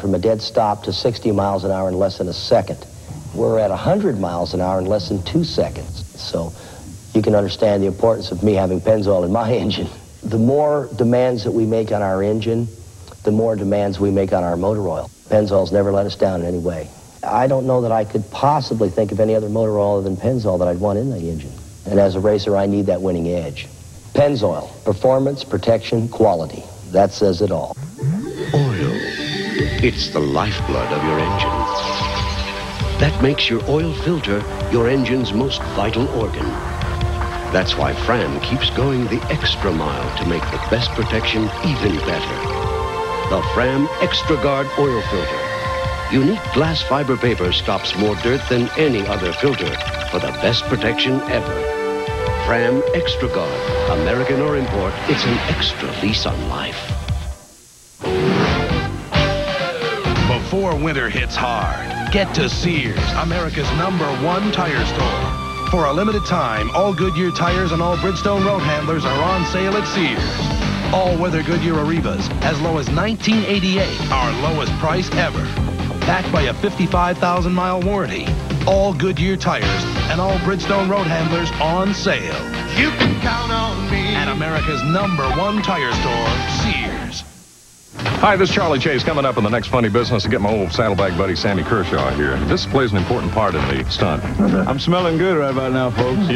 from a dead stop to 60 miles an hour in less than a second. We're at 100 miles an hour in less than 2 seconds. So you can understand the importance of me having Pennzoil in my engine. The more demands that we make on our engine, the more demands we make on our motor oil. Pennzoil's never let us down in any way. I don't know that I could possibly think of any other motor oil other than Pennzoil that I'd want in the engine. And as a racer, I need that winning edge. Pennzoil, performance, protection, quality. That says it all. Oil. It's the lifeblood of your engine. That makes your oil filter your engine's most vital organ. That's why Fram keeps going the extra mile to make the best protection even better. The Fram Extra Guard oil filter. Unique glass fiber paper stops more dirt than any other filter for the best protection ever. Fram Extra Guard, American or import, it's an extra lease on life. Before winter hits hard, get to Sears, America's #1 tire store. For a limited time, all Goodyear tires and all Bridgestone road handlers are on sale at Sears. All weather Goodyear Arrivas, as low as $19.88, our lowest price ever. Backed by a 55,000-mile warranty. All Goodyear tires and all Bridgestone road handlers on sale. You can count on me. At America's #1 tire store, Sears. Hi, this is Charlie Chase. Coming up in the next funny business to get my old saddlebag buddy Sammy Kershaw here. This plays an important part in the stunt. I'm smelling good right about now, folks.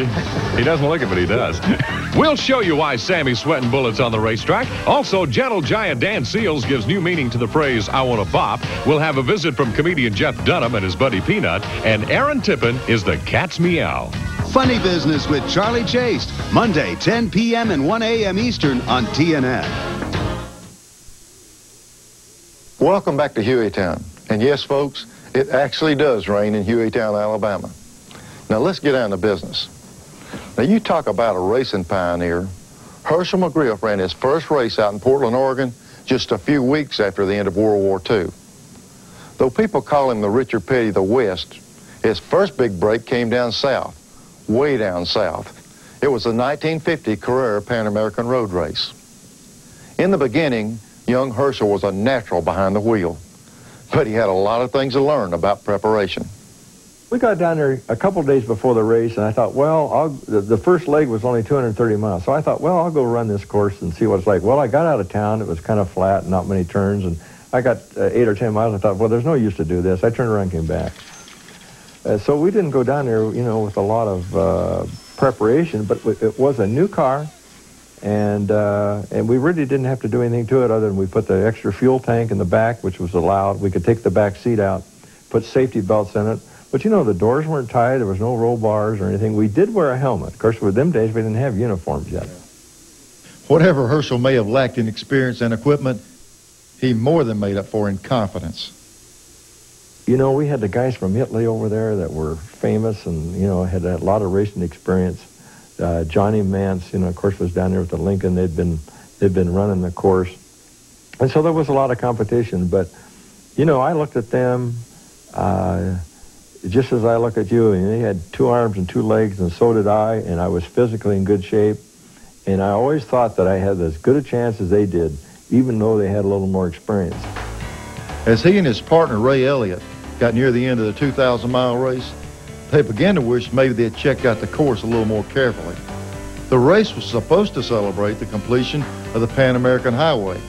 He doesn't look it, but he does. We'll show you why Sammy's sweating bullets on the racetrack. Also, gentle giant Dan Seals gives new meaning to the phrase, I want to bop. We'll have a visit from comedian Jeff Dunham and his buddy Peanut. And Aaron Tippin is the cat's meow. Funny Business with Charlie Chase. Monday, 10 p.m. and 1 a.m. Eastern on TNN. Welcome back to Hueytown. And yes, folks, it actually does rain in Hueytown, Alabama. Now, let's get down to business. Now, you talk about a racing pioneer. Hershel McGriff ran his first race out in Portland, Oregon, just a few weeks after the end of World War II. Though people call him the Richard Petty of the West, his first big break came down south, way down south. It was the 1950 Carrera Pan American Road Race. In the beginning, young Hershel was a natural behind the wheel, but he had a lot of things to learn about preparation. We got down there a couple of days before the race, and I thought, well, the first leg was only 230 miles, so I thought, well, I'll go run this course and see what it's like. Well, I got out of town. It was kind of flat, not many turns, and I got 8 or 10 miles. I thought, well, there's no use to do this. I turned around and came back. So we didn't go down there, you know, with a lot of preparation, but it was a new car. And we really didn't have to do anything to it other than we put the extra fuel tank in the back, which was allowed. We could take the back seat out, put safety belts in it. But, you know, the doors weren't tied. There was no roll bars or anything. We did wear a helmet. Of course, with them days, we didn't have uniforms yet. Whatever Hershel may have lacked in experience and equipment, he more than made up for in confidence. You know, we had the guys from Italy over there that were famous and, you know, had a lot of racing experience. Johnny Mance, you know, of course, was down there with the Lincoln. They'd been running the course. And so there was a lot of competition. But, you know, I looked at them just as I look at you, and they had 2 arms and 2 legs, and so did I, and I was physically in good shape. And I always thought that I had as good a chance as they did, even though they had a little more experience. As he and his partner, Ray Elliott, got near the end of the 2,000-mile race, they began to wish maybe they had checked out the course a little more carefully. The race was supposed to celebrate the completion of the Pan American Highway,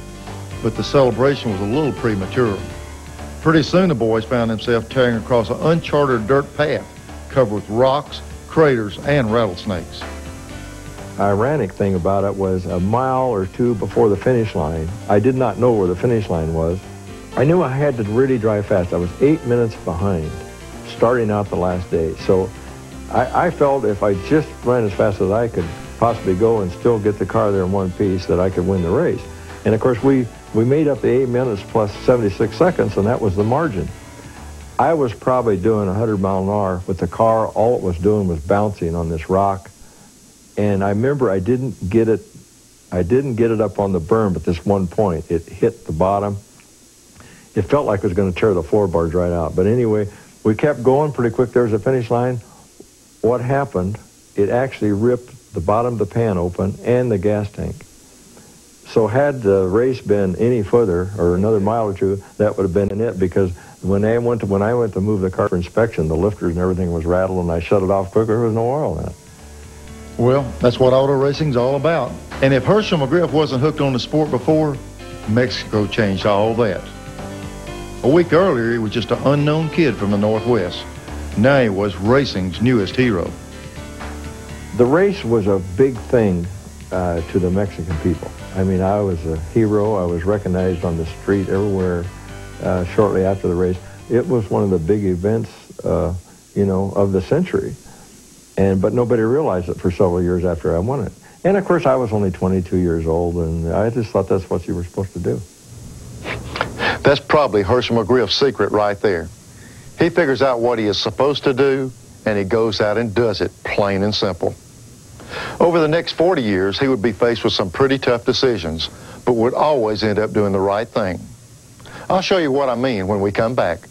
but the celebration was a little premature. Pretty soon the boys found themselves tearing across an uncharted dirt path covered with rocks, craters, and rattlesnakes. Ironic thing about it was a mile or 2 before the finish line, I did not know where the finish line was. I knew I had to really drive fast. I was 8 minutes behind starting out the last day. So I felt if I just ran as fast as I could possibly go and still get the car there in one piece, that I could win the race. And of course, we made up the 8 minutes plus 76 seconds, and that was the margin. I was probably doing 100 miles an hour with the car. All it was doing was bouncing on this rock. And I remember I didn't get it up on the berm at this one point. It hit the bottom. It felt like it was going to tear the floorboards right out. But anyway, we kept going pretty quick. There was a finish line. What happened, it actually ripped the bottom of the pan open and the gas tank. So had the race been any further or another mile or two, that would have been it, because when I went to move the car for inspection, the lifters and everything was rattled, and I shut it off quicker. There was no oil in it. Well, that's what auto racing's all about. And if Hershel McGriff wasn't hooked on the sport before, Mexico changed all that. A week earlier, he was just an unknown kid from the Northwest. Now he was racing's newest hero. The race was a big thing to the Mexican people. I mean, I was a hero. I was recognized on the street everywhere shortly after the race. It was one of the big events, you know, of the century. But nobody realized it for several years after I won it. And, of course, I was only 22 years old, and I just thought that's what you were supposed to do. That's probably Hershel McGriff's secret right there. He figures out what he is supposed to do, and he goes out and does it, plain and simple. Over the next 40 years, he would be faced with some pretty tough decisions, but would always end up doing the right thing. I'll show you what I mean when we come back.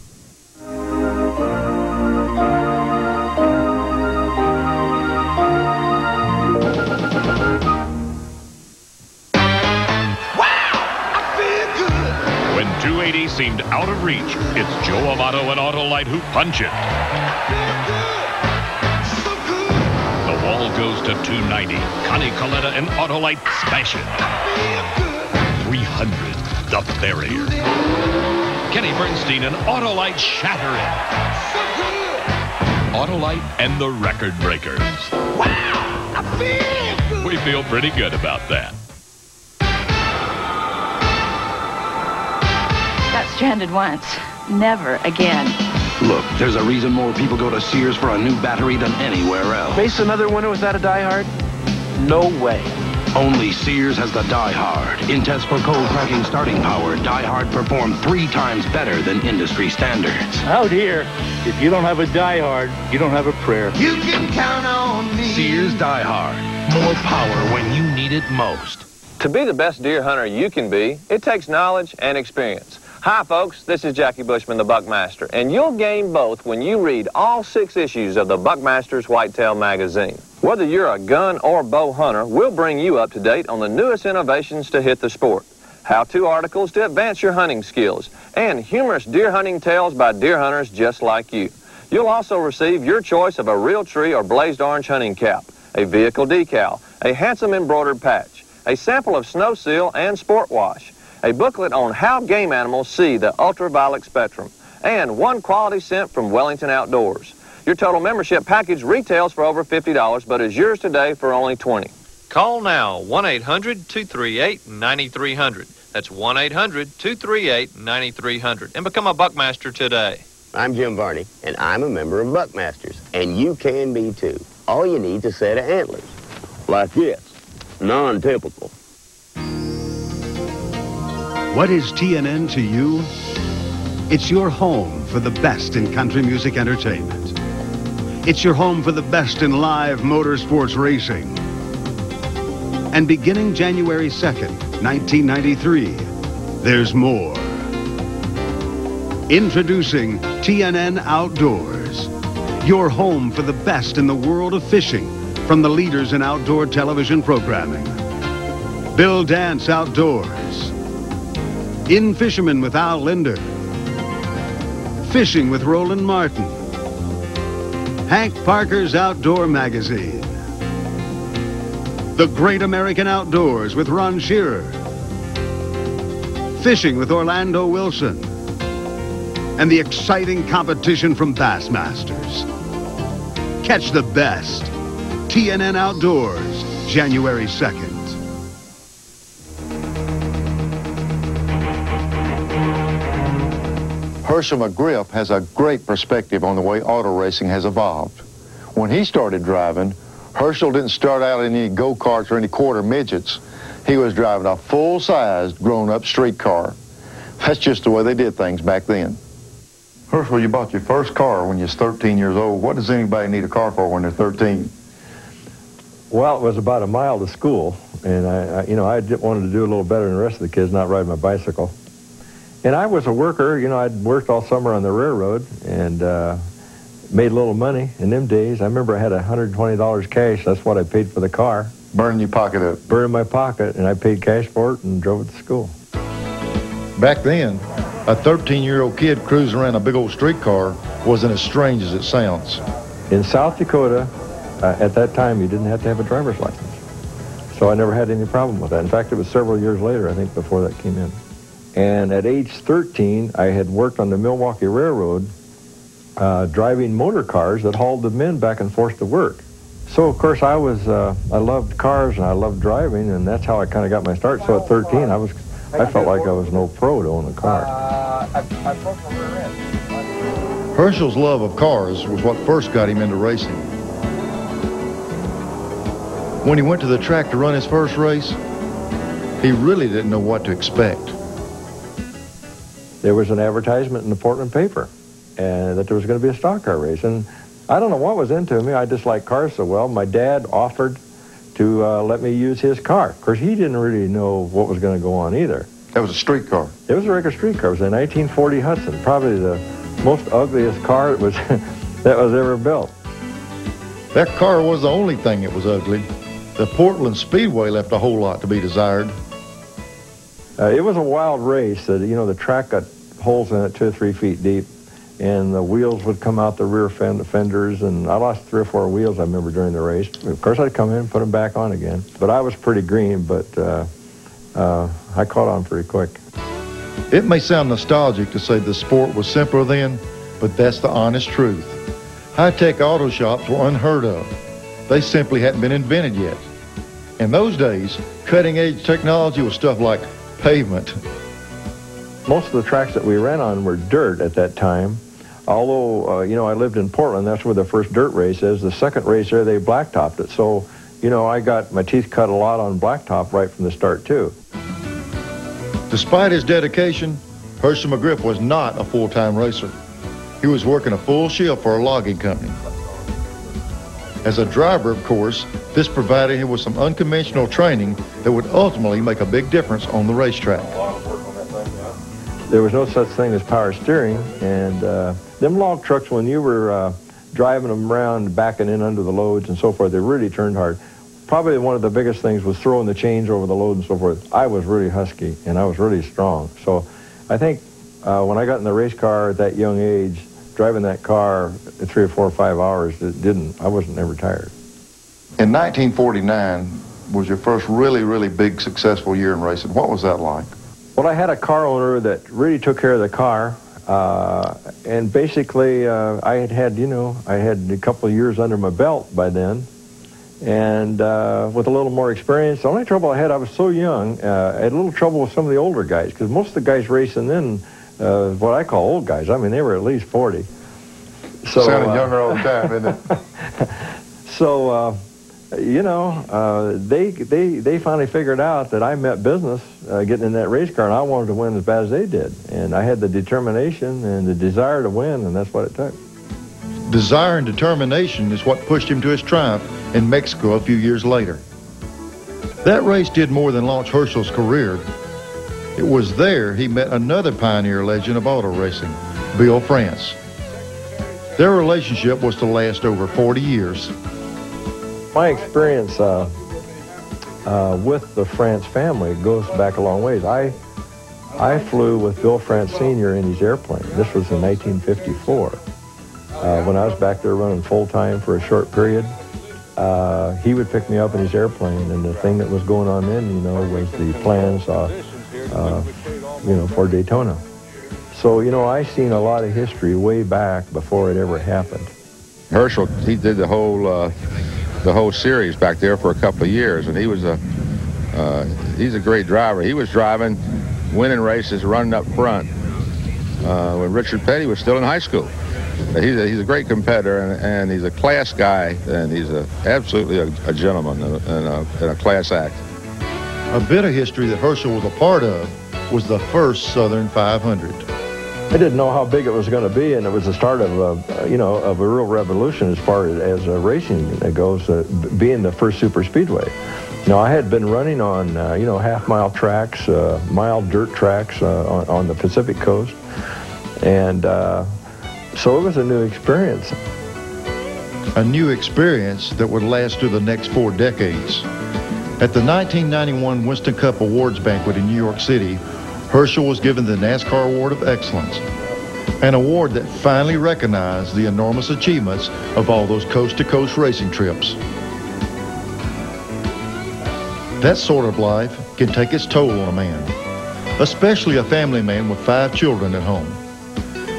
When 280 seemed out of reach, it's Joe Amato and Autolite who punch it. The wall goes to 290. Connie Coletta and Autolite smash it. 300, the barrier. Kenny Bernstein and Autolite shatter it. Autolite and the record breakers. Wow, I feel good. We feel pretty good about that. Got stranded once. Never again. Look, there's a reason more people go to Sears for a new battery than anywhere else. Face another winter without a diehard? No way. Only Sears has the diehard. In tests for cold cracking starting power, diehard performed 3 times better than industry standards. Out here, if you don't have a diehard, you don't have a prayer. You can count on me. Sears diehard. More power when you need it most. To be the best deer hunter you can be, it takes knowledge and experience. Hi, folks. This is Jackie Bushman, the Buckmaster, and you'll gain both when you read all 6 issues of the Buckmaster's Whitetail magazine. Whether you're a gun or bow hunter, we'll bring you up to date on the newest innovations to hit the sport, how-to articles to advance your hunting skills, and humorous deer hunting tales by deer hunters just like you. You'll also receive your choice of a real tree or blazed orange hunting cap, a vehicle decal, a handsome embroidered patch, a sample of snow seal and sport wash, a booklet on how game animals see the ultraviolet spectrum, and 1 quality scent from Wellington Outdoors. Your total membership package retails for over $50, but is yours today for only $20. Call now, 1-800-238-9300. That's 1-800-238-9300, and become a Buckmaster today. I'm Jim Varney, and I'm a member of Buckmasters, and you can be too. All you need is a set of antlers, like this, non-typical. What is TNN to you? It's your home for the best in country music entertainment. It's your home for the best in live motorsports racing. And beginning January 2nd, 1993, there's more. Introducing TNN Outdoors, your home for the best in the world of fishing from the leaders in outdoor television programming. Bill Dance Outdoors, In Fisherman with Al Linder, Fishing with Roland Martin, Hank Parker's Outdoor Magazine, The Great American Outdoors with Ron Shearer, Fishing with Orlando Wilson, and the exciting competition from Bassmasters. Catch the best. TNN Outdoors, January 2nd. Hershel McGriff has a great perspective on the way auto racing has evolved. When he started driving, Hershel didn't start out in any go-karts or any quarter midgets. He was driving a full-sized, grown-up street car. That's just the way they did things back then. Hershel, you bought your first car when you was 13 years old. What does anybody need a car for when they're 13? Well, it was about a mile to school, and I wanted to do a little better than the rest of the kids, not ride my bicycle. And I was a worker. I'd worked all summer on the railroad and made a little money in them days. I remember I had $120 cash. That's what I paid for the car. Burning your pocket up. Burning my pocket, and I paid cash for it and drove it to school. Back then, a 13-year-old kid cruising around a big old street car wasn't as strange as it sounds. In South Dakota, at that time, you didn't have to have a driver's license. So I never had any problem with that. In fact, it was several years later, I think, before that came in. And at age 13, I had worked on the Milwaukee Railroad driving motor cars that hauled the men back and forth to work. So, of course, I loved cars and I loved driving, and that's how I kind of got my start. So at 13, I felt like I was no pro to own a car. Hershel's love of cars was what first got him into racing. When he went to the track to run his first race, he really didn't know what to expect. There was an advertisement in the Portland paper that there was going to be a stock car race. And I don't know what was into me. I just liked cars so well. My dad offered to let me use his car. Of course, he didn't really know what was going to go on either. That was a street car? It was a regular street car. It was a 1940 Hudson, probably the most ugliest car that was ever built. That car was the only thing that was ugly. The Portland Speedway left a whole lot to be desired. It was a wild race. The track got holes in it 2 or 3 feet deep, and the wheels would come out the rear fenders, and I lost 3 or 4 wheels, I remember, during the race. Of course, I'd come in and put them back on again. But I was pretty green, but I caught on pretty quick. It may sound nostalgic to say the sport was simpler then, but that's the honest truth. High-tech auto shops were unheard of. They simply hadn't been invented yet. In those days, cutting-edge technology was stuff like pavement. Most of the tracks that we ran on were dirt at that time. Although, I lived in Portland, that's where the first dirt race is. The second race there, they blacktopped it. So, I got my teeth cut a lot on blacktop right from the start, too. Despite his dedication, Hershel McGriff was not a full-time racer. He was working a full shift for a logging company. As a driver, of course, this provided him with some unconventional training that would ultimately make a big difference on the racetrack. There was no such thing as power steering, and them log trucks, when you were driving them around, backing in under the loads and so forth, they really turned hard. Probably one of the biggest things was throwing the chains over the load and so forth. I was really husky, and I was really strong. So I think when I got in the race car at that young age, driving that car 3 or 4 or 5 hours, I wasn't ever tired. In 1949 was your first really big successful year in racing. What was that like? Well, I had a car owner that really took care of the car, and basically I had a couple of years under my belt by then, and with a little more experience. The only trouble I had was so young, I had a little trouble with some of the older guys, because most of the guys racing then, what I call old guys, I mean, they were at least 40. So, sounding younger all the time, isn't it? So, they finally figured out that I meant business getting in that race car, and I wanted to win as bad as they did. And I had the determination and the desire to win, and that's what it took. Desire and determination is what pushed him to his triumph in Mexico a few years later. That race did more than launch Hershel's career. It was there he met another pioneer legend of auto racing, Bill France. Their relationship was to last over 40 years. My experience with the France family goes back a long ways. I flew with Bill France Sr. in his airplane. This was in 1954. When I was back there running full-time for a short period, he would pick me up in his airplane, and the thing that was going on then, was the plans, for Daytona. So, I seen a lot of history way back before it ever happened. Hershel, he did the whole series back there for a couple of years, and he's a great driver. He was driving, winning races, running up front when Richard Petty was still in high school. He's a great competitor, and he's a class guy, and he's absolutely a gentleman and a class act. A bit of history that Hershel was a part of was the first Southern 500. I didn't know how big it was going to be, and it was the start of a real revolution as far as racing goes, being the first super speedway. I had been running on half-mile tracks, mile dirt tracks on the Pacific coast, and so it was a new experience. A new experience that would last through the next 4 decades. At the 1991 Winston Cup Awards banquet in New York City, Hershel was given the NASCAR Award of Excellence, an award that finally recognized the enormous achievements of all those coast-to-coast racing trips. That sort of life can take its toll on a man, especially a family man with 5 children at home.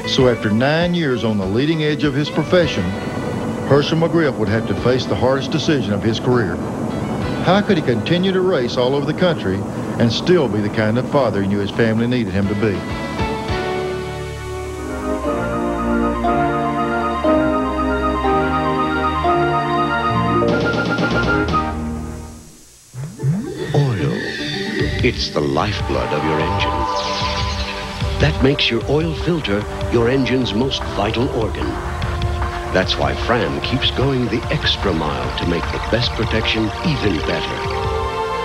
So after 9 years on the leading edge of his profession, Hershel McGriff would have to face the hardest decision of his career. How could he continue to race all over the country and still be the kind of father he knew his family needed him to be? Oil. It's the lifeblood of your engine. That makes your oil filter your engine's most vital organ. That's why Fram keeps going the extra mile to make the best protection even better.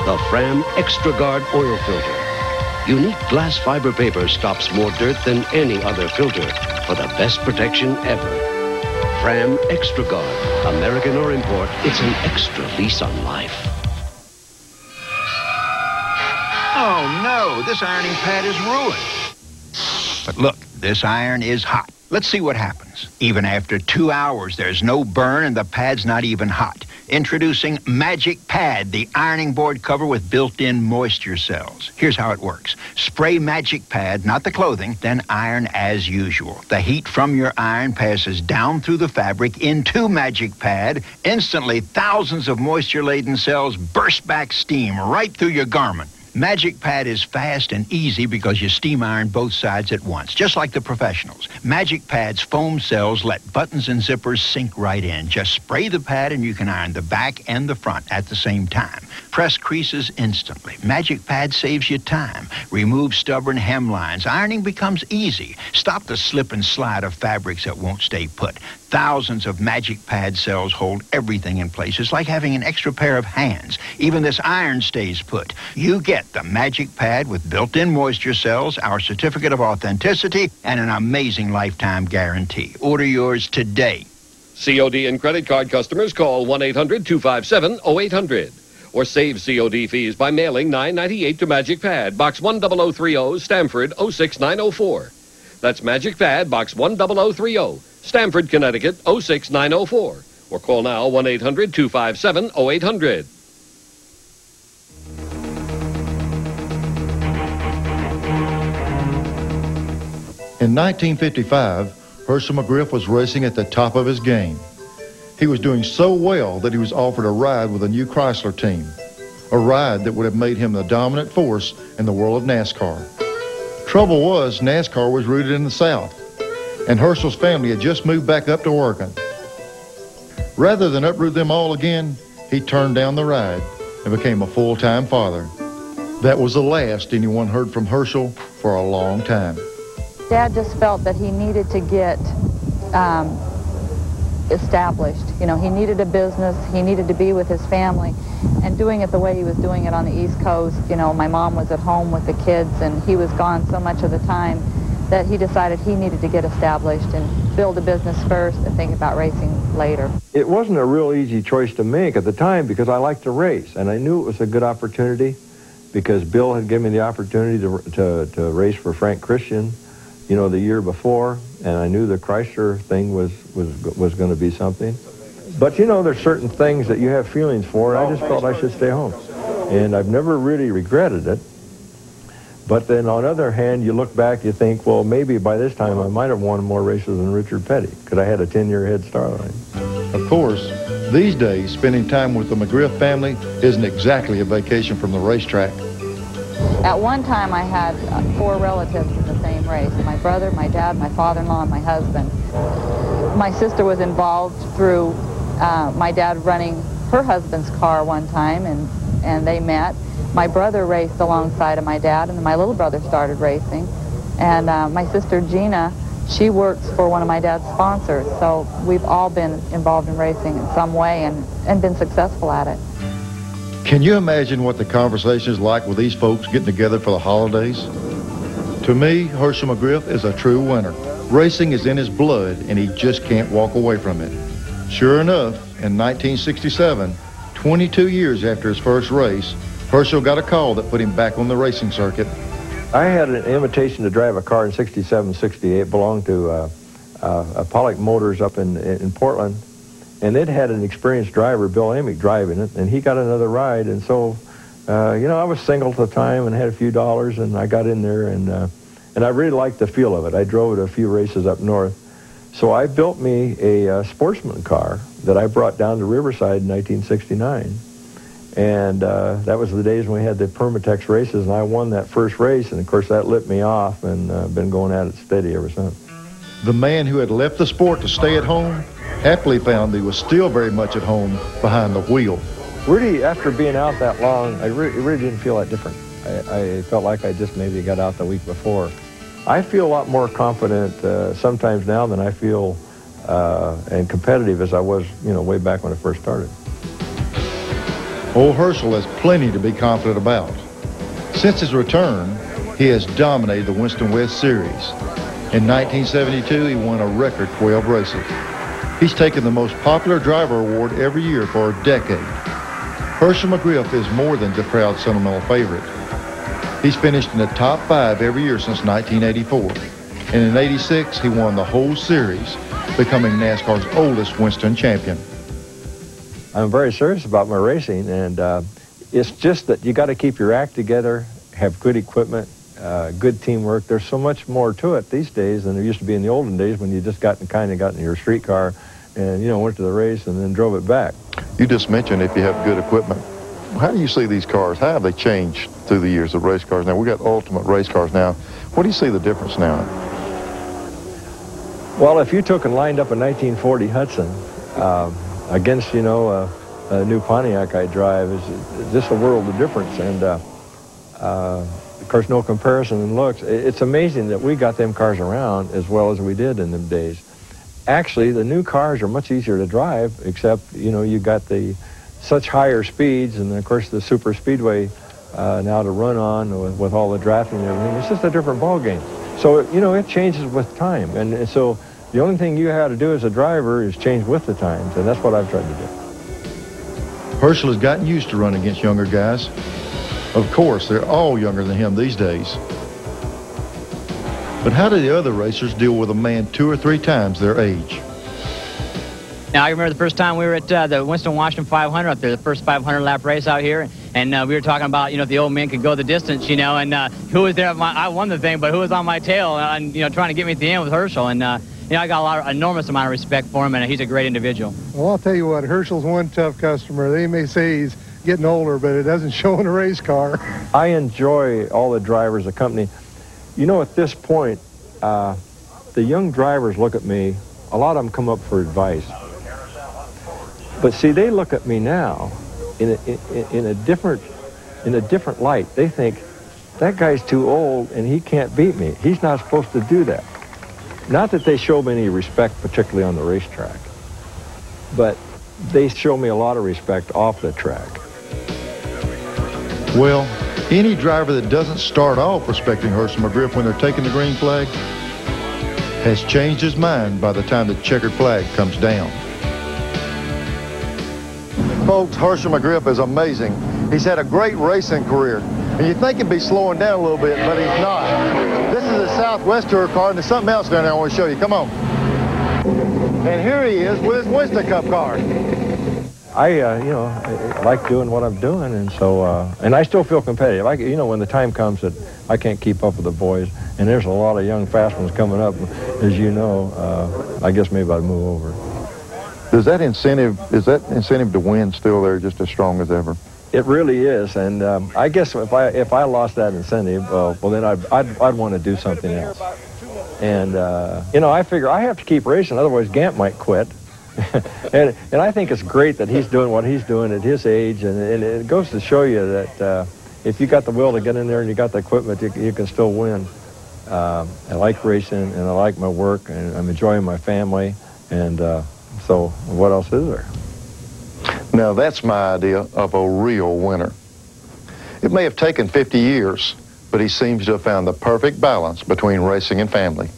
The Fram Extra Guard Oil Filter. Unique glass fiber paper stops more dirt than any other filter for the best protection ever. Fram Extra Guard, American or import, it's an extra lease on life. Oh no, this ironing pad is ruined. But look, this iron is hot. Let's see what happens. Even after 2 hours, there's no burn and the pad's not even hot. Introducing Magic Pad, the ironing board cover with built-in moisture cells. Here's how it works. Spray Magic Pad, not the clothing, then iron as usual. The heat from your iron passes down through the fabric into Magic Pad. Instantly, thousands of moisture-laden cells burst back steam right through your garment. Magic Pad is fast and easy because you steam iron both sides at once, just like the professionals. Magic Pad's foam cells let buttons and zippers sink right in. Just spray the pad and you can iron the back and the front at the same time. Press creases instantly. Magic Pad saves you time. Remove stubborn hemlines. Ironing becomes easy. Stop the slip and slide of fabrics that won't stay put. Thousands of Magic Pad cells hold everything in place. It's like having an extra pair of hands. Even this iron stays put. You get the Magic Pad with built-in moisture cells, our certificate of authenticity, and an amazing lifetime guarantee. Order yours today. COD and credit card customers call 1-800-257-0800 or save COD fees by mailing $9.98 to Magic Pad, Box 10030, Stamford 06904. That's Magic Pad, Box 10030, Stamford, Connecticut 06904. Or call now 1-800-257-0800. In 1955, Hershel McGriff was racing at the top of his game. He was doing so well that he was offered a ride with a new Chrysler team, a ride that would have made him the dominant force in the world of NASCAR. Trouble was, NASCAR was rooted in the South, and Hershel's family had just moved back up to Oregon. Rather than uproot them all again, he turned down the ride and became a full-time father. That was the last anyone heard from Hershel for a long time. Dad just felt that he needed to get established. You know, he needed a business, he needed to be with his family, and doing it the way he was doing it on the East Coast, you know, my mom was at home with the kids and he was gone so much of the time that he decided he needed to get established and build a business first and think about racing later. It wasn't a real easy choice to make at the time because I liked to race, and I knew it was a good opportunity because Bill had given me the opportunity to race for Frank Christian, you know, the year before, and I knew the Chrysler thing was going to be something. But, you know, there's certain things that you have feelings for, and I just felt I should stay home. And I've never really regretted it. But then on the other hand, you look back, you think, well, maybe by this time I might have won more races than Richard Petty, because I had a 10-year head start on him. Of course, these days, spending time with the McGriff family isn't exactly a vacation from the racetrack. At one time, I had 4 relatives in the same race. My brother, my dad, my father-in-law, and my husband. My sister was involved through my dad running her husband's car one time, and they met. My brother raced alongside of my dad, and then my little brother started racing. And my sister Gina, she works for one of my dad's sponsors. So we've all been involved in racing in some way and been successful at it. Can you imagine what the conversation is like with these folks getting together for the holidays? To me, Hershel McGriff is a true winner. Racing is in his blood, and he just can't walk away from it. Sure enough, in 1967, 22 years after his first race, Hershel got a call that put him back on the racing circuit. I had an invitation to drive a car in 67, 68, belonged to Pollock Motors up in Portland, and it had an experienced driver, Bill Amick, driving it, and he got another ride, and so, you know, I was single at the time and had a few dollars, and I got in there, and I really liked the feel of it. I drove it a few races up north. So I built me a sportsman car that I brought down to Riverside in 1969. And that was the days when we had the Permatex races, and I won that first race, and of course that lit me off, and been going at it steady ever since. The man who had left the sport to stay at home happily found he was still very much at home behind the wheel. Really, after being out that long, it really didn't feel that different. I felt like I just maybe got out the week before. I feel a lot more confident sometimes now than I feel and competitive as I was, you know, way back when I first started. Old Hershel has plenty to be confident about. Since his return, he has dominated the Winston West Series. In 1972, he won a record 12 races. He's taken the most popular driver award every year for a decade. Hershel McGriff is more than the proud sentimental favorite. He's finished in the top 5 every year since 1984. And in '86, he won the whole series, becoming NASCAR's oldest Winston champion. I'm very serious about my racing, and it's just that you got to keep your act together, have good equipment, good teamwork. There's so much more to it these days than there used to be in the olden days when you just got in your street car and, you know, went to the race and then drove it back. You just mentioned if you have good equipment. How do you see these cars? How have they changed through the years of race cars? Now, we got ultimate race cars now. What do you see the difference now? Well, if you took and lined up a 1940 Hudson against, you know, a new Pontiac I drive, is just a world of difference. And, of course, no comparison in looks. It's amazing that we got them cars around as well as we did in them days. Actually, the new cars are much easier to drive, except, you know, you got such higher speeds, and of course the super speedway now to run on with all the drafting and everything. It's just a different ball game. So, you know, it changes with time, and so the only thing you have to do as a driver is change with the times, and that's what I've tried to do. Hershel has gotten used to running against younger guys. Of course, they're all younger than him these days. But how do the other racers deal with a man 2 or 3 times their age? Now, I remember the first time we were at the Winston Washington 500 up there, the first 500-lap race out here, and we were talking about, you know, if the old men could go the distance, you know, and who was there? I won the thing, but who was on my tail and, you know, trying to get me at the end with Hershel, and, you know, I got enormous amount of respect for him, and he's a great individual. Well, I'll tell you what, Hershel's one tough customer. They may say he's getting older, but it doesn't show in a race car. I enjoy all the drivers, the company. You know, at this point, the young drivers look at me, a lot of them come up for advice. But see, they look at me now in a different light. They think, that guy's too old and he can't beat me. He's not supposed to do that. Not that they show me any respect, particularly on the racetrack, but they show me a lot of respect off the track. Well, any driver that doesn't start off respecting Hershel McGriff when they're taking the green flag has changed his mind by the time the checkered flag comes down. Folks, Hershel McGriff is amazing. He's had a great racing career. And you think he'd be slowing down a little bit, but he's not. This is a Southwest Tour car, and there's something else down there I want to show you. Come on. And here he is with his Winston Cup car. You know, I like doing what I'm doing, and so, and I still feel competitive. You know, when the time comes that I can't keep up with the boys, and there's a lot of young fast ones coming up, as you know, I guess maybe I'd move over. Is that incentive to win still there, just as strong as ever? It really is, and I guess if I lost that incentive, well, then I'd want to do something else. And you know, I figure I have to keep racing, otherwise Gant might quit. and I think it's great that he's doing what he's doing at his age, and it goes to show you that if you got the will to get in there and you got the equipment, you can still win. I like racing, and I like my work, and I'm enjoying my family, and so what else is there? Now, that's my idea of a real winner. It may have taken 50 years, but he seems to have found the perfect balance between racing and family.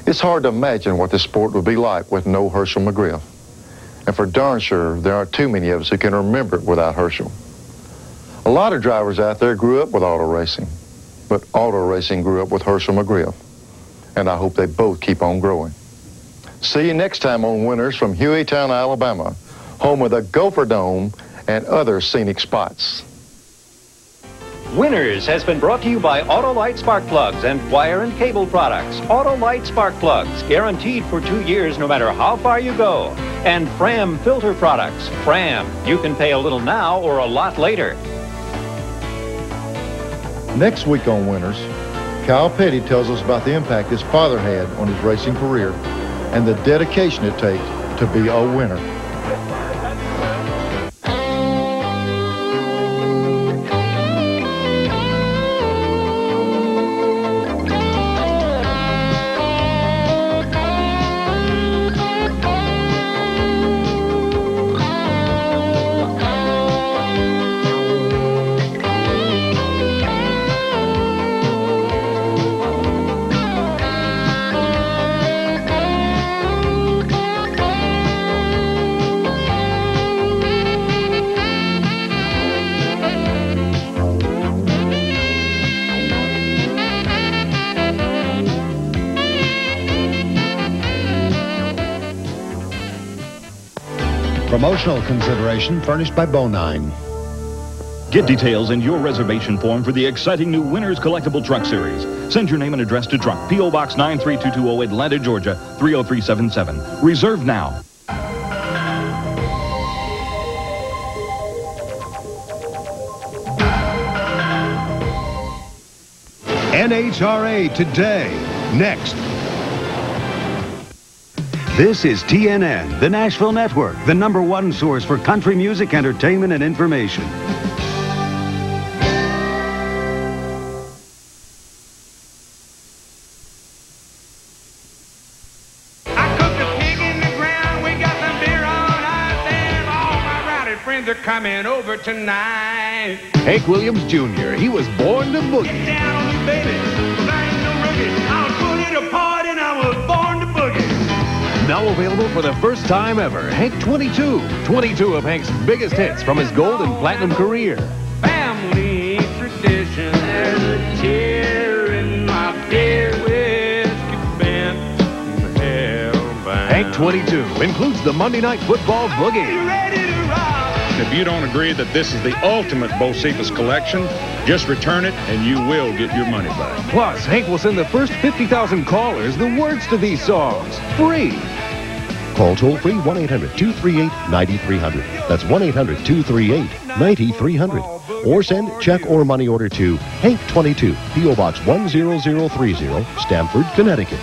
It's hard to imagine what this sport would be like with no Hershel McGriff. And for darn sure, there aren't too many of us who can remember it without Hershel. A lot of drivers out there grew up with auto racing, but auto racing grew up with Hershel McGriff. And I hope they both keep on growing. See you next time on Winners from Hueytown, Alabama, home of the Gopher Dome and other scenic spots. Winners has been brought to you by Autolite Spark Plugs and Wire and Cable Products. Autolite Spark Plugs, guaranteed for 2 years no matter how far you go. And Fram Filter Products. Fram, you can pay a little now or a lot later. Next week on Winners, Kyle Petty tells us about the impact his father had on his racing career and the dedication it takes to be a winner. Promotional consideration furnished by Bonine. Get details in your reservation form for the exciting new Winners Collectible Truck Series. Send your name and address to Truck, P.O. Box 93220, Atlanta, Georgia, 30377. Reserve now. NHRA Today, next. This is TNN, the Nashville Network, the #1 source for country music, entertainment, and information. I cooked a pig in the ground, we got some beer on ice, and all my rowdy friends are coming over tonight. Hank Williams Jr., he was born to boogie. Get down on me, baby, 'cause I ain't no rookie. I was put in a part and I was born to boogie. Now available for the first time ever, Hank 22. 22 of Hank's biggest hits from his gold and platinum career. Family tradition, there's a tear in my beer whiskey bent hellbound. Hank 22 includes the Monday Night Football Boogie. If you don't agree that this is the ultimate Bocephus collection, just return it and you will get your money back. Plus, Hank will send the first 50,000 callers the words to these songs, free. Call toll-free 1-800-238-9300. That's 1-800-238-9300. Or send check or money order to Hank 22, P.O. Box 10030, Stamford, Connecticut.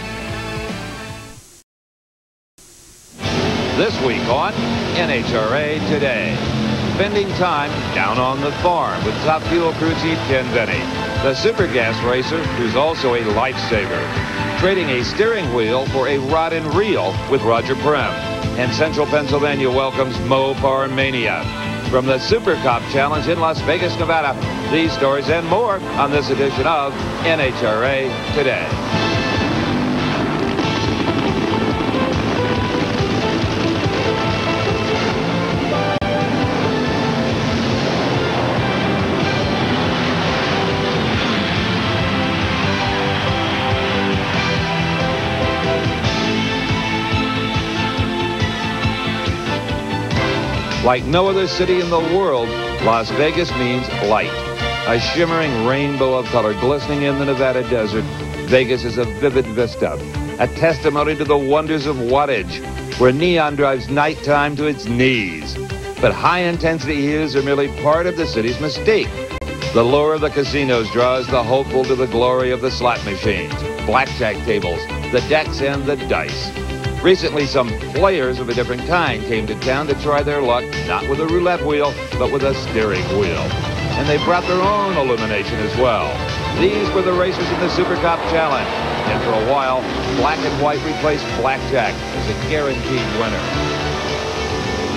This week on NHRA Today. Spending time down on the farm with Top Fuel crew chief Ken Benny, the super gas racer who's also a lifesaver, trading a steering wheel for a rod and reel with Roger Prem. And Central Pennsylvania welcomes Mopar Mania. From the Super Cop Challenge in Las Vegas, Nevada, these stories and more on this edition of NHRA Today. Like no other city in the world, Las Vegas means light. A shimmering rainbow of color glistening in the Nevada desert, Vegas is a vivid vista, a testimony to the wonders of wattage, where neon drives nighttime to its knees. But high-intensity hues are merely part of the city's mystique. The lure of the casinos draws the hopeful to the glory of the slot machines, blackjack tables, the decks, and the dice. Recently, some players of a different kind came to town to try their luck, not with a roulette wheel, but with a steering wheel. And they brought their own illumination as well. These were the racers in the Super Cop Challenge. And for a while, black and white replaced blackjack as a guaranteed winner.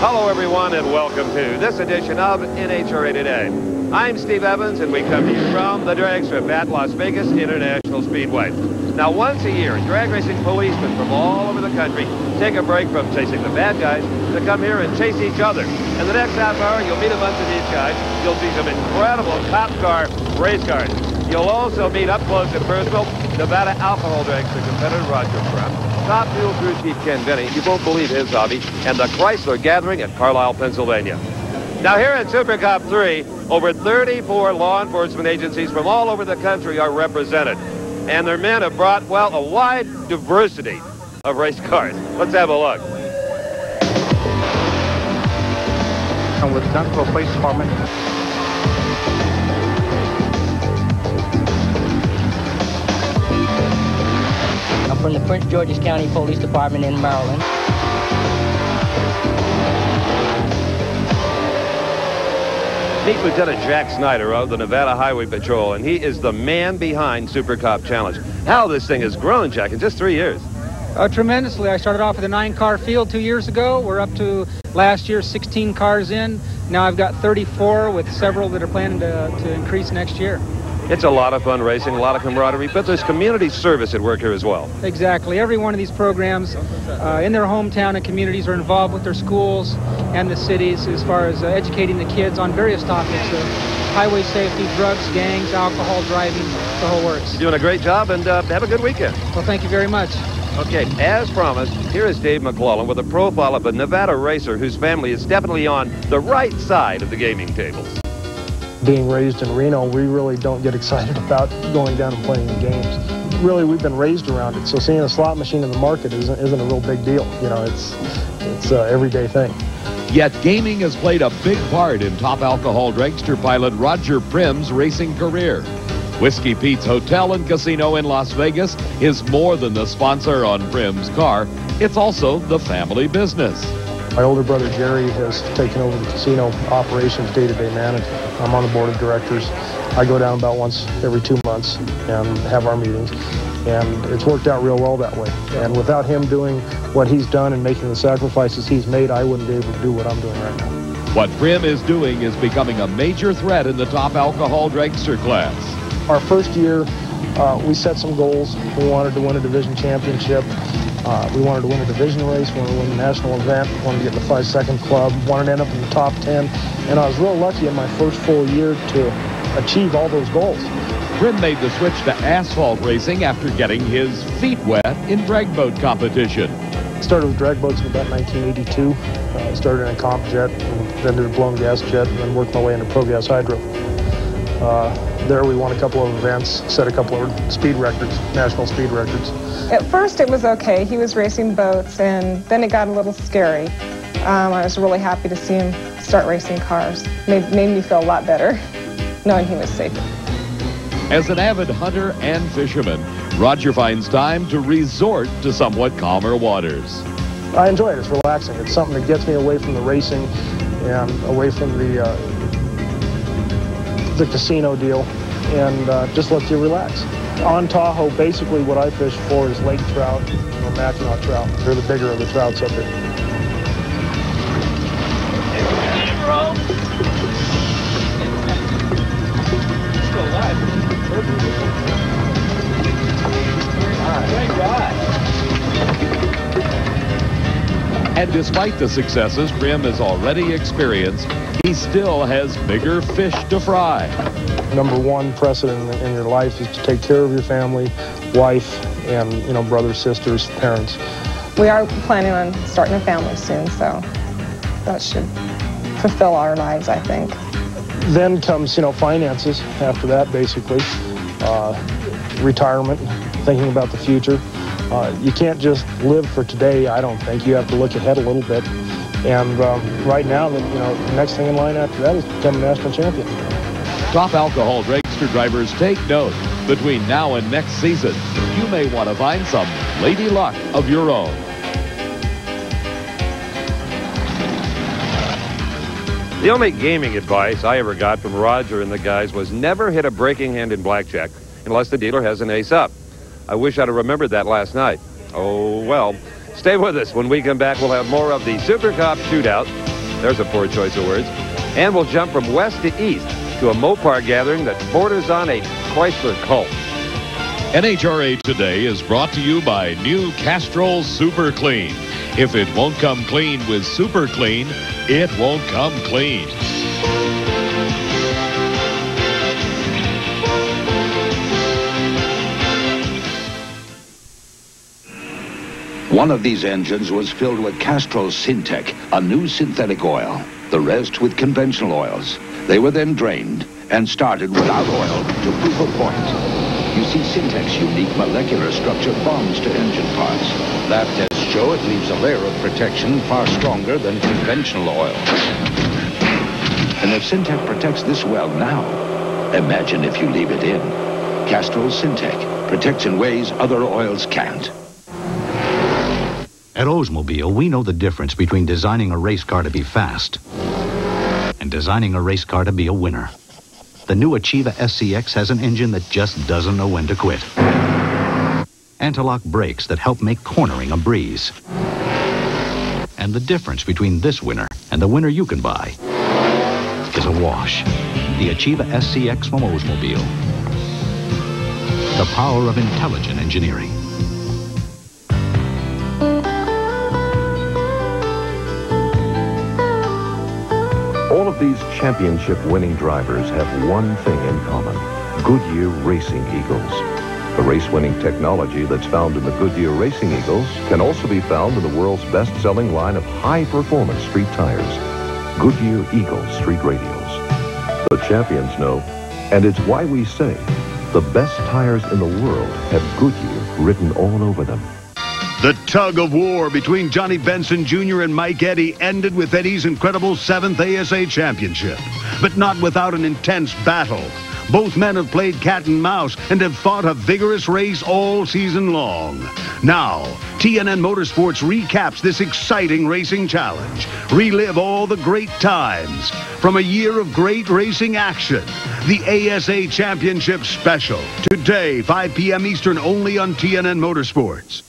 Hello, everyone, and welcome to this edition of NHRA Today. I'm Steve Evans, and we come to you from the drag strip at Las Vegas International Speedway. Now, once a year, drag racing policemen from all over the country take a break from chasing the bad guys to come here and chase each other. In the next half hour, you'll meet a bunch of these guys. You'll see some incredible cop car race cars. You'll also meet up close and personal Nevada alcohol dragster competitor Roger Brown, top fuel crew chief Ken Benny, you won't believe his hobby, and the Chrysler Gathering at Carlisle, Pennsylvania. Now here at Super Cup 3, over 34 law enforcement agencies from all over the country are represented. And their men have brought, well, a wide diversity of race cars. Let's have a look. I'm with Dunkel Police Department. I'm from the Prince George's County Police Department in Maryland. Meet Lieutenant Jack Snyder of the Nevada Highway Patrol, and he is the man behind Super Cop Challenge. How this thing has grown, Jack, in just 3 years. Tremendously. I started off with a 9-car field 2 years ago. We're up to last year 16 cars in. Now I've got 34 with several that are planning to increase next year. It's a lot of fun racing, a lot of camaraderie, but there's community service at work here as well. Exactly. Every one of these programs in their hometown and communities are involved with their schools and the cities as far as educating the kids on various topics of highway safety, drugs, gangs, alcohol, driving, the whole works. You're doing a great job, and have a good weekend. Well, thank you very much. Okay, as promised, here is Dave McClellan with a profile of a Nevada racer whose family is definitely on the right side of the gaming tables. Being raised in Reno, we really don't get excited about going down and playing the games. Really, we've been raised around it, so seeing a slot machine in the market isn't a real big deal. You know, it's an everyday thing. Yet gaming has played a big part in top alcohol dragster pilot Roger Prim's racing career. Whiskey Pete's Hotel and Casino in Las Vegas is more than the sponsor on Prim's car. It's also the family business. My older brother Jerry has taken over the casino operations day-to-day management. I'm on the board of directors. I go down about once every 2 months and have our meetings. And it's worked out real well that way. And without him doing what he's done and making the sacrifices he's made, I wouldn't be able to do what I'm doing right now. What Prim is doing is becoming a major threat in the top alcohol dragster class. Our first year, we set some goals. We wanted to win a division championship. We wanted to win a division race, wanted to win the national event, wanted to get in the 5-second club, wanted to end up in the top 10. And I was real lucky in my first full year to achieve all those goals. Prim made the switch to asphalt racing after getting his feet wet in drag boat competition. Started with drag boats in about 1982. Started in a comp jet, and then did a blown gas jet, and then worked my way into pro gas hydro. There we won a couple of events, set a couple of speed records, national speed records. At first it was okay. He was racing boats, and then it got a little scary. I was really happy to see him start racing cars. Made me feel a lot better knowing he was safe. As an avid hunter and fisherman, Roger finds time to resort to somewhat calmer waters. I enjoy it. It's relaxing. It's something that gets me away from the racing and away from the casino deal, and just lets you relax. On Tahoe, basically what I fish for is lake trout or Mackinac trout. They're the bigger of the trouts up here. And despite the successes Prim has already experienced, he still has bigger fish to fry. Number one precedent in your life is to take care of your family, wife, and, you know, brothers, sisters, parents. We are planning on starting a family soon, so that should fulfill our lives, I think. Then comes, you know, finances after that, basically. Retirement, thinking about the future. You can't just live for today, I don't think. You have to look ahead a little bit. And right now, you know, the next thing in line after that is to become a national champion. Top alcohol dragster drivers, take note. Between now and next season, you may want to find some lady luck of your own. The only gaming advice I ever got from Roger and the guys was never hit a breaking hand in blackjack unless the dealer has an ace up. I wish I'd have remembered that last night. Oh, well. Stay with us. When we come back, we'll have more of the Super Cop Shootout There's a poor choice of words. And we'll jump from west to east to a Mopar gathering that borders on a Chrysler cult. NHRA Today is brought to you by new Castrol Super Clean. If it won't come clean with Super Clean, it won't come clean. One of these engines was filled with Castrol Syntec, a new synthetic oil. The rest with conventional oils. They were then drained and started without oil to prove a point. You see, Syntec's unique molecular structure bonds to engine parts. Lab tests show it leaves a layer of protection far stronger than conventional oil. And if Syntec protects this well now, imagine if you leave it in. Castrol Syntec protects in ways other oils can't. At Oldsmobile, we know the difference between designing a race car to be fast and designing a race car to be a winner. The new Achieva SCX has an engine that just doesn't know when to quit. Anti-lock brakes that help make cornering a breeze. And the difference between this winner and the winner you can buy is a wash. The Achieva SCX from Oldsmobile. The power of intelligent engineering. All of these championship-winning drivers have one thing in common: Goodyear Racing Eagles. The race-winning technology that's found in the Goodyear Racing Eagles can also be found in the world's best-selling line of high-performance street tires, Goodyear Eagle Street Radials. The champions know, and it's why we say the best tires in the world have Goodyear written all over them. The tug of war between Johnny Benson Jr. and Mike Eddy ended with Eddy's incredible 7th ASA championship, but not without an intense battle. Both men have played cat and mouse and have fought a vigorous race all season long. Now, TNN Motorsports recaps this exciting racing challenge. Relive all the great times from a year of great racing action. The ASA Championship Special. Today, 5 p.m. Eastern, only on TNN Motorsports.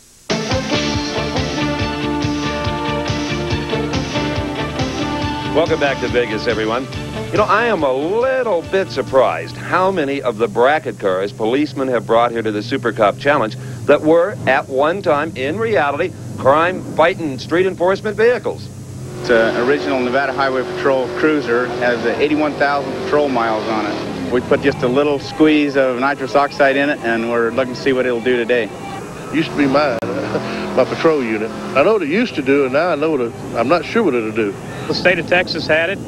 Welcome back to Vegas, everyone. You know, I am a little bit surprised how many of the bracket cars policemen have brought here to the Super Cup Challenge that were, at one time, in reality, crime-fighting street enforcement vehicles. It's an original Nevada Highway Patrol cruiser. Has 81,000 patrol miles on it. We put just a little squeeze of nitrous oxide in it, and we're looking to see what it'll do today. Used to be mine, my patrol unit. I know what it used to do, and now I know I'm not sure what it'll do. The state of Texas had it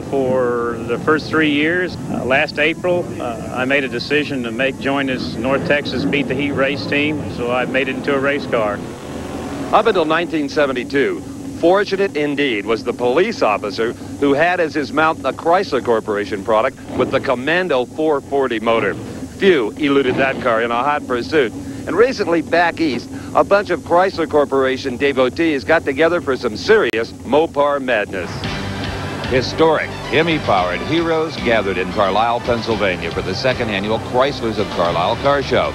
for the first 3 years. Last April, I made a decision to join this North Texas Beat the Heat race team, so I made it into a race car. Up until 1972, fortunate indeed was the police officer who had as his mount a Chrysler Corporation product with the Commando 440 motor. Few eluded that car in a hot pursuit. And recently, back east, a bunch of Chrysler Corporation devotees got together for some serious Mopar madness. Historic, Hemi-powered heroes gathered in Carlisle, Pennsylvania for the second annual Chryslers of Carlisle Car Show.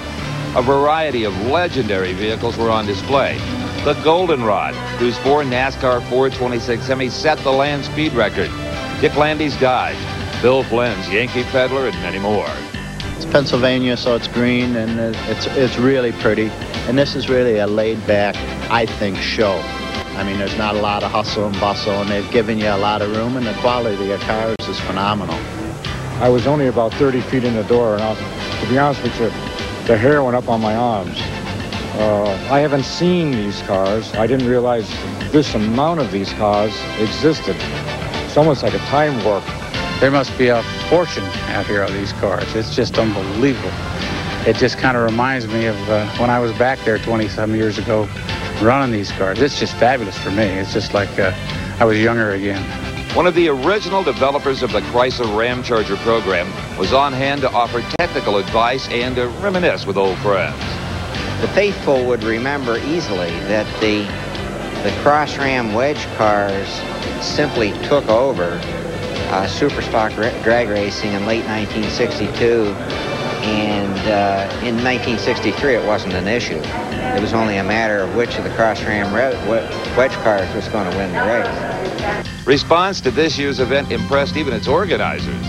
A variety of legendary vehicles were on display. The Goldenrod, whose 4 NASCAR 426 Hemis set the land speed record. Dick Landy's Dodge, Bill Flynn's Yankee Peddler, and many more. It's Pennsylvania, so it's green, and it's really pretty. And this is really a laid-back, I think, show. I mean, there's not a lot of hustle and bustle, and they've given you a lot of room, and the quality of your cars is phenomenal. I was only about 30 feet in the door, and to be honest with you, the hair went up on my arms. I haven't seen these cars. I didn't realize this amount of these cars existed. It's almost like a time warp. There must be a fortune out here on these cars. It's just unbelievable. It just kind of reminds me of when I was back there 20-some years ago running these cars. It's just fabulous for me. It's just like I was younger again. One of the original developers of the Chrysler Ramcharger program was on hand to offer technical advice and to reminisce with old friends. The faithful would remember easily that the Cross Ram wedge cars simply took over super stock drag racing in late 1962 And in 1963, it wasn't an issue. It was only a matter of which of the cross-ram wedge cars was going to win the race. Response to this year's event impressed even its organizers.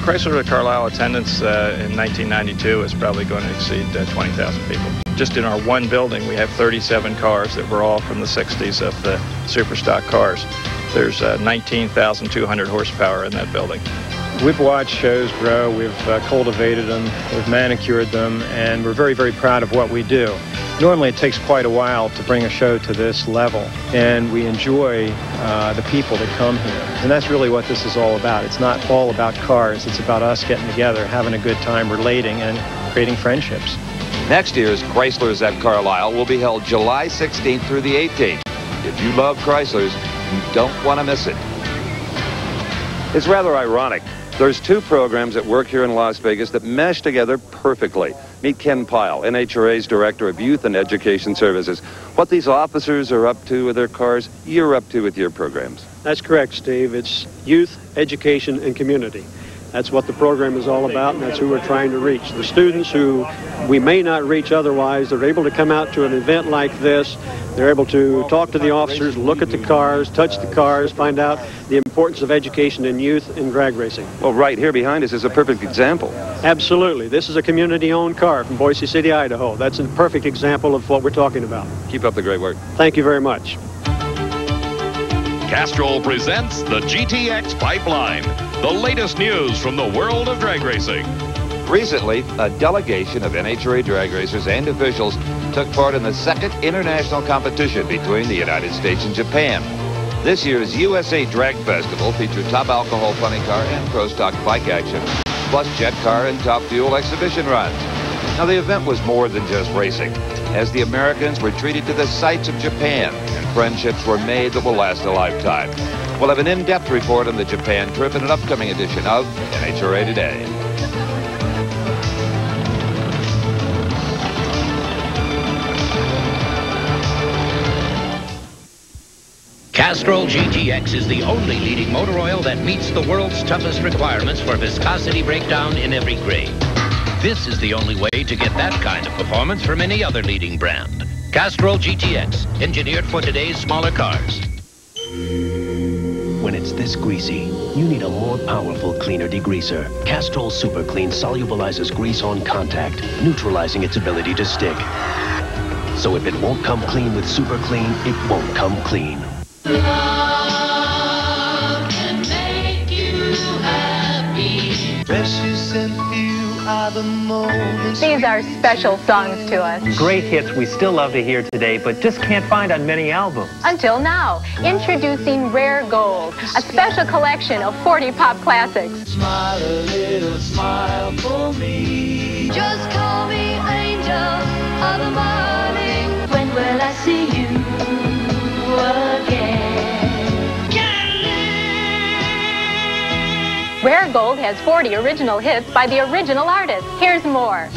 Chrysler to Carlisle attendance in 1992 is probably going to exceed 20,000 people. Just in our one building, we have 37 cars that were all from the 60s of the super stock cars. There's 19,200 horsepower in that building. We've watched shows grow, we've cultivated them, we've manicured them, and we're very, very proud of what we do. Normally it takes quite a while to bring a show to this level, and we enjoy the people that come here. And that's really what this is all about. It's not all about cars, it's about us getting together, having a good time, relating, and creating friendships. Next year's Chryslers at Carlisle will be held July 16th through the 18th. If you love Chryslers, you don't want to miss it. It's rather ironic. There's two programs that work here in Las Vegas that mesh together perfectly. Meet Ken Pyle, NHRA's Director of Youth and Education Services. What these officers are up to with their cars, you're up to with your programs. That's correct, Steve. It's youth, education, and community. That's what the program is all about, and that's who we're trying to reach. The students who we may not reach otherwise, they're able to come out to an event like this. They're able to talk to the officers, look at the cars, touch the cars, find out the importance of education in youth in drag racing. Well, right here behind us is a perfect example. Absolutely. This is a community-owned car from Boise City, Idaho. That's a perfect example of what we're talking about. Keep up the great work. Thank you very much. Castrol presents the GTX Pipeline, the latest news from the world of drag racing. Recently, a delegation of NHRA drag racers and officials took part in the second international competition between the United States and Japan. This year's USA Drag Festival featured top alcohol funny car and pro stock bike action, plus jet car and top fuel exhibition runs. Now, the event was more than just racing, as the Americans were treated to the sights of Japan, and friendships were made that will last a lifetime. We'll have an in-depth report on the Japan trip in an upcoming edition of NHRA Today. Castrol GTX is the only leading motor oil that meets the world's toughest requirements for viscosity breakdown in every grade. This is the only way to get that kind of performance from any other leading brand. Castrol GTX, engineered for today's smaller cars. When it's this greasy, you need a more powerful cleaner degreaser. Castrol Super Clean solubilizes grease on contact, neutralizing its ability to stick. So if it won't come clean with Super Clean, it won't come clean. Love can make you happy. Precious and few are the moments. These are special songs to us. Great hits we still love to hear today, but just can't find on many albums. Until now, introducing Rare Gold, a special collection of 40 pop classics. Smile a little smile for me. Just call me angel of the morning. When will I see you again? Rare Gold has 40 original hits by the original artist. Here's more.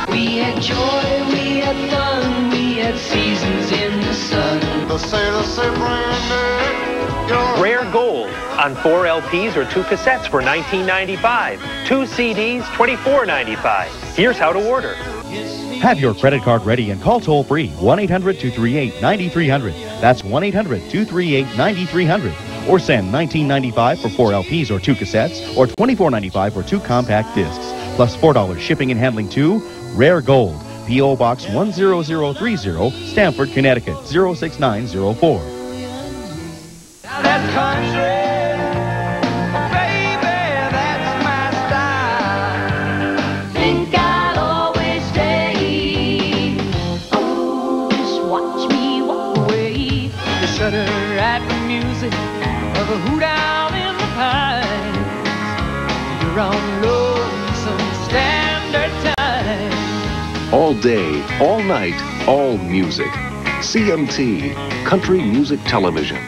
We had joy, we had fun, we had seasons in the sun. The sailors say Rare Gold on 4 LPs or 2 cassettes for $19.95. 2 CDs, $24.95. Here's how to order. Have your credit card ready and call toll-free 1-800-238-9300. That's 1-800-238-9300. Or send $19.95 for 4 LPs or 2 cassettes, or $24.95 for 2 compact discs, plus $4 shipping and handling to Rare Gold, P.O. Box 10030, Stamford, Connecticut 06904. That country, baby, that's my style. Think I'll always stay. Oh, just watch me walk away. You shudder at the music of a hoot out in the pines. You're on lonesome standard time. All day, all night, all music. CMT, Country Music Television.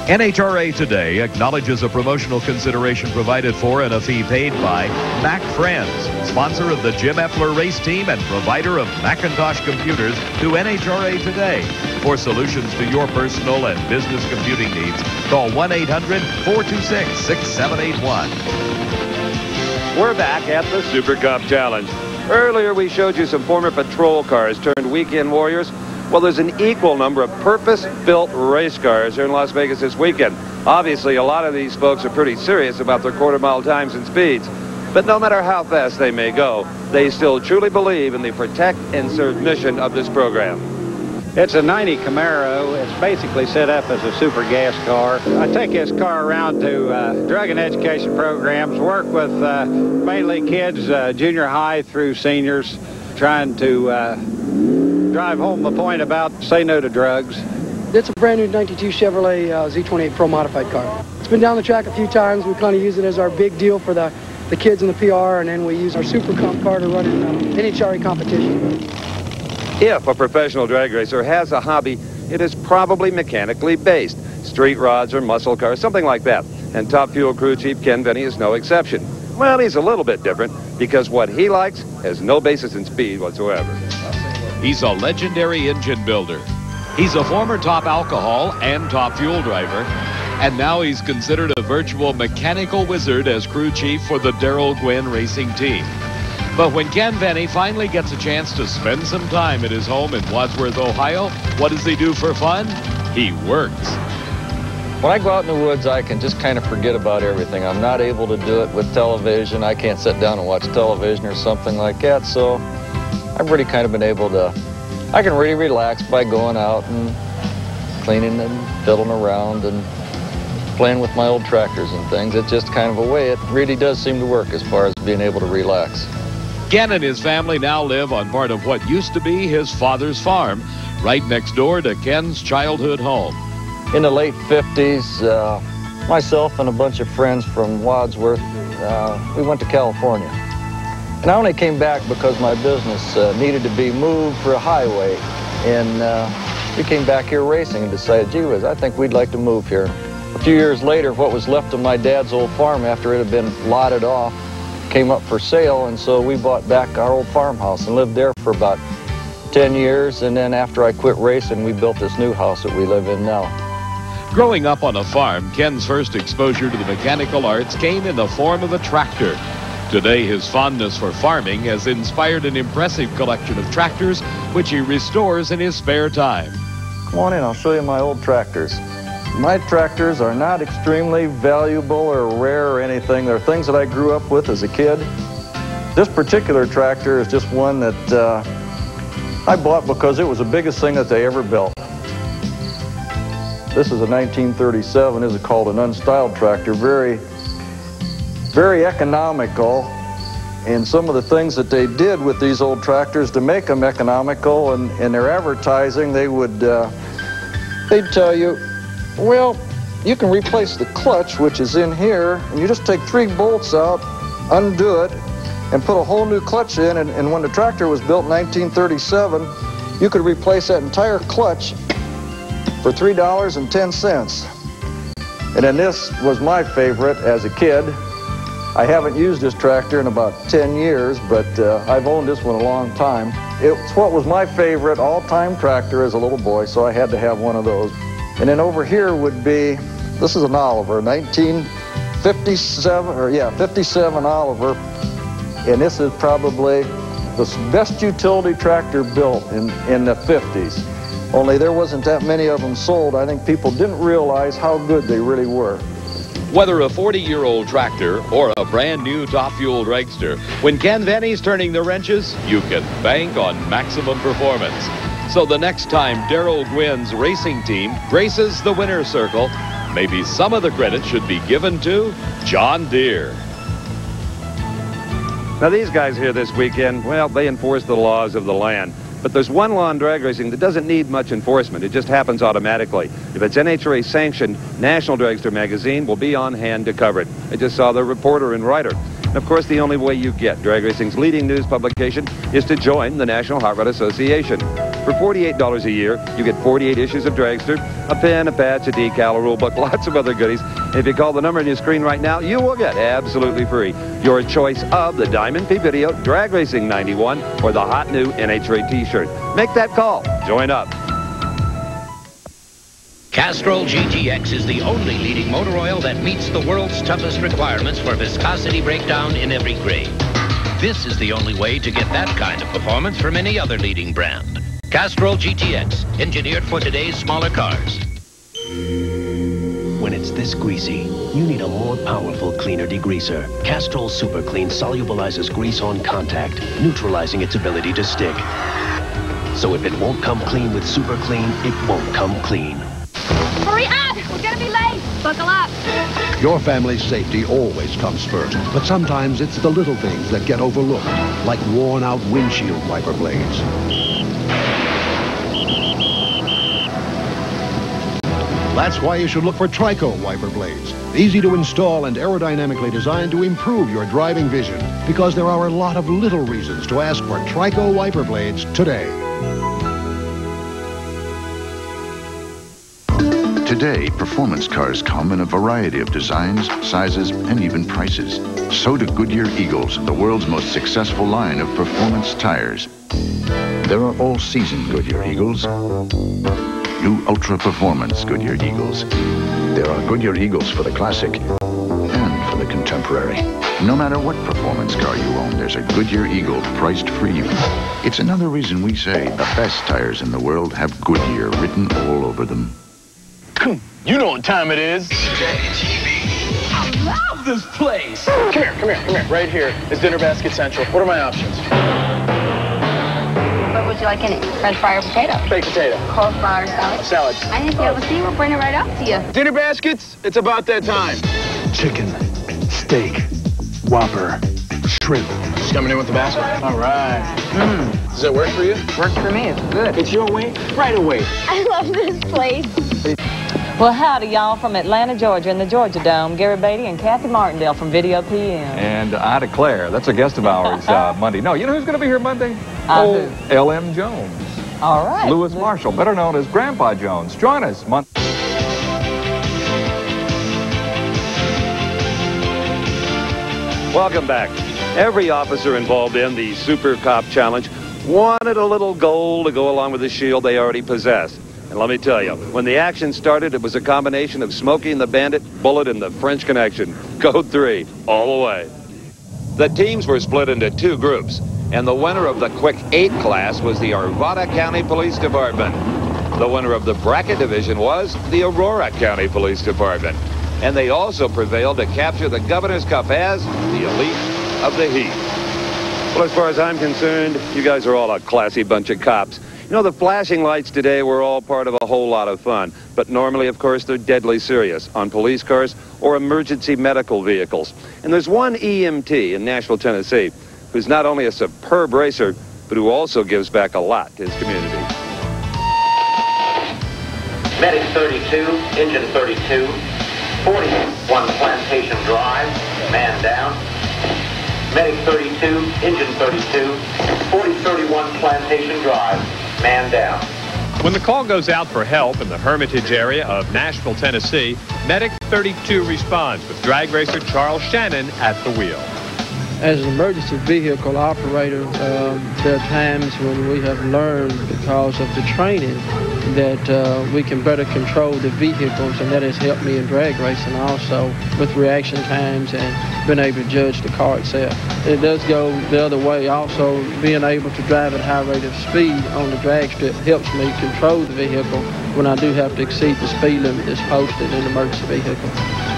NHRA Today acknowledges a promotional consideration provided for and a fee paid by Mac Friends, sponsor of the Jim Epler race team and provider of Macintosh computers to NHRA Today. For solutions to your personal and business computing needs, call 1-800-426-6781. We're back at the Super Cup Challenge. Earlier we showed you some former patrol cars turned weekend warriors. Well, there's an equal number of purpose-built race cars here in Las Vegas this weekend. Obviously, a lot of these folks are pretty serious about their quarter-mile times and speeds. But no matter how fast they may go, they still truly believe in the protect and serve mission of this program. It's a 90 Camaro. It's basically set up as a super gas car. I take this car around to drug and education programs, work with mainly kids, junior high through seniors, trying to drive home the point about say no to drugs. It's a brand new 92 Chevrolet Z28 Pro modified car. It's been down the track a few times. We kind of use it as our big deal for the kids in the PR, and then we use our Super Comp car to run in NHRA competition. If a professional drag racer has a hobby, it is probably mechanically based. Street rods or muscle cars, something like that. And Top Fuel crew chief Ken Venny is no exception. Well, he's a little bit different because what he likes has no basis in speed whatsoever. He's a legendary engine builder. He's a former top alcohol and top fuel driver. And now he's considered a virtual mechanical wizard as crew chief for the Darrell Gwynn racing team. But when Ken Venny finally gets a chance to spend some time at his home in Wadsworth, Ohio, what does he do for fun? He works. When I go out in the woods, I can just kind of forget about everything. I'm not able to do it with television. I can't sit down and watch television or something like that. So I've really kind of been able to, I can really relax by going out and cleaning and fiddling around and playing with my old tractors and things. It's just kind of a way. It really does seem to work as far as being able to relax. Ken and his family now live on part of what used to be his father's farm, right next door to Ken's childhood home. In the late 50s, myself and a bunch of friends from Wadsworth, we went to California. And I only came back because my business needed to be moved for a highway. And we came back here racing and decided, gee whiz, I think we'd like to move here. A few years later, what was left of my dad's old farm after it had been lotted off came up for sale, and so we bought back our old farmhouse and lived there for about 10 years. And then after I quit racing, we built this new house that we live in now. Growing up on a farm, Ken's first exposure to the mechanical arts came in the form of a tractor. Today, his fondness for farming has inspired an impressive collection of tractors, which he restores in his spare time. Come on in, I'll show you my old tractors. My tractors are not extremely valuable or rare or anything. They're things that I grew up with as a kid. This particular tractor is just one that I bought because it was the biggest thing that they ever built. This is a 1937. This is called an unstyled tractor. Very, very economical. And some of the things that they did with these old tractors to make them economical, and in their advertising, they would, they'd tell you, well, you can replace the clutch, which is in here, and you just take 3 bolts out, undo it, and put a whole new clutch in. And when the tractor was built in 1937, you could replace that entire clutch for $3.10. And then this was my favorite as a kid. I haven't used this tractor in about 10 years, but I've owned this one a long time. It's what was my favorite all-time tractor as a little boy, so I had to have one of those. And then over here would be, this is an Oliver, 57 Oliver. And this is probably the best utility tractor built in the 50s. Only there wasn't that many of them sold. I think people didn't realize how good they really were. Whether a 40-year-old tractor or a brand new top fuel dragster, when Ken Venny's turning the wrenches, you can bank on maximum performance. So the next time Darrell Gwynn's racing team graces the winner's circle, maybe some of the credit should be given to John Deere. Now these guys here this weekend, well, they enforce the laws of the land. But there's one law in drag racing that doesn't need much enforcement. It just happens automatically. If it's NHRA sanctioned, National Dragster magazine will be on hand to cover it. I just saw the reporter and writer. And of course, the only way you get drag racing's leading news publication is to join the National Hot Rod Association. For $48 a year, you get 48 issues of Dragster, a pen, a patch, a decal, a rule book, lots of other goodies. And if you call the number on your screen right now, you will get absolutely free your choice of the Diamond P Video Drag Racing 91 or the hot new NHRA t-shirt. Make that call. Join up. Castrol GTX is the only leading motor oil that meets the world's toughest requirements for viscosity breakdown in every grade. This is the only way to get that kind of performance from any other leading brand. Castrol GTX, engineered for today's smaller cars. When it's this greasy, you need a more powerful cleaner degreaser. Castrol Super Clean solubilizes grease on contact, neutralizing its ability to stick. So if it won't come clean with Super Clean, it won't come clean. Hurry up! We're gonna be late. Buckle up. Your family's safety always comes first, but sometimes it's the little things that get overlooked, like worn-out windshield wiper blades. That's why you should look for Trico wiper blades. Easy to install and aerodynamically designed to improve your driving vision, because there are a lot of little reasons to ask for Trico wiper blades today. Today, performance cars come in a variety of designs, sizes, and even prices. So do Goodyear Eagles, the world's most successful line of performance tires. There are all-season Goodyear Eagles, new ultra-performance Goodyear Eagles. There are Goodyear Eagles for the classic and for the contemporary. No matter what performance car you own, there's a Goodyear Eagle priced for you. It's another reason we say the best tires in the world have Goodyear written all over them. You know what time it is. I love this place. Come here. Right here is Dinner Basket Central. What are my options? What would you like in it? French fry or potato? Baked potato. Coleslaw or salad? Salad. I think you have a seat. We'll bring it right up to you. Dinner baskets, it's about that time. Chicken, steak, Whopper, shrimp. Just coming in with the basket. All right. Does that work for you? Works for me. It's good. It's your way, right away. I love this place. Well, howdy, y'all, from Atlanta, Georgia, in the Georgia Dome. Gary Beatty and Kathy Martindale from Video PM. And I declare, that's a guest of ours Monday. No, you know who's going to be here Monday? Who? L.M. Jones. All right. Lewis Marshall, better known as Grandpa Jones. Join us Monday. Welcome back. Every officer involved in the Super Cop Challenge wanted a little gold to go along with the shield they already possessed. And let me tell you, when the action started, it was a combination of Smokey and the Bandit, Bullet, and the French Connection. Code 3, all the way. The teams were split into two groups, and the winner of the Quick 8 class was the Arvada County Police Department. The winner of the Bracket Division was the Aurora County Police Department. And they also prevailed to capture the Governor's Cup as the elite of the heat. Well, as far as I'm concerned, you guys are all a classy bunch of cops. You know, the flashing lights today were all part of a whole lot of fun. But normally, of course, they're deadly serious on police cars or emergency medical vehicles. And there's one EMT in Nashville, Tennessee, who's not only a superb racer, but who also gives back a lot to his community. Medic 32, Engine 32, 41 Plantation Drive, man down. Medic 32, Engine 32, 4031 Plantation Drive, man down. When the call goes out for help in the Hermitage area of Nashville, Tennessee, Medic 32 responds with drag racer Charles Shannon at the wheel. As an emergency vehicle operator, there are times when we have learned, because of the training, that we can better control the vehicles, and that has helped me in drag racing also with reaction times and being able to judge the car itself. It does go the other way also. Being able to drive at a high rate of speed on the drag strip helps me control the vehicle when I do have to exceed the speed limit that's posted in an emergency vehicle.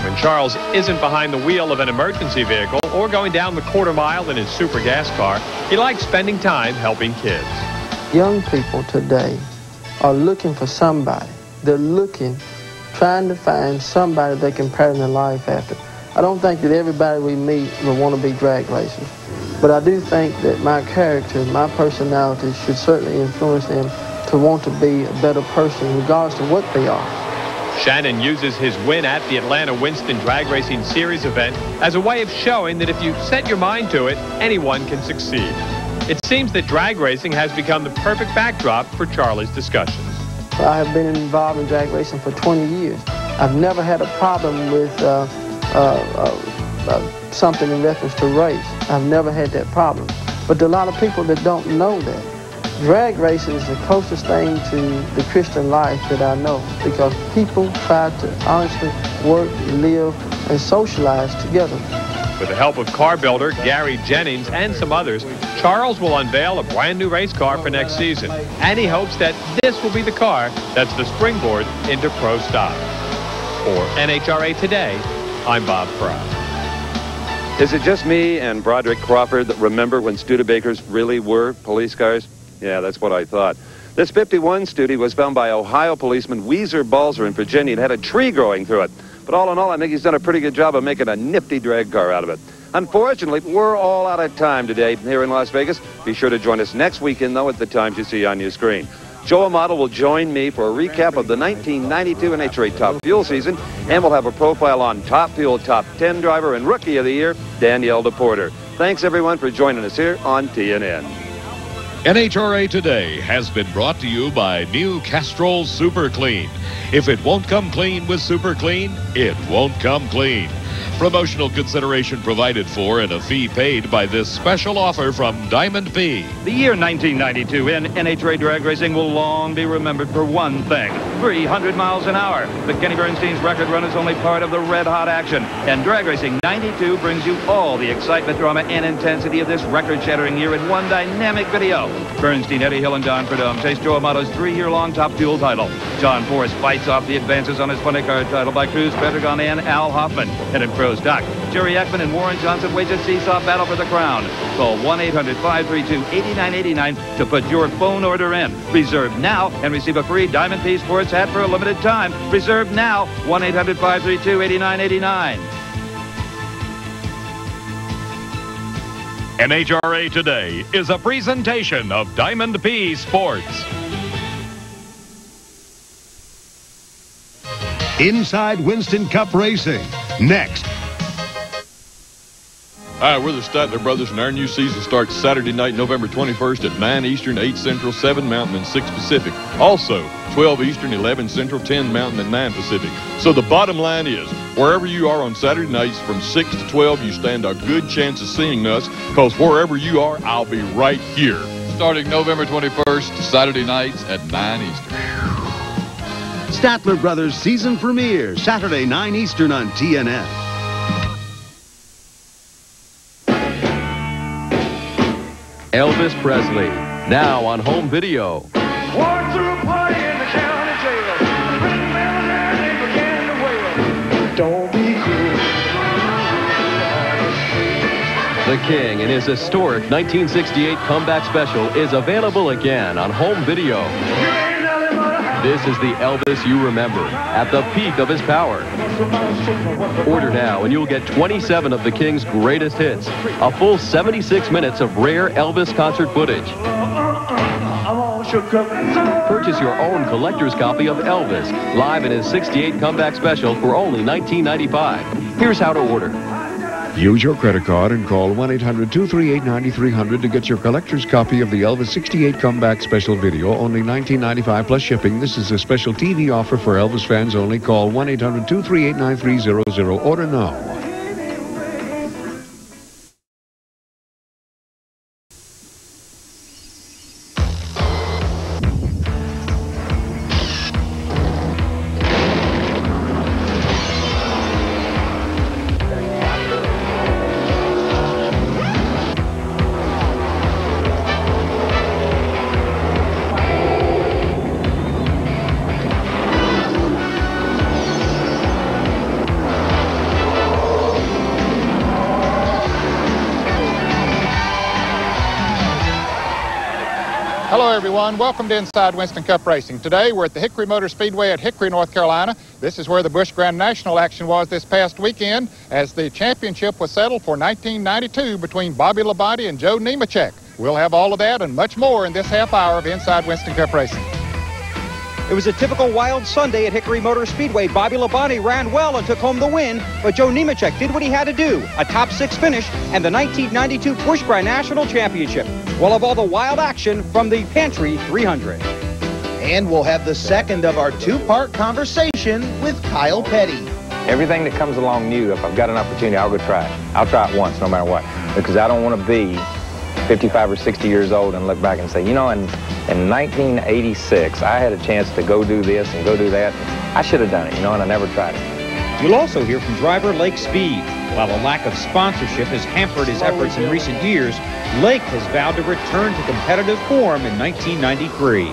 When Charles isn't behind the wheel of an emergency vehicle or going down the quarter mile in his super gas car, he likes spending time helping kids. Young people today are looking for somebody. They're trying to find somebody they can pattern their life after. I don't think that everybody we meet will want to be drag racers, but I do think that my character, my personality should certainly influence them to want to be a better person regardless of what they are. Shannon uses his win at the Atlanta Winston Drag Racing Series event as a way of showing that if you set your mind to it, anyone can succeed. It seems that drag racing has become the perfect backdrop for Charlie's discussions. I have been involved in drag racing for 20 years. I've never had a problem with something in reference to race. I've never had that problem. But there are a lot of people that don't know that. Drag racing is the closest thing to the Christian life that I know, because people try to honestly work, live, and socialize together. With the help of car builder Gary Jennings and some others, Charles will unveil a brand new race car for next season. And he hopes that this will be the car that's the springboard into pro style. For NHRA Today, I'm Bob Proud. Is it just me and Broderick Crawford that remember when Studebakers really were police cars? Yeah, that's what I thought. This 51 Studi was found by Ohio policeman Weezer Balzer in Virginia and had a tree growing through it. But all in all, I think he's done a pretty good job of making a nifty drag car out of it. Unfortunately, we're all out of time today here in Las Vegas. Be sure to join us next weekend, though, at the times you see on your screen. Joe Amato will join me for a recap of the 1992 NHRA Top Fuel season, and we'll have a profile on Top Fuel Top 10 driver and Rookie of the Year, Danielle DePorter. Thanks, everyone, for joining us here on TNN. NHRA Today has been brought to you by new Castrol Super Clean. If it won't come clean with Super Clean, it won't come clean. Promotional consideration provided for and a fee paid by this special offer from Diamond P. The year 1992 in NHRA drag racing will long be remembered for one thing: 300 miles an hour. But Kenny Bernstein's record run is only part of the red-hot action. And Drag Racing 92 brings you all the excitement, drama, and intensity of this record-shattering year in one dynamic video. Bernstein, Eddie Hill, and Don Prudhomme chase Joe Amato's 3-year-long Top Fuel title. John Forrest fights off the advances on his funny car title by Cruz Pedregon and Al Hoffman. And in Pro Stock, Jerry Ekman and Warren Johnson wage a seesaw battle for the crown. Call 1-800-532-8989 to put your phone order in. Reserve now and receive a free Diamond P Sports hat for a limited time. Reserve now, 1-800-532-8989. NHRA Today is a presentation of Diamond P Sports. Inside Winston Cup Racing, next. Hi, we're the Statler Brothers, and our new season starts Saturday night, November 21st at 9 Eastern, 8 Central, 7 Mountain, and 6 Pacific. Also, 12 Eastern, 11 Central, 10 Mountain, and 9 Pacific. So the bottom line is, wherever you are on Saturday nights from 6 to 12, you stand a good chance of seeing us, because wherever you are, I'll be right here. Starting November 21st, Saturday nights at 9 Eastern. Statler Brothers season premiere, Saturday, 9 Eastern on TNN. Elvis Presley, now on home video. Walked through a party in the county jail. Written down there, they began to wail. Don't be cruel. The King and his historic 1968 comeback special is available again on home video. This is the Elvis you remember, at the peak of his power. Order now and you'll get 27 of the King's greatest hits, a full 76 minutes of rare Elvis concert footage. Purchase your own collector's copy of Elvis, live in his 68 comeback special for only $19.95. Here's how to order. Use your credit card and call 1-800-238-9300 to get your collector's copy of the Elvis 68 Comeback Special video, only $19.95 plus shipping. This is a special TV offer for Elvis fans only. Call 1-800-238-9300. Order now. Hello everyone, welcome to Inside Winston Cup Racing. Today we're at the Hickory Motor Speedway at Hickory, North Carolina. This is where the Busch Grand National action was this past weekend, as the championship was settled for 1992 between Bobby Labonte and Joe Nemechek. We'll have all of that and much more in this half hour of Inside Winston Cup Racing. It was a typical wild Sunday at Hickory Motor Speedway. Bobby Labonte ran well and took home the win, but Joe Nemechek did what he had to do, a top 6 finish and the 1992 Busch Grand National Championship. We'll have all the wild action from the Pantry 300. And we'll have the second of our 2-part conversation with Kyle Petty. Everything that comes along new, if I've got an opportunity, I'll go try it. I'll try it once, no matter what, because I don't want to be 55 or 60 years old and look back and say, you know, in 1986, I had a chance to go do this and go do that. I should have done it, you know, and I never tried it. You'll also hear from driver Lake Speed. While a lack of sponsorship has hampered his efforts in recent years, Lake has vowed to return to competitive form in 1993.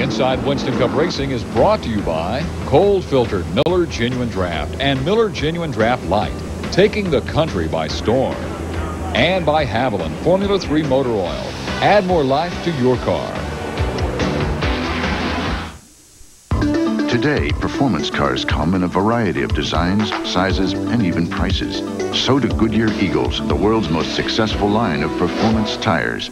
Inside Winston Cup Racing is brought to you by cold-filtered Miller Genuine Draft and Miller Genuine Draft Light, taking the country by storm. And by Haviland Formula 3 Motor Oil. Add more life to your car. Today, performance cars come in a variety of designs, sizes, and even prices. So do Goodyear Eagles, the world's most successful line of performance tires.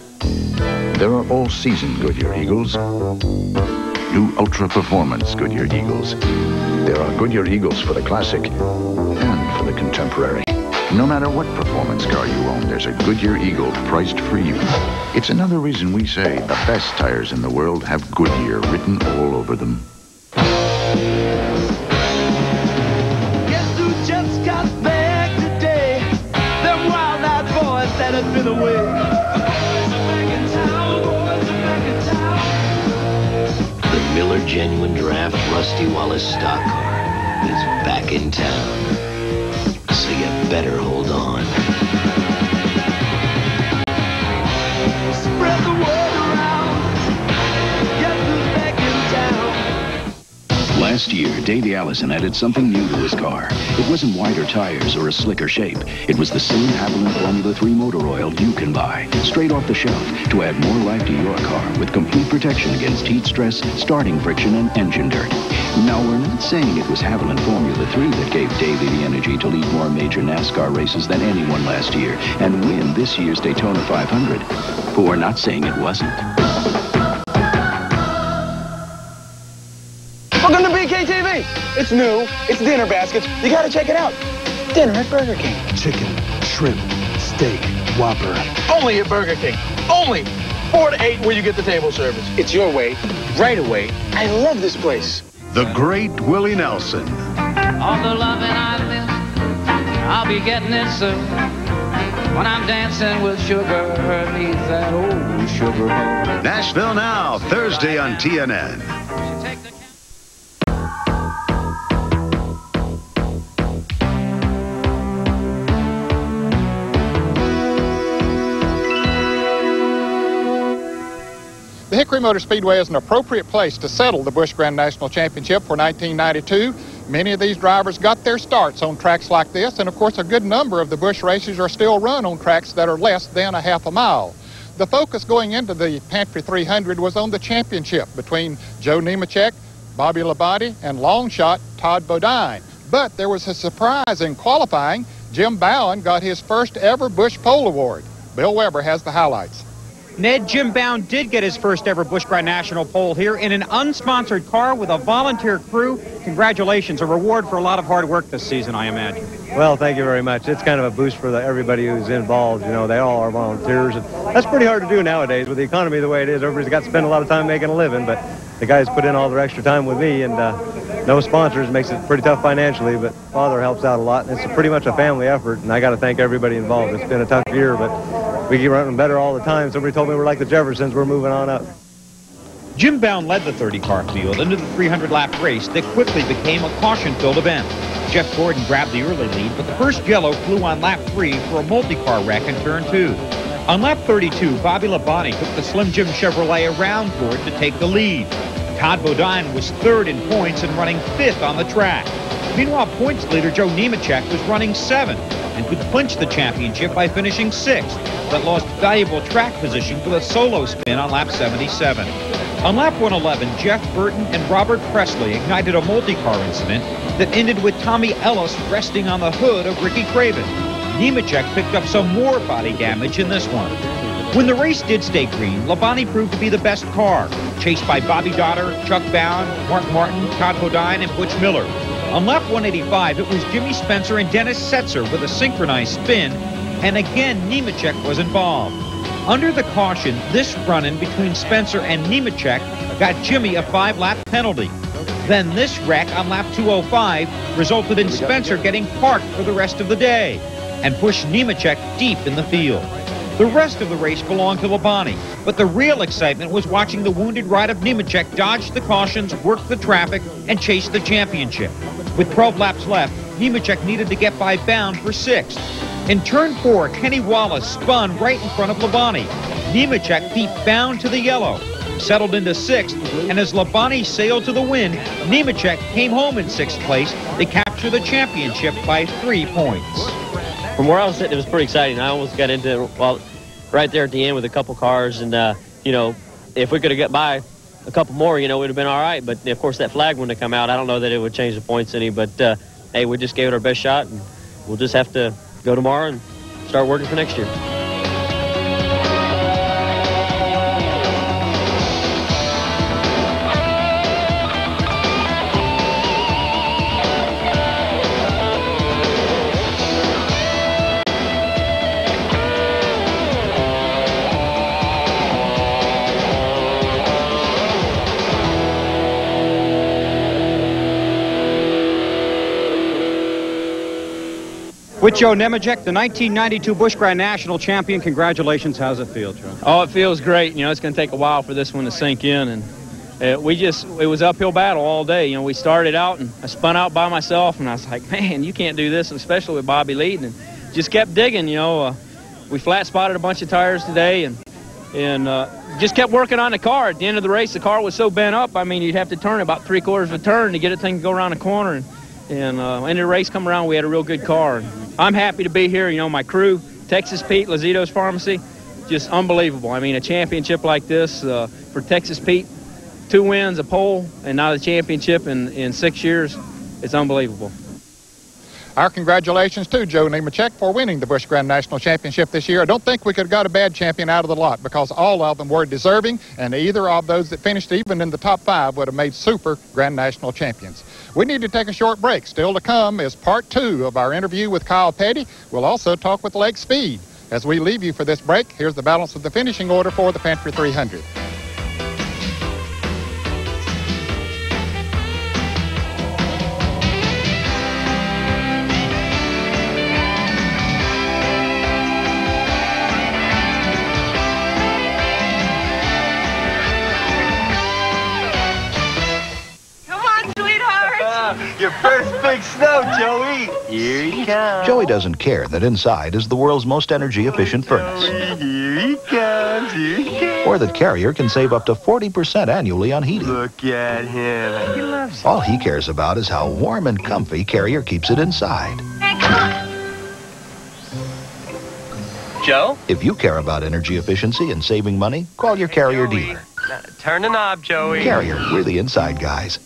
There are all-season Goodyear Eagles, new ultra-performance Goodyear Eagles. There are Goodyear Eagles for the classic and for the contemporary. No matter what performance car you own, there's a Goodyear Eagle priced for you. It's another reason we say the best tires in the world have Goodyear written all over them. Guess who just got back today? Them wild-eyed boys that had been away. The Miller Genuine Draft Rusty Wallace stock car is back in town. So you better hold on. Spread the word around. Guess who's back in town? Last year, Davey Allison added something new to his car. It wasn't wider tires or a slicker shape. It was the same Haviland Formula 3 motor oil you can buy, straight off the shelf, to add more life to your car with complete protection against heat stress, starting friction, and engine dirt. Now, we're not saying it was Haviland Formula 3 that gave Davey the energy to lead more major NASCAR races than anyone last year and win this year's Daytona 500. But we're not saying it wasn't. Welcome to BKTV. It's new. It's dinner baskets. You gotta check it out. Dinner at Burger King. Chicken, shrimp, steak, Whopper. Only at Burger King. Only 4 to 8 where you get the table service. It's your way, right away. I love this place. The great Willie Nelson. All the loving I miss, I'll be getting it soon. When I'm dancing with sugar, needs that old sugar. Nashville Now, Thursday on TNN. The Hickory Motor Speedway is an appropriate place to settle the Busch Grand National Championship for 1992. Many of these drivers got their starts on tracks like this, and of course a good number of the Busch races are still run on tracks that are less than a half a mile. The focus going into the Pantry 300 was on the championship between Joe Nemechek, Bobby Labonte, and long shot Todd Bodine. But there was a surprise in qualifying. Jim Bowen got his first ever Busch Pole Award. Bill Weber has the highlights. Ned, Jim Bowen did get his first ever Busch Grand National pole here in an unsponsored car with a volunteer crew. Congratulations, a reward for a lot of hard work this season, I imagine. Well, thank you very much. It's kind of a boost for everybody who's involved. You know, they all are volunteers. And that's pretty hard to do nowadays with the economy the way it is. Everybody's got to spend a lot of time making a living, but the guys put in all their extra time with me, and no sponsors makes it pretty tough financially, but Father helps out a lot. And it's pretty much a family effort, and I got to thank everybody involved. It's been a tough year, but we keep running better all the time. Somebody told me we're like the Jeffersons. We're moving on up. Jim Bowen led the 30-car field into the 300-lap race that quickly became a caution-filled event. Jeff Gordon grabbed the early lead, but the first yellow flew on lap 3 for a multi-car wreck in turn 2. On lap 32, Bobby Labonte took the Slim Jim Chevrolet around Gordon to take the lead. Todd Bodine was third in points and running 5th on the track. Meanwhile, points leader Joe Nemechek was running 7th and could clinch the championship by finishing 6th, but lost valuable track position for the solo spin on lap 77. On lap 111, Jeff Burton and Robert Presley ignited a multi-car incident that ended with Tommy Ellis resting on the hood of Ricky Craven. Nemechek picked up some more body damage in this one. When the race did stay green, Labonte proved to be the best car, chased by Bobby Dotter, Chuck Bound, Mark Martin, Todd Bodine, and Butch Miller. On lap 185, it was Jimmy Spencer and Dennis Setzer with a synchronized spin, and again Nemechek was involved. Under the caution, this run-in between Spencer and Nemechek got Jimmy a 5-lap penalty. Then this wreck on lap 205 resulted in Spencer getting parked for the rest of the day and pushed Nemechek deep in the field. The rest of the race belonged to Labonte, but the real excitement was watching the wounded ride of Nemechek dodge the cautions, work the traffic, and chase the championship. With 12 laps left, Nemechek needed to get by Bound for 6th. In turn 4, Kenny Wallace spun right in front of Labonte. Nemechek beat Bound to the yellow, settled into 6th, and as Labonte sailed to the win, Nemechek came home in 6th place to capture the championship by 3 points. From where I was sitting, it was pretty exciting. I almost got into it right there at the end with a couple cars, and you know, if we could have got by a couple more, you know, we'd have been all right. But of course, that flag wouldn't have come out. I don't know that it would change the points any, but hey, we just gave it our best shot, and we'll just have to go tomorrow and start working for next year. With Joe Nemechek, the 1992 Busch Grand National champion. Congratulations. How's it feel, Joe? Oh, it feels great. You know, it's going to take a while for this one to sink in. And it was uphill battle all day. You know, we started out and I spun out by myself, and I was like, man, you can't do this, especially with Bobby leading. And just kept digging, you know. We flat spotted a bunch of tires today and just kept working on the car. At the end of the race, the car was so bent up, I mean, you'd have to turn about 3/4 of a turn to get it thing to go around the corner. And in the race come around, we had a real good car. I'm happy to be here. You know, my crew, Texas Pete, Lazito's Pharmacy, just unbelievable. I mean, a championship like this for Texas Pete, 2 wins, a pole, and now the championship in 6 years, it's unbelievable. Our congratulations to Joe Nemechek for winning the Busch Grand National Championship this year. I don't think we could have got a bad champion out of the lot because all of them were deserving, and either of those that finished even in the top 5 would have made super Grand National champions. We need to take a short break. Still to come is part 2 of our interview with Kyle Petty. We'll also talk with Lake Speed. As we leave you for this break, here's the balance of the finishing order for the Pantry 300. Your first big snow, Joey. Here he comes. Joey doesn't care that inside is the world's most energy-efficient furnace. Here he comes. Here he comes. Or that Carrier can save up to 40% annually on heating. Look at him. He loves it. All he cares about is how warm and comfy Carrier keeps it inside. Hey, come on. Joe? If you care about energy efficiency and saving money, call your Carrier dealer. Turn the knob, Joey. Carrier, we're the inside guys.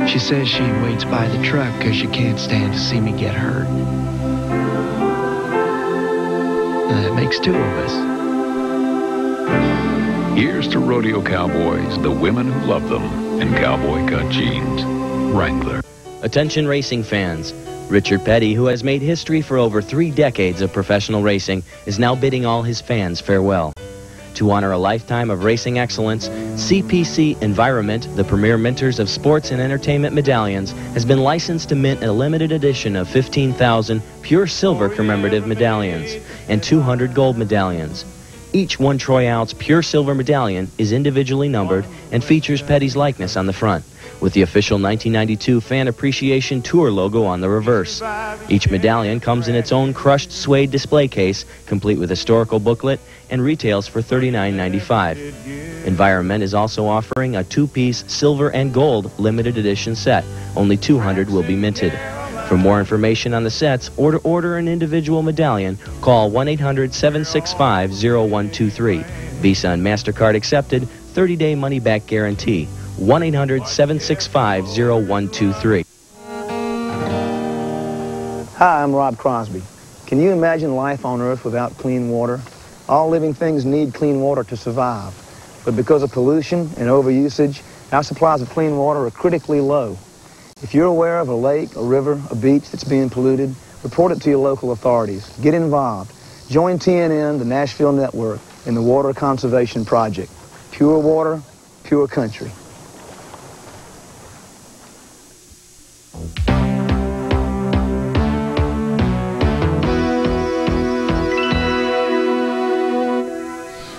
She says she waits by the truck because she can't stand to see me get hurt. That makes 2 of us. Here's to rodeo cowboys, the women who love them, and cowboy cut jeans. Wrangler. Attention racing fans. Richard Petty, who has made history for over 3 decades of professional racing, is now bidding all his fans farewell. To honor a lifetime of racing excellence, CPC Environment, the premier minters of sports and entertainment medallions, has been licensed to mint a limited edition of 15,000 pure silver commemorative medallions and 200 gold medallions. Each 1 troy ounce pure silver medallion is individually numbered and features Petty's likeness on the front, with the official 1992 Fan Appreciation Tour logo on the reverse. Each medallion comes in its own crushed suede display case, complete with historical booklet, and retails for $39.95. Environment is also offering a 2-piece silver and gold limited edition set. Only 200 will be minted. For more information on the sets or to order an individual medallion, call 1-800-765-0123. Visa and MasterCard accepted. 30-day money-back guarantee. 1-800-765-0123. Hi, I'm Rob Crosby. Can you imagine life on Earth without clean water? All living things need clean water to survive. But because of pollution and overusage, our supplies of clean water are critically low. If you're aware of a lake, a river, a beach that's being polluted, report it to your local authorities. Get involved. Join TNN, the Nashville Network, in the Water Conservation Project. Pure water, pure country.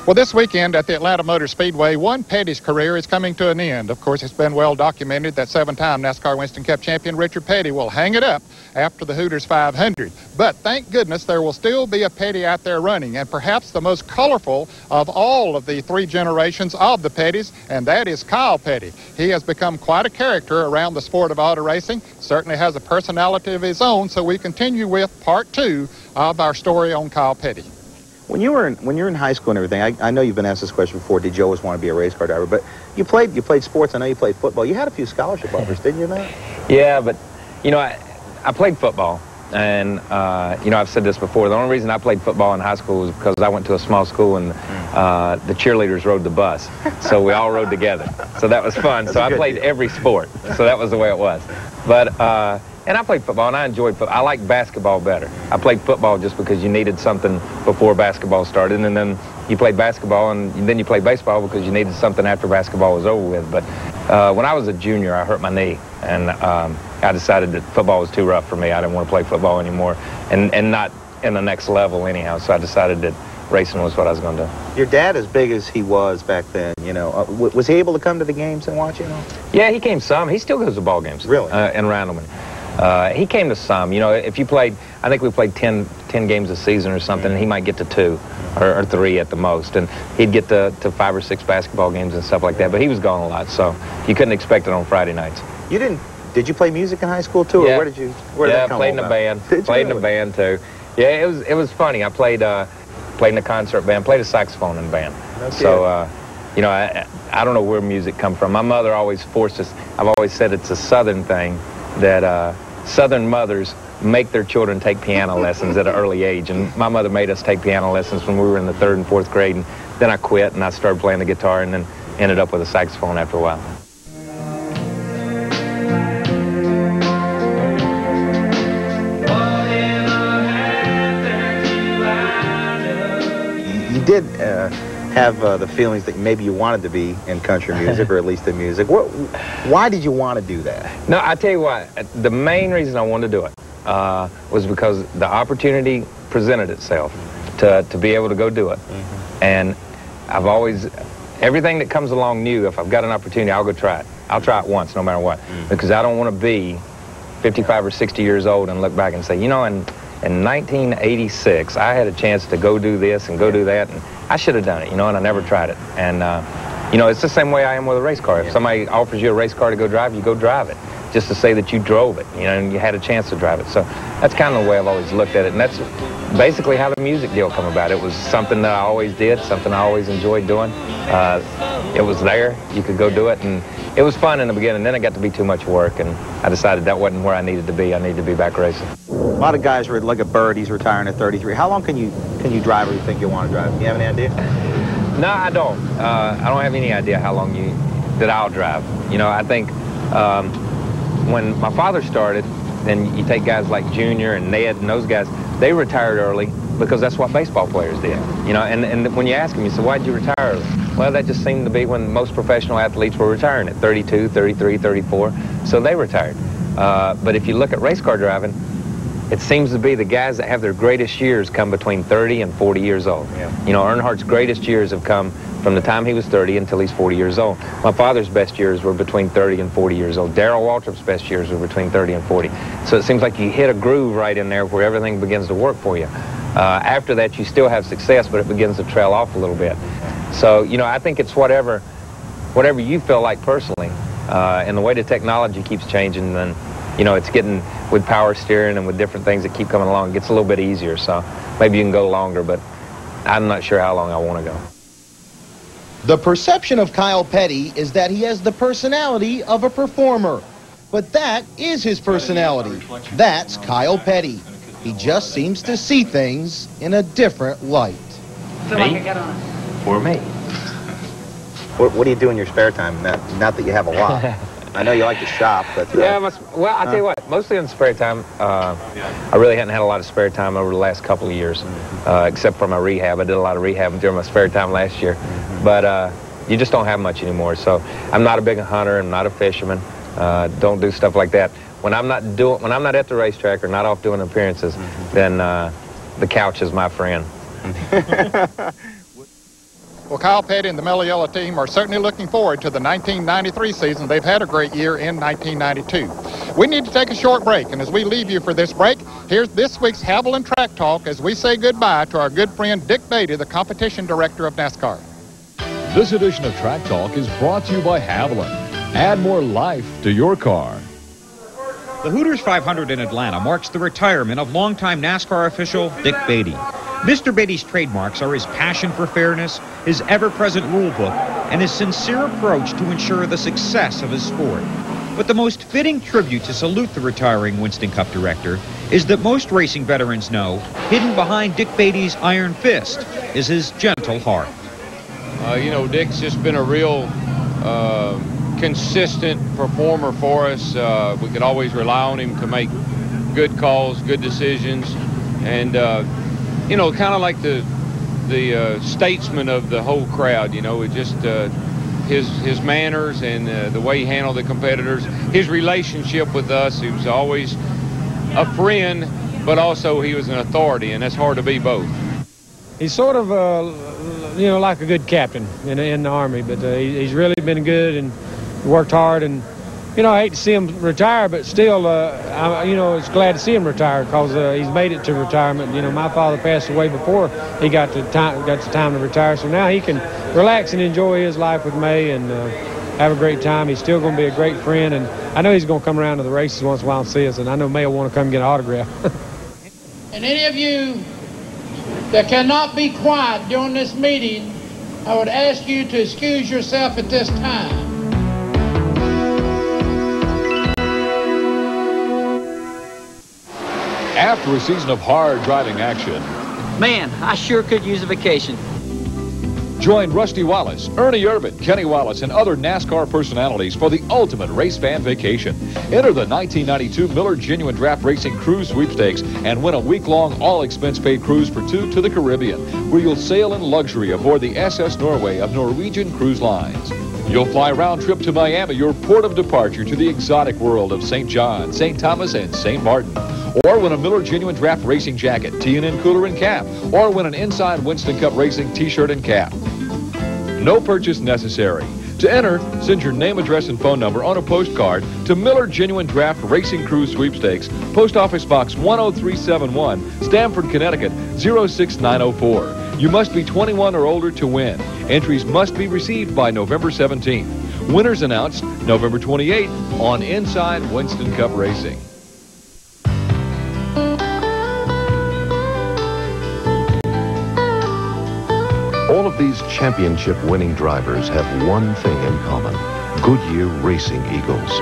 Well, this weekend at the Atlanta Motor Speedway, one Petty's career is coming to an end. Of course, it's been well documented that 7-time NASCAR Winston Cup champion Richard Petty will hang it up after the Hooters 500. But thank goodness there will still be a Petty out there running, and perhaps the most colorful of all of the 3 generations of the Pettys, and that is Kyle Petty. He has become quite a character around the sport of auto racing, certainly has a personality of his own, so we continue with part 2 of our story on Kyle Petty. When you were in high school and everything, I know you've been asked this question before, did you always want to be a race car driver? But you played sports. I know you played football. You had a few scholarship offers, didn't you, Matt? Yeah, but, you know, I played football. And, you know, I've said this before. The only reason I played football in high school was because I went to a small school and the cheerleaders rode the bus. So we all rode together. So that was fun. So I played every sport. So that was the way it was. But, and I played football, and I enjoyed football. I liked basketball better. I played football just because you needed something before basketball started, and then you played basketball, and then you played baseball because you needed something after basketball was over with. But when I was a junior, I hurt my knee, and I decided that football was too rough for me. I didn't want to play football anymore, and not in the next level anyhow. So I decided that racing was what I was going to do. Your dad, as big as he was back then, you know, was he able to come to the games and watch, you know? Yeah, he came some. He still goes to ball games. Really? In Randleman. He came to some. You know, if you played, I think we played 10 games a season or something, and he might get to 2 or 3 at the most. And he'd get to 5 or 6 basketball games and stuff like that. But he was gone a lot, so you couldn't expect it on Friday nights. Did you play music in high school, too? Yeah. Or where did that come played in a band. Played in a band, too. Yeah, it was funny. I played in a concert band, played a saxophone in a band. Okay. So, you know, I don't know where music come from. My mother always forced us. I've always said it's a Southern thing that Southern mothers make their children take piano lessons at an early age. And my mother made us take piano lessons when we were in the 3rd and 4th grade. And then I quit, and I started playing the guitar, and then ended up with a saxophone after a while. You did have the feelings that maybe you wanted to be in country music, or at least in music. Why did you want to do that? No, I tell you what, the main reason I wanted to do it was because the opportunity presented itself to be able to go do it. And I've always, everything that comes along new, if I've got an opportunity, I'll go try it. I'll try it once, no matter what. Because I don't want to be 55 or 60 years old and look back and say, you know, in 1986, I had a chance to go do this and go do that, and I should have done it, you know, and I never tried it. And, you know, it's the same way I am with a race car. If somebody offers you a race car to go drive, you go drive it, just to say that you drove it, you know, and you had a chance to drive it. So that's kind of the way I've always looked at it, and that's basically how the music deal come about. It was something that I always did, something I always enjoyed doing. It was there, you could go do it, and it was fun in the beginning. Then it got to be too much work, and I decided that wasn't where I needed to be. I needed to be back racing. A lot of guys are like a Bird. He's retiring at 33. How long can you drive, or you think you want to drive? Do you have any idea? No, I don't. I don't have any idea how long that I'll drive. You know, I think when my father started, and you take guys like Junior and Ned and those guys, they retired early because that's what baseball players did. You know, and when you ask them, you say, why'd you retire early? Well, that just seemed to be when most professional athletes were retiring at 32, 33, 34. So they retired. But if you look at race car driving, it seems to be the guys that have their greatest years come between 30 and 40 years old. Yeah. You know, Earnhardt's greatest years have come from the time he was 30 until he's 40 years old. My father's best years were between 30 and 40 years old. Darrell Waltrip's best years were between 30 and 40. So it seems like you hit a groove right in there where everything begins to work for you. After that, you still have success, but it begins to trail off a little bit. So, you know, I think it's whatever you feel like personally. And the way the technology keeps changing, then, you know, it's getting, with power steering and with different things that keep coming along, it gets a little bit easier. So maybe you can go longer, but I'm not sure how long I want to go. The perception of Kyle Petty is that he has the personality of a performer. But that is his personality. That's Kyle Petty. He just seems to see things in a different light. Feel like I got on it. For me. What do you do in your spare time? Not that you have a lot. I know you like to shop, but... Yeah, well, I'll tell you what. Mostly in spare time, I really hadn't had a lot of spare time over the last couple of years, except for my rehab. I did a lot of rehab during my spare time last year. But you just don't have much anymore. So I'm not a big hunter. I'm not a fisherman. Don't do stuff like that. When I'm not at the racetrack or not off doing appearances, then the couch is my friend. Well, Kyle Petty and the Mellow Yellow team are certainly looking forward to the 1993 season. They've had a great year in 1992. We need to take a short break, and as we leave you for this break, here's this week's Haviland Track Talk as we say goodbye to our good friend Dick Beatty, the competition director of NASCAR. This edition of Track Talk is brought to you by Haviland. Add more life to your car. The Hooters 500 in Atlanta marks the retirement of longtime NASCAR official Dick Beatty. Mr. Beatty's trademarks are his passion for fairness, his ever-present rule book, and his sincere approach to ensure the success of his sport. But the most fitting tribute to salute the retiring Winston Cup director is that most racing veterans know, hidden behind Dick Beatty's iron fist is his gentle heart. You know, Dick's just been a real consistent performer for us. We could always rely on him to make good calls, good decisions, and you know, kind of like the statesman of the whole crowd. You know, it just his manners and the way he handled the competitors, his relationship with us. He was always a friend, but also he was an authority, and that's hard to be both. He's sort of, you know, like a good captain in the Army, but he's really been good and worked hard. And, you know, I hate to see him retire, but still, you know, it's glad to see him retire because he's made it to retirement. You know, my father passed away before he got the time to retire, so now he can relax and enjoy his life with May and have a great time. He's still going to be a great friend, and I know he's going to come around to the races once in a while and see us, and I know May will want to come get an autograph. And any of you that cannot be quiet during this meeting, I would ask you to excuse yourself at this time. After a season of hard driving action, man, I sure could use a vacation. Join Rusty Wallace, Ernie Irvan, Kenny Wallace, and other NASCAR personalities for the ultimate race fan vacation. Enter the 1992 Miller Genuine Draft Racing Cruise Sweepstakes and win a week-long all-expense-paid cruise for two to the Caribbean, where you'll sail in luxury aboard the SS Norway of Norwegian Cruise Lines. You'll fly round trip to Miami, your port of departure to the exotic world of St. John, St. Thomas, and St. Martin. Or win a Miller Genuine Draft Racing jacket, T&N cooler and cap. Or win an Inside Winston Cup Racing t-shirt and cap. No purchase necessary. To enter, send your name, address, and phone number on a postcard to Miller Genuine Draft Racing Cruise Sweepstakes, Post Office Box 10371, Stamford, Connecticut 06904. You must be 21 or older to win. Entries must be received by November 17th. Winners announced November 28th on Inside Winston Cup Racing. All of these championship-winning drivers have one thing in common: Goodyear Racing Eagles.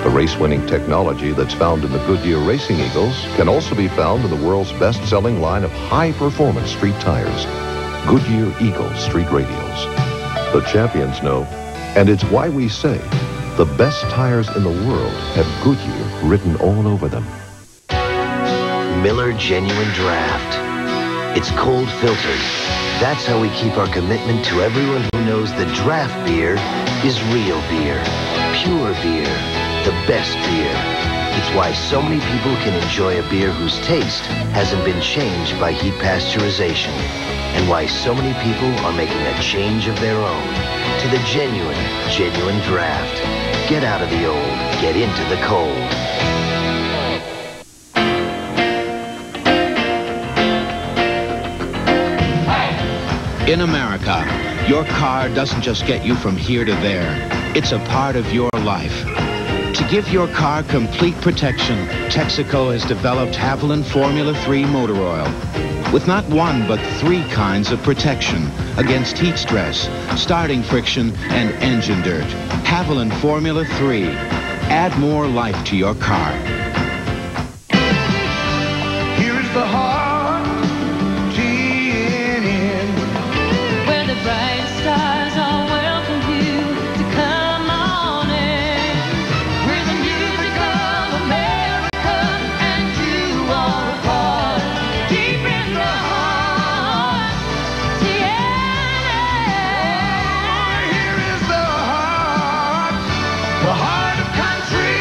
The race-winning technology that's found in the Goodyear Racing Eagles can also be found in the world's best-selling line of high-performance street tires, Goodyear Eagle Street Radials. The champions know, and it's why we say the best tires in the world have Goodyear written all over them. Miller Genuine Draft. It's cold filtered. That's how we keep our commitment to everyone who knows that draft beer is real beer, pure beer, the best beer. It's why so many people can enjoy a beer whose taste hasn't been changed by heat pasteurization, and why so many people are making a change of their own to the genuine draft. Get out of the old, get into the cold. In America, your car doesn't just get you from here to there. It's a part of your life. To give your car complete protection, Texaco has developed Haviland Formula 3 motor oil with not one but 3 kinds of protection against heat stress, starting friction, and engine dirt. Haviland Formula 3. Add more life to your car. Here is the heart, TNN. Where the bright stars all welcome you to come on in. We're the music of America, and you are a part. Deep in the heart, TNN. Here is the heart of country.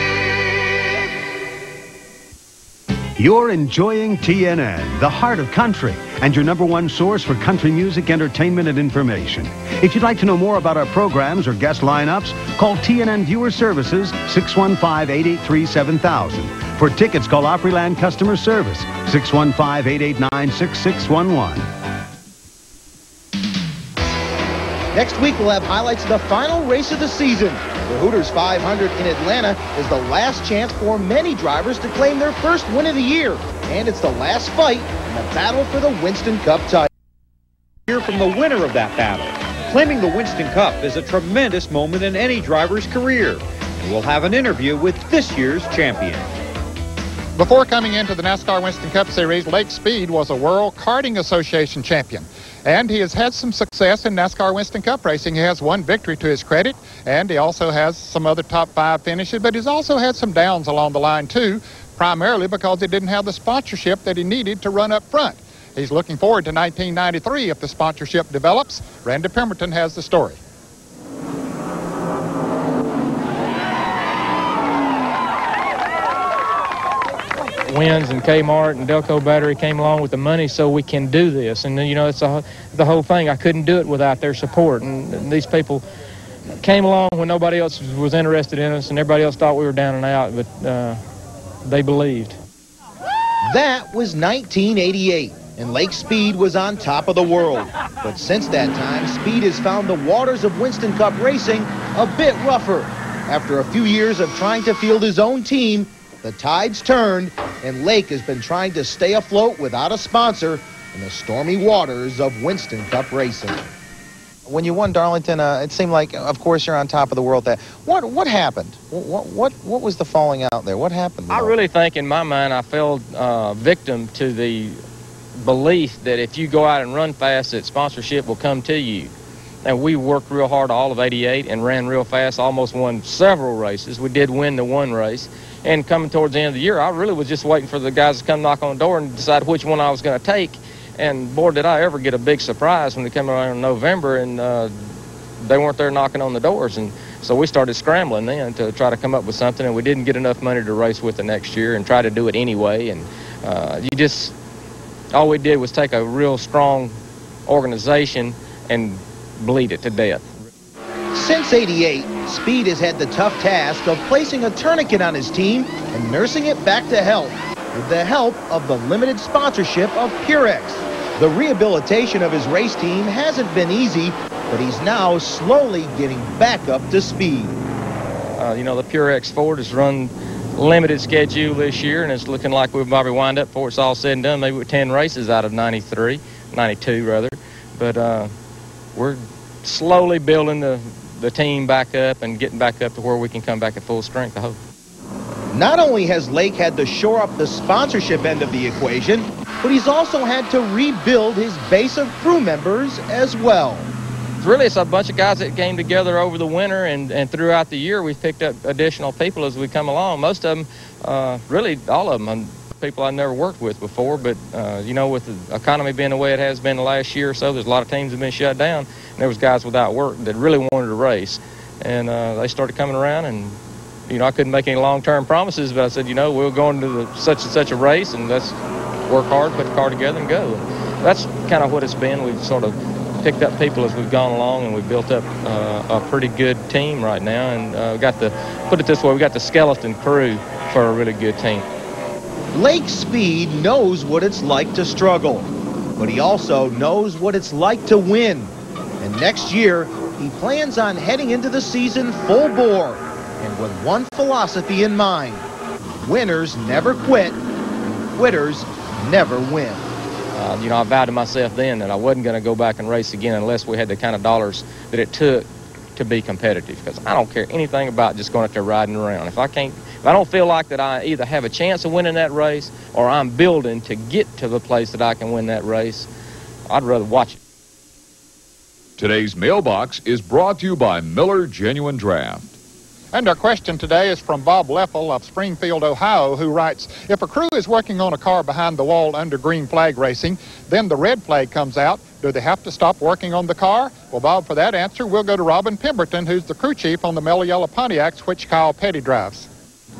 You're enjoying TNN, the heart of country, and your #1 source for country music, entertainment, and information. If you'd like to know more about our programs or guest lineups, call TNN Viewer Services 615-883-7000. For tickets, call Opryland Customer Service 615-889-6611. Next week, we'll have highlights of the final race of the season. The Hooters 500 in Atlanta is the last chance for many drivers to claim their first win of the year. And it's the last fight in the battle for the Winston Cup title. Hear from the winner of that battle. Claiming the Winston Cup is a tremendous moment in any driver's career. And we'll have an interview with this year's champion. Before coming into the NASCAR Winston Cup Series, Lake Speed was a World Karting Association champion. And he has had some success in NASCAR Winston Cup racing. He has one victory to his credit, and he also has some other top 5 finishes, but he's also had some downs along the line too, primarily because he didn't have the sponsorship that he needed to run up front. He's looking forward to 1993 if the sponsorship develops. Randy Pemberton has the story. Wins and Kmart and Delco Battery came along with the money so we can do this. And, you know, it's the whole thing. I couldn't do it without their support. And these people came along when nobody else was interested in us and everybody else thought we were down and out, but they believed. That was 1988, and Lake Speed was on top of the world. But since that time, Speed has found the waters of Winston Cup racing a bit rougher. After a few years of trying to field his own team, the tide's turned, and Lake has been trying to stay afloat without a sponsor in the stormy waters of Winston Cup racing. When you won Darlington, it seemed like, of course, you're on top of the world. What happened? What was the falling out there? What happened? I really think, in my mind, I fell victim to the belief that if you go out and run fast, that sponsorship will come to you. And we worked real hard all of '88 and ran real fast, almost won several races. We did win the one race. And coming towards the end of the year, I really was just waiting for the guys to come knock on the door and decide which one I was going to take. And boy, did I ever get a big surprise when they came around in November and they weren't there knocking on the doors. And so we started scrambling then to try to come up with something, and we didn't get enough money to race with the next year and try to do it anyway. And all we did was take a real strong organization and bleed it to death. Since '88, Speed has had the tough task of placing a tourniquet on his team and nursing it back to health with the help of the limited sponsorship of Purex. The rehabilitation of his race team hasn't been easy, but he's now slowly getting back up to speed. You know, the Purex Ford has run limited schedule this year, and it's looking like we'll probably wind up before it's all said and done, maybe with 10 races out of 92 rather. But we're slowly building the team back up and getting back up to where we can come back at full strength, I hope. Not only has Lake had to shore up the sponsorship end of the equation, but he's also had to rebuild his base of crew members as well. Really, it's a bunch of guys that came together over the winter, and throughout the year we've picked up additional people as we come along. Most of them, really all of them, people I never worked with before, but you know, with the economy being the way it has been the last year or so, there's a lot of teams that have been shut down, and there was guys without work that really wanted to race, and they started coming around. And you know, I couldn't make any long-term promises, but I said, you know, we'll go into such and such a race, and let's work hard, put the car together, and go. And that's kind of what it's been. We've sort of picked up people as we've gone along, and we've built up a pretty good team right now, and put it this way, we got the skeleton crew for a really good team. Lake Speed knows what it's like to struggle, but he also knows what it's like to win. And next year, he plans on heading into the season full bore, and with one philosophy in mind: winners never quit, and quitters never win. You know, I vowed to myself then that I wasn't going to go back and race again unless we had the kind of dollars that it took to be competitive, because I don't care anything about just going out there riding around. If I don't feel like that I either have a chance of winning that race or I'm building to get to the place that I can win that race, I'd rather watch it. Today's mailbox is brought to you by Miller Genuine Draft. And our question today is from Bob Leffel of Springfield, Ohio, who writes, if a crew is working on a car behind the wall under green flag racing, then the red flag comes out, do they have to stop working on the car? Well, Bob, for that answer, we'll go to Robin Pemberton, who's the crew chief on the Mellow Yellow Pontiacs, which Kyle Petty drives.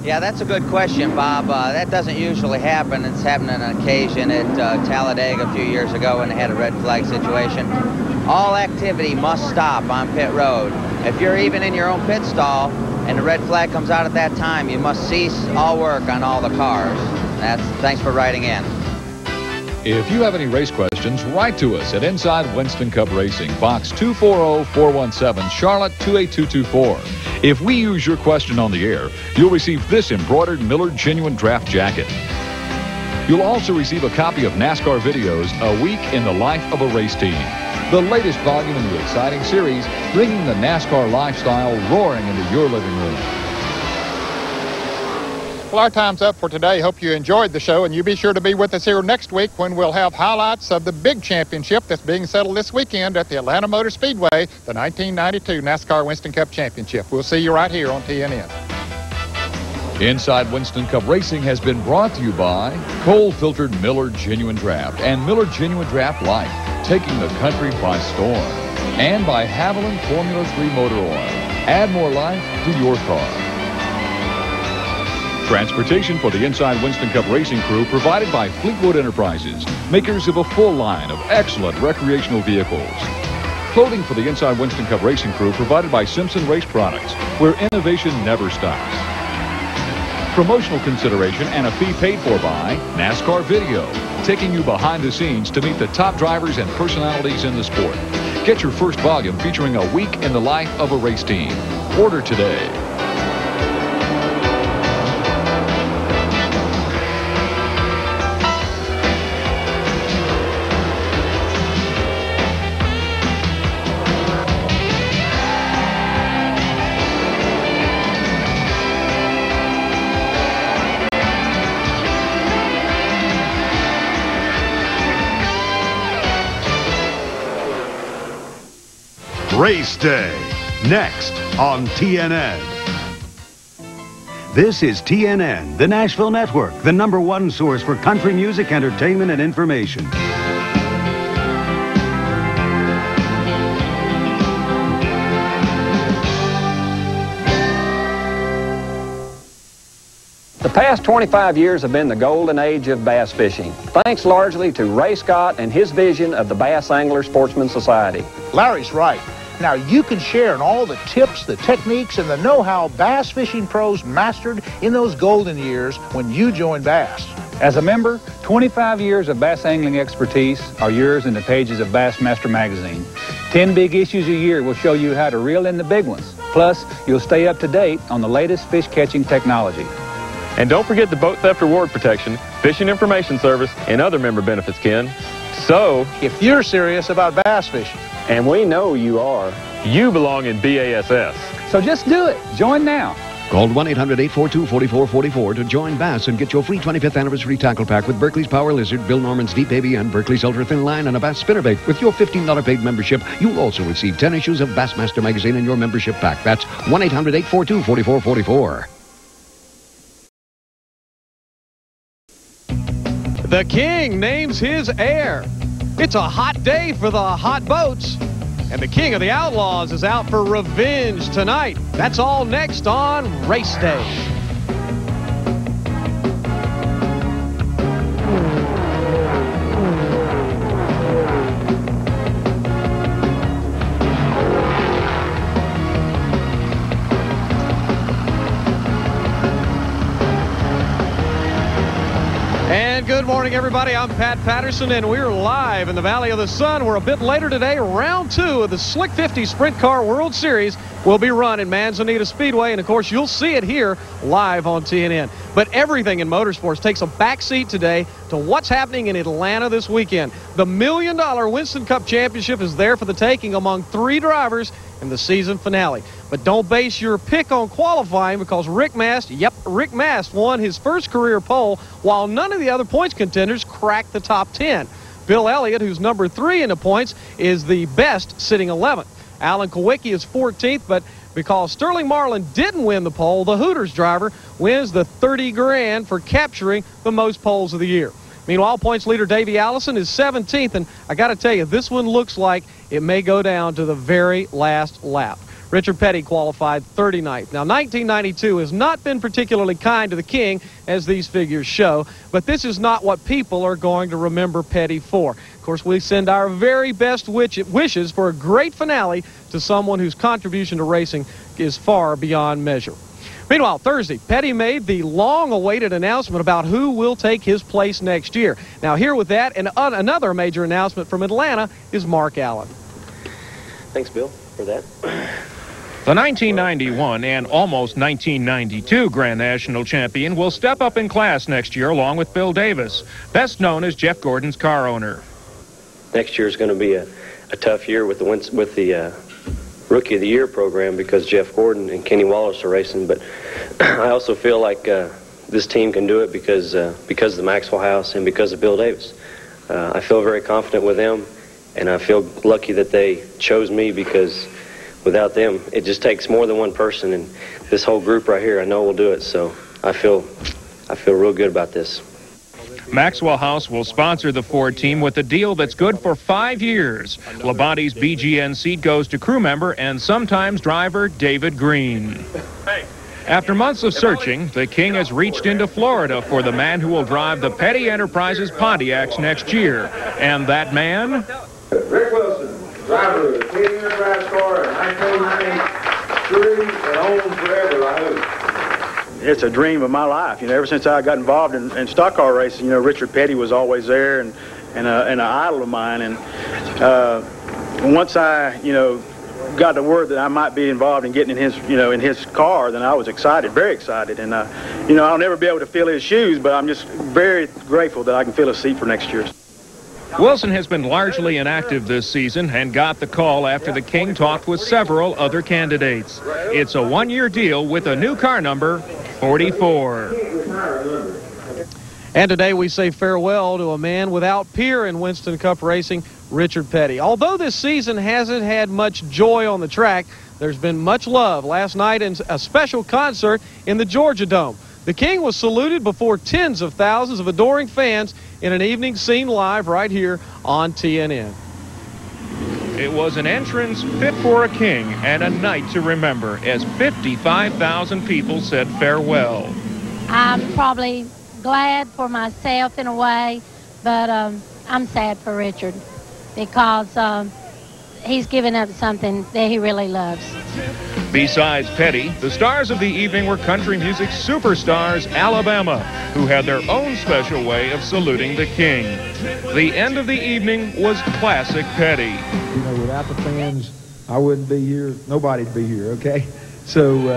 Yeah, that's a good question, Bob. That doesn't usually happen. It's happened on an occasion at Talladega a few years ago when they had a red flag situation. All activity must stop on pit road. If you're even in your own pit stall and the red flag comes out at that time, you must cease all work on all the cars. Thanks for writing in. If you have any race questions, write to us at Inside Winston Cup Racing, Box 240417, Charlotte 28224. If we use your question on the air, you'll receive this embroidered Miller Genuine Draft jacket. You'll also receive a copy of NASCAR videos, A Week in the Life of a Race Team, the latest volume in the exciting series, bringing the NASCAR lifestyle roaring into your living room. Well, our time's up for today. Hope you enjoyed the show, and you be sure to be with us here next week when we'll have highlights of the big championship that's being settled this weekend at the Atlanta Motor Speedway, the 1992 NASCAR Winston Cup Championship. We'll see you right here on TNN. Inside Winston Cup Racing has been brought to you by coal-filtered Miller Genuine Draft and Miller Genuine Draft Light, taking the country by storm. And by Haviland Formula 3 Motor Oil. Add more life to your car. Transportation for the Inside Winston Cup Racing crew provided by Fleetwood Enterprises, makers of a full line of excellent recreational vehicles. Clothing for the Inside Winston Cup Racing crew provided by Simpson Race Products, where innovation never stops. Promotional consideration and a fee paid for by NASCAR Video, taking you behind the scenes to meet the top drivers and personalities in the sport. Get your first volume featuring a week in the life of a race team. Order today. Raceday, next on TNN. This is TNN, the Nashville Network, the #1 source for country music, entertainment, and information. The past 25 years have been the golden age of bass fishing, thanks largely to Ray Scott and his vision of the Bass Angler Sportsman Society. Larry's right. Now you can share in all the tips, the techniques, and the know-how bass fishing pros mastered in those golden years when you joined Bass. As a member, 25 years of bass angling expertise are yours in the pages of Bassmaster magazine. 10 big issues a year will show you how to reel in the big ones. Plus, you'll stay up to date on the latest fish catching technology. And don't forget the Boat Theft Reward Protection, Fishing Information Service, and other member benefits, Ken. So, if you're serious about bass fishing, and we know you are, you belong in BASS. So just do it. Join now. Call 1-800-842-4444 to join Bass and get your free 25th anniversary tackle pack with Berkley's Power Lizard, Bill Norman's Deep Baby, and Berkley's Ultra Thin Line, and a Bass spinnerbait. With your $15 paid membership, you'll also receive 10 issues of Bassmaster magazine in your membership pack. That's 1-800-842-4444. The king names his heir. It's a hot day for the hot boats. And the king of the outlaws is out for revenge tonight. That's all next on Race Day. And And good morning, everybody. I'm Pat Patterson, and we're live in the Valley of the Sun, where a bit later today, round 2 of the Slick 50 Sprint Car World Series will be run in Manzanita Speedway. And, of course, you'll see it here live on TNN. But everything in motorsports takes a backseat today to what's happening in Atlanta this weekend. The $1 million Winston Cup Championship is there for the taking among 3 drivers in the season finale. But don't base your pick on qualifying, because Rick Mast won his first career pole while none of the other points contenders cracked the top 10. Bill Elliott, who's number 3 in the points, is the best, sitting 11th. Alan Kowicki is 14th, but because Sterling Marlin didn't win the pole, the Hooters driver wins the $30,000 for capturing the most poles of the year. Meanwhile, points leader Davey Allison is 17th, and I got to tell you, this one looks like it may go down to the very last lap. Richard Petty qualified 39th. Now, 1992 has not been particularly kind to the King, as these figures show, but this is not what people are going to remember Petty for. Of course, we send our very best wishes for a great finale to someone whose contribution to racing is far beyond measure. Meanwhile, Thursday, Petty made the long-awaited announcement about who will take his place next year. Now, here with that and another major announcement from Atlanta is Mark Allen. Thanks, Bill, for that. The 1991 and almost 1992 Grand National Champion will step up in class next year along with Bill Davis, best known as Jeff Gordon's car owner. Next year is going to be a tough year with the Rookie of the Year program, because Jeff Gordon and Kenny Wallace are racing. But I also feel like this team can do it because of the Maxwell House and because of Bill Davis. I feel very confident with them, and I feel lucky that they chose me, because without them, it just takes more than one person, and this whole group right here, I know will do it. So I feel real good about this. Maxwell House will sponsor the Ford team with a deal that's good for 5 years. Labonte's BGN seat goes to crew member and sometimes driver David Green. After months of searching, the King has reached into Florida for the man who will drive the Petty Enterprises Pontiacs next year. And that man? Rick Wilson, driver of the Petty Enterprise car in 1993 and owns forever, I hope. It's a dream of my life. Ever since I got involved in stock car racing, Richard Petty was always there and an idol of mine. And once I, got the word that I might be involved in getting in his car, then I was excited, very excited. And, I'll never be able to fill his shoes, but I'm just very grateful that I can fill his seat for next year. Wilson has been largely inactive this season and got the call after the King talked with several other candidates. It's a one-year deal with a new car number, 44. And today we say farewell to a man without peer in Winston Cup racing, Richard Petty. Although this season hasn't had much joy on the track, there's been much love last night in a special concert in the Georgia Dome. The King was saluted before tens of thousands of adoring fans in an evening seen live right here on TNN. It was an entrance fit for a king and a night to remember, as 55,000 people said farewell. I'm probably glad for myself in a way, but I'm sad for Richard, because he's given up something that he really loves. Besides Petty, the stars of the evening were country music superstars Alabama, who had their own special way of saluting the King. The end of the evening was classic Petty. Without the fans, I wouldn't be here. Nobody'd be here, okay? So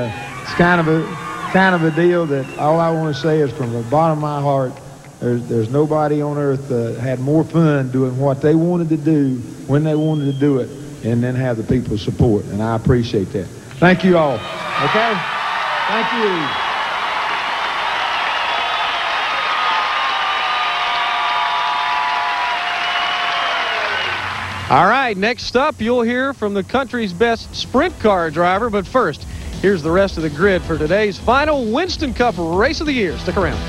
it's kind of a deal that all I want to say is, from the bottom of my heart, there's nobody on earth that had more fun doing what they wanted to do when they wanted to do it, and then have the people's support, and I appreciate that. Thank you all. Okay? Thank you. All right, next up, you'll hear from the country's best sprint car driver. But first, here's the rest of the grid for today's final Winston Cup Race of the Year. Stick around.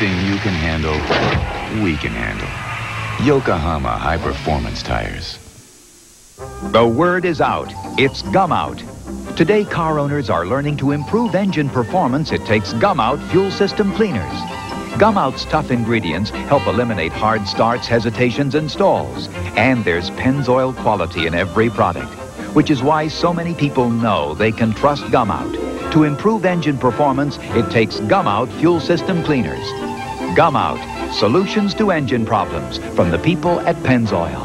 Anything you can handle, we can handle. Yokohama High Performance Tires. The word is out. It's Gum Out. Today, car owners are learning to improve engine performance. It takes Gum Out fuel system cleaners. Gum Out's tough ingredients help eliminate hard starts, hesitations, and stalls. And there's Pennzoil quality in every product, which is why so many people know they can trust Gum Out. To improve engine performance, it takes Gum Out fuel system cleaners. Gum Out, solutions to engine problems from the people at Pennzoil.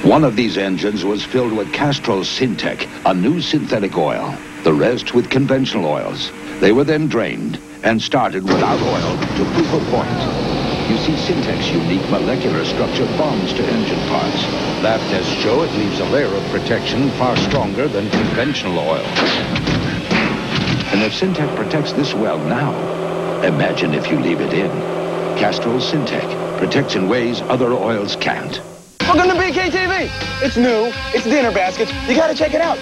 One of these engines was filled with Castrol Syntec, a new synthetic oil. The rest with conventional oils. They were then drained and started without oil to prove a point. You see, Syntec's unique molecular structure bonds to engine parts. Lab tests show it leaves a layer of protection far stronger than conventional oil. And if Syntec protects this well now, imagine if you leave it in. Castrol Syntec protects in ways other oils can't. Welcome to BKTV. It's new. It's dinner baskets. You gotta check it out.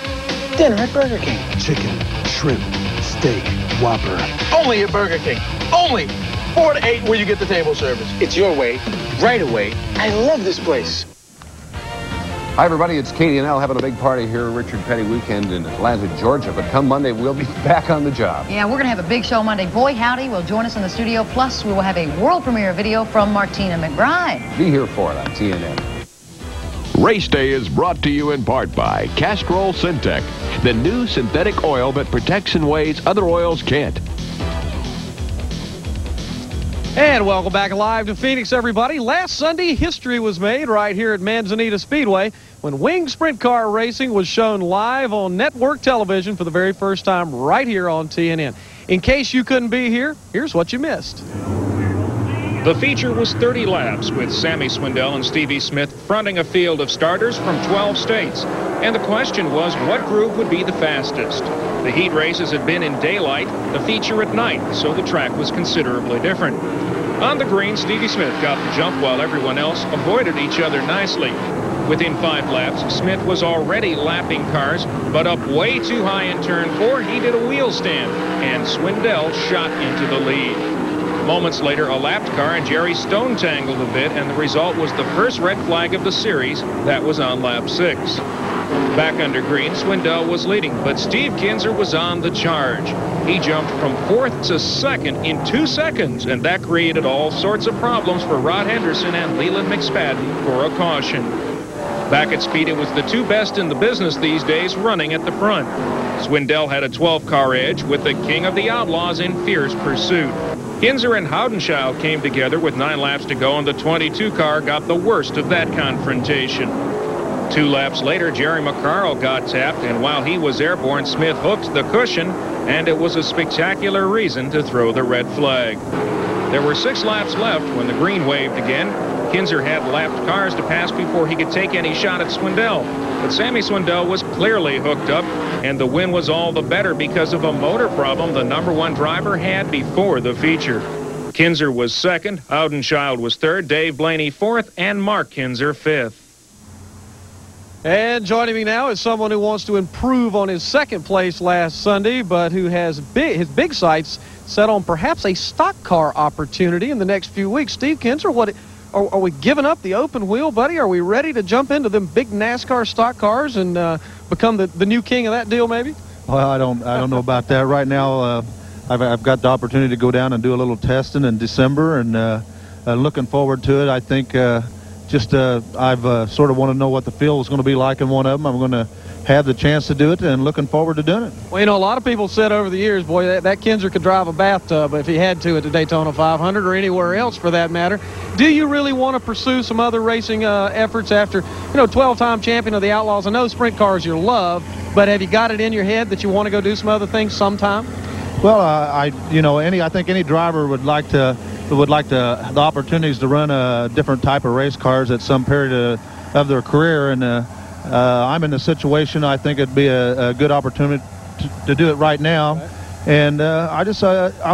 Dinner at Burger King. Chicken, shrimp, steak, Whopper. Only at Burger King. Only 4 to 8 where you get the table service. It's your way, right away. I love this place. Hi, everybody. It's Katie and Al having a big party here at Richard Petty Weekend in Atlanta, Georgia. But come Monday, we'll be back on the job. Yeah, we're going to have a big show Monday. Boy, howdy, will join us in the studio. Plus, we will have a world premiere video from Martina McBride. Be here for it on TNN. Raceday is brought to you in part by Castrol Syntec, the new synthetic oil that protects in ways other oils can't. And welcome back live to Phoenix, everybody. Last Sunday, history was made right here at Manzanita Speedway when Wing Sprint Car Racing was shown live on network television for the very first time right here on TNN. In case you couldn't be here, here's what you missed. The feature was 30 laps with Sammy Swindell and Stevie Smith fronting a field of starters from 12 states. And the question was, what group would be the fastest? The heat races had been in daylight, the feature at night, so the track was considerably different. On the green, Stevie Smith got the jump while everyone else avoided each other nicely. Within 5 laps, Smith was already lapping cars, but up way too high in turn 4, he did a wheel stand, and Swindell shot into the lead. Moments later, a lapped car and Jerry Stone tangled a bit, and the result was the first red flag of the series. That was on lap 6. Back under green, Swindell was leading, but Steve Kinzer was on the charge. He jumped from 4th to 2nd in 2 seconds, and that created all sorts of problems for Rod Henderson and Leland McSpadden for a caution. Back at speed, it was the 2 best in the business these days running at the front. Swindell had a 12-car edge with the King of the Outlaws in fierce pursuit. Kinzer and Haudenschild came together with 9 laps to go, and the 22 car got the worst of that confrontation. 2 laps later, Jerry McCarl got tapped, and while he was airborne, Smith hooked the cushion, and it was a spectacular reason to throw the red flag. There were 6 laps left when the green waved again. Kinzer had lapped cars to pass before he could take any shot at Swindell. But Sammy Swindell was clearly hooked up, and the win was all the better because of a motor problem the #1 driver had before the feature. Kinzer was 2nd, Haudenschild was 3rd, Dave Blaney 4th, and Mark Kinzer 5th. And joining me now is someone who wants to improve on his 2nd place last Sunday, but who has his big sights set on perhaps a stock car opportunity in the next few weeks. Steve Kinzer, are we giving up the open wheel, buddy? Are we ready to jump into them big NASCAR stock cars and become the new king of that deal, maybe? Well, I don't know about that right now. I've got the opportunity to go down and do a little testing in December, and looking forward to it. I think I've sort of want to know what the field is going to be like in one of them. I'm going to have the chance to do it, and looking forward to doing it. Well, you know, a lot of people said over the years, boy, that Kinzer could drive a bathtub if he had to at the Daytona 500 or anywhere else for that matter. Do you really want to pursue some other racing efforts after, 12-time champion of the Outlaws? I know sprint cars your love, but have you got it in your head that you want to go do some other things sometime? Well, I think any driver would like the opportunities to run a different type of race cars at some period of their career, and I'm in a situation I think it'd be a good opportunity to do it right now. And I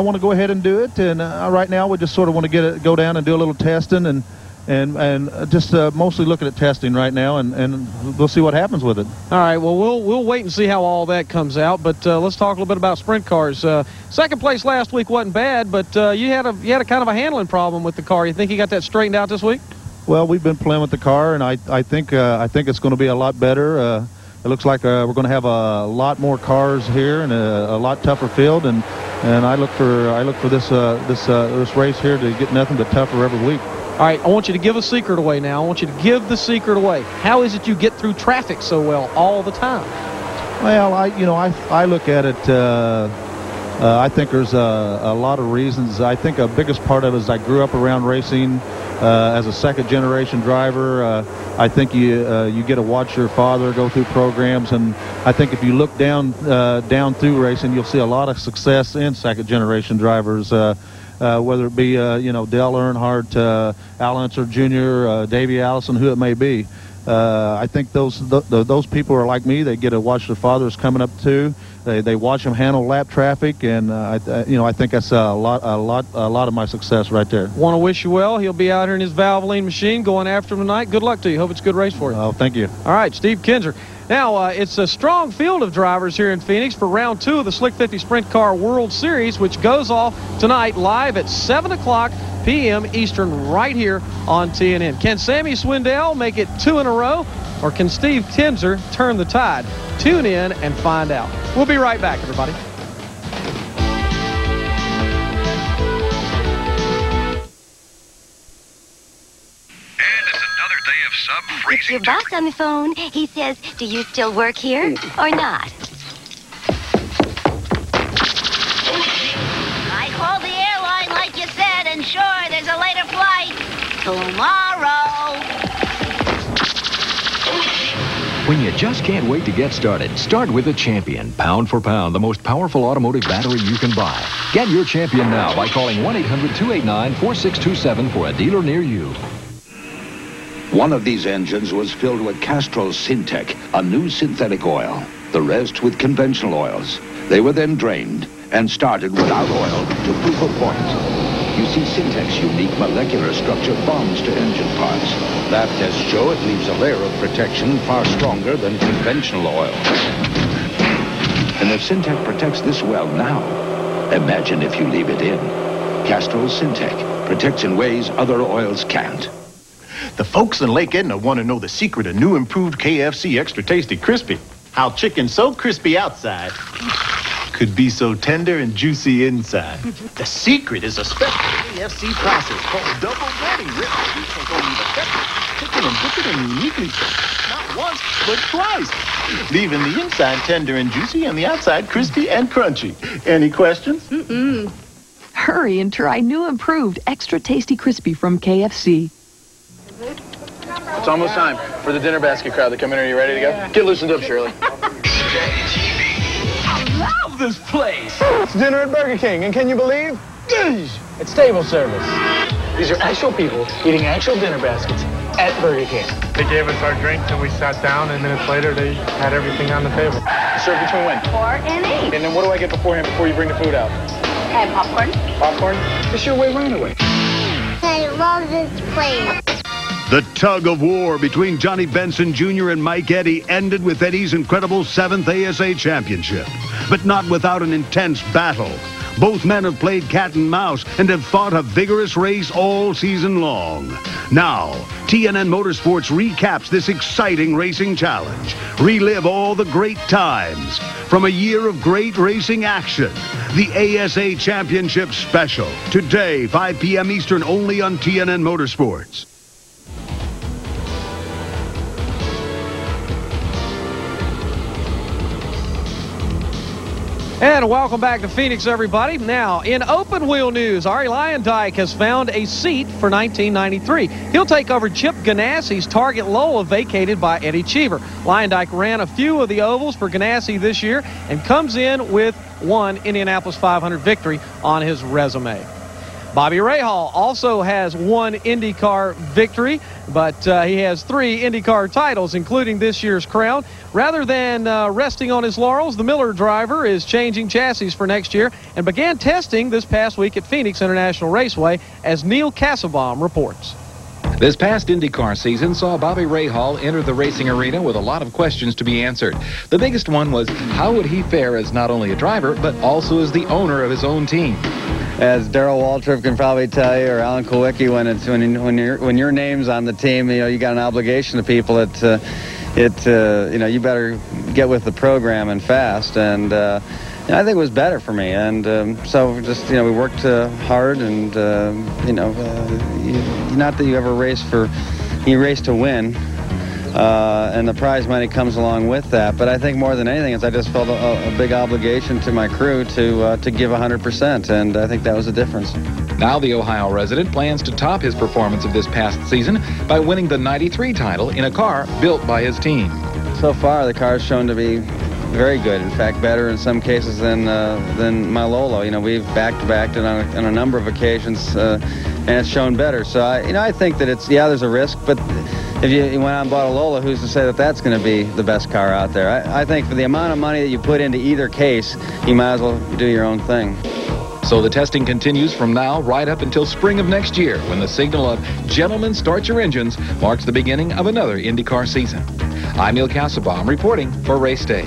want to go ahead and do it, and right now we just sort of want to go down and do a little testing and just mostly looking at testing right now, and we'll see what happens with it. All right, well, we'll wait and see how all that comes out, but let's talk a little bit about sprint cars. Second place last week wasn't bad, but you had a kind of a handling problem with the car. You think you got that straightened out this week? Well, we've been playing with the car, and I think it's going to be a lot better. It looks like we're going to have a lot more cars here and a lot tougher field, and I look for this race here to get nothing but tougher every week. All right, I want you to give a secret away now. I want you to give the secret away. How is it you get through traffic so well all the time? Well, I look at it. I think there's a lot of reasons. I think a biggest part of it is I grew up around racing as a second-generation driver. I think you get to watch your father go through programs, and I think if you look down through racing, you'll see a lot of success in second-generation drivers. Whether it be Dale Earnhardt, Al Unser Jr., Davey Allison, who it may be. I think those people are like me. They get to watch their fathers coming up too. They watch them handle lap traffic, and I think that's a lot of my success right there. Want to wish you well. He'll be out here in his Valvoline machine going after him tonight. Good luck to you. Hope it's a good race for you. Oh, thank you. All right, Steve Kinzer. Now, it's a strong field of drivers here in Phoenix for round 2 of the Slick 50 Sprint Car World Series, which goes off tonight live at 7 o'clock p.m. Eastern right here on TNN. Can Sammy Swindell make it 2 in a row, or can Steve Kinzer turn the tide? Tune in and find out. We'll be right back, everybody. With your boss on the phone, he says, do you still work here or not? I called the airline like you said, and sure, there's a later flight tomorrow. When you just can't wait to get started, start with a Champion. Pound for pound, the most powerful automotive battery you can buy. Get your Champion now by calling 1-800-289-4627 for a dealer near you. One of these engines was filled with Castrol Syntec, a new synthetic oil. The rest with conventional oils. They were then drained and started without oil to proof a point. You see, Syntec's unique molecular structure bonds to engine parts. Lab tests show it leaves a layer of protection far stronger than conventional oil. And if Syntec protects this well now, imagine if you leave it in. Castrol Syntec protects in ways other oils can't. The folks in Lake Edna want to know the secret of new improved KFC Extra Tasty Crispy. How chicken so crispy outside could be so tender and juicy inside. The secret is a special KFC process called double breading. Chicken and dip it in uniquely not once, but twice, leaving the inside tender and juicy and the outside crispy and crunchy. Any questions? Mm-mm. Hurry and try new improved Extra Tasty Crispy from KFC. It's almost time for the dinner basket crowd to come in. Are you ready to go? Get loosened up, Shirley. I love this place. It's dinner at Burger King, and can you believe? It's table service. These are actual people eating actual dinner baskets at Burger King. They gave us our drinks and we sat down, and minutes later they had everything on the table. Served between when? 4 and 8. And then what do I get beforehand before you bring the food out? And popcorn. Popcorn? It's your way right away. I love this place. The tug of war between Johnny Benson Jr. and Mike Eddy ended with Eddy's incredible 7th ASA championship, but not without an intense battle. Both men have played cat and mouse and have fought a vigorous race all season long. Now, TNN Motorsports recaps this exciting racing challenge. Relive all the great times from a year of great racing action. The ASA Championship Special. Today, 5 p.m. Eastern, only on TNN Motorsports. And welcome back to Phoenix, everybody. Now, in open wheel news, Arie Luyendyk has found a seat for 1993. He'll take over Chip Ganassi's Target Lola, vacated by Eddie Cheever. Luyendyk ran a few of the ovals for Ganassi this year and comes in with one Indianapolis 500 victory on his resume. Bobby Rahal also has one IndyCar victory, but he has 3 IndyCar titles, including this year's crown. Rather than resting on his laurels, the Miller driver is changing chassis for next year and began testing this past week at Phoenix International Raceway, as Neil Kasselbaum reports. This past IndyCar season saw Bobby Rahal enter the racing arena with a lot of questions to be answered. The biggest one was, how would he fare as not only a driver, but also as the owner of his own team? As Darrell Waltrip can probably tell you, or Alan Kulwicki, when your name's on the team, you got an obligation to people that you better get with the program and fast. And I think it was better for me. And so just we worked hard, and not that you ever race you race to win. And the prize money comes along with that. But I think more than anything is I just felt a big obligation to my crew to give 100%, and I think that was the difference. Now the Ohio resident plans to top his performance of this past season by winning the '93 title in a car built by his team. So far, the car's shown to be very good. In fact, better in some cases than my Lolo. We've back-to-backed it on a number of occasions, and it's shown better. So I think that there's a risk, but if you went out and bought a Lola, who's to say that that's going to be the best car out there? I think for the amount of money that you put into either case, you might as well do your own thing. So the testing continues from now right up until spring of next year, when the signal of "Gentlemen, start your engines" marks the beginning of another IndyCar season. I'm Neil Kassabaum reporting for Raceday.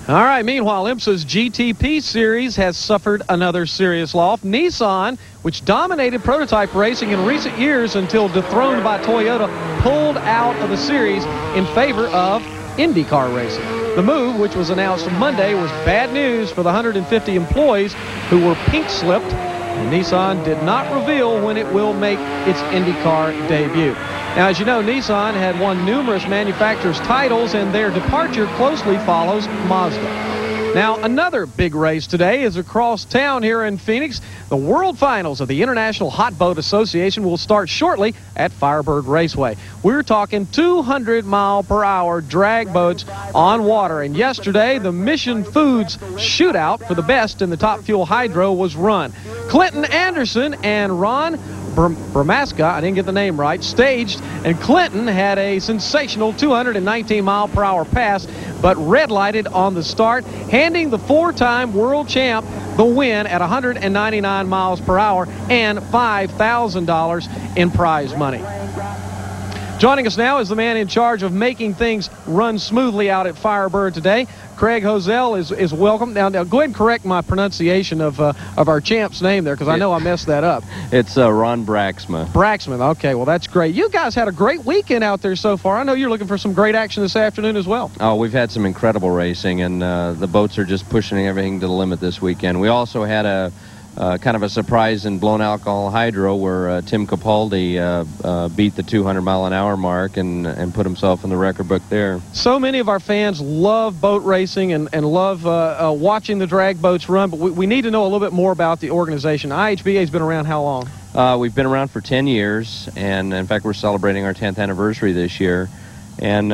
All right, meanwhile, IMSA's GTP series has suffered another serious loss. Nissan, which dominated prototype racing in recent years until dethroned by Toyota, pulled out of the series in favor of IndyCar racing. The move, which was announced Monday, was bad news for the 150 employees who were pink-slipped, and Nissan did not reveal when it will make its IndyCar debut. Now, as you know, Nissan had won numerous manufacturers' titles, and their departure closely follows Mazda. Now, another big race today is across town here in Phoenix. The World Finals of the International Hot Boat Association will start shortly at Firebird Raceway. We're talking 200-mile-per-hour drag boats on water. And yesterday, the Mission Foods shootout for the best in the Top Fuel Hydro was run. Clinton Anderson and Ron Bramaska, I didn't get the name right, staged, and Clinton had a sensational 219-mile-per-hour pass, but red-lighted on the start, handing the four-time world champ the win at 199 miles per hour and $5,000 in prize money. Joining us now is the man in charge of making things run smoothly out at Firebird today. Craig Hosell is welcome. Now go ahead and correct my pronunciation of our champ's name there, because I know I messed that up. It's Ron Braxma. Braxman. Okay, well, that's great. You guys had a great weekend out there so far. I know you're looking for some great action this afternoon as well. Oh, we've had some incredible racing, and the boats are just pushing everything to the limit this weekend. We also had a kind of a surprise in blown alcohol hydro where Tim Capaldi beat the 200-mile-an-hour mark and put himself in the record book there. So many of our fans love boat racing and love watching the drag boats run, but we need to know a little bit more about the organization. IHBA has been around how long? We've been around for 10 years, and in fact, we're celebrating our 10th anniversary this year. And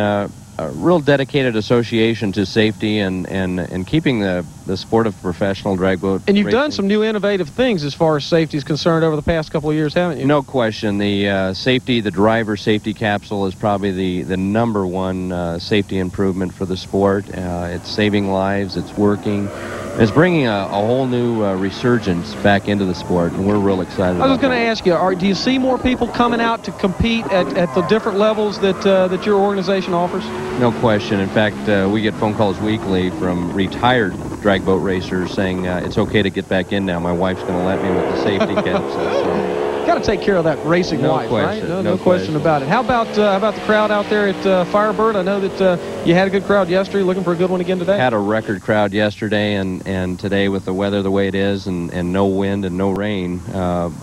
a real dedicated association to safety and keeping the sport of professional drag boat And you've racing. done some new innovative things as far as safety is concerned over the past couple of years, haven't you? No question. The driver safety capsule is probably the number one safety improvement for the sport. It's saving lives. It's working. It's bringing a whole new resurgence back into the sport, and we're real excited about it. I was going to ask you, do you see more people coming out to compete at the different levels that your organization offers? No question. In fact, we get phone calls weekly from retired drag boat racers saying it's okay to get back in now. My wife's going to let me with the safety capsule. Got to take care of that racing wife, right? No question about it. How about the crowd out there at Firebird? I know that you had a good crowd yesterday. Looking for a good one again today? Had a record crowd yesterday, and today with the weather the way it is and no wind and no rain,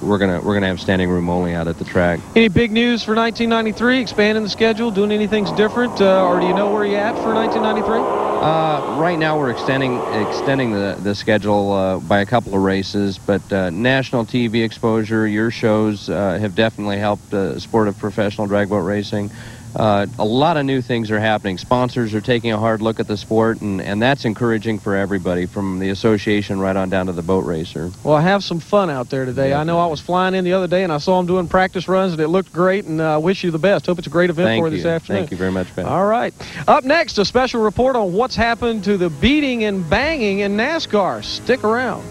we're gonna have standing room only out at the track. Any big news for 1993? Expanding the schedule, doing anything different, or do you know where you're at for 1993? Right now we're extending the schedule by a couple of races, but national TV exposure, your shows have definitely helped the sport of professional drag boat racing. A lot of new things are happening. Sponsors are taking a hard look at the sport, and that's encouraging for everybody, from the association right on down to the boat racer. Well, have some fun out there today. Yeah. I know I was flying in the other day, and I saw them doing practice runs, and it looked great, and I wish you the best. Hope it's a great event for you this afternoon. Thank you very much, Ben. All right. Up next, a special report on what's happened to the beating and banging in NASCAR. Stick around.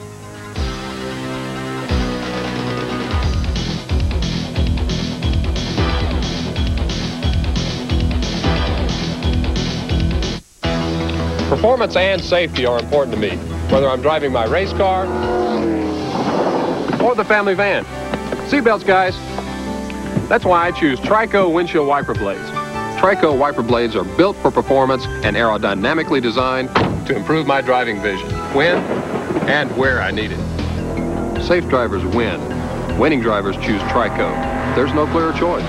Performance and safety are important to me, whether I'm driving my race car or the family van. Seatbelts, guys. That's why I choose Trico windshield wiper blades. Trico wiper blades are built for performance and aerodynamically designed to improve my driving vision when and where I need it. Safe drivers win. Winning drivers choose Trico. There's no clearer choice.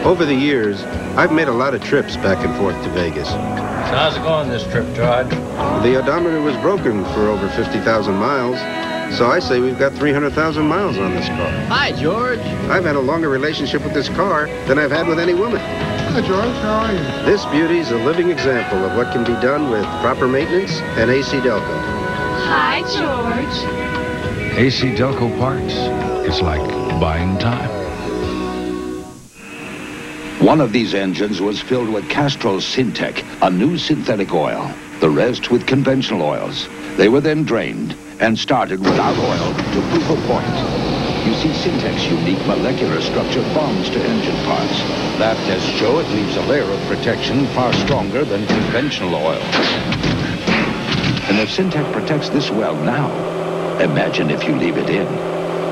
Over the years, I've made a lot of trips back and forth to Vegas. So how's it going this trip, Todd? The odometer was broken for over 50,000 miles, so I say we've got 300,000 miles on this car. Hi, George. I've had a longer relationship with this car than I've had with any woman. Hi, George. How are you? This beauty's a living example of what can be done with proper maintenance and AC Delco. Hi, George. AC Delco parts. It's like buying time. One of these engines was filled with Castrol Syntec, a new synthetic oil. The rest with conventional oils. They were then drained and started without oil to prove a point. You see, Syntec's unique molecular structure bonds to engine parts. Lab tests show it leaves a layer of protection far stronger than conventional oil. And if Syntec protects this well now, imagine if you leave it in.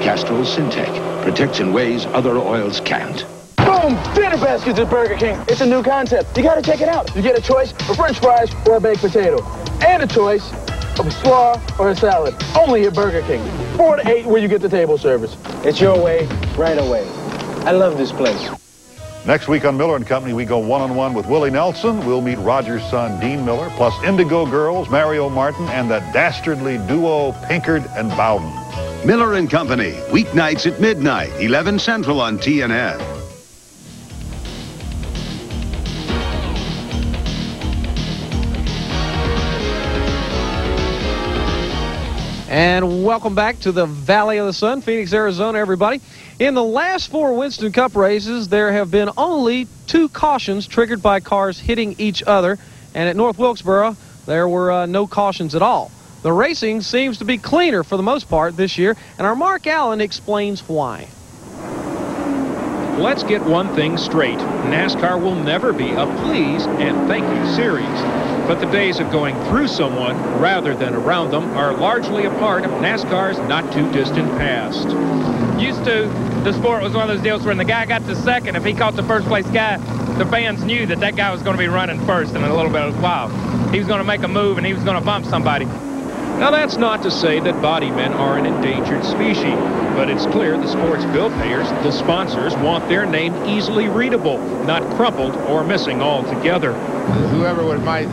Castrol Syntec protects in ways other oils can't. Boom! Dinner baskets at Burger King. It's a new concept. You gotta check it out. You get a choice of French fries or a baked potato. And a choice of a slaw or a salad. Only at Burger King. 4 to 8 where you get the table service. It's your way, right away. I love this place. Next week on Miller & Company, we go one-on-one with Willie Nelson. We'll meet Roger's son, Dean Miller, plus Indigo Girls, Mario Martin, and the dastardly duo Pinkard and Bowden. Miller & Company, weeknights at midnight, 11 Central on TNN. And welcome back to the Valley of the Sun, Phoenix, Arizona, everybody. In the last 4 Winston Cup races, there have been only 2 cautions triggered by cars hitting each other. And at North Wilkesboro, there were no cautions at all. The racing seems to be cleaner for the most part this year, and our Mark Allen explains why. Let's get one thing straight. NASCAR will never be a please and thank you series. But the days of going through someone rather than around them are largely a part of NASCAR's not-too-distant past. Used to, the sport was one of those deals when the guy got to second, if he caught the first-place guy, the fans knew that that guy was going to be running first in a little bit of, wow, he was going to make a move and he was going to bump somebody. Now, that's not to say that body men are an endangered species, but it's clear the sport's bill payers, the sponsors, want their name easily readable, not crumpled or missing altogether. Whoever might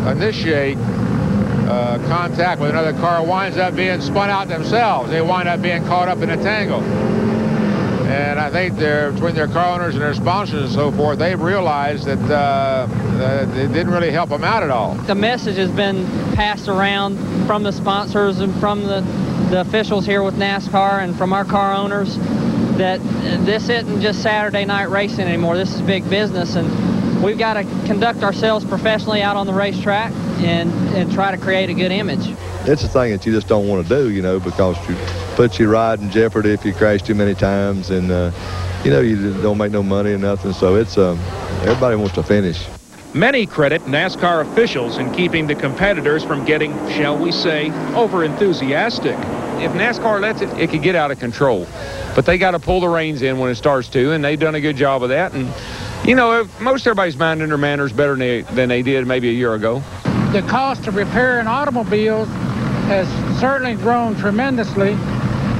initiate contact with another car winds up being spun out themselves. They wind up being caught up in a tangle. And I think between their car owners and their sponsors and so forth, they've realized that it didn't really help them out at all. The message has been passed around from the sponsors and from the officials here with NASCAR and from our car owners that this isn't just Saturday night racing anymore. This is big business, and we've got to conduct ourselves professionally out on the racetrack and try to create a good image. It's a thing that you just don't want to do, you know, because it puts your ride in jeopardy if you crash too many times, and you know, you don't make no money or nothing. So it's everybody wants to finish. Many credit NASCAR officials in keeping the competitors from getting, shall we say, over-enthusiastic. If NASCAR lets it, it could get out of control. But they got to pull the reins in when it starts to, and they've done a good job of that. And, you know, most everybody's minding their manners better than they did maybe a year ago. The cost of repairing automobiles has certainly grown tremendously.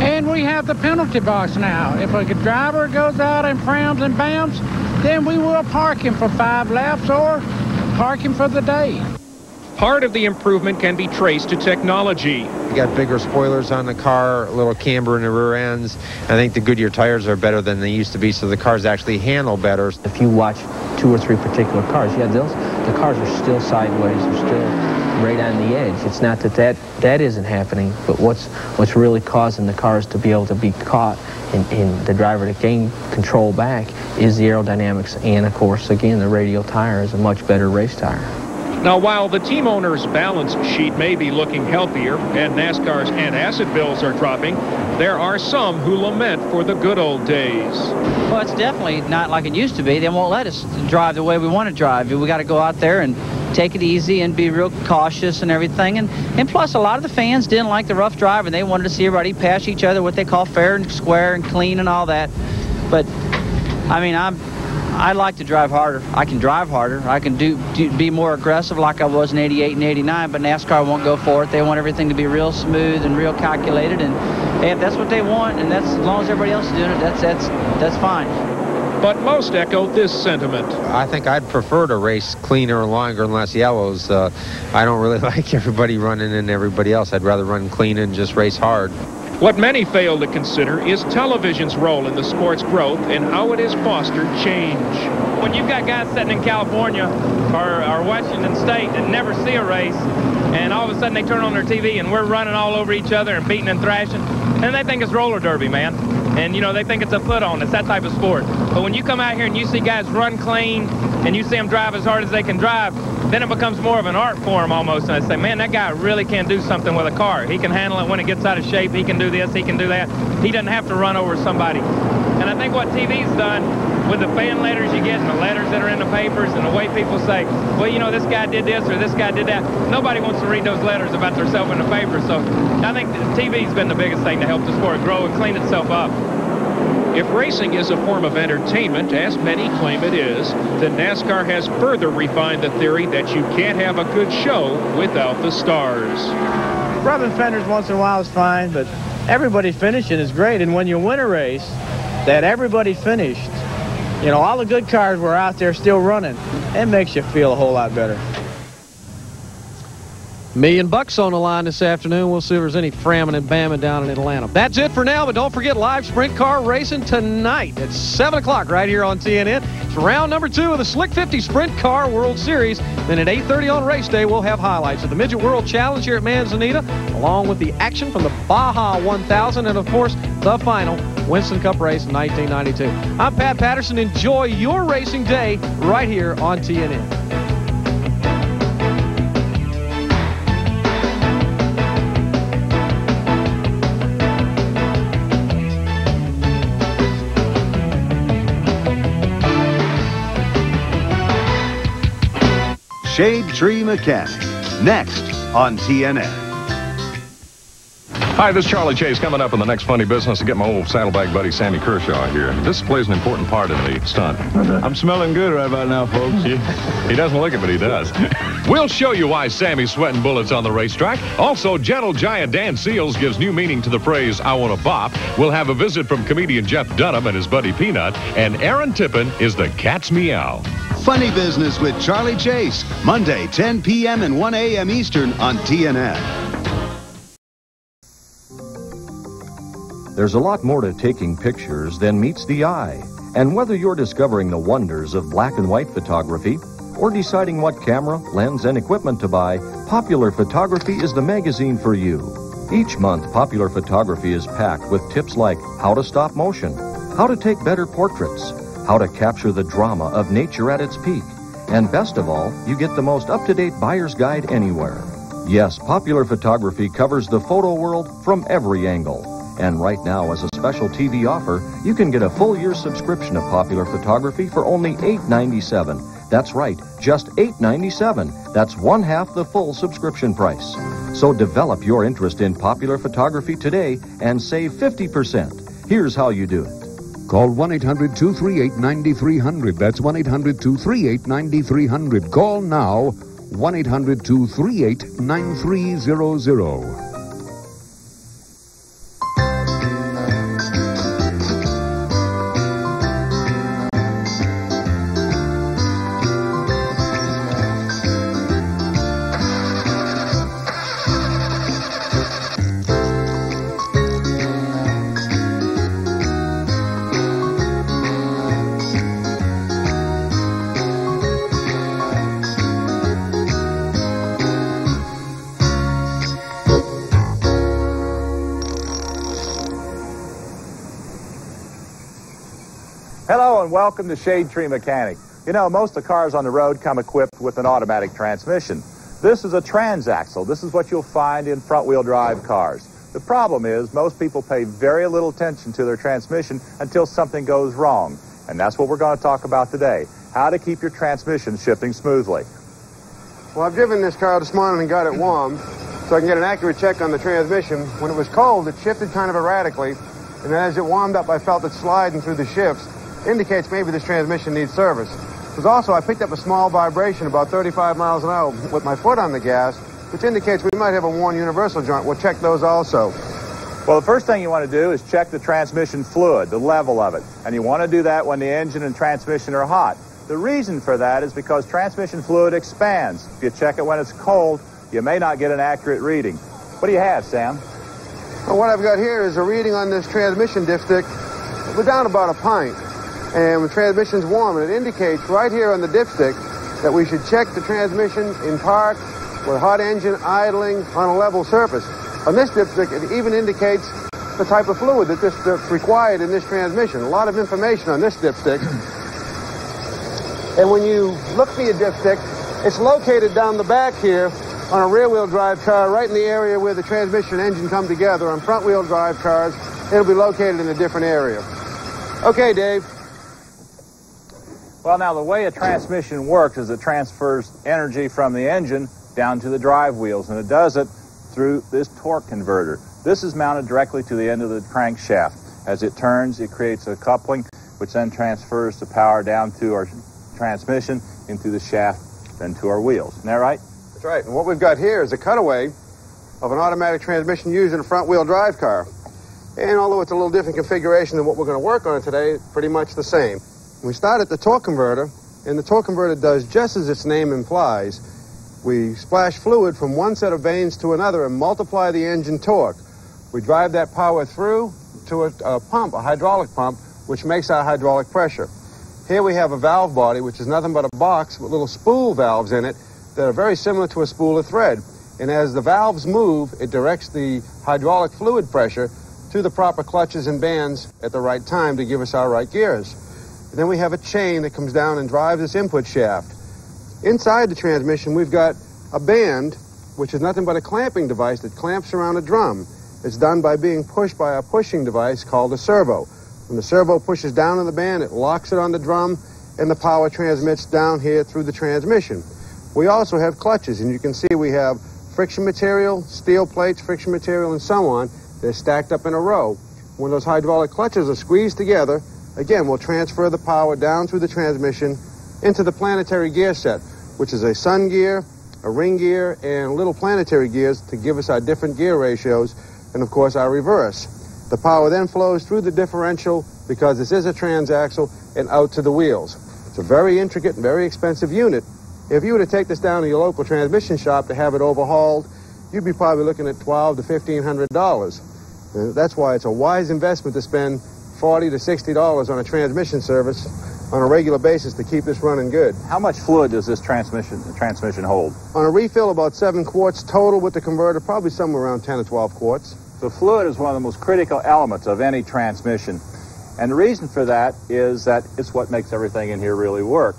And we have the penalty box now. If a driver goes out and frowns and bams, then we will park him for 5 laps or park him for the day. Part of the improvement can be traced to technology. You got bigger spoilers on the car, a little camber in the rear ends. I think the Goodyear tires are better than they used to be, so the cars actually handle better. If you watch 2 or 3 particular cars, yeah, the cars are still sideways, they're still right on the edge. It's not that isn't happening, but what's really causing the cars to be able to be caught and the driver to gain control back is the aerodynamics, and of course, again, the radial tire is a much better race tire. Now, while the team owner's balance sheet may be looking healthier and NASCAR's antacid bills are dropping, there are some who lament for the good old days. Well, it's definitely not like it used to be. They won't let us drive the way we want to drive. We got to go out there and take it easy and be real cautious and everything. And plus, a lot of the fans didn't like the rough driving. They wanted to see everybody pass each other, what they call fair and square and clean and all that. But, I mean, I like to drive harder. I can drive harder. I can be more aggressive like I was in 88 and 89, but NASCAR won't go for it. They want everything to be real smooth and real calculated, and hey, if that's what they want, and that's as long as everybody else is doing it, that's fine. But most echo this sentiment. I think I'd prefer to race cleaner and longer and less yellows. I don't really like everybody running in everybody else. I'd rather run clean and just race hard. What many fail to consider is television's role in the sport's growth and how it has fostered change. When you've got guys sitting in California or Washington State that never see a race, and all of a sudden they turn on their TV and we're running all over each other and beating and thrashing, and they think it's roller derby, man. And, you know, they think it's a put-on. It's that type of sport. But when you come out here and you see guys run clean and you see them drive as hard as they can drive, then it becomes more of an art form almost. And I say, man, that guy really can do something with a car. He can handle it when it gets out of shape. He can do this. He can do that. He doesn't have to run over somebody. And I think what TV's done with the fan letters you get and the letters that are in the papers and the way people say, well, you know, this guy did this or this guy did that. Nobody wants to read those letters about themselves in the paper. So I think TV's been the biggest thing to help the sport grow and clean itself up. If racing is a form of entertainment, as many claim it is, then NASCAR has further refined the theory that you can't have a good show without the stars. Rubbing fenders once in a while is fine, but everybody finishing is great. And when you win a race that everybody finished, you know, all the good cars were out there still running, it makes you feel a whole lot better. $1 million on the line this afternoon. We'll see if there's any framming and bamming down in Atlanta. That's it for now, but don't forget live sprint car racing tonight at 7 o'clock right here on TNN. It's round number 2 of the Slick 50 Sprint Car World Series. Then at 8:30 on race day, we'll have highlights of the Midget World Challenge here at Manzanita, along with the action from the Baja 1000, and, of course, the final Winston Cup race in 1992. I'm Pat Patterson. Enjoy your racing day right here on TNN. Shadetree Mechanic, next on TNN. Hi, this is Charlie Chase. Coming up in the next funny business to get my old saddlebag buddy Sammy Kershaw here. This plays an important part in the stunt. I'm smelling good right about now, folks. He doesn't look it, but he does. We'll show you why Sammy's sweating bullets on the racetrack. Also, gentle giant Dan Seals gives new meaning to the phrase, I want to bop. We'll have a visit from comedian Jeff Dunham and his buddy Peanut. And Aaron Tippin is the cat's meow. Funny Business with Charlie Chase, Monday, 10 p.m. and 1 a.m. Eastern on TNN. There's a lot more to taking pictures than meets the eye. And whether you're discovering the wonders of black and white photography or deciding what camera, lens, and equipment to buy, Popular Photography is the magazine for you. Each month, Popular Photography is packed with tips like how to stop motion, how to take better portraits, how to capture the drama of nature at its peak, and best of all, you get the most up-to-date buyer's guide anywhere. Yes, Popular Photography covers the photo world from every angle. And right now, as a special TV offer, you can get a full year's subscription of Popular Photography for only $8.97. That's right, just $8.97. That's one half the full subscription price. So develop your interest in Popular Photography today and save 50%. Here's how you do it. Call 1-800-238-9300. That's 1-800-238-9300. Call now, 1-800-238-9300. Hello and welcome to Shadetree Mechanic. You know, most of the cars on the road come equipped with an automatic transmission. This is a transaxle. This is what you'll find in front-wheel drive cars. The problem is most people pay very little attention to their transmission until something goes wrong. And that's what we're going to talk about today, how to keep your transmission shifting smoothly. Well, I've driven this car this morning and got it warm so I can get an accurate check on the transmission. When it was cold, it shifted kind of erratically, and then as it warmed up, I felt it sliding through the shifts. Indicates maybe this transmission needs service. Because also, I picked up a small vibration about 35 miles an hour with my foot on the gas, which indicates we might have a worn universal joint. We'll check those also. Well, the first thing you want to do is check the transmission fluid, the level of it. And you want to do that when the engine and transmission are hot. The reason for that is because transmission fluid expands. If you check it when it's cold, you may not get an accurate reading. What do you have, Sam? Well, what I've got here is a reading on this transmission dipstick. We're down about a pint. And the transmission's warm, and it indicates right here on the dipstick that we should check the transmission in park with hot engine idling on a level surface. On this dipstick, it even indicates the type of fluid that's required in this transmission. A lot of information on this dipstick. And when you look for your dipstick, it's located down the back here on a rear-wheel drive car, right in the area where the transmission and engine come together. On front-wheel drive cars, it'll be located in a different area. Okay, Dave. Well, now, the way a transmission works is it transfers energy from the engine down to the drive wheels, and it does it through this torque converter. This is mounted directly to the end of the crankshaft. As it turns, it creates a coupling, which then transfers the power down to our transmission, into the shaft, then to our wheels. Isn't that right? That's right. And what we've got here is a cutaway of an automatic transmission used in a front-wheel drive car. And although it's a little different configuration than what we're going to work on today, it's pretty much the same. We start at the torque converter, and the torque converter does just as its name implies. We splash fluid from one set of vanes to another and multiply the engine torque. We drive that power through to a pump, a hydraulic pump, which makes our hydraulic pressure. Here we have a valve body, which is nothing but a box with little spool valves in it that are very similar to a spool of thread. And as the valves move, it directs the hydraulic fluid pressure to the proper clutches and bands at the right time to give us our right gears. And then we have a chain that comes down and drives this input shaft. Inside the transmission, we've got a band, which is nothing but a clamping device that clamps around a drum. It's done by being pushed by a pushing device called a servo. When the servo pushes down on the band, it locks it on the drum, and the power transmits down here through the transmission. We also have clutches, and you can see we have friction material, steel plates, friction material, and so on. They're stacked up in a row. When those hydraulic clutches are squeezed together, again, we'll transfer the power down through the transmission into the planetary gear set, which is a sun gear, a ring gear, and little planetary gears to give us our different gear ratios, and of course our reverse. The power then flows through the differential, because this is a transaxle, and out to the wheels. It's a very intricate and very expensive unit. If you were to take this down to your local transmission shop to have it overhauled, you'd be probably looking at $1,200 to $1,500. That's why it's a wise investment to spend $40 to $60 on a transmission service on a regular basis to keep this running good. How much fluid does this transmission hold? On a refill, about 7 quarts total with the converter, probably somewhere around 10 or 12 quarts. The fluid is one of the most critical elements of any transmission. And the reason for that is that it's what makes everything in here really work.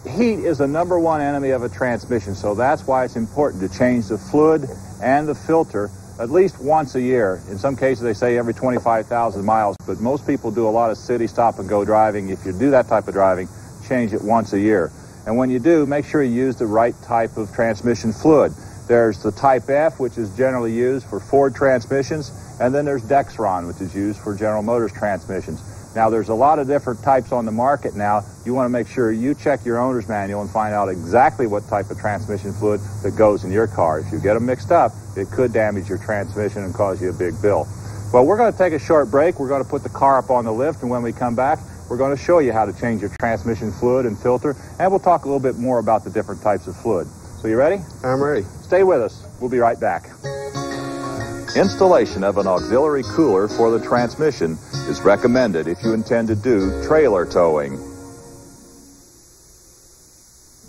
Heat is the #1 enemy of a transmission, so that's why it's important to change the fluid and the filter at least once a year. In some cases, they say every 25,000 miles, but most people do a lot of city stop-and-go driving. If you do that type of driving, change it once a year. And when you do, make sure you use the right type of transmission fluid. There's the Type F, which is generally used for Ford transmissions, and then there's Dexron, which is used for General Motors transmissions. Now, there's a lot of different types on the market now. You want to make sure you check your owner's manual and find out exactly what type of transmission fluid that goes in your car. If you get them mixed up, it could damage your transmission and cause you a big bill. Well, we're going to take a short break. We're going to put the car up on the lift, and when we come back, we're going to show you how to change your transmission fluid and filter, and we'll talk a little bit more about the different types of fluid. So you ready? I'm ready. Stay with us. We'll be right back. Installation of an auxiliary cooler for the transmission is recommended if you intend to do trailer towing.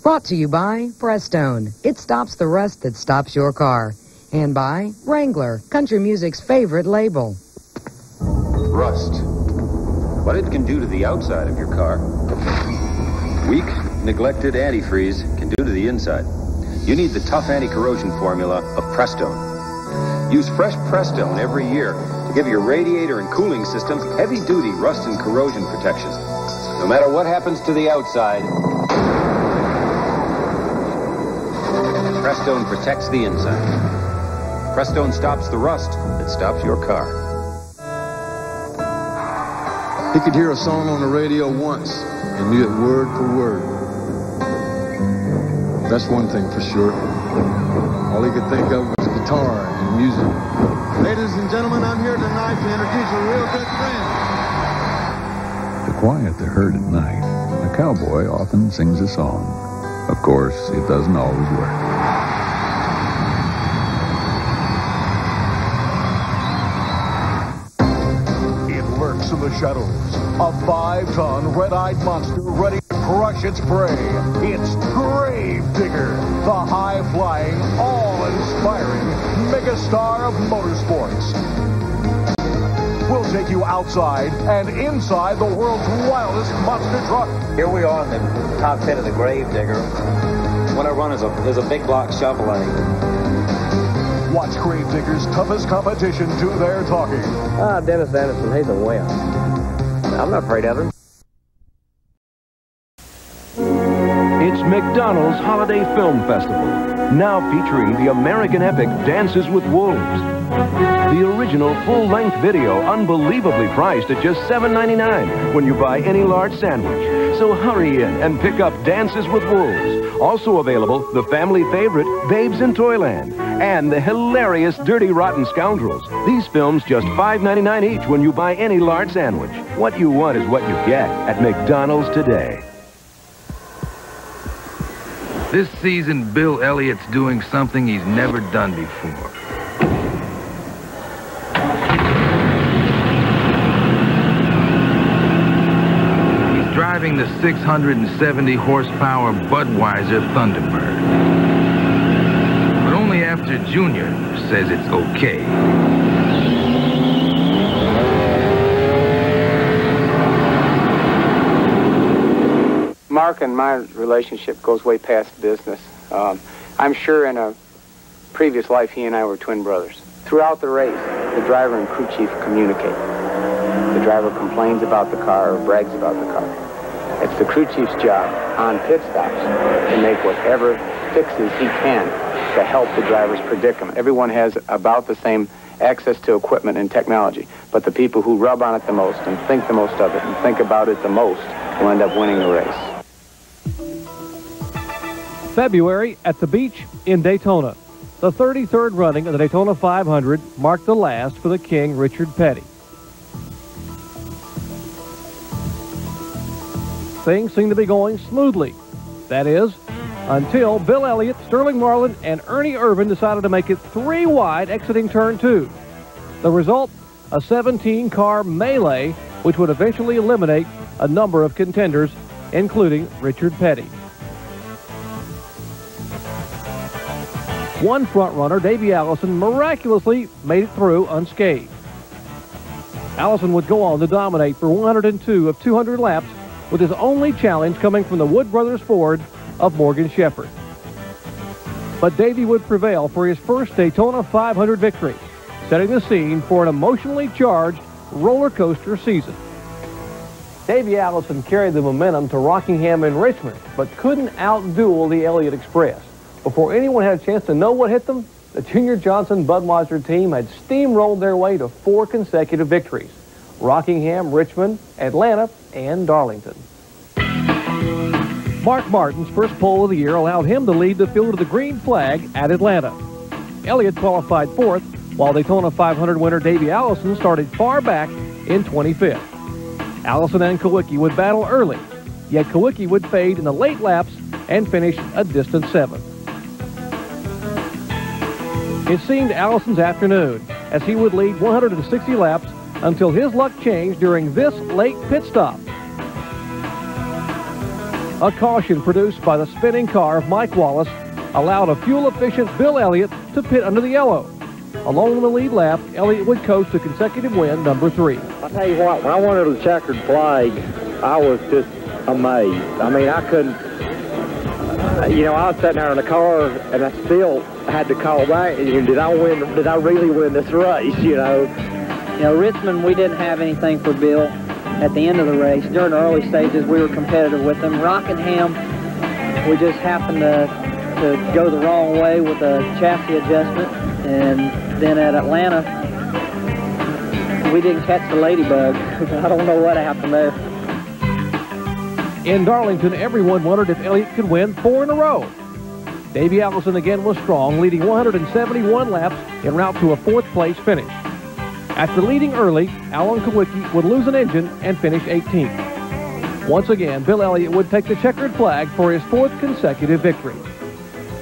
Brought to you by Prestone. It stops the rust that stops your car. And by Wrangler, country music's favorite label. Rust. What it can do to the outside of your car. Weak, neglected antifreeze can do to the inside. You need the tough anti-corrosion formula of Prestone. Use fresh Prestone every year to give your radiator and cooling systems heavy-duty rust and corrosion protection. No matter what happens to the outside, Prestone protects the inside. Prestone stops the rust that stops your car. He could hear a song on the radio once and knew it word for word. That's one thing for sure. All he could think of was guitar and music. Ladies and gentlemen, I'm here tonight to introduce a real good friend. To quiet the herd at night, a cowboy often sings a song. Of course, it doesn't always work. It lurks in the shadows. A 5-ton red-eyed monster ready to crush its prey. It's Gravedigger, the high-flying, all-inspiring megastar of motorsports. We'll take you outside and inside the world's wildest monster truck. Here we are in the cockpit of the Gravedigger. What I run is a big block Chevrolet. Watch Gravedigger's toughest competition do their talking. Dennis Anderson, he's a winner. I'm not afraid of him. It's McDonald's Holiday Film Festival, now featuring the American epic Dances with Wolves. The original full-length video, unbelievably priced at just $7.99 when you buy any large sandwich. So hurry in and pick up Dances with Wolves. Also available, the family favorite, Babes in Toyland, and the hilarious Dirty Rotten Scoundrels. These films just $5.99 each when you buy any large sandwich. What you want is what you get at McDonald's today. This season, Bill Elliott's doing something he's never done before. He's driving the 670 horsepower Budweiser Thunderbird. But only after Junior says it's okay. Mark and my relationship goes way past business. I'm sure in a previous life he and I were twin brothers. Throughout the race, the driver and crew chief communicate. The driver complains about the car or brags about the car. It's the crew chief's job on pit stops to make whatever fixes he can to help the driver's predicament. Everyone has about the same access to equipment and technology, but the people who rub on it the most and think the most of it and think about it the most will end up winning the race. February at the beach in Daytona. The 33rd running of the Daytona 500 marked the last for the King, Richard Petty. Things seem to be going smoothly. That is, until Bill Elliott, Sterling Marlin, and Ernie Irvan decided to make it 3 wide exiting turn 2. The result, a 17-car melee, which would eventually eliminate a number of contenders, including Richard Petty. One front-runner, Davey Allison, miraculously made it through unscathed. Allison would go on to dominate for 102 of 200 laps, with his only challenge coming from the Wood Brothers Ford of Morgan Shepherd. But Davey would prevail for his first Daytona 500 victory, setting the scene for an emotionally charged roller coaster season. Davey Allison carried the momentum to Rockingham and Richmond, but couldn't outduel the Elliott Express. Before anyone had a chance to know what hit them, the Junior Johnson Budweiser team had steamrolled their way to 4 consecutive victories: Rockingham, Richmond, Atlanta, and Darlington. Mark Martin's first pole of the year allowed him to lead the field of the green flag at Atlanta. Elliott qualified 4th, while Daytona 500 winner Davey Allison started far back in 25th. Allison and Kawicki would battle early, yet Kawicki would fade in the late laps and finish a distant 7th. It seemed Allison's afternoon, as he would lead 160 laps until his luck changed during this late pit stop. A caution produced by the spinning car of Mike Wallace allowed a fuel-efficient Bill Elliott to pit under the yellow. Alone in the lead lap, Elliott would coast to consecutive win number 3. I'll tell you what, when I wanted a checkered flag, I amazed. I mean, I couldn't, you know, I was sitting there in the car, and I still had to call back, did I really win this race, you know? You know, Richmond, we didn't have anything for Bill at the end of the race. During the early stages, we were competitive with him. Rockingham, we just happened to go the wrong way with a chassis adjustment, and then at Atlanta, we didn't catch the ladybug. I don't know what happened there. In Darlington, everyone wondered if Elliott could win 4 in a row. Davey Allison again was strong, leading 171 laps en route to a 4th place finish. After leading early, Alan Kawicki would lose an engine and finish 18th. Once again, Bill Elliott would take the checkered flag for his 4th consecutive victory.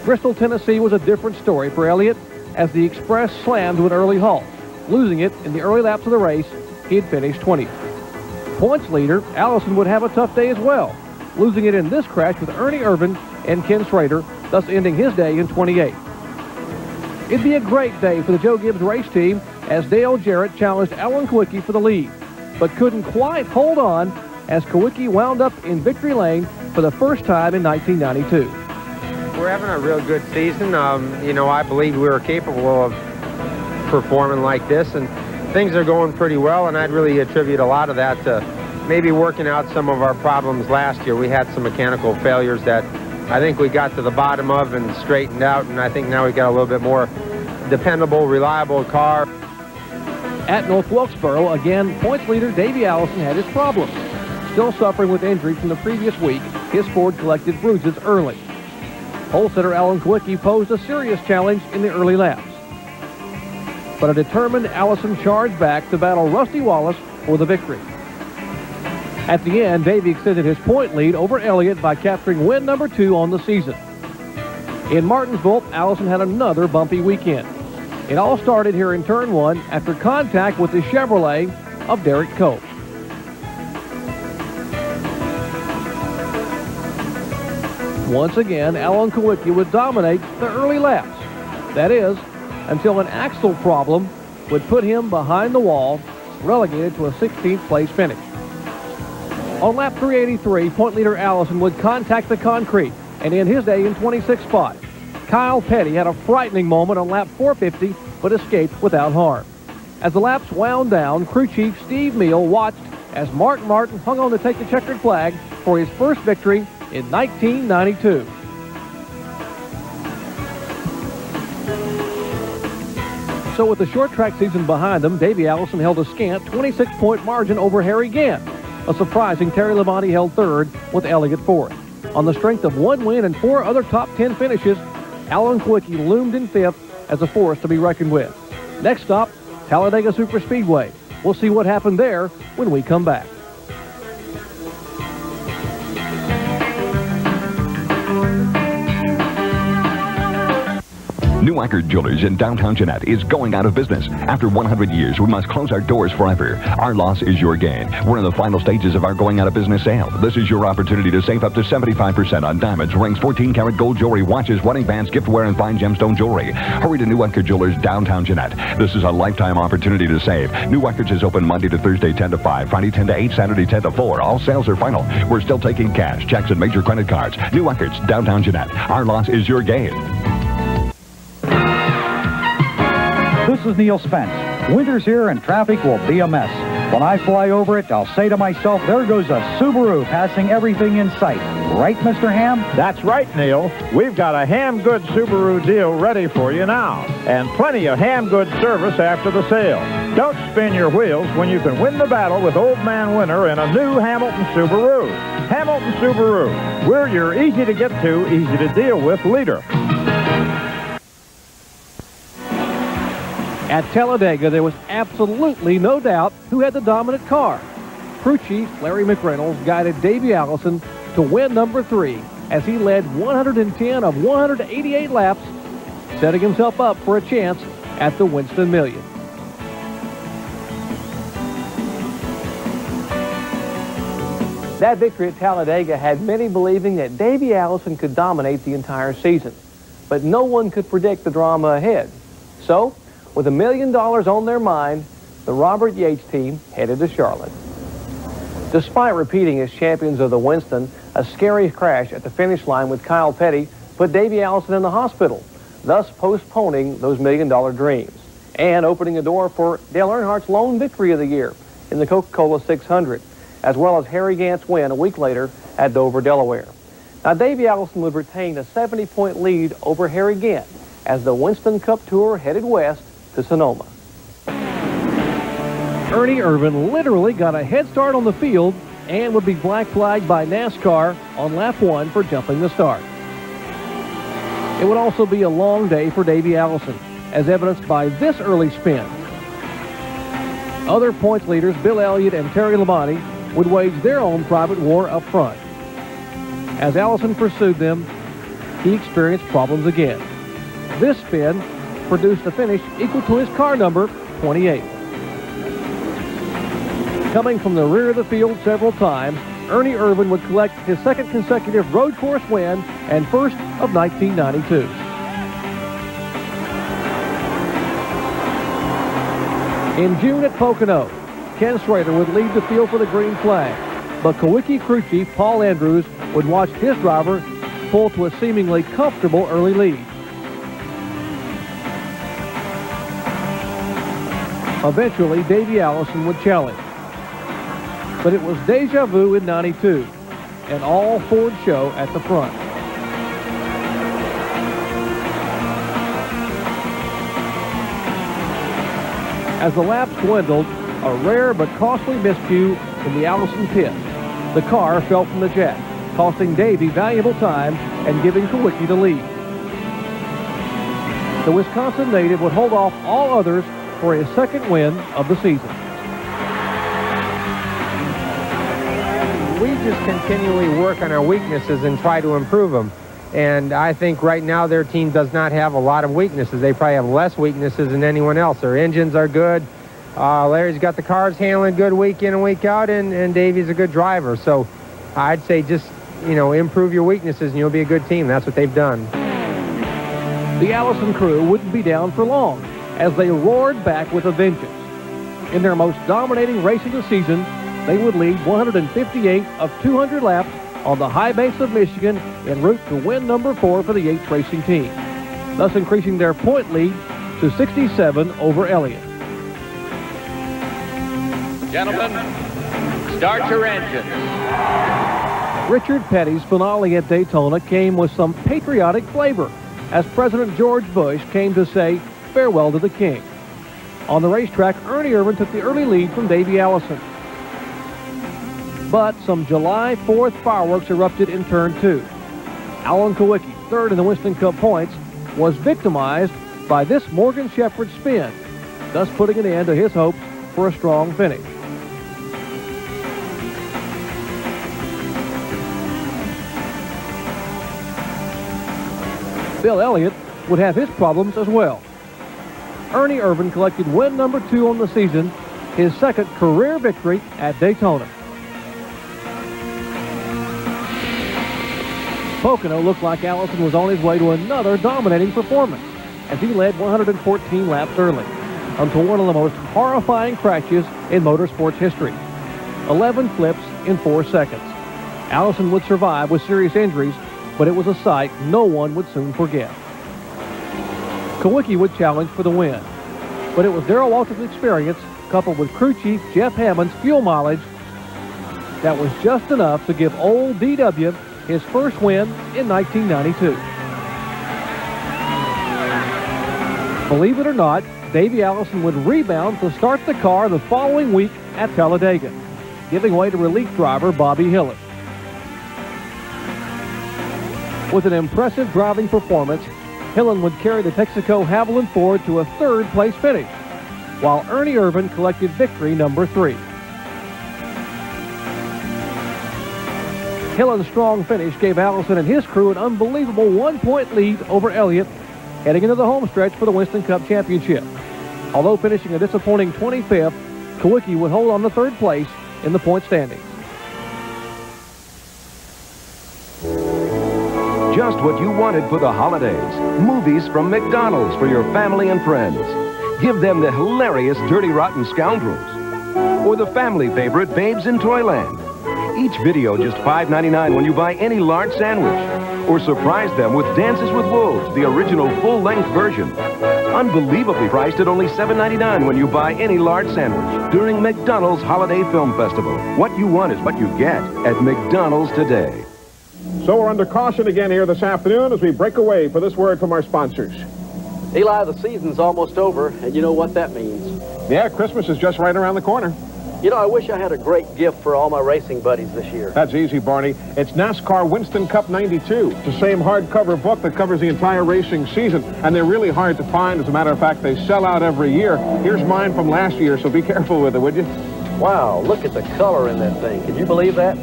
Bristol, Tennessee was a different story for Elliott as the Express slammed to an early halt. Losing it in the early laps of the race, he had finished 20th. Points leader, Allison would have a tough day as well, losing it in this crash with Ernie Irvin and Ken Schrader, thus ending his day in 28th. It'd be a great day for the Joe Gibbs race team as Dale Jarrett challenged Alan Kawicki for the lead, but couldn't quite hold on as Kawicki wound up in victory lane for the first time in 1992. We're having a real good season. You know, I believe we were capable of performing like this, and things are going pretty well, and I'd really attribute a lot of that to maybe working out some of our problems last year. We had some mechanical failures that I think we got to the bottom of and straightened out, and I think now we got a little bit more dependable, reliable car. At North Wilkesboro, again, points leader Davey Allison had his problems. Still suffering with injury from the previous week, his Ford collected bruises early. Pole sitter Alan Kawicki posed a serious challenge in the early laps. But a determined Allison charged back to battle Rusty Wallace for the victory. At the end, Davey extended his point lead over Elliott by capturing win number 2 on the season. In Martinsville, Allison had another bumpy weekend. It all started here in Turn 1 after contact with the Chevrolet of Derek Cope. Once again, Alan Kawicki would dominate the early laps. That is, until an axle problem would put him behind the wall, relegated to a 16th place finish. On lap 383, point leader Allison would contact the concrete and end his day in 26th spot. Kyle Petty had a frightening moment on lap 450, but escaped without harm. As the laps wound down, crew chief Steve Meal watched as Mark Martin hung on to take the checkered flag for his first victory in 1992. So with the short track season behind them, Davey Allison held a scant 26-point margin over Harry Gant. A surprising Terry Labonte held third with Elliott fourth. On the strength of 1 win and 4 other top 10 finishes, Alan Kawicki loomed in 5th as a force to be reckoned with. Next stop, Talladega Superspeedway. We'll see what happened there when we come back. New Eckerd Jewelers in downtown Jeanette is going out of business. After 100 years, we must close our doors forever. Our loss is your gain. We're in the final stages of our going out of business sale. This is your opportunity to save up to 75% on diamonds, rings, 14-karat gold jewelry, watches, wedding bands, giftware, and fine gemstone jewelry. Hurry to New Eckerd Jewelers, downtown Jeanette. This is a lifetime opportunity to save. New Eckerd's is open Monday to Thursday 10 to 5, Friday 10 to 8, Saturday 10 to 4. All sales are final. We're still taking cash, checks, and major credit cards. New Eckerd's, downtown Jeanette. Our loss is your gain. This is Neil Spence. Winter's here and traffic will be a mess. When I fly over it, I'll say to myself, there goes a Subaru passing everything in sight. Right, Mr. Ham? That's right, Neil. We've got a Ham Good Subaru deal ready for you now. And plenty of Ham Good service after the sale. Don't spin your wheels when you can win the battle with Old Man Winter in a new Hamilton Subaru. Hamilton Subaru. We're your easy to get to, easy to deal with leader. At Talladega, there was absolutely no doubt who had the dominant car. Crew chief Larry McReynolds guided Davey Allison to win number 3 as he led 110 of 188 laps, setting himself up for a chance at the Winston Million. That victory at Talladega had many believing that Davey Allison could dominate the entire season, but no one could predict the drama ahead. So, with $1 million on their mind, the Robert Yates team headed to Charlotte. Despite repeating as champions of the Winston, a scary crash at the finish line with Kyle Petty put Davey Allison in the hospital, thus postponing those million-dollar dreams and opening a door for Dale Earnhardt's lone victory of the year in the Coca-Cola 600, as well as Harry Gant's win a week later at Dover, Delaware. Now, Davey Allison would retain a 70-point lead over Harry Gant as the Winston Cup Tour headed west to Sonoma. Ernie Irvan literally got a head start on the field and would be black flagged by NASCAR on lap 1 for jumping the start. It would also be a long day for Davey Allison, as evidenced by this early spin. Other points leaders, Bill Elliott and Terry Labonte, would wage their own private war up front. As Allison pursued them, he experienced problems again. This spin produced a finish equal to his car number, 28. Coming from the rear of the field several times, Ernie Irvan would collect his second consecutive road course win and first of 1992. In June at Pocono, Ken Schrader would lead the field for the green flag, but Kawicki crew chief Paul Andrews would watch his driver pull to a seemingly comfortable early lead. Eventually, Davey Allison would challenge. But it was deja vu in 92, an all-Ford show at the front. As the laps dwindled, a rare but costly miscue in the Allison pit. The car fell from the jack, costing Davey valuable time and giving Kawicki the lead. The Wisconsin native would hold off all others for his second win of the season. We just continually work on our weaknesses and try to improve them. And I think right now their team does not have a lot of weaknesses. They probably have less weaknesses than anyone else. Their engines are good. Larry's got the cars handling good week in and week out, and Davey's a good driver. So I'd say just, improve your weaknesses and you'll be a good team. That's what they've done. The Allison crew wouldn't be down for long as they roared back with a vengeance. In their most dominating race of the season, they would lead 158 of 200 laps on the high banks of Michigan en route to win number 4 for the Yates Racing team, thus increasing their point lead to 67 over Elliott. Gentlemen, start your engines. Richard Petty's finale at Daytona came with some patriotic flavor as President George Bush came to say farewell to the king. On the racetrack, Ernie Irvan took the early lead from Davey Allison. But some July 4th fireworks erupted in Turn 2. Alan Kawicki, third in the Winston Cup points, was victimized by this Morgan Shepherd spin, thus putting an end to his hopes for a strong finish. Bill Elliott would have his problems as well. Ernie Irvan collected win number 2 on the season, his second career victory at Daytona. Pocono looked like Allison was on his way to another dominating performance as he led 114 laps early until one of the most horrifying crashes in motorsports history. 11 flips in 4 seconds. Allison would survive with serious injuries, but it was a sight no one would soon forget. Kawicki would challenge for the win, but it was Darrell Waltrip's experience coupled with crew chief Jeff Hammond's fuel mileage that was just enough to give old DW his first win in 1992. Believe it or not, Davey Allison would rebound to start the car the following week at Talladega, giving way to relief driver Bobby Hillin. With an impressive driving performance, Hillin would carry the Texaco Haviland Ford to a third-place finish, while Ernie Irvan collected victory number 3. Hillin's strong finish gave Allison and his crew an unbelievable 1-point lead over Elliott heading into the home stretch for the Winston Cup Championship. Although finishing a disappointing 25th, Kawicki would hold on to third place in the point standings. Just what you wanted for the holidays. Movies from McDonald's for your family and friends. Give them the hilarious Dirty Rotten Scoundrels. or the family favorite Babes in Toyland. Each video just $5.99 when you buy any large sandwich. Or surprise them with Dances with Wolves, the original full-length version. Unbelievably priced at only $7.99 when you buy any large sandwich during McDonald's Holiday Film Festival. What you want is what you get at McDonald's today. So we're under caution again here this afternoon as we break away for this word from our sponsors. Eli, the season's almost over, and you know what that means. Yeah, Christmas is just right around the corner. You know, I wish I had a great gift for all my racing buddies this year. That's easy, Barney. It's NASCAR Winston Cup 92. It's the same hardcover book that covers the entire racing season, and they're really hard to find. As a matter of fact, they sell out every year. Here's mine from last year, so be careful with it, would you? Wow, look at the color in that thing. Can you believe that?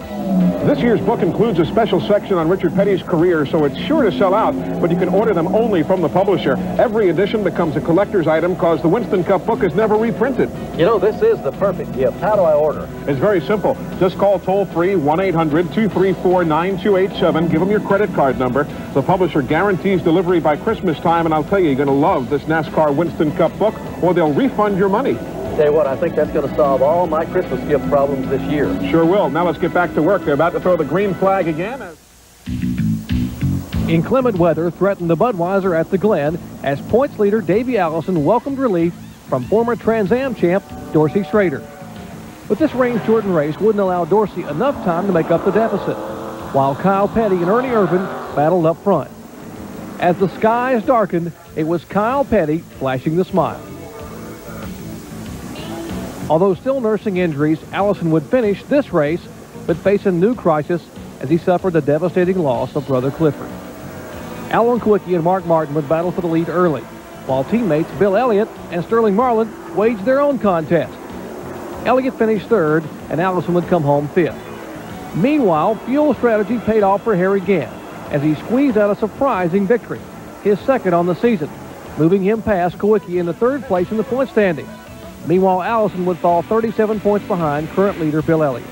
This year's book includes a special section on Richard Petty's career, so it's sure to sell out, but you can order them only from the publisher. Every edition becomes a collector's item because the Winston Cup book is never reprinted. You know, this is the perfect gift. How do I order? It's very simple. Just call toll-free 1-800-234-9287. Give them your credit card number. The publisher guarantees delivery by Christmas time, and I'll tell you, you're going to love this NASCAR Winston Cup book, or they'll refund your money. Tell you what, I think that's going to solve all my Christmas gift problems this year. Sure will. Now let's get back to work. They're about to throw the green flag again. Inclement weather threatened the Budweiser at the Glen as points leader Davey Allison welcomed relief from former Trans Am champ Dorsey Schrader. But this rain-shortened race wouldn't allow Dorsey enough time to make up the deficit, while Kyle Petty and Ernie Irvin battled up front. As the skies darkened, it was Kyle Petty flashing the smile. Although still nursing injuries, Allison would finish this race, but face a new crisis as he suffered the devastating loss of brother Clifford. Alan Kulwicki and Mark Martin would battle for the lead early, while teammates Bill Elliott and Sterling Marlin waged their own contest. Elliott finished third, and Allison would come home fifth. Meanwhile, fuel strategy paid off for Harry Gant as he squeezed out a surprising victory, his second on the season, moving him past Kulwicki into third place in the point standings. Meanwhile, Allison would fall 37 points behind current leader Bill Elliott.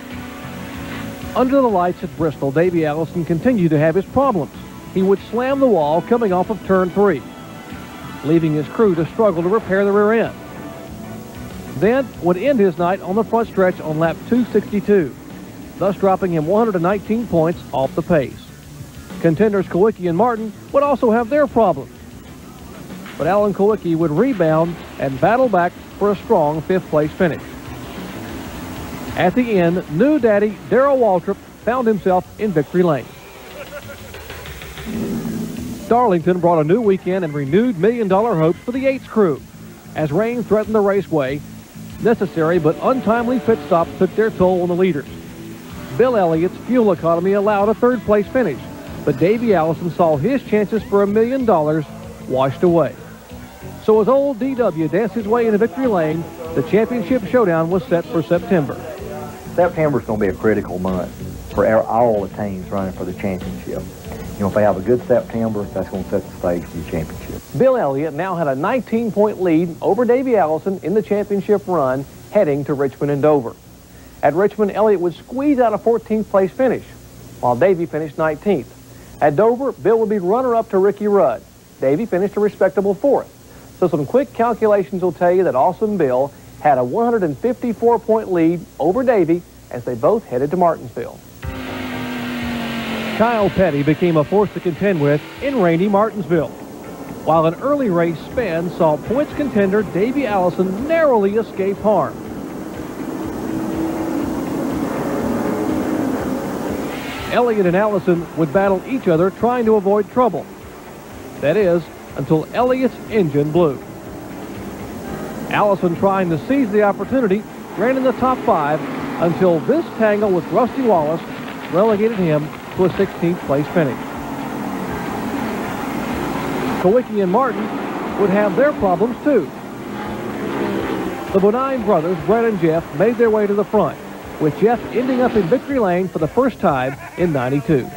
Under the lights at Bristol, Davey Allison continued to have his problems. He would slam the wall coming off of turn 3, leaving his crew to struggle to repair the rear end. Then would end his night on the front stretch on lap 262, thus dropping him 119 points off the pace. Contenders Kulwicki and Martin would also have their problems, but Alan Kulwicki would rebound and battle back for a strong fifth-place finish. At the end, new daddy Darrell Waltrip found himself in victory lane. Darlington brought a new weekend and renewed million-dollar hopes for the Yates crew. As rain threatened the raceway, necessary but untimely pit stops took their toll on the leaders. Bill Elliott's fuel economy allowed a third-place finish, but Davey Allison saw his chances for $1 million washed away. So as old DW danced his way into victory lane, the championship showdown was set for September. September's going to be a critical month for all the teams running for the championship. You know, if they have a good September, that's going to set the stage for the championship. Bill Elliott now had a 19-point lead over Davey Allison in the championship run heading to Richmond and Dover. At Richmond, Elliott would squeeze out a 14th place finish, while Davey finished 19th. At Dover, Bill would be runner-up to Ricky Rudd. Davey finished a respectable 4th. So some quick calculations will tell you that Awesome Bill had a 154-point lead over Davey as they both headed to Martinsville. Kyle Petty became a force to contend with in rainy Martinsville, while an early race spin saw points contender Davey Allison narrowly escape harm. Elliott and Allison would battle each other trying to avoid trouble. That is, until Elliott's engine blew. Allison, trying to seize the opportunity, ran in the top 5 until this tangle with Rusty Wallace relegated him to a 16th place finish. Kulwicki and Martin would have their problems too. The Bonine brothers, Brett and Jeff, made their way to the front, with Jeff ending up in victory lane for the first time in '92.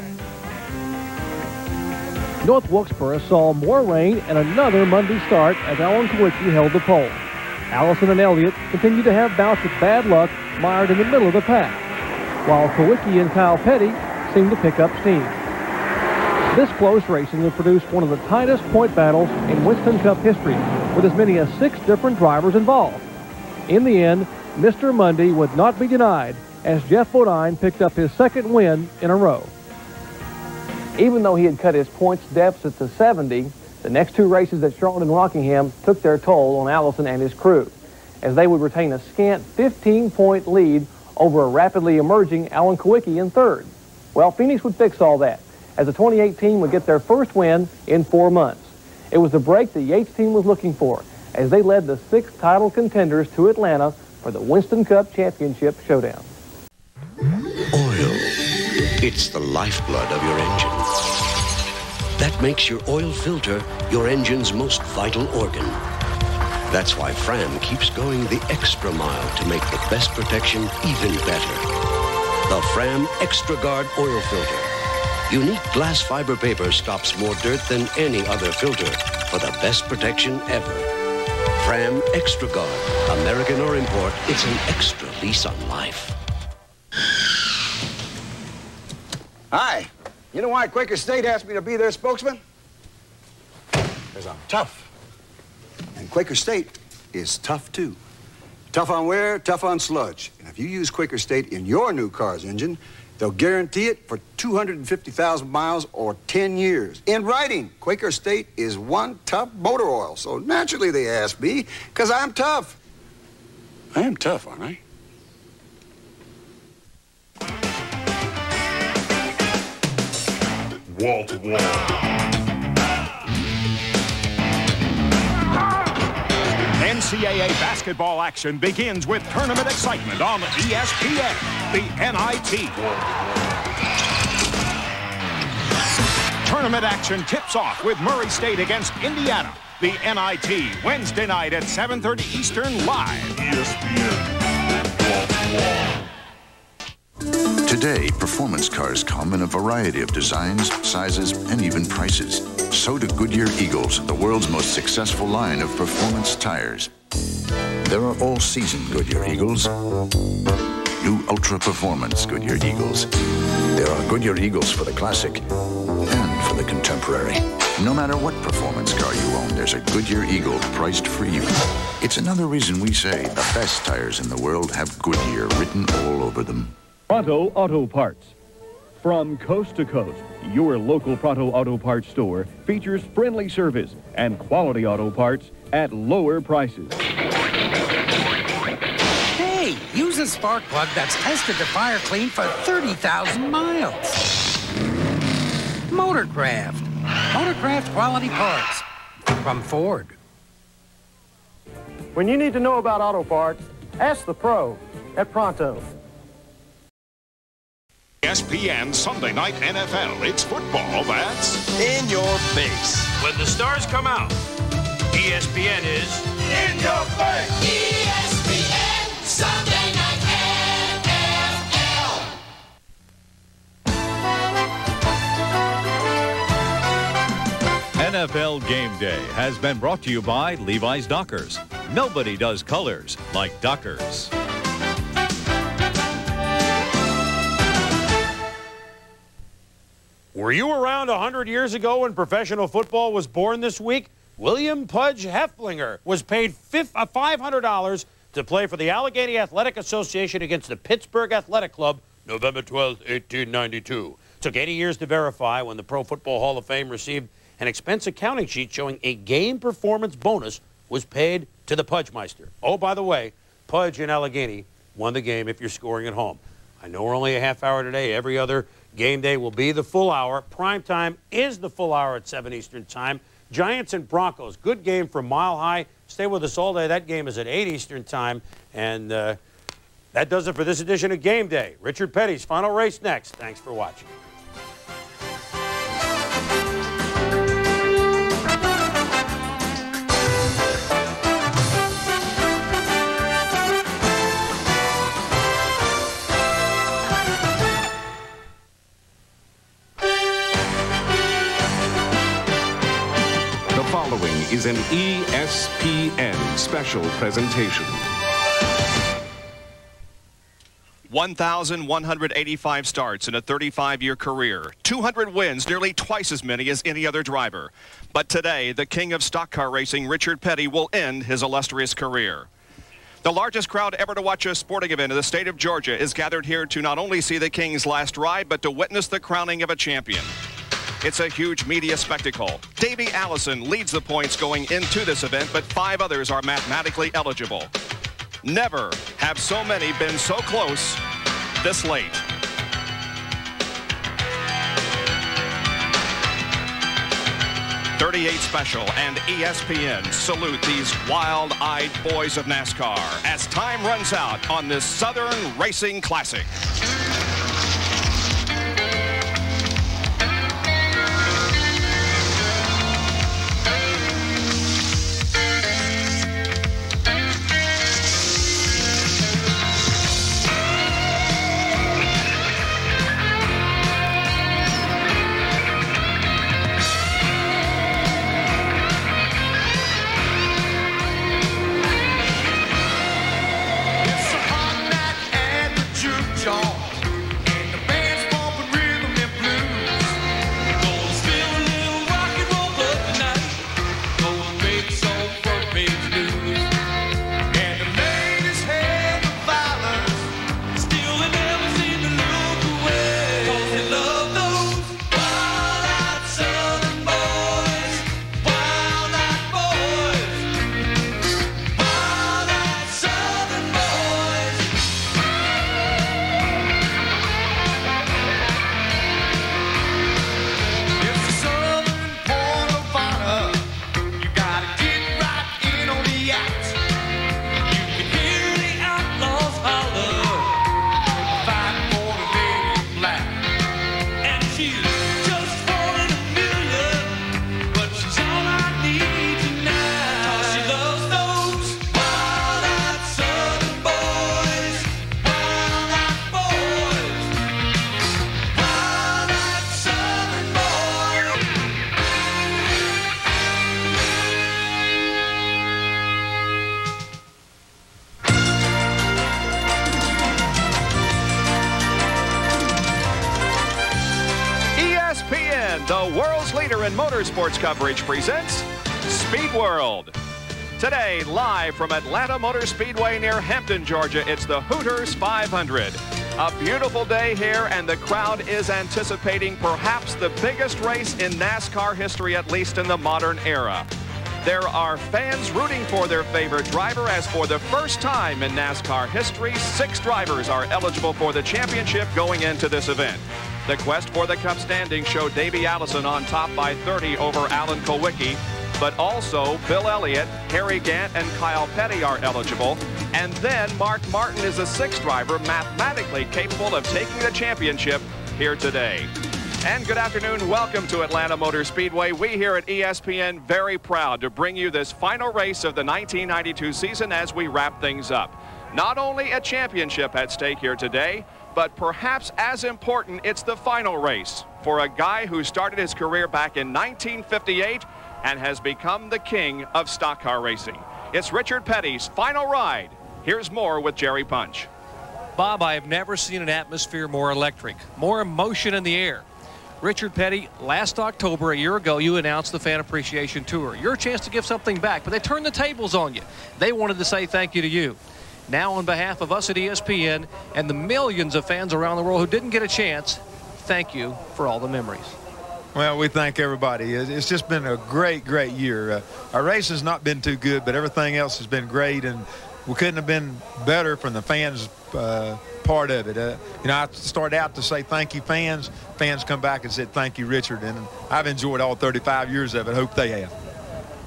North Wilkesboro saw more rain and another Monday start as Alan Kulwicki held the pole. Allison and Elliott continued to have bouts with bad luck, mired in the middle of the pack, while Kulwicki and Kyle Petty seemed to pick up steam. This close racing would produce one of the tightest point battles in Winston Cup history, with as many as 6 different drivers involved. In the end, Mr. Monday would not be denied as Jeff Bodine picked up his second win in a row. Even though he had cut his points deficit to 70, the next two races at Charlotte and Rockingham took their toll on Allison and his crew, as they would retain a scant 15-point lead over a rapidly emerging Alan Kowicki in third. Well, Phoenix would fix all that, as the 28 team would get their first win in 4 months. It was the break the Yates team was looking for, as they led the 6 title contenders to Atlanta for the Winston Cup Championship showdown. Oil. It's the lifeblood of your engine. That makes your oil filter your engine's most vital organ. That's why Fram keeps going the extra mile to make the best protection even better. The Fram Extra Guard oil filter. Unique glass fiber paper stops more dirt than any other filter for the best protection ever. Fram Extra Guard. American or import, it's an extra lease on life. Hi. You know why Quaker State asked me to be their spokesman? Because I'm tough. And Quaker State is tough, too. Tough on wear, tough on sludge. And if you use Quaker State in your new car's engine, they'll guarantee it for 250,000 miles or 10 years. In writing, Quaker State is one tough motor oil. So naturally they asked me, because I'm tough. I am tough, aren't I? Wall to wall. NCAA basketball action begins with tournament excitement on ESPN, the NIT. Tournament action tips off with Murray State against Indiana. The NIT, Wednesday night at 7:30 Eastern, live. ESPN, wall to wall. Today, performance cars come in a variety of designs, sizes, and even prices. So do Goodyear Eagles, the world's most successful line of performance tires. There are all-season Goodyear Eagles, new ultra-performance Goodyear Eagles. There are Goodyear Eagles for the classic and for the contemporary. No matter what performance car you own, there's a Goodyear Eagle priced for you. It's another reason we say the best tires in the world have Goodyear written all over them. Pronto Auto Parts. From coast to coast, your local Pronto Auto Parts store features friendly service and quality auto parts at lower prices. Hey, use a spark plug that's tested to fire clean for 30,000 miles. Motorcraft. Motorcraft quality parts from Ford. When you need to know about auto parts, ask the pro at Pronto. ESPN Sunday Night NFL. It's football that's in your face. When the stars come out, ESPN is in your face. ESPN Sunday Night NFL. NFL Game Day has been brought to you by Levi's Dockers. Nobody does colors like Dockers. Were you around 100 years ago when professional football was born this week? William Pudge Heflinger was paid $500 to play for the Allegheny Athletic Association against the Pittsburgh Athletic Club, November 12, 1892. Took 80 years to verify when the Pro Football Hall of Fame received an expense accounting sheet showing a game performance bonus was paid to the Pudgemeister. Oh, by the way, Pudge and Allegheny won the game if you're scoring at home. I know we're only a half hour today. Every other game day will be the full hour. Prime time is the full hour at 7 Eastern time. Giants and Broncos, good game from Mile High. Stay with us all day. That game is at 8 Eastern time. And that does it for this edition of Game Day. Richard Petty's final race next. Thanks for watching. Is an ESPN special presentation. 1,185 starts in a 35-year career, 200 wins, nearly twice as many as any other driver. But today, the king of stock car racing, Richard Petty, will end his illustrious career. The largest crowd ever to watch a sporting event in the state of Georgia is gathered here to not only see the Kings' last ride, but to witness the crowning of a champion. It's a huge media spectacle. Davey Allison leads the points going into this event, but 5 others are mathematically eligible. Never have so many been so close this late. .38 Special and ESPN salute these wild-eyed boys of NASCAR as time runs out on this Southern Racing Classic. The world's leader in motorsports coverage presents Speed World. Today, live from Atlanta Motor Speedway near Hampton, Georgia, it's the Hooters 500. A beautiful day here, and the crowd is anticipating perhaps the biggest race in NASCAR history, at least in the modern era. There are fans rooting for their favorite driver, as for the first time in NASCAR history, 6 drivers are eligible for the championship going into this event. The quest for the Cup standings showed Davey Allison on top by 30 over Alan Kulwicki, but also Bill Elliott, Harry Gant, and Kyle Petty are eligible. And then Mark Martin is the 6th driver mathematically capable of taking the championship here today. And good afternoon. Welcome to Atlanta Motor Speedway. We here at ESPN very proud to bring you this final race of the 1992 season as we wrap things up. Not only a championship at stake here today, but perhaps as important, it's the final race for a guy who started his career back in 1958 and has become the king of stock car racing. It's Richard Petty's final ride. Here's more with Jerry Punch. Bob, I have never seen an atmosphere more electric, more emotion in the air. Richard Petty, last October, a year ago, you announced the Fan Appreciation Tour. Your chance to give something back, but they turned the tables on you. They wanted to say thank you to you. Now, on behalf of us at ESPN and the millions of fans around the world who didn't get a chance, thank you for all the memories. Well, we thank everybody. It's just been a great, great year. Our race has not been too good, but everything else has been great, and we couldn't have been better from the fans' part of it. You know, I started out to say thank you, fans. Fans come back and said thank you, Richard, and I've enjoyed all 35 years of it. Hope they have.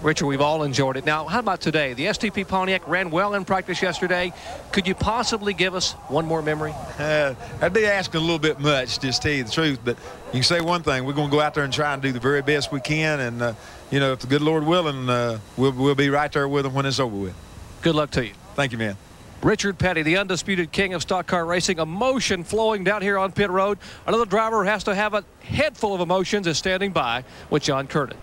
Richard, we've all enjoyed it. Now, how about today? The STP Pontiac ran well in practice yesterday. Could you possibly give us one more memory? I'd be asking a little bit much, just to tell you the truth, but you can say one thing. We're going to go out there and try and do the very best we can, and, you know, if the good Lord willing, we'll be right there with them when it's over with. Good luck to you. Thank you, man. Richard Petty, the undisputed king of stock car racing. Emotion flowing down here on pit road. Another driver who has to have a head full of emotions is standing by with John Curtin.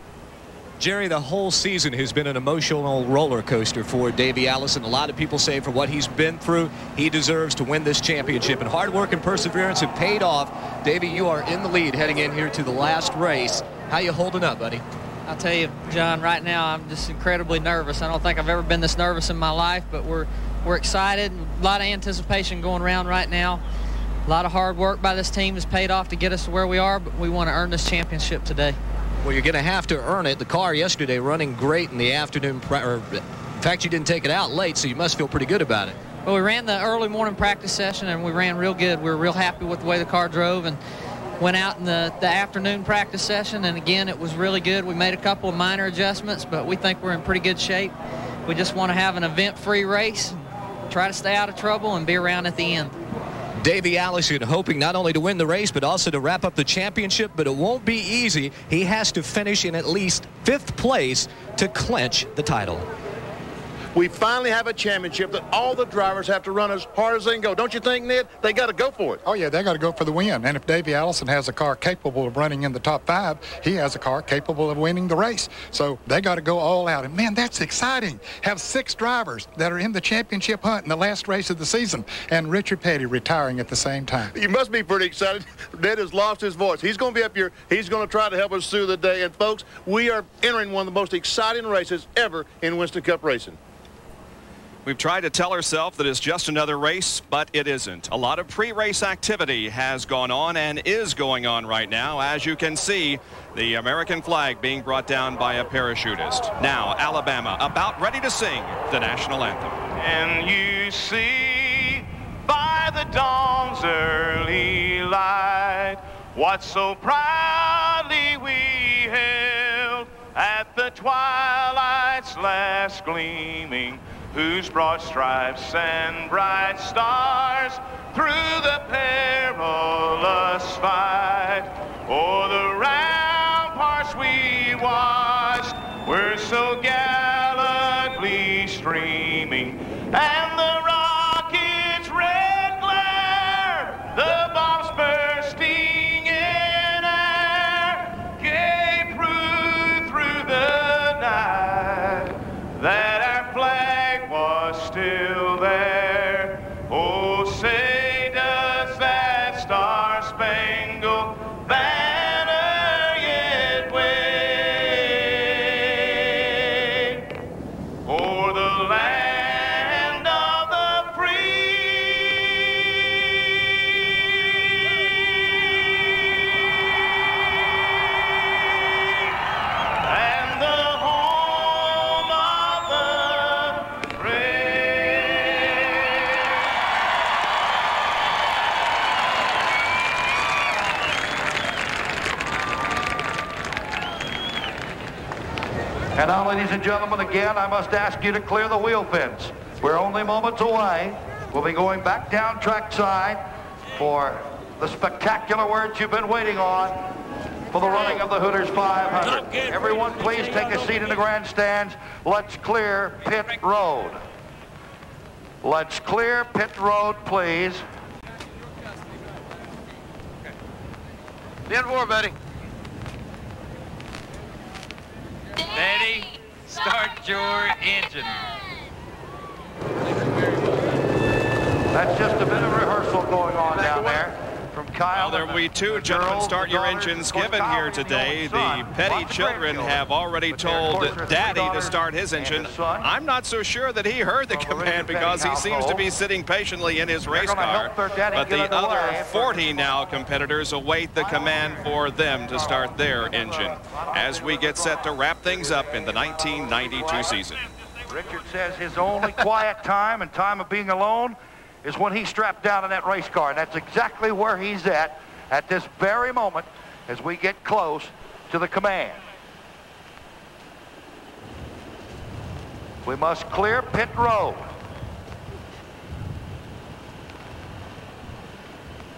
Jerry, the whole season has been an emotional roller coaster for Davey Allison. A lot of people say for what he's been through, he deserves to win this championship. And hard work and perseverance have paid off. Davey, you are in the lead heading in here to the last race. How you holding up, buddy? I'll tell you, John, right now I'm just incredibly nervous. I don't think I've ever been this nervous in my life, but we're We're excited. A lot of anticipation going around right now. A lot of hard work by this team has paid off to get us to where we are, but we want to earn this championship today. Well, you're going to have to earn it. The car yesterday running great in the afternoon. In fact, you didn't take it out late, so you must feel pretty good about it. Well, we ran the early morning practice session, and we ran real good. We were real happy with the way the car drove, and went out in the afternoon practice session, and again, it was really good. We made a couple of minor adjustments, but we think we're in pretty good shape. We just want to have an event-free race, try to stay out of trouble, and be around at the end. Davey Allison hoping not only to win the race, but also to wrap up the championship, but it won't be easy. He has to finish in at least 5th place to clinch the title. We finally have a championship that all the drivers have to run as hard as they can go. Don't you think, Ned? They got to go for it. Oh, yeah, they got to go for the win. And if Davey Allison has a car capable of running in the top 5, he has a car capable of winning the race. So they got to go all out. And, man, that's exciting. Have 6 drivers that are in the championship hunt in the last race of the season, and Richard Petty retiring at the same time. You must be pretty excited. Ned has lost his voice. He's going to be up here. He's going to try to help us through the day. And, folks, we are entering one of the most exciting races ever in Winston Cup racing. We've tried to tell ourselves that it's just another race, but it isn't. A lot of pre-race activity has gone on and is going on right now. As you can see, the American flag being brought down by a parachutist. Now, Alabama about ready to sing the national anthem. And you see by the dawn's early light what so proudly we held at the twilight's last gleaming, whose broad stripes and bright stars through the perilous fight o'er the ramparts we watched were so gallantly streaming, and the rocket's red glare, the bombs bursting in air, gave proof through the night that our flag was still there. Oh, say does that star-spangled banner yet wave o'er the land of the free, and the home of the And now, ladies and gentlemen, again, I must ask you to clear the wheel pits. We're only moments away. We'll be going back down trackside for the spectacular words you've been waiting on for the running of the Hooters 500. Everyone, please take a seat in the grandstands. Let's clear pit road. Let's clear pit road, please. The end four, Betty. Betty, start your engine. That's just a bit of rehearsal going on down there. From Kyle. Well, there will be 2 gentlemen start your engines given here today. The Petty children have already told Daddy to start his engine. I'm not so sure that he heard the command because he seems to be sitting patiently in his race car. But the other 40 now competitors await the command for them to start their engine as we get set to wrap things up in the 1992 season. Richard says his only quiet time and time of being alone is when he's strapped down in that race car, and that's exactly where he's at this very moment as we get close to the command. We must clear pit road.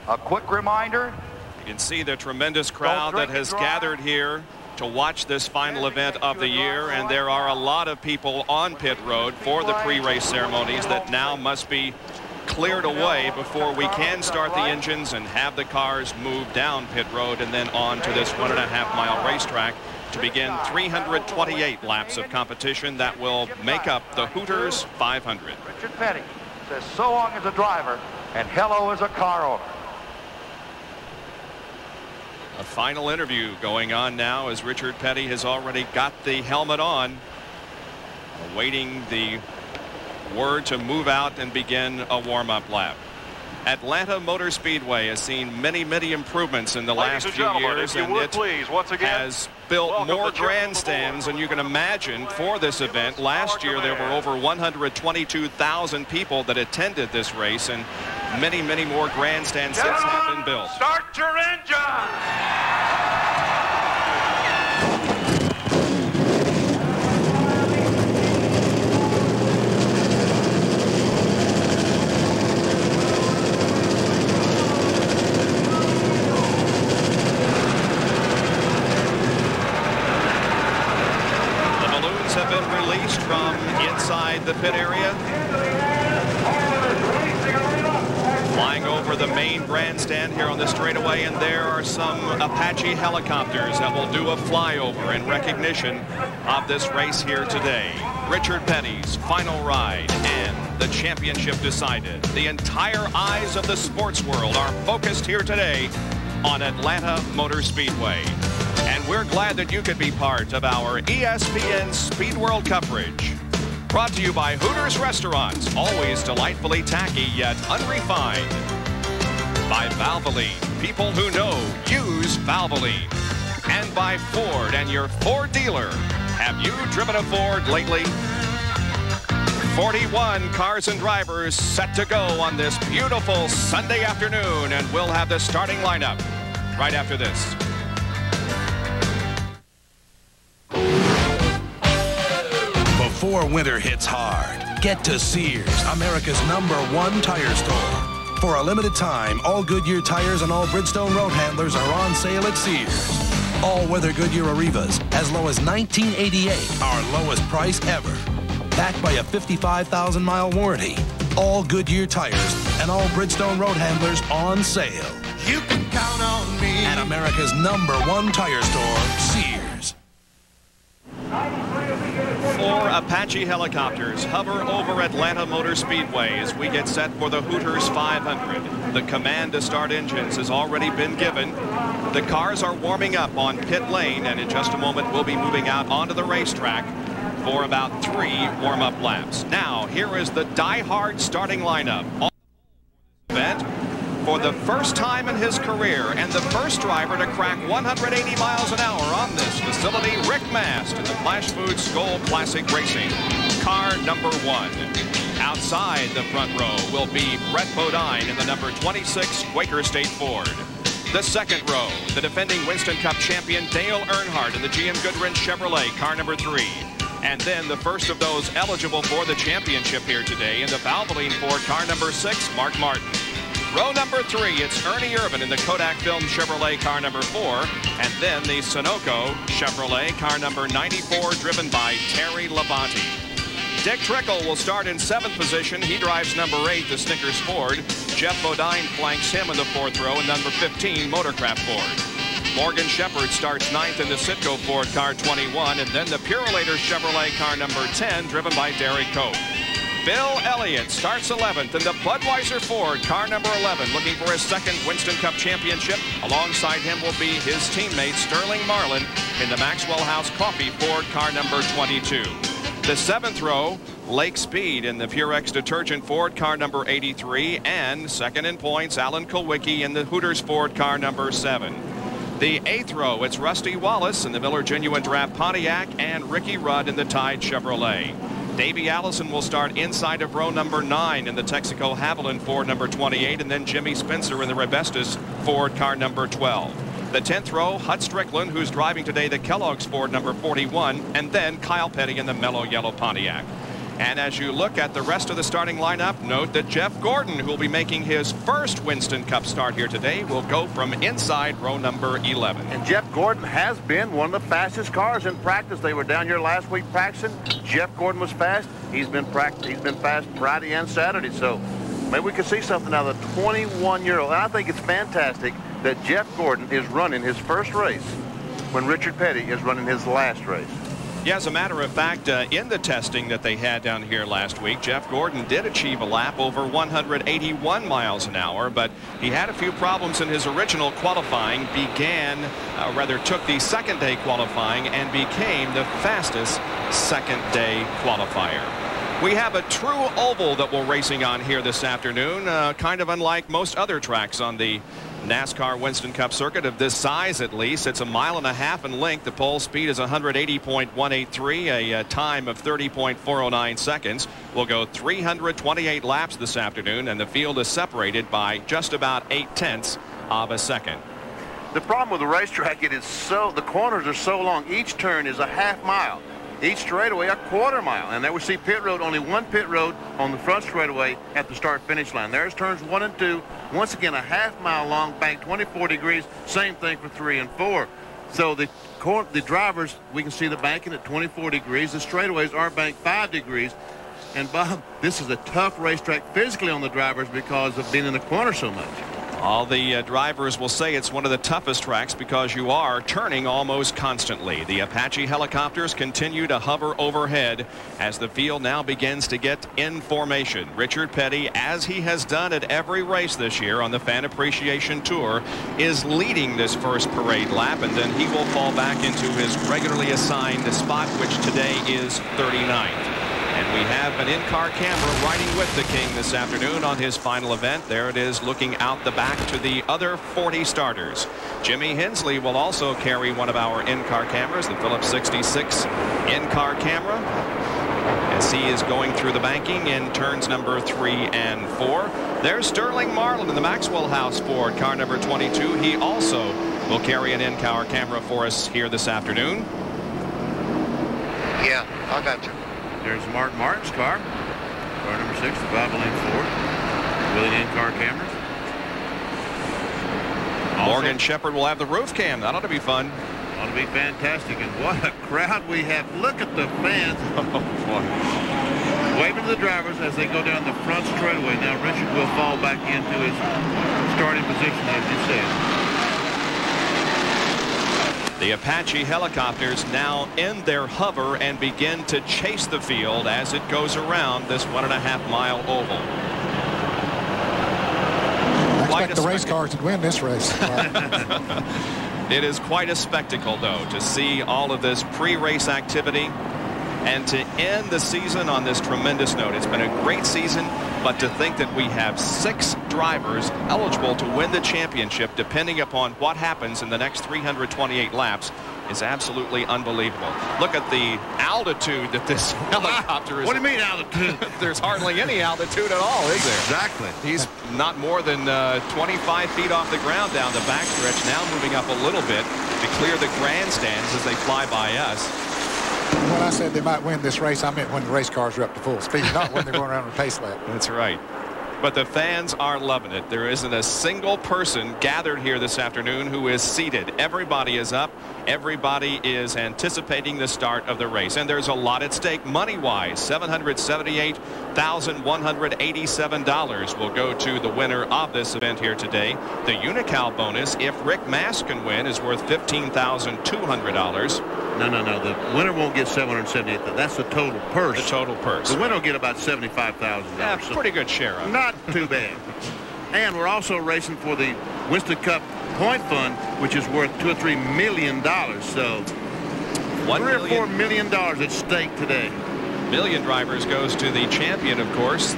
A quick reminder. You can see the tremendous crowd that has gathered here to watch this final event of the year, and there are a lot of people on pit road for the pre-race ceremonies that now must be cleared away before we can start the engines and have the cars move down pit road and then on to this 1.5-mile racetrack to begin 328 laps of competition that will make up the Hooters 500. Richard Petty says so long as a driver and hello as a car owner. A final interview going on now as Richard Petty has already got the helmet on, awaiting the were to move out and begin a warm-up lap. Atlanta Motor Speedway has seen many improvements in the last few years, and it has built more grandstands than you can imagine for this event. Last year there were over 122,000 people that attended this race, and many more grandstand seats have been built. Start your engine! Have been released from inside the pit area, flying over the main grandstand here on the straightaway, and there are some Apache helicopters that will do a flyover in recognition of this race here today. Richard Petty's final ride and the championship decided. The entire eyes of the sports world are focused here today on Atlanta Motor Speedway. And we're glad that you could be part of our ESPN Speed World coverage. Brought to you by Hooters Restaurants, always delightfully tacky yet unrefined. By Valvoline, people who know use Valvoline. And by Ford and your Ford dealer. Have you driven a Ford lately? 41 cars and drivers set to go on this beautiful Sunday afternoon, and we'll have the starting lineup right after this. Before winter hits hard, get to Sears, America's #1 tire store. For a limited time, all Goodyear tires and all Bridgestone road handlers are on sale at Sears. All-weather Goodyear Arrivas, as low as $19.88, our lowest price ever. Backed by a 55,000-mile warranty. All Goodyear tires and all Bridgestone road handlers on sale. You can count on me. At America's #1 tire store, Sears. 4 Apache helicopters hover over Atlanta Motor Speedway as we get set for the Hooters 500. The command to start engines has already been given. The cars are warming up on pit lane, and in just a moment we'll be moving out onto the racetrack for about 3 warm-up laps. Now, here is the die-hard starting lineup on the event. For the first time in his career, and the first driver to crack 180 miles an hour on this facility, Rick Mast in the Flash Foods Skoal Classic Racing. Car number 1. Outside the front row will be Brett Bodine in the number 26 Quaker State Ford. The second row, the defending Winston Cup champion Dale Earnhardt in the GM Goodwrench Chevrolet, car number 3. And then the first of those eligible for the championship here today in the Valvoline Ford, car number 6, Mark Martin. Row number 3, it's Ernie Irvin in the Kodak Film Chevrolet, car number 4. And then the Sunoco Chevrolet, car number 94, driven by Terry Labonte. Dick Trickle will start in 7th position. He drives number 8, the Snickers Ford. Jeff Bodine flanks him in the 4th row, and number 15, Motorcraft Ford. Morgan Shepherd starts 9th in the Citgo Ford, car 21, and then the Purolator Chevrolet, car number 10, driven by Derek Cope. Bill Elliott starts 11th in the Budweiser Ford, car number 11, looking for his 2nd Winston Cup championship. Alongside him will be his teammate Sterling Marlin in the Maxwell House Coffee Ford, car number 22. The 7th row, Lake Speed in the Purex Detergent Ford, car number 83, and 2nd in points, Alan Kulwicki in the Hooters Ford, car number 7. The 8th row, it's Rusty Wallace in the Miller Genuine Draft Pontiac, and Ricky Rudd in the Tide Chevrolet. Davey Allison will start inside of row number 9 in the Texaco Haviland Ford number 28, and then Jimmy Spencer in the Rebestos Ford, car number 12. The 10th row, Hut Strickland, who's driving today the Kellogg's Ford number 41, and then Kyle Petty in the Mellow Yellow Pontiac. And as you look at the rest of the starting lineup, note that Jeff Gordon, who will be making his first Winston Cup start here today, will go from inside row number 11. And Jeff Gordon has been one of the fastest cars in practice. They were down here last week practicing. Jeff Gordon was fast. He's been fast Friday and Saturday. So maybe we could see something out of the 21-year-old. And I think it's fantastic that Jeff Gordon is running his first race when Richard Petty is running his last race. Yeah, as a matter of fact, in the testing that they had down here last week, Jeff Gordon did achieve a lap over 181 miles an hour, but he had a few problems in his original qualifying, took the second day qualifying and became the fastest second day qualifier. We have a true oval that we're racing on here this afternoon, kind of unlike most other tracks on the NASCAR Winston Cup circuit of this size, at least. It's 1.5 miles in length. The pole speed is 180.183, a time of 30.409 seconds. We'll go 328 laps this afternoon, and the field is separated by just about 0.8 of a second. The problem with the racetrack, the corners are so long. Each turn is a half mile. Each straightaway a quarter mile. And there we see pit road, only one pit road on the front straightaway at the start-finish line. There's turns 1 and 2. Once again, a half mile long bank, 24 degrees. Same thing for 3 and 4. So the drivers, we can see the banking at 24 degrees. The straightaways are banked 5 degrees. And Bob, this is a tough racetrack physically on the drivers because of being in the corner so much. All the drivers will say it's one of the toughest tracks because you are turning almost constantly. The Apache helicopters continue to hover overhead as the field now begins to get in formation. Richard Petty, as he has done at every race this year on the Fan Appreciation Tour, is leading this first parade lap, and then he will fall back into his regularly assigned spot, which today is 39th. And we have an in-car camera riding with the King this afternoon on his final event. There it is, looking out the back to the other 40 starters. Jimmy Hensley will also carry one of our in-car cameras, the Phillips 66 in-car camera, as he is going through the banking in turns number 3 and 4. There's Sterling Marlin in the Maxwell House Ford, car number 22. He also will carry an in-car camera for us here this afternoon. Yeah, I got you. There's Mark Martin's car number 6, the Valvoline Ford, with an in-car cameras. Morgan Shepherd will have the roof cam. That ought to be fun. Ought to be fantastic. And what a crowd we have. Look at the fans. Waving to the drivers as they go down the front straightaway. Now Richard will fall back into his starting position, as you said. The Apache helicopters now end their hover and begin to chase the field as it goes around this 1.5 mile oval. I expect the race cars to win this race. It is quite a spectacle, though, to see all of this pre-race activity and to end the season on this tremendous note. It's been a great season, but to think that we have 6 drivers eligible to win the championship depending upon what happens in the next 328 laps is absolutely unbelievable. Look at the altitude that this helicopter is. What do you mean altitude? There's hardly any altitude at all, is there? Exactly. He's not more than 25 feet off the ground down the backstretch, now moving up a little bit to clear the grandstands as they fly by us. When I said they might win this race, I meant when the race cars are up to full speed, not when they're going around on a pace lap. That's right. But the fans are loving it. There isn't a single person gathered here this afternoon who is seated. Everybody is up. Everybody is anticipating the start of the race. And there's a lot at stake money-wise. $778,187 will go to the winner of this event here today. The Unical bonus, if Rick Mass can win, is worth $15,200. No. The winner won't get $778,000. That's the total purse. The total purse. The winner will get about $75,000. Yeah, pretty good share of it. Not too bad. And we're also racing for the Winston Cup Point Fund, which is worth $2 or $3 million. So $3 or $4 million at stake today. Million drivers goes to the champion, of course.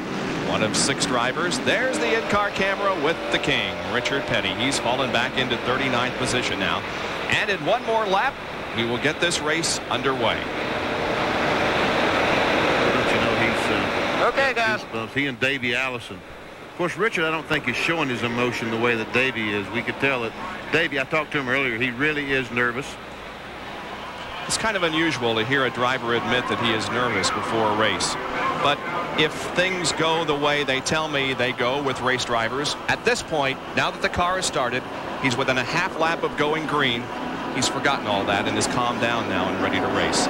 One of 6 drivers. There's the in-car camera with the King, Richard Petty. He's fallen back into 39th position now. And in one more lap, we will get this race underway. Don't you know he's okay, guys. He and Davey Allison. Of course, Richard, I don't think is showing his emotion the way that Davey is. We could tell that Davey, I talked to him earlier, he really is nervous. It's kind of unusual to hear a driver admit that he is nervous before a race. But if things go the way they tell me they go with race drivers, at this point, now that the car has started, he's within a half lap of going green. He's forgotten all that and is calmed down now and ready to race.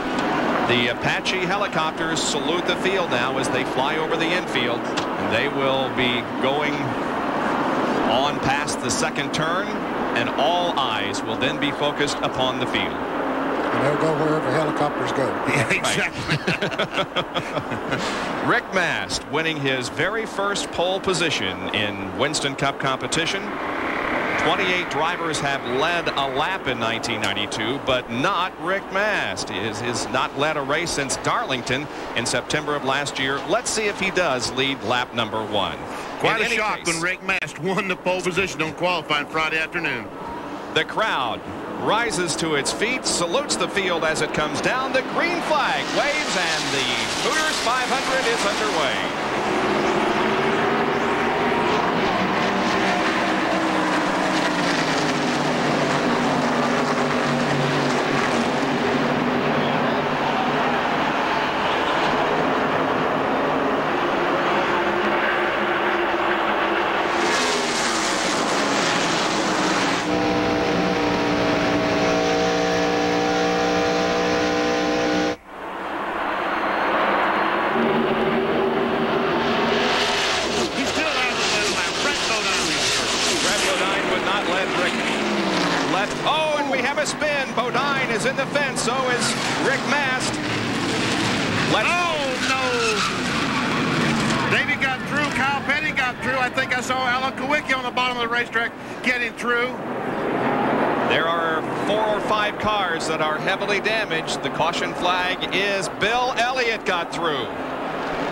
The Apache helicopters salute the field now as they fly over the infield, and they will be going on past the second turn, and all eyes will then be focused upon the field. And they'll go wherever helicopters go. Yeah, exactly. Rick Mast winning his very first pole position in Winston Cup competition. 28 drivers have led a lap in 1992, but not Rick Mast. He has not led a race since Darlington in September of last year. Let's see if he does lead lap number 1. Quite a shock when Rick Mast won the pole position on qualifying Friday afternoon. The crowd rises to its feet, salutes the field as it comes down. The green flag waves, and the Hooters 500 is underway. In the fence, so is Rick Mast. Davey got through. Kyle Petty got through. I think I saw Alan Kowicki on the bottom of the racetrack getting through. There are 4 or 5 cars that are heavily damaged. The caution flag is Bill Elliott got through.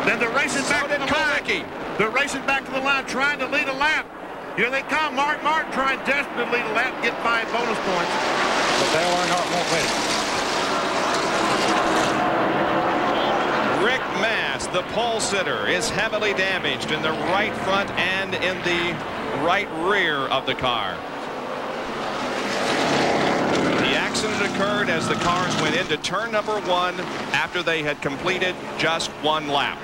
Then they're racing back to the line. They're racing back to the line, trying to lead a lap. Here they come. Mark Martin trying desperately to lead a lap and get 5 bonus points. But Dale Earnhardt won't win. Rick Mast, the pole sitter, is heavily damaged in the right front and in the right rear of the car. The accident occurred as the cars went into turn number 1 after they had completed just 1 lap.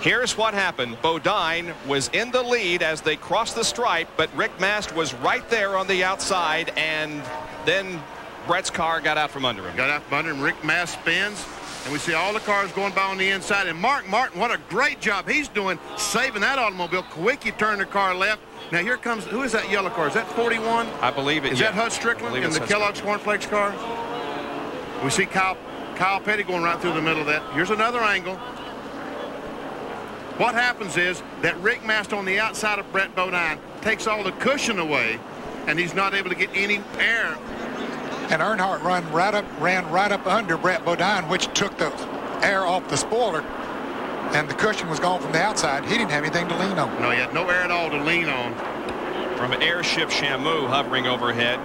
Here's what happened. Bodine was in the lead as they crossed the stripe, but Rick Mast was right there on the outside, and then Brett's car got out from under him. Got out from under him. Rick Mast spins, and we see all the cars going by on the inside. And Mark Martin, what a great job he's doing saving that automobile. Kowicki turned the car left. Now here comes, who is that yellow car? Is that 41? I believe it. Is that Hud Strickland in the Kellogg's Cornflakes car? We see Kyle Petty going right through the middle of that. Here's another angle. What happens is that Rick Mast on the outside of Brett Bodine takes all the cushion away, and he's not able to get any air. And Earnhardt ran right up under Brett Bodine, which took the air off the spoiler, and the cushion was gone from the outside. He didn't have anything to lean on. No, he had no air at all to lean on. From Airship Shamu hovering overhead.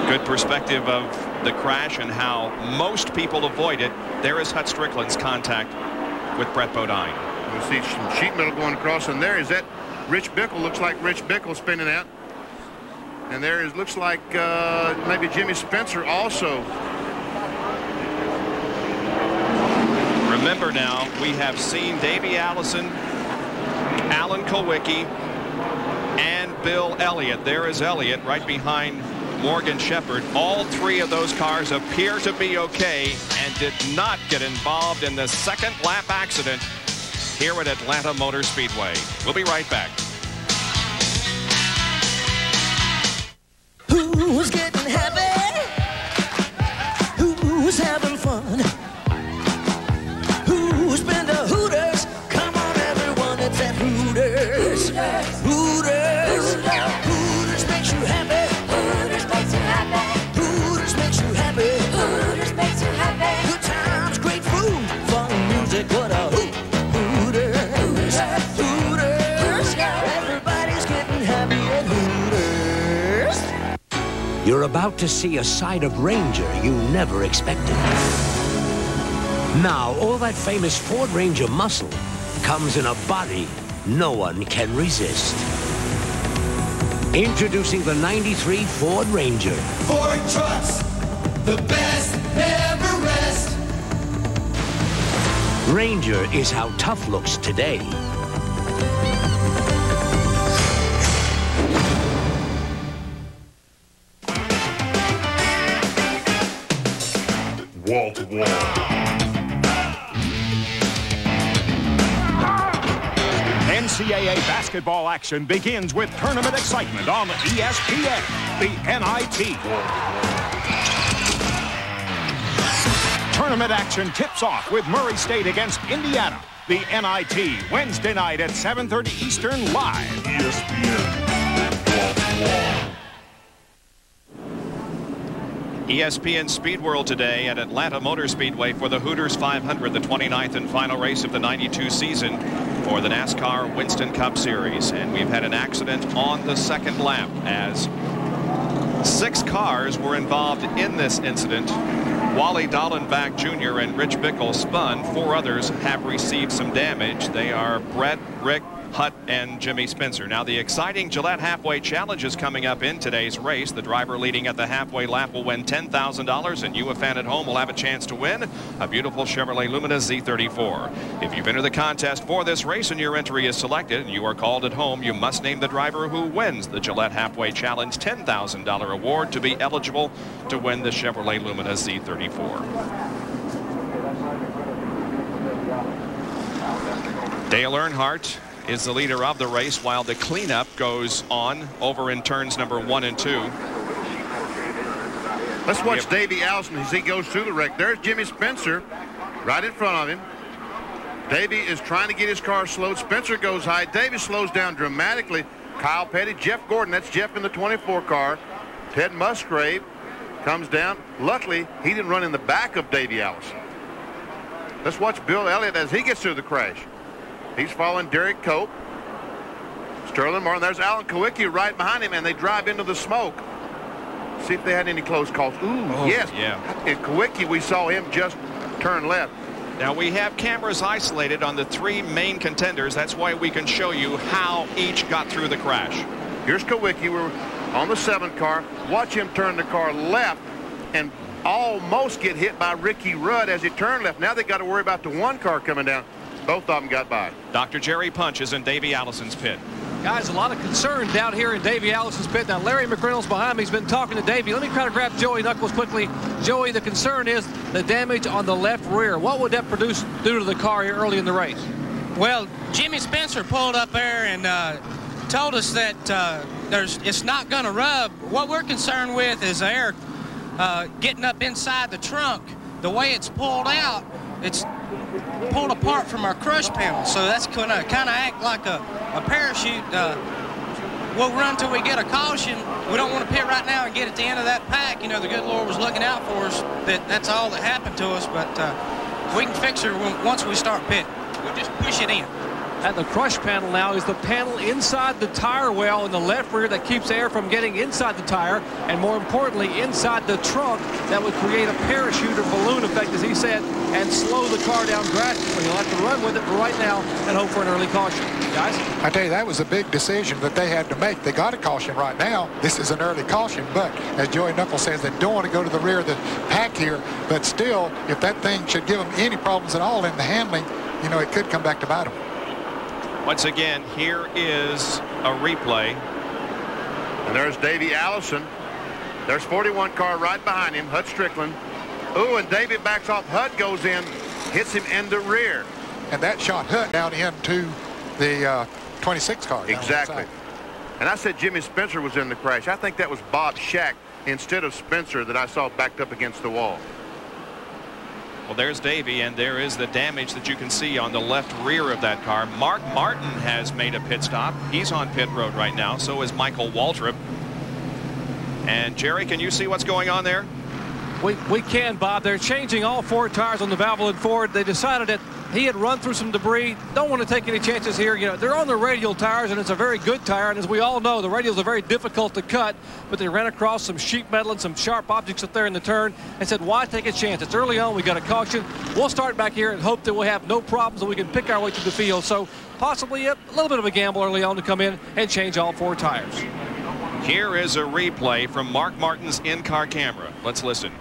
Good perspective of the crash and how most people avoid it. There is Hut Strickland's contact with Brett Bodine. We see some sheet metal going across, and there is that Rich Bickle. Looks like Rich Bickle spinning out. And there is, looks like maybe Jimmy Spencer also. Remember now, we have seen Davey Allison, Alan Kowicki, and Bill Elliott. There is Elliott right behind Morgan Shepherd. All 3 of those cars appear to be okay and did not get involved in the second lap accident here at Atlanta Motor Speedway. We'll be right back. Who's getting happy? Who's having fun? Who's been to Hooters? Come on, everyone, it's at Hooters. Hooters. Hooters makes you happy. Hooters makes you happy. Hooters makes you happy. Hooters makes you happy. Good times, great food, fun music, what a hoot. Hooters. Hooters. Everybody's getting happy at Hooters. You're about to see a side of Ranger you never expected. Now, all that famous Ford Ranger muscle comes in a body no one can resist. Introducing the '93 Ford Ranger. Ford trucks, the best, never rest. Ranger is how tough looks today. Wall to wall. NCAA basketball action begins with tournament excitement on ESPN, the NIT. Tournament action tips off with Murray State against Indiana. The NIT, Wednesday night at 7:30 Eastern, live. ESPN. ESPN Speed World today at Atlanta Motor Speedway for the Hooters 500, the 29th and final race of the 92 season for the NASCAR Winston Cup Series. And we've had an accident on the second lap as 6 cars were involved in this incident. Wally Dallenbach Jr. and Rich Bickle spun. 4 others have received some damage. They are Brett, Rick, Hutt, and Jimmy Spencer. Now, the exciting Gillette Halfway Challenge is coming up in today's race. The driver leading at the halfway lap will win $10,000, and you, a fan at home, will have a chance to win a beautiful Chevrolet Lumina Z34. If you've entered the contest for this race and your entry is selected and you are called at home, you must name the driver who wins the Gillette Halfway Challenge $10,000 award to be eligible to win the Chevrolet Lumina Z34. Dale Earnhardt is the leader of the race while the cleanup goes on over in turns number 1 and 2. Let's watch Davey Allison as he goes through the wreck. There's Jimmy Spencer right in front of him. Davey is trying to get his car slowed. Spencer goes high. Davey slows down dramatically. Kyle Petty, Jeff Gordon, that's Jeff in the 24 car. Ted Musgrave comes down. Luckily, he didn't run in the back of Davey Allison. Let's watch Bill Elliott as he gets through the crash. He's following Derek Cope. Sterling Martin. There's Alan Kowicki right behind him, and they drive into the smoke. See if they had any close calls. Ooh, yes. Yeah. And Kowicki, we saw him just turn left. Now, we have cameras isolated on the 3 main contenders. That's why we can show you how each got through the crash. Here's Kowicki. We're on the 7 car. Watch him turn the car left and almost get hit by Ricky Rudd as he turned left. Now they got to worry about the 1 car coming down. Both of them got by. Dr. Jerry Punch is in Davey Allison's pit. Guys, a lot of concern down here in Davey Allison's pit. Now, Larry McReynolds behind me has been talking to Davey. Let me try to grab Joey Knuckles quickly. Joey, the concern is the damage on the left rear. What would that do to the car here early in the race? Well, Jimmy Spencer pulled up there and told us that it's not going to rub. What we're concerned with is air getting up inside the trunk. The way it's pulled out, it's pulled apart from our crush panel, so that's going to kind of act like a parachute. We'll run till we get a caution. We don't want to pit right now and get at the end of that pack. You know, the good Lord was looking out for us. That's all that happened to us, but we can fix her once we start pitting. We'll just push it in. And the crush panel now is the panel inside the tire well in the left rear that keeps air from getting inside the tire, and more importantly, inside the trunk that would create a parachute or balloon effect, as he said, and slow the car down drastically. You'll have to run with it for right now and hope for an early caution. Guys? I tell you, that was a big decision that they had to make. They got a caution right now. This is an early caution, but as Joey Knuckles says, they don't want to go to the rear of the pack here, but still, if that thing should give them any problems at all in the handling, you know, it could come back to bite them. Once again, here is a replay. And there's Davey Allison. There's 41 car right behind him, Hud Strickland. Ooh, and Davey backs off. Hud goes in, hits him in the rear. And that shot Hud down into the 26 car. Exactly. And I said Jimmy Spencer was in the crash. I think that was Bob Shack instead of Spencer that I saw backed up against the wall. Well, there's Davey, and there is the damage that you can see on the left rear of that car. Mark Martin has made a pit stop. He's on pit road right now. So is Michael Waltrip. And Jerry, can you see what's going on there? We can, Bob. They're changing all 4 tires on the Valvoline Ford. They decided that he had run through some debris. Don't want to take any chances here. You know, they're on the radial tires, and it's a very good tire. And as we all know, the radials are very difficult to cut. But they ran across some sheet metal and some sharp objects up there in the turn and said, why take a chance? It's early on. We got a caution. We'll start back here and hope that we'll have no problems and we can pick our way through the field. So possibly a little bit of a gamble early on to come in and change all 4 tires. Here is a replay from Mark Martin's in-car camera. Let's listen.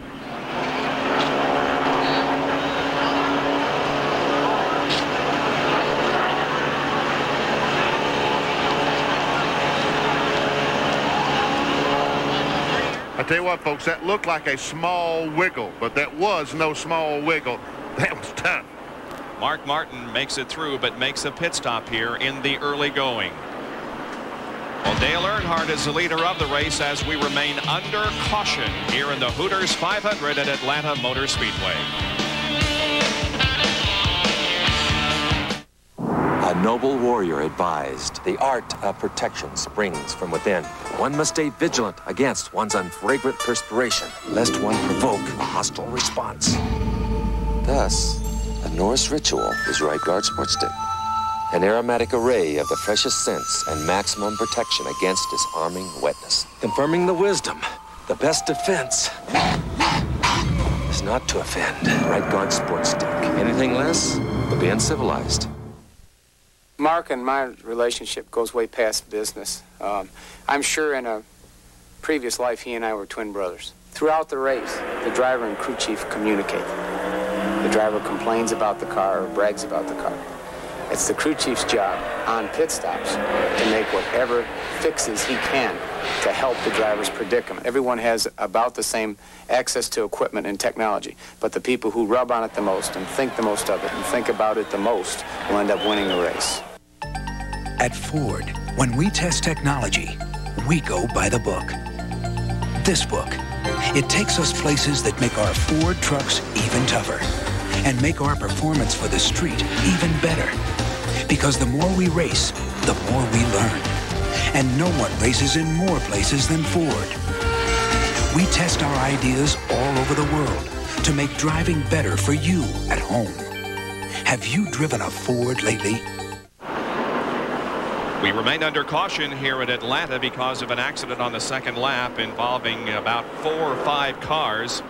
I tell you what, folks, that looked like a small wiggle, but that was no small wiggle. That was tough. Mark Martin makes it through, but makes a pit stop here in the early going. Well, Dale Earnhardt is the leader of the race as we remain under caution here in the Hooters 500 at Atlanta Motor Speedway. noble warrior advised, the art of protection springs from within. One must stay vigilant against one's unfragrant perspiration, lest one provoke a hostile response. Thus, a Norse ritual is right guard sport stick. An aromatic array of the freshest scents and maximum protection against disarming wetness. Confirming the wisdom, the best defense is not to offend. Right guard sport stick. Anything less would be uncivilized. Mark and my relationship goes way past business. I'm sure in a previous life he and I were twin brothers. Throughout the race, the driver and crew chief communicate. The driver complains about the car or brags about the car. It's the crew chief's job on pit stops to make whatever fixes he can to help the driver's predicament. Everyone has about the same access to equipment and technology, but the people who rub on it the most and think the most of it and think about it the most will end up winning the race. At Ford, when we test technology, we go by the book. This book, it takes us places that make our Ford trucks even tougher and make our performance for the street even better. Because the more we race, the more we learn. And no one races in more places than Ford. We test our ideas all over the world to make driving better for you at home. Have you driven a Ford lately? We remain under caution here at Atlanta because of an accident on the second lap involving about 4 or 5 cars.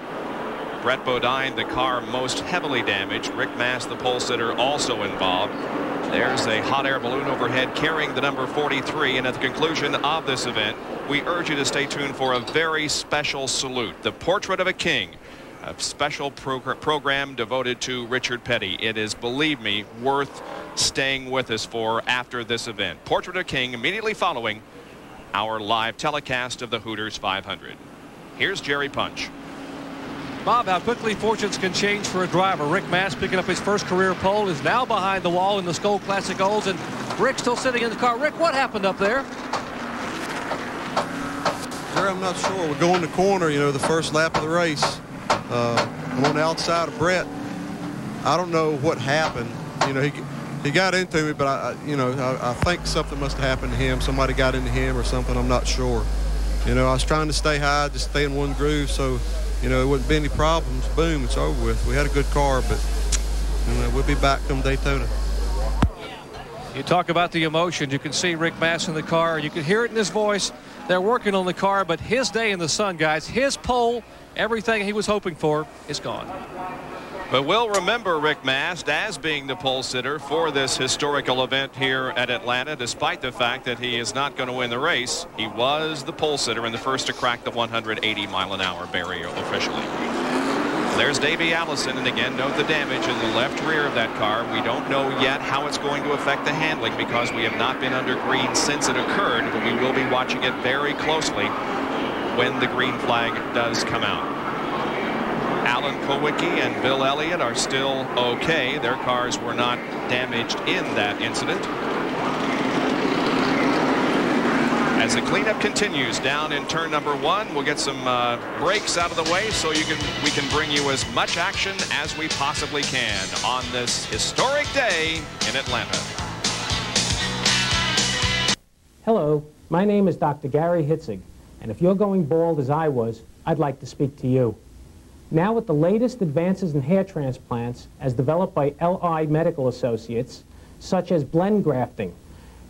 Brett Bodine, the car most heavily damaged. Rick Mass, the pole sitter, also involved. There's a hot air balloon overhead carrying the number 43. And at the conclusion of this event, we urge you to stay tuned for a very special salute. The Portrait of a King, a special program devoted to Richard Petty. It is, believe me, worth staying with us for after this event. Portrait of a King immediately following our live telecast of the Hooters 500. Here's Jerry Punch. Bob, how quickly fortunes can change for a driver. Rick Mass, picking up his first career pole, is now behind the wall in the Skoal Classic Olds, and Rick still sitting in the car. Rick, what happened up there? Jerry, I'm not sure. We're going the corner, you know, the first lap of the race. I'm on the outside of Brett. I don't know what happened. You know, he got into me, but I think something must have happened to him. Somebody got into him or something. I'm not sure. You know, I was trying to stay high, just stay in one groove, so you know, it wouldn't be any problems. Boom, it's over with. We had a good car, but you know, we'll be back come Daytona. You talk about the emotion. You can see Rick Mass in the car. You can hear it in his voice. They're working on the car, but his day in the sun, guys, his pole, everything he was hoping for is gone. But we'll remember Rick Mast as being the pole sitter for this historical event here at Atlanta, despite the fact that he is not going to win the race. He was the pole sitter and the first to crack the 180-mile-an-hour barrier officially. There's Davey Allison, and again, note the damage in the left rear of that car. We don't know yet how it's going to affect the handling because we have not been under green since it occurred, but we will be watching it very closely when the green flag does come out. Alan Kowicki and Bill Elliott are still okay. Their cars were not damaged in that incident. As the cleanup continues down in turn number 1, we'll get some brakes out of the way so we can bring you as much action as we possibly can on this historic day in Atlanta. Hello, my name is Dr. Gary Hitzig, and if you're going bald as I was, I'd like to speak to you. Now with the latest advances in hair transplants as developed by LI Medical Associates, such as blend grafting,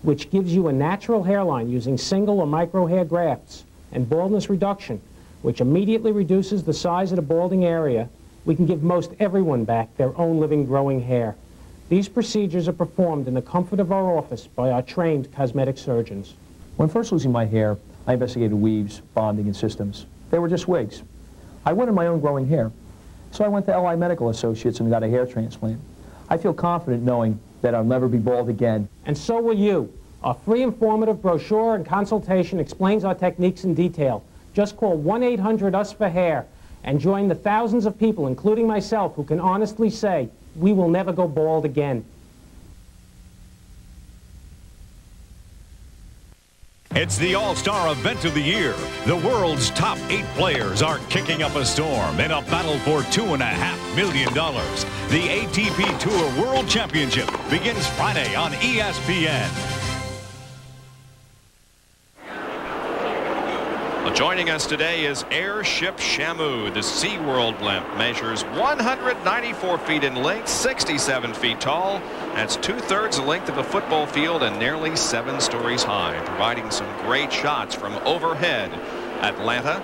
which gives you a natural hairline using single or micro hair grafts, and baldness reduction, which immediately reduces the size of the balding area, we can give most everyone back their own living growing hair. These procedures are performed in the comfort of our office by our trained cosmetic surgeons. When first losing my hair, I investigated weaves, bonding, and systems. They were just wigs. I wanted my own growing hair, so I went to LI Medical Associates and got a hair transplant. I feel confident knowing that I'll never be bald again. And so will you. Our free informative brochure and consultation explains our techniques in detail. Just call 1-800-US-FOR-HAIR and join the thousands of people, including myself, who can honestly say, we will never go bald again. It's the all-star event of the year. The world's top 8 players are kicking up a storm in a battle for $2.5 million. The ATP Tour World Championship begins Friday on ESPN. Joining us today is Airship Shamu. The SeaWorld blimp measures 194 feet in length, 67 feet tall. That's 2/3 the length of a football field and nearly 7 stories high, providing some great shots from overhead. Atlanta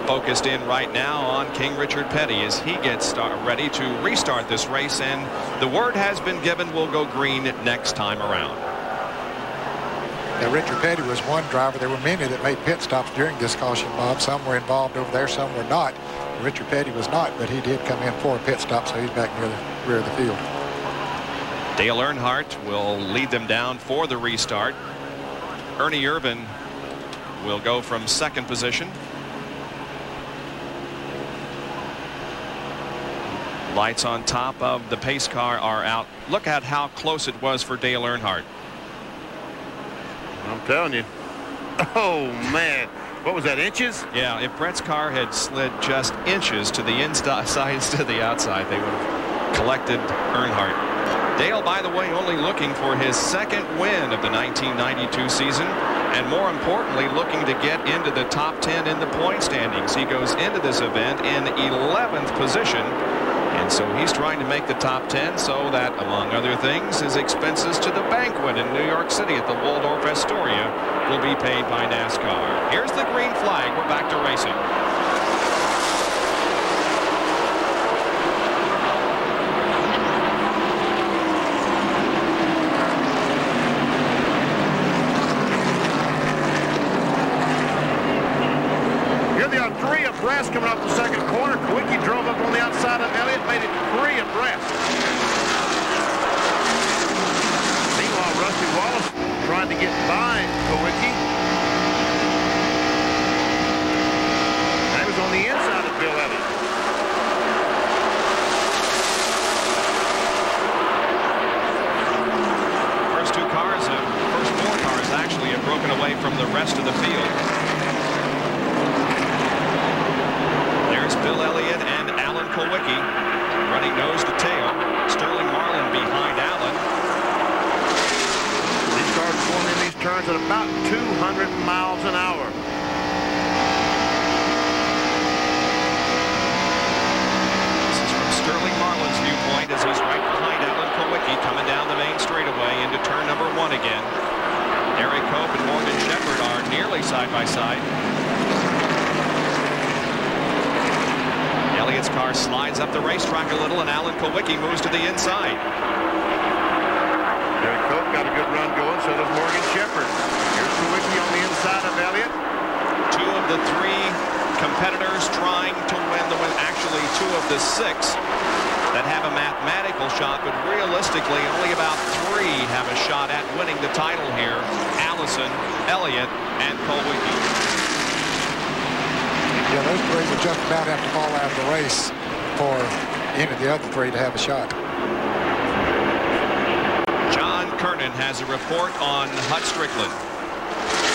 focused in right now on King Richard Petty as he gets ready to restart this race, and the word has been given we'll go green next time around. Now, Richard Petty was one driver. There were many that made pit stops during this caution, Bob. Some were involved over there, some were not. Richard Petty was not, but he did come in for a pit stop, so he's back near the rear of the field. Dale Earnhardt will lead them down for the restart. Ernie Irvan will go from second position. Lights on top of the pace car are out. Look at how close it was for Dale Earnhardt. I'm telling you. Oh, man. What was that, inches? Yeah, if Brett's car had slid just inches to the inside instead of the outside, they would have collected Earnhardt. Dale, by the way, only looking for his second win of the 1992 season, and more importantly, looking to get into the top 10 in the point standings. He goes into this event in 11th position. And so he's trying to make the top 10 so that, among other things, his expenses to the banquet in New York City at the Waldorf Astoria will be paid by NASCAR. Here's the green flag. We're back to racing. Three abreast coming up the second corner. Kwiatkowski drove up on the outside of Elliott, made it 3 abreast. Meanwhile, Rusty Wallace trying to get by Kwiatkowski. That was on the inside of Bill Elliott. First 4 cars actually have broken away from the rest of the field. There's Bill Elliott and Alan Kwiatkowski running nose to tail. Sterling Marlin behind Alan. These cars going in these turns at about 200 miles an hour. This is from Sterling Marlin's viewpoint as he's right behind Alan Kwiatkowski coming down the main straightaway into turn number 1 again. Eric Cope and Morgan Shepherd are nearly side by side. Elliott's car slides up the racetrack a little, and Alan Kwiatkowski moves to the inside. Eric Cope got a good run going, so does Morgan Shepherd. Here's Kwiatkowski on the inside of Elliott. 2 of the 3 competitors trying to win the win. Actually, 2 of the 6 that have a mathematical shot, but realistically, only about 3 have a shot at winning the title here. Allison, Elliott, and Kwiatkowski. Yeah, those 3 would just about have to fall out of the race for any of the other 3 to have a shot. John Kernan has a report on Hut Strickland.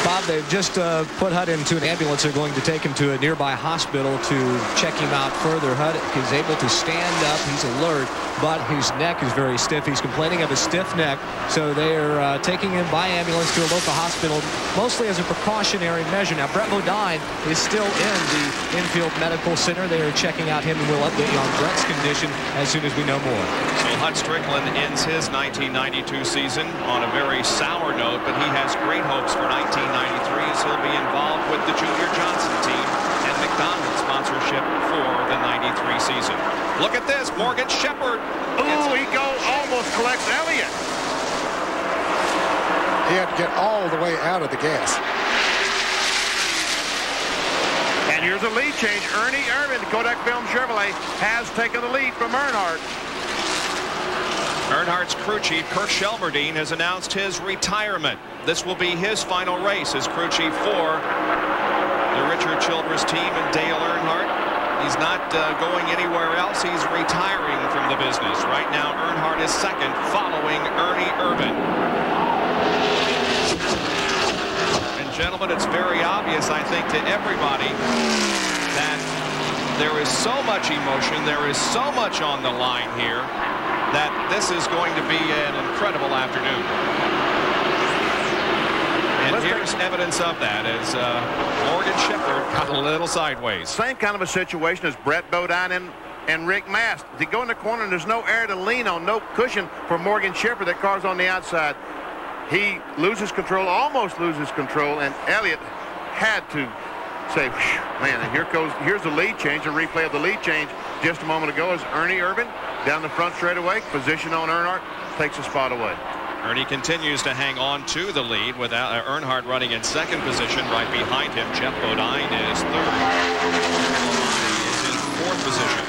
Bob, they've just put Hut into an ambulance. They're going to take him to a nearby hospital to check him out further. Hut is able to stand up. He's alert, but his neck is very stiff. He's complaining of a stiff neck, so they're taking him by ambulance to a local hospital, mostly as a precautionary measure. Now, Brett Modine is still in the infield medical center. They are checking out him, and we'll update you on Brett's condition as soon as we know more. So Hut Strickland ends his 1992 season on a very sour note, but he has great hopes for 1993 as he'll be involved with the Junior Johnson team and McDonald's sponsorship for the 93 season. Look at this, Morgan Shepherd. Ooh, he almost collects Elliott. He had to get all the way out of the gas. And here's a lead change. Ernie Irvan, Kodak Film Chevrolet, has taken the lead from Earnhardt. Earnhardt's crew chief, Kirk Shelmerdine, has announced his retirement. This will be his final race as crew chief for the Richard Childress team and Dale Earnhardt. He's not going anywhere else. He's retiring from the business. Right now, Earnhardt is second, following Ernie Irvan. And gentlemen, it's very obvious, I think, to everybody that there is so much emotion, there is so much on the line here, that this is going to be an incredible afternoon. And here's evidence of that as Morgan Shepherd got a little sideways. Same kind of a situation as Brett Bodine and Rick Mast. They go in the corner and there's no air to lean on, no cushion for Morgan Shepherd. That car's on the outside. He loses control, almost loses control, and Elliott had to say, man, and here's the lead change, a replay of the lead change just a moment ago as Ernie Irvin down the front straightaway, position on Earnhardt, takes a spot away. Ernie continues to hang on to the lead with Earnhardt running in second position. Right behind him, Jeff Bodine is third. He is in fourth position.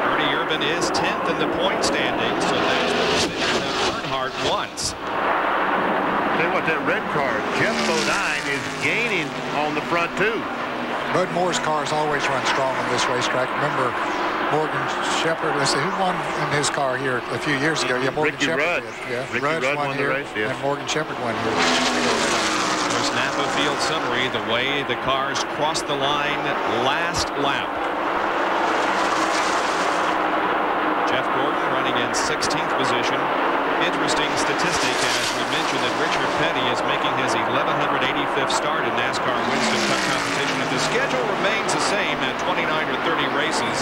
Ernie Irvin is 10th in the point standing, so that's the position that Earnhardt wants. Tell you what, that red car, Jeff Bodine is gaining on the front too. Bud Moore's cars always run strong on this racetrack. Remember Morgan Shepherd, let's see, who won in his car here a few years ago? Yeah, Morgan Shepherd did. Yeah, Ricky Rudd won the race, yes. And Morgan Shepherd won here. There's Napa Field summary, the way the cars crossed the line last lap. Jeff Gordon running in 16th position. Interesting statistic, as we mentioned, that Richard Petty is making his 1185th start in NASCAR Winston Cup competition. If the schedule remains the same at 29 or 30 races,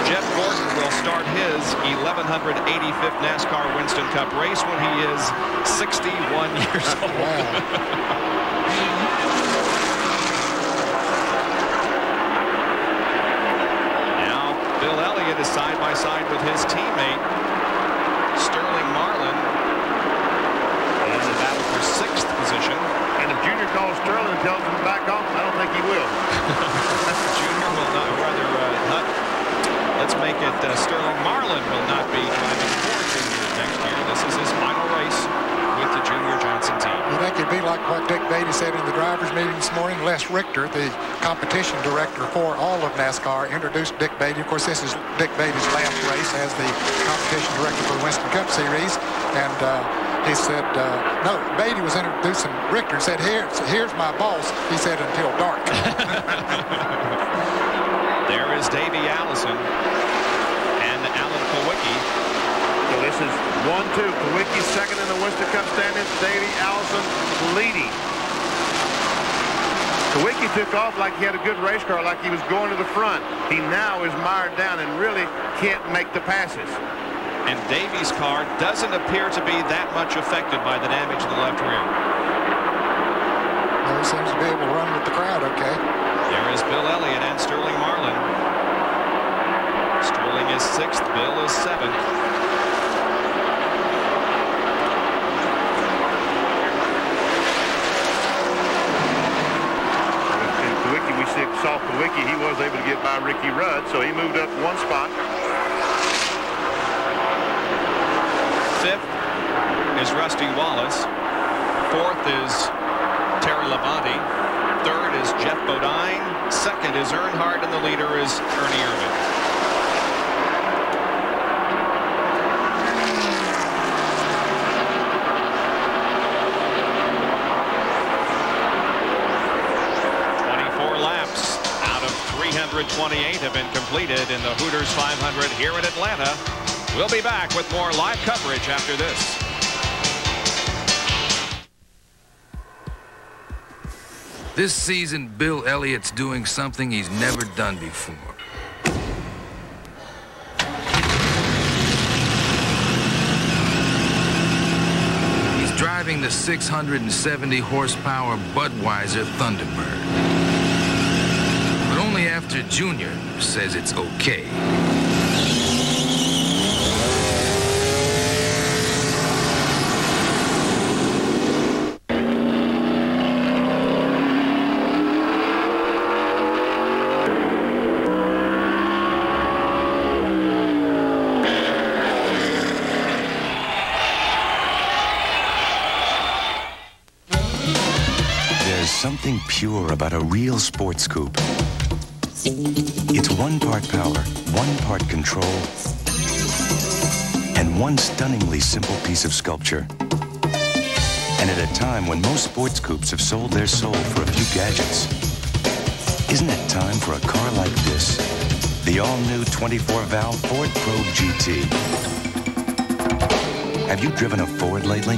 Jeff Gordon will start his 1185th NASCAR Winston Cup race when he is 61 years old. Now, Bill Elliott is side by side with his teammate, Sterling Marlin, in the battle for 6th position. And if Junior calls Sterling and tells him to back off, I don't think he will. Junior will not, rather, let's make it Sterling Marlin will not be driving for Junior next year. This is his final race with the Junior Johnson team. You think it'd be like what Dick Beatty said in the drivers' meeting this morning? Les Richter, the competition director for all of NASCAR, introduced Dick Beatty. Of course, this is Dick Beatty's last race as the competition director for the Winston Cup Series. And he said, no, Beatty was introducing Richter and said, here's my boss. He said, until dark. There is Davey Allison and Alan Kowicki. So this is 1-2. Kowicki second in the Winston Cup standings. Davey Allison leading. Kowicki took off like he had a good race car, like he was going to the front. He now is mired down and really can't make the passes. And Davey's car doesn't appear to be that much affected by the damage in the left rear. Well, he seems to be able to run with the crowd okay. There is Bill Elliott and Sterling Marlin. Sterling is 6th, Bill is 7th. Saw Kowicki, he was able to get by Ricky Rudd, so he moved up one spot. 5th is Rusty Wallace. 4th is Terry Labonte. 3rd is Jeff Bodine. 2nd is Earnhardt, and the leader is Ernie Irvin. Laps out of 328 have been completed in the Hooters 500 here in Atlanta. We'll be back with more live coverage after this. This season, Bill Elliott's doing something he's never done before. He's driving the 670 horsepower Budweiser Thunderbird. But only after Junior says it's okay. Something pure about a real sports coupe. It's 1 part power, 1 part control, and one stunningly simple piece of sculpture. And at a time when most sports coupes have sold their soul for a few gadgets, isn't it time for a car like this? The all-new 24-valve Ford Probe GT. Have you driven a Ford lately?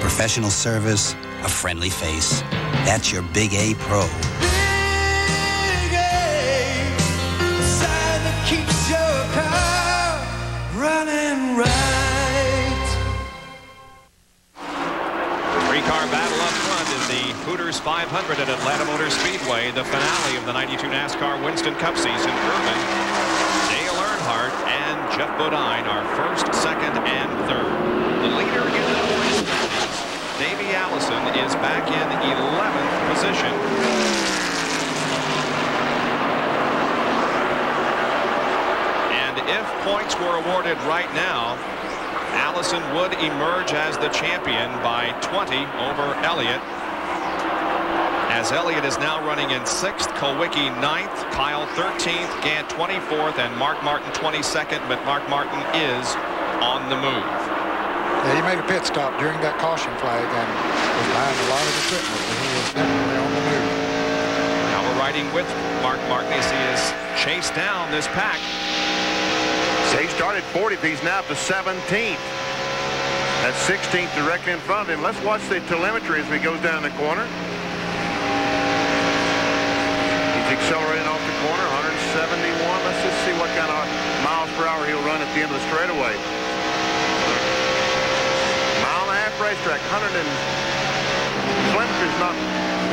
Professional service, a friendly face. That's your Big A Pro. Big A, the sign that keeps your car running right. Three-car battle up front in the Hooters 500 at Atlanta Motor Speedway, the finale of the 92 NASCAR Winston Cup season. Irvin, Dale Earnhardt, and Jeff Bodine are first, second, and third. The leader in the points, Davey Allison, is back in 11th position. And if points were awarded right now, Allison would emerge as the champion by 20 over Elliott. As Elliott is now running in 6th, Kulwicki 9th, Kyle 13th, Gant 24th, and Mark Martin 22nd, but Mark Martin is on the move. Yeah, he made a pit stop during that caution flag and was behind a lot of equipment, but he was definitely on the move. Now we're riding with Mark Martin as he has chased down this pack. So he started 40th. He's now up to 17th. That's 16th directly in front of him. Let's watch the telemetry as he goes down the corner. He's accelerating off the corner, 171. Let's just see what kind of miles per hour he'll run at the end of the straightaway. Mile and a half racetrack, telemetry is not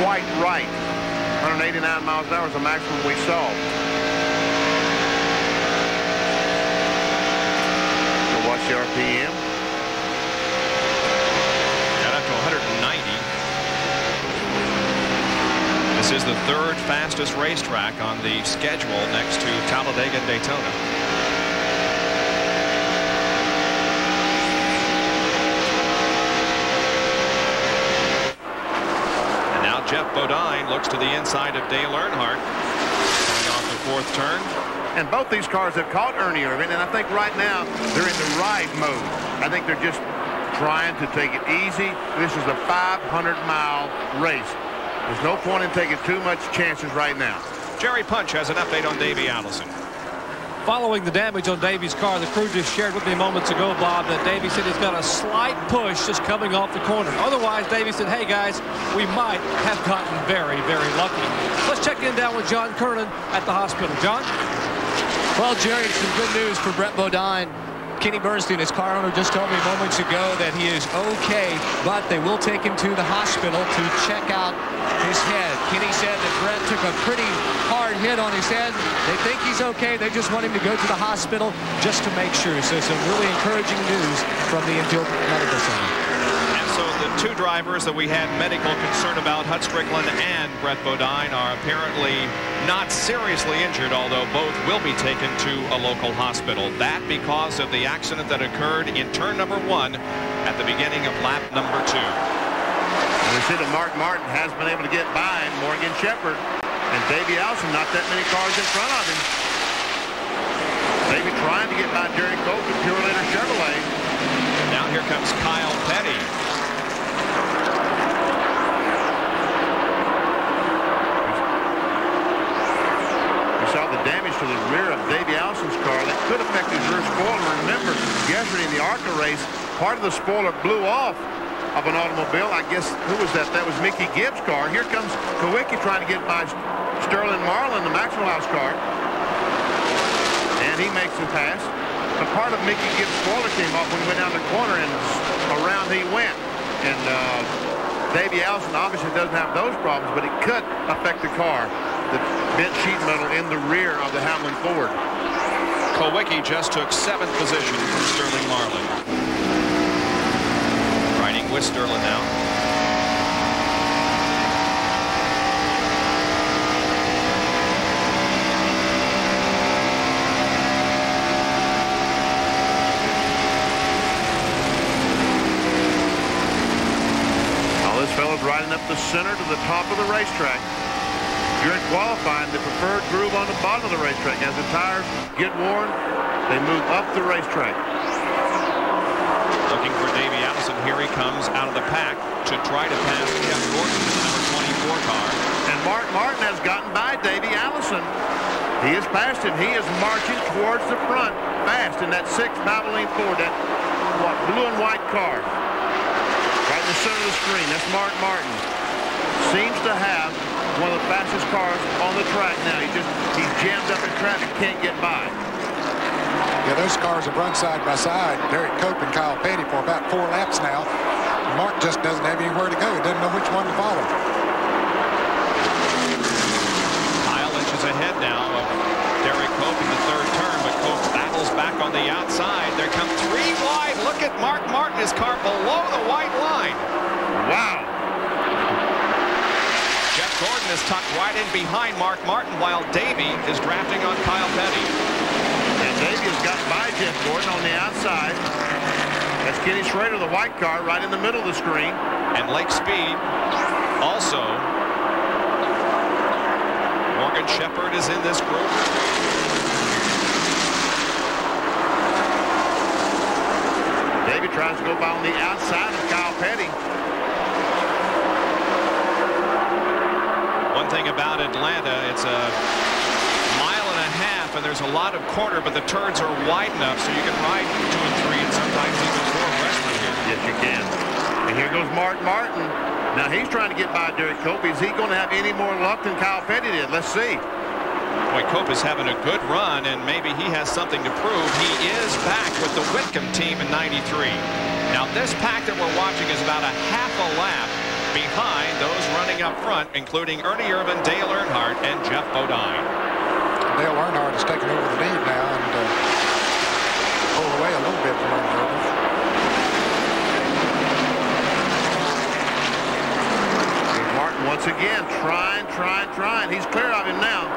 quite right. 189 miles an hour is the maximum we saw. We'll watch the RPM. Got up to 190. This is the third fastest racetrack on the schedule next to Talladega and Daytona. And now Jeff Bodine looks to the inside of Dale Earnhardt coming off the 4th turn. And both these cars have caught Ernie Irvin, and I think right now they're in the ride mode. I think they're just trying to take it easy. This is a 500-mile race. There's no point in taking too much chances right now. Jerry Punch has an update on Davey Allison. Following the damage on Davey's car, the crew just shared with me moments ago, Bob, that Davey said he's got a slight push just coming off the corner. Otherwise, Davey said, hey, guys, we might have gotten very, very lucky. Let's check in down with John Kernan at the hospital. John? Well, Jerry, some good news for Brett Bodine. Kenny Bernstein, his car owner, just told me moments ago that he is okay, but they will take him to the hospital to check out his head. Kenny said that Brett took a pretty hard hit on his head. They think he's okay. They just want him to go to the hospital just to make sure. So some really encouraging news from the Infield Medical Center. And so the two drivers that we had medical concern about, Hut Strickland and Brett Bodine, are apparently not seriously injured, although both will be taken to a local hospital. That because of the accident that occurred in turn number 1 at the beginning of lap number 2. And we see that Mark Martin has been able to get by Morgan Shepherd and Davey Allison, not that many cars in front of him. Davey trying to get by Jerry Cope and Pure Leader Chevrolet. Now here comes Kyle Petty. Saw the damage to the rear of Davey Allison's car that could affect his rear spoiler. Remember, yesterday in the ARCA race, part of the spoiler blew off of an automobile. I guess, who was that? That was Mickey Gibbs' car. Here comes Kulwicki trying to get by Sterling Marlin, the Maxwell House car. And he makes the pass. But part of Mickey Gibbs' spoiler came off when he went down the corner, and around he went. And Davey Allison obviously doesn't have those problems, but it could affect the car. The bent sheet metal in the rear of the Hamlin Ford. Kulwicki just took 7th position from Sterling Marlin. Riding with Sterling now. All this fellow's riding up the center to the top of the racetrack. During qualifying, the preferred groove on the bottom of the racetrack. As the tires get worn, they move up the racetrack. Looking for Davey Allison. Here he comes out of the pack to try to pass Jeff Gordon in the number 24 car. And Mark Martin has gotten by Davey Allison. He has passed him. He is marching towards the front fast in that 6 Valvoline Ford, that blue and white car. Right in the center of the screen. That's Mark Martin. Seems to have one of the fastest cars on the track now. He's jammed up in traffic, can't get by. Yeah, those cars have run side by side. Derek Cope and Kyle Petty for about 4 laps now. Mark just doesn't have anywhere to go. He doesn't know which one to follow. Kyle inches ahead now of Derek Cope in the 3rd turn, but Cope battles back on the outside. There come 3 wide. Look at Mark Martin, his car below the white line. Wow. Jeff Gordon is tucked right in behind Mark Martin while Davey is drafting on Kyle Petty. And Davey has got by Jeff Gordon on the outside. That's Kenny Schrader, the white car, right in the middle of the screen. And Lake Speed also. Morgan Shepherd is in this group. Davey tries to go by on the outside of Kyle Petty. One thing about Atlanta, it's a mile and a half, and there's a lot of corner, but the turns are wide enough so you can ride 2 and 3 and sometimes even 4 westward here. Yes, you can. And here goes Mark Martin. Now he's trying to get by Derek Cope. Is he going to have any more luck than Kyle Petty did? Let's see. Boy, Cope is having a good run, and maybe he has something to prove. He is back with the Whitcomb team in '93. Now, this pack that we're watching is about a half a lap behind those running up front, including Ernie Irvin, Dale Earnhardt, and Jeff Bodine. Dale Earnhardt has taken over the lead now and pulled away a little bit from Ernie Irvin. Here's Martin once again trying. He's clear of him now.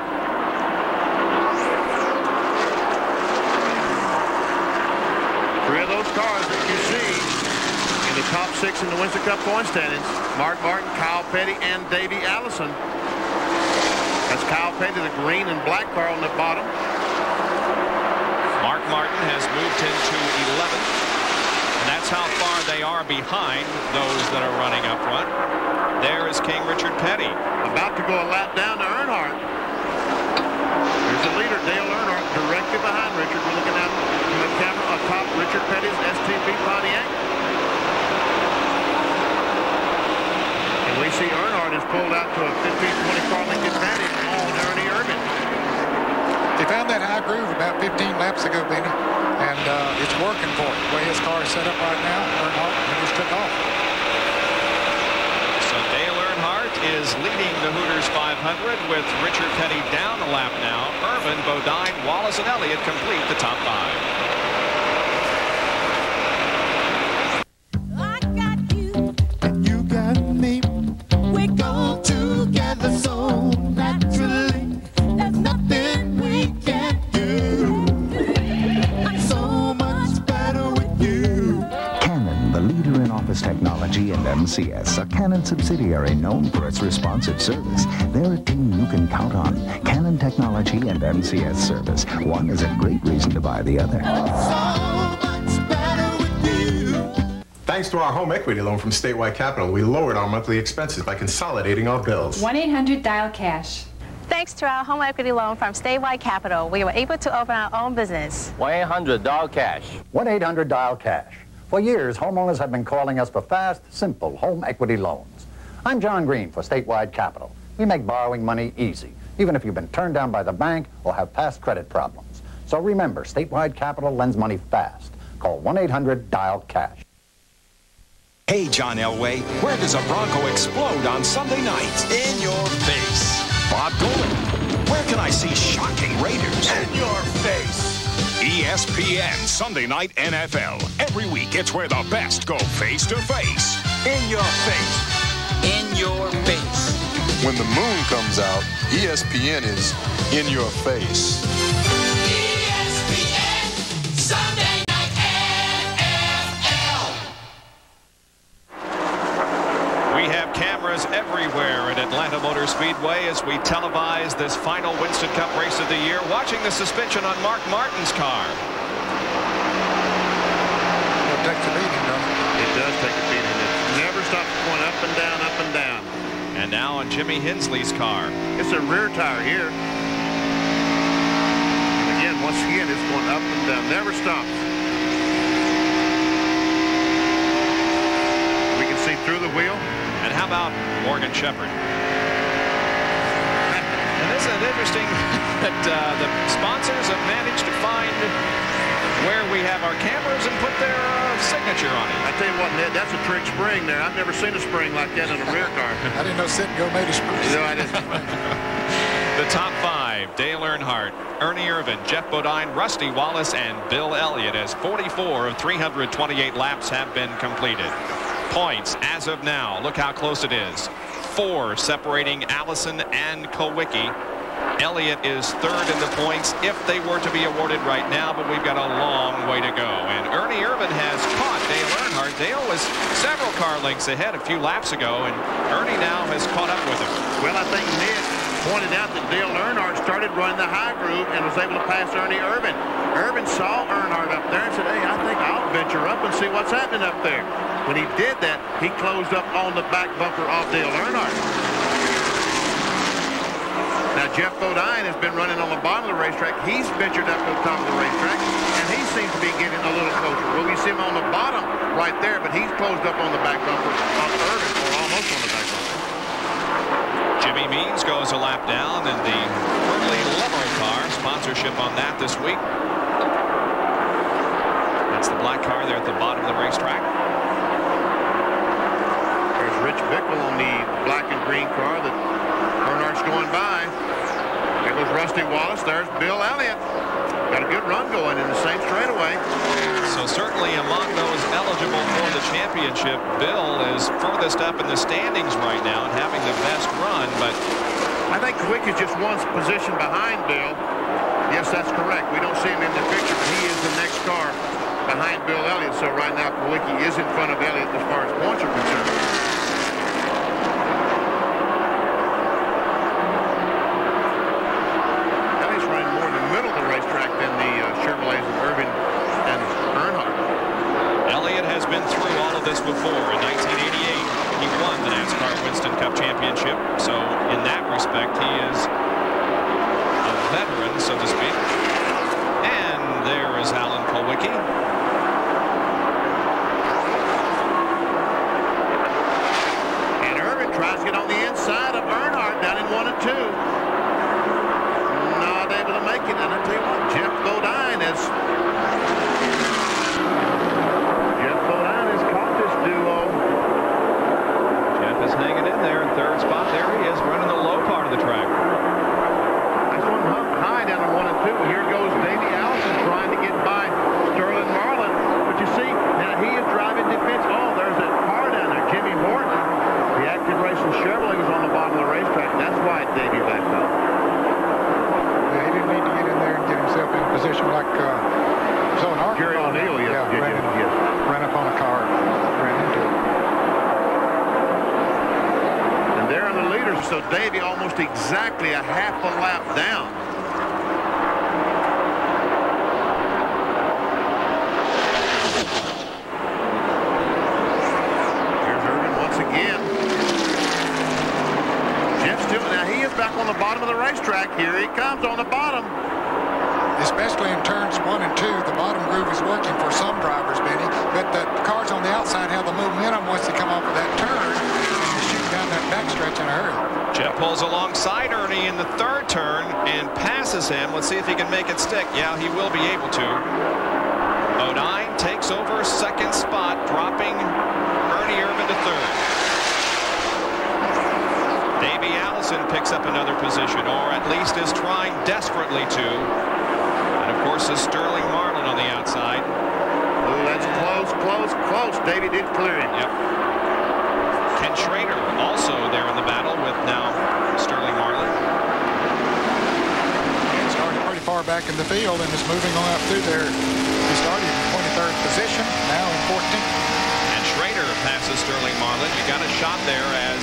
Three of those cars that you see in the top 6 in the Winston Cup point standings: Mark Martin, Kyle Petty, and Davey Allison. That's Kyle Petty, the green and black car on the bottom. Mark Martin has moved into 11th, and that's how far they are behind those that are running up front. There is King Richard Petty. About to go a lap down to Earnhardt. Here's the leader, Dale Earnhardt, directly behind Richard. We're looking at the camera atop Richard Petty's STP Pontiac. And we see Earnhardt has pulled out to a 15-20 car length advantage on Ernie Irvin. He found that high groove about 15 laps ago, Benny, and it's working for him. The way his car is set up right now, Earnhardt just took off. So Dale Earnhardt is leading the Hooters 500 with Richard Petty down a lap now. Irvin, Bodine, Wallace, and Elliott complete the top 5. Technology and MCS, a Canon subsidiary known for its responsive service. They're a team you can count on. Canon Technology and MCS service. One is a great reason to buy the other. Thanks to our home equity loan from Statewide Capital, we lowered our monthly expenses by consolidating our bills. 1-800-DIAL-CASH. Thanks to our home equity loan from Statewide Capital, we were able to open our own business. 1-800-DIAL-CASH. 1-800-DIAL-CASH. For years, homeowners have been calling us for fast, simple home equity loans. I'm John Green for Statewide Capital. We make borrowing money easy, even if you've been turned down by the bank or have past credit problems. So remember, Statewide Capital lends money fast. Call 1-800-DIAL-CASH. Hey, John Elway, where does a Bronco explode on Sunday nights? In your face. Bob Golan, where can I see shocking Raiders? In your face. ESPN Sunday Night NFL. Every week, it's where the best go face-to-face. In your face. In your face. When the moon comes out, ESPN is in your face. ESPN Sunday Night NFL. We have cameras everywhere at Atlanta Motor Speedway as we televise this final Winston Cup race of the year, watching the suspension on Mark Martin's car. It takes a beating, though. It does take a beating. It never stops going up and down, up and down. And now on Jimmy Hensley's car. It's a rear tire here. And again, once again, it's going up and down. Never stops. We can see through the wheel. And how about Morgan Shepherd? And isn't it interesting that the sponsors have managed to find where we have our cameras and put their signature on it. I tell you what, Ned, that's a trick spring there. I've never seen a spring like that in a rear car. I didn't know Sit and Go made a spring. No, I didn't. The top 5, Dale Earnhardt, Ernie Irvan, Jeff Bodine, Rusty Wallace, and Bill Elliott, as 44 of 328 laps have been completed. Points as of now, look how close it is. 4 separating Allison and Kulwicki. Elliott is 3rd in the points if they were to be awarded right now, but we've got a long way to go. And Ernie Irvan has caught Dale Earnhardt. Dale was several car lengths ahead a few laps ago, and Ernie now has caught up with him. Well, I think Ned pointed out that Dale Earnhardt started running the high groove and was able to pass Ernie Irvan. Irvan saw Earnhardt up there and said, hey, I think I'll venture up and see what's happening up there. When he did that, he closed up on the back bumper of Dale Earnhardt. Now, Jeff Bodine has been running on the bottom of the racetrack. He's ventured up to the top of the racetrack, and he seems to be getting a little closer. Well, we see him on the bottom right there, but he's closed up on the back bumper of Irvan, or almost on the back bumper. Jimmy Means goes a lap down in the Hurley Limo car. Sponsorship on that this week. That's the black car there at the bottom of the racetrack. There's Rich Bickle on the black and green car that Earnhardt's going by. There goes Rusty Wallace. There's Bill Elliott. Got a good run going in the same straightaway. So certainly among those eligible for the championship, Bill is furthest up in the standings right now and having the best run, but I think Quick is just one position behind Bill. Yes, that's correct. We don't see him in the picture, but he is the next car behind Bill Elliott. So right now, Kulwicki is in front of Elliott as far as points are concerned. Elliott's running more in the middle of the racetrack than the Chevrolets of Irvan and Earnhardt. Elliott has been through all of this before. In 1988, he won the NASCAR Winston Cup Championship. So in that respect, he is a veteran, so to speak. And there is Alan Kulwicki. And Irvan tries to get on the inside of Earnhardt down in 1 and 2. Not able to make it. And I tell you what, Jeff Bodine has caught this duo. Jeff is hanging in there in 3rd spot. There he is, running the low part of the track. That's one high down in 1 and 2. Here goes Davey Allison trying to get by Sterling Marlin. But you see, now he is driving defense. Oh, there's that car down there, Jimmy Horton. The Active Racing Chevrolet was on the bottom of the racetrack. That's why Davey backed up. Yeah, he didn't need to get in there and get himself in a position like so in Arkansas. Jerry O'Neill, yes. Ran up on a car, ran into it. And they're the leaders, so Davey almost exactly a half a lap down. Here's Irvan once again. Jeff still, now he is back on the bottom of the racetrack. Here he comes on the bottom. Especially in turns 1 and 2, the bottom groove is working for some drivers, Benny, but the cars on the outside have the momentum once they come off of that turn and shoot down that backstretch in a hurry. Jeff pulls alongside Ernie in the 3rd turn and passes him. Let's see if he can make it stick. Yeah, he will be able to. Bodine takes over 2nd spot, dropping Ernie Irvan to 3rd. Davey Allison picks up another position, or at least is trying desperately to. And of course, is Sterling Marlin on the outside. Oh, that's close, close, close. Davey did clear him. Yep. Ken Schrader also there in the battle with now Sterling Marlin. He started pretty far back in the field and is moving on up through there. He started in 23rd position, now in 14th. And Schrader passes Sterling Marlin. You got a shot there as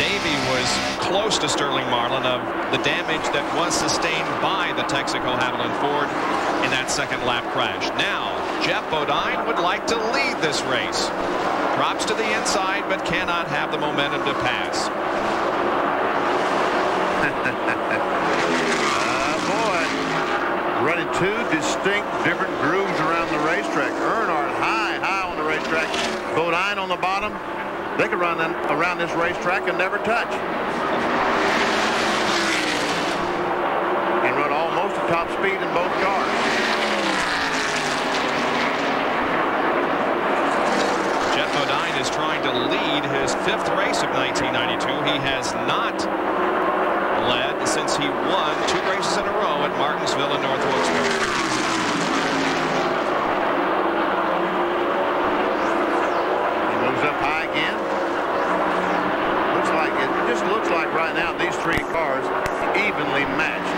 Davey was close to Sterling Marlin of the damage that was sustained by the Texaco Havoline Ford in that second lap crash. Now, Jeff Bodine would like to lead this race. Drops to the inside, but cannot have the momentum to pass. Boy, running two distinct different grooves around the racetrack. Earnhardt high on the racetrack. Bodine on the bottom. They could run around this racetrack and never touch. And run almost at top speed in both cars. Jeff Bodine is trying to lead his 5th race of 1992. He has not led since he won 2 races in a row at Martinsville and North Wilkesboro. He moves up high again. It just looks like right now these 3 cars evenly matched.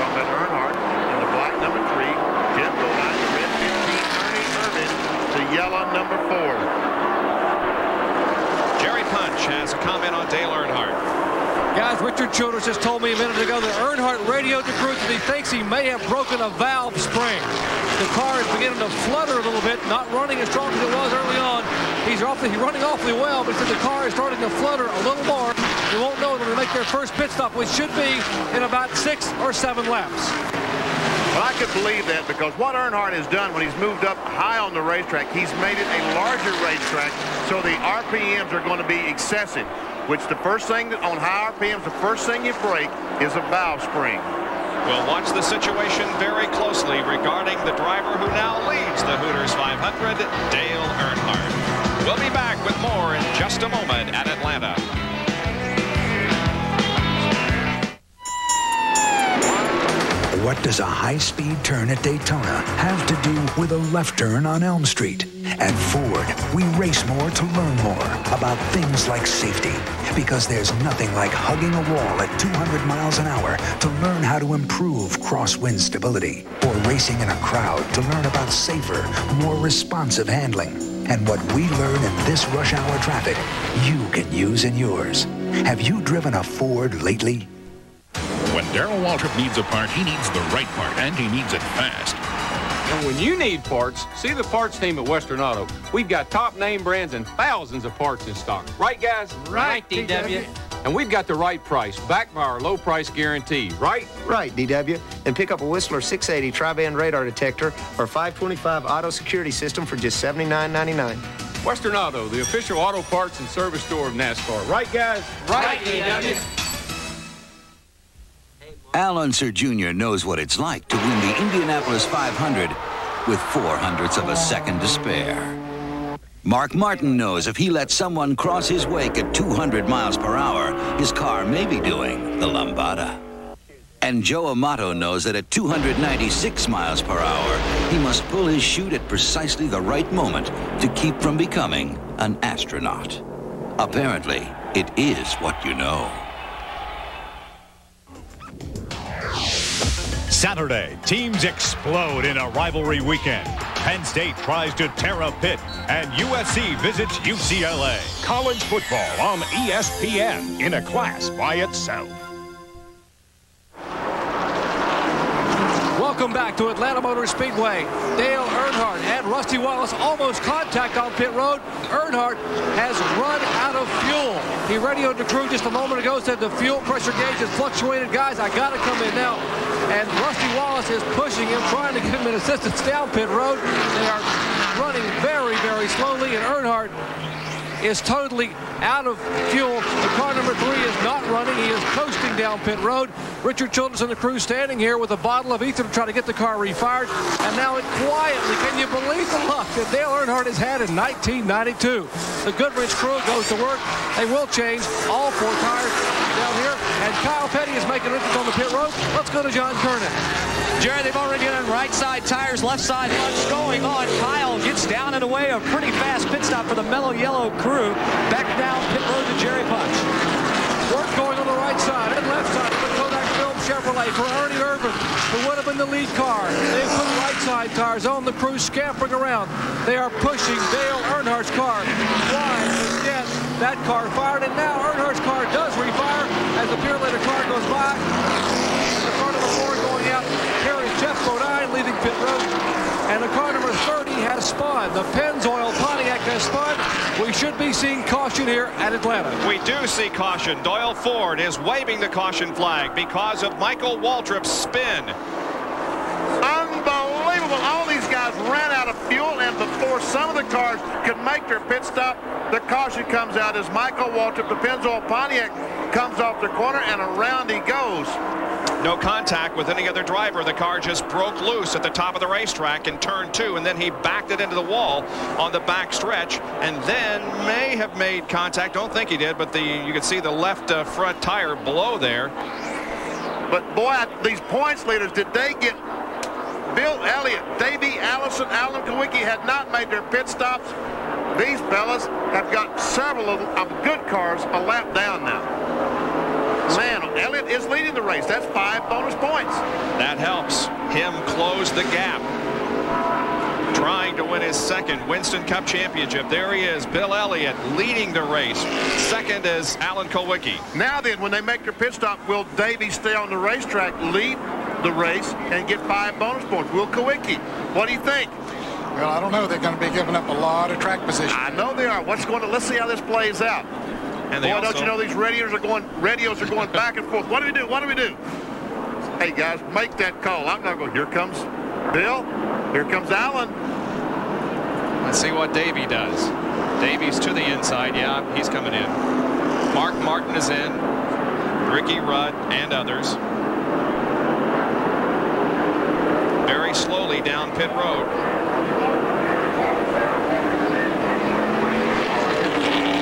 From that Earnhardt in the black number 3, Jeff Bodine, the red 15, Ernie Irvin, the yellow number 4. Jerry Punch has a comment on Dale Earnhardt. Guys, Richard Childress just told me a minute ago that Earnhardt radioed to crew that he thinks he may have broken a valve spring. The car is beginning to flutter a little bit, not running as strong as it was early on. He's running awfully well, but he said the car is starting to flutter a little more. You won't know when they make their first pit stop, which should be in about 6 or 7 laps. Well, I could believe that because what Earnhardt has done when he's moved up high on the racetrack, he's made it a larger racetrack, so the RPMs are going to be excessive, which the first thing on high RPMs, the first thing you break is a valve spring. We'll watch the situation very closely regarding the driver who now leads the Hooters 500, Dale Earnhardt. We'll be back with more in just a moment at Atlanta. What does a high-speed turn at Daytona have to do with a left turn on Elm Street? At Ford, we race more to learn more about things like safety. Because there's nothing like hugging a wall at 200 miles an hour to learn how to improve crosswind stability. Or racing in a crowd to learn about safer, more responsive handling. And what we learn in this rush hour traffic, you can use in yours. Have you driven a Ford lately? When Darrell Waltrip needs a part, he needs the right part, and he needs it fast. And when you need parts, see the parts team at Western Auto. We've got top name brands and thousands of parts in stock. Right, guys? Right, DW. And we've got the right price, backed by our low price guarantee, right? Right, DW. And pick up a Whistler 680 tri-band radar detector or 525 auto security system for just $79.99. Western Auto, the official auto parts and service store of NASCAR. Right, guys? Right, DW. Al Unser Jr. knows what it's like to win the Indianapolis 500 with 0.04 of a second to spare. Mark Martin knows if he lets someone cross his wake at 200 miles per hour, his car may be doing the lambada. And Joe Amato knows that at 296 miles per hour, he must pull his chute at precisely the right moment to keep from becoming an astronaut. Apparently, it is what you know. Saturday, teams explode in a rivalry weekend. Penn State tries to tear a pit, and USC visits UCLA. College football on ESPN in a class by itself. Welcome back to Atlanta Motor Speedway. Dale Earnhardt and Rusty Wallace almost contact on pit road. Earnhardt has run out of fuel. He radioed the crew just a moment ago, said the fuel pressure gauge has fluctuated. Guys, I got to come in now. And Rusty Wallace is pushing him, trying to get him in assistance down pit road. They are running very, very slowly, and Earnhardt is totally out of fuel. The car number 3 is not running. He is coasting down pit road. Richard Childress and the crew standing here with a bottle of ether to try to get the car refired. And now it quietly, can you believe the luck that Dale Earnhardt has had in 1992? The Goodrich crew goes to work. They will change all 4 tires down here. And Kyle Petty is making an entrance on the pit road. Let's go to John Kernan. Jerry, they've already done right side tires, left side punch going on. Kyle gets down and away. A pretty fast pit stop for the Mellow Yellow crew. Back down pit road to Jerry Punch. Work going on the right side and left side of the Kodak Film Chevrolet for Ernie Irvin, who would have been the lead car. They put right side tires on. The crew scampering around. They are pushing Dale Earnhardt's car wide again. That car fired, and now Earnhardt's car does refire as the Purelator car goes by. And the car number 4 going out carries Jeff Bodine leaving pit road. And the car number 30 has spun. The Pennzoil Pontiac has spun. We should be seeing caution here at Atlanta. We do see caution. Doyle Ford is waving the caution flag because of Michael Waltrip's spin. Unbelievable. All these guys ran out of fuel, and before some of the cars could make their pit stop, the caution comes out as Michael Waltrip, the Pennzoil Pontiac, comes off the corner, and around he goes. No contact with any other driver. The car just broke loose at the top of the racetrack in turn 2, and then he backed it into the wall on the back stretch, and then may have made contact. Don't think he did, but you can see the left front tire below there. But boy, these points leaders, did they get Bill Elliott, Davey Allison, Alan Kawicki had not made their pit stops. These fellas have got several of good cars a lap down now. Man, Elliott is leading the race. That's 5 bonus points. That helps him close the gap. Trying to win his second Winston Cup championship. There he is, Bill Elliott leading the race. Second is Alan Kawicki. Now then, when they make their pit stop, will Davey stay on the racetrack, lead the race, and get 5 bonus points? Will Kawicki? What do you think? Well, I don't know. They're going to be giving up a lot of track position. I know they are. Let's see how this plays out. And boy, don't you know these radios are going back and forth. What do we do? What do we do? Hey guys, make that call. I'm not going. Here comes Bill. Here comes Alan. Let's see what Davey does. Davey's to the inside. Yeah, he's coming in. Mark Martin is in. Ricky Rudd and others. Very slowly down pit road.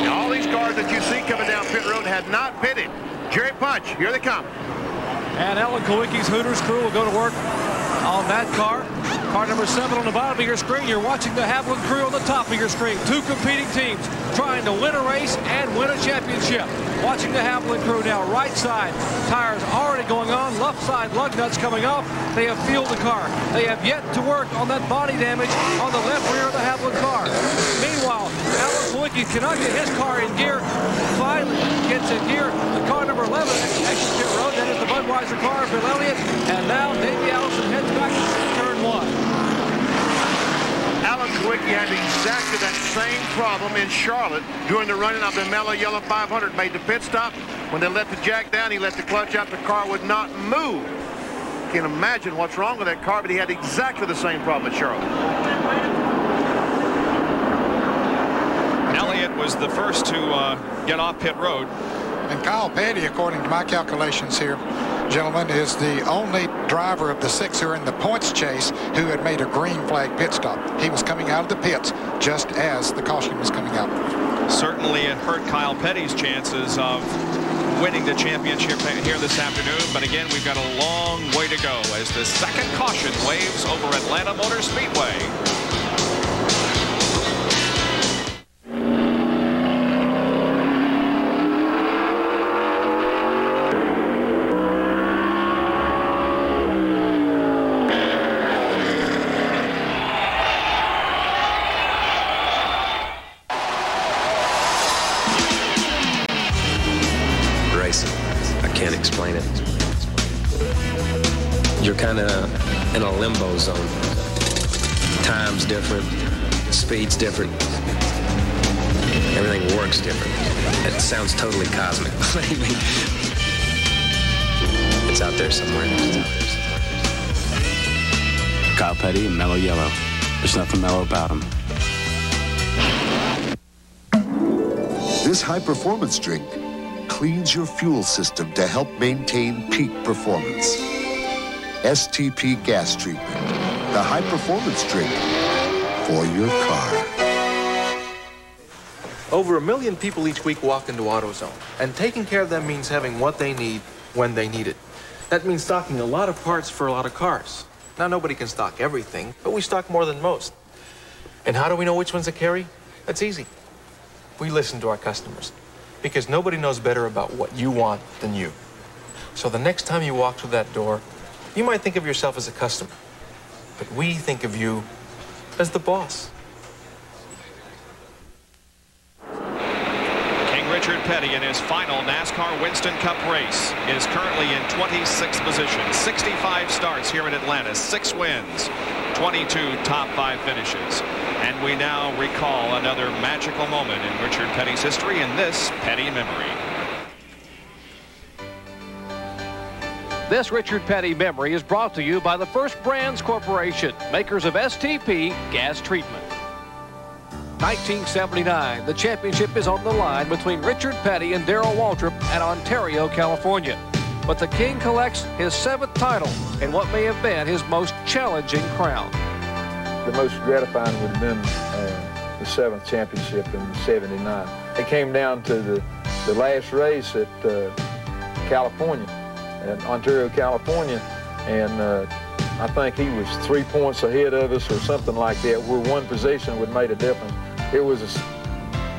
Now, all these cars that you see coming down pit road had not pitted. Jerry Punch, here they come. And Alan Kawicki's Hooters crew will go to work on that car. Car number 7 on the bottom of your screen. You're watching the Haviland crew on the top of your screen. 2 competing teams trying to win a race and win a championship. Watching the Haviland crew now. Right side tires already going on. Left side lug nuts coming off. They have fueled the car. They have yet to work on that body damage on the left rear of the Haviland car. Meanwhile, Alan Kawicki cannot get his car in gear. Finally gets in gear. The car number 11 exits pit road. That is the Budweiser car, Bill Elliott. And now Davey Allison heads back to turn 1. Alan Kawicki had exactly that same problem in Charlotte during the running of the Mellow Yellow 500. Made the pit stop. When they let the jack down, he let the clutch out. The car would not move. You can imagine what's wrong with that car, but he had exactly the same problem in Charlotte. Elliott was the first to get off pit road. And Kyle Petty, according to my calculations here, gentlemen, is the only driver of the 6 who are in the points chase who had made a green flag pit stop. He was coming out of the pits just as the caution was coming out. Certainly it hurt Kyle Petty's chances of winning the championship here this afternoon. But again, we've got a long way to go as the second caution waves over Atlanta Motor Speedway. You're kind of in a limbo zone. Time's different, speed's different, everything works different. It sounds totally cosmic, believe me. It's out there somewhere. Kyle Petty and Mellow Yellow. There's nothing mellow about them. This high-performance drink cleans your fuel system to help maintain peak performance. STP gas treatment, the high-performance drink for your car. Over 1 million people each week walk into AutoZone, and taking care of them means having what they need when they need it. That means stocking a lot of parts for a lot of cars. Now, nobody can stock everything, but we stock more than most. And how do we know which ones to carry? That's easy. We listen to our customers, because nobody knows better about what you want than you. So the next time you walk through that door, you might think of yourself as a customer, but we think of you as the boss. Richard Petty in his final NASCAR Winston Cup race is currently in 26th position. 65 starts here in Atlanta, 6 wins, 22 top 5 finishes. And we now recall another magical moment in Richard Petty's history in this Petty memory. This Richard Petty memory is brought to you by the First Brands Corporation, makers of STP gas treatment. 1979, the championship is on the line between Richard Petty and Darrell Waltrip at Ontario, California. But the King collects his 7th title in what may have been his most challenging crown. The most gratifying would have been the 7th championship in '79. It came down to the last race at California, at Ontario, California, and I think he was 3 points ahead of us or something like that, where one position would make a difference. It was a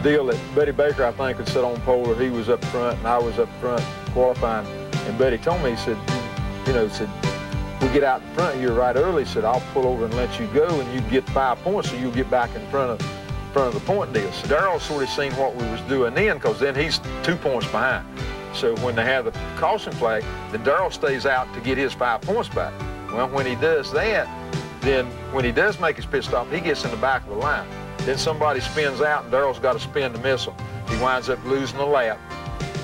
deal that Buddy Baker, I think, had sit on pole, or he was up front and I was up front qualifying. And Buddy told me, he said, we get out in front here right early. He said, I'll pull over and let you go, and you get 5 points, so you'll get back in front of the point deal. So Darrell sort of seen what we was doing then, because then he's 2 points behind. So when they have the caution flag, then Darrell stays out to get his 5 points back. Well, when he does that, then when he does make his pit stop, he gets in the back of the line. Then somebody spins out, and Darrell's got to spin to miss him. He winds up losing a lap,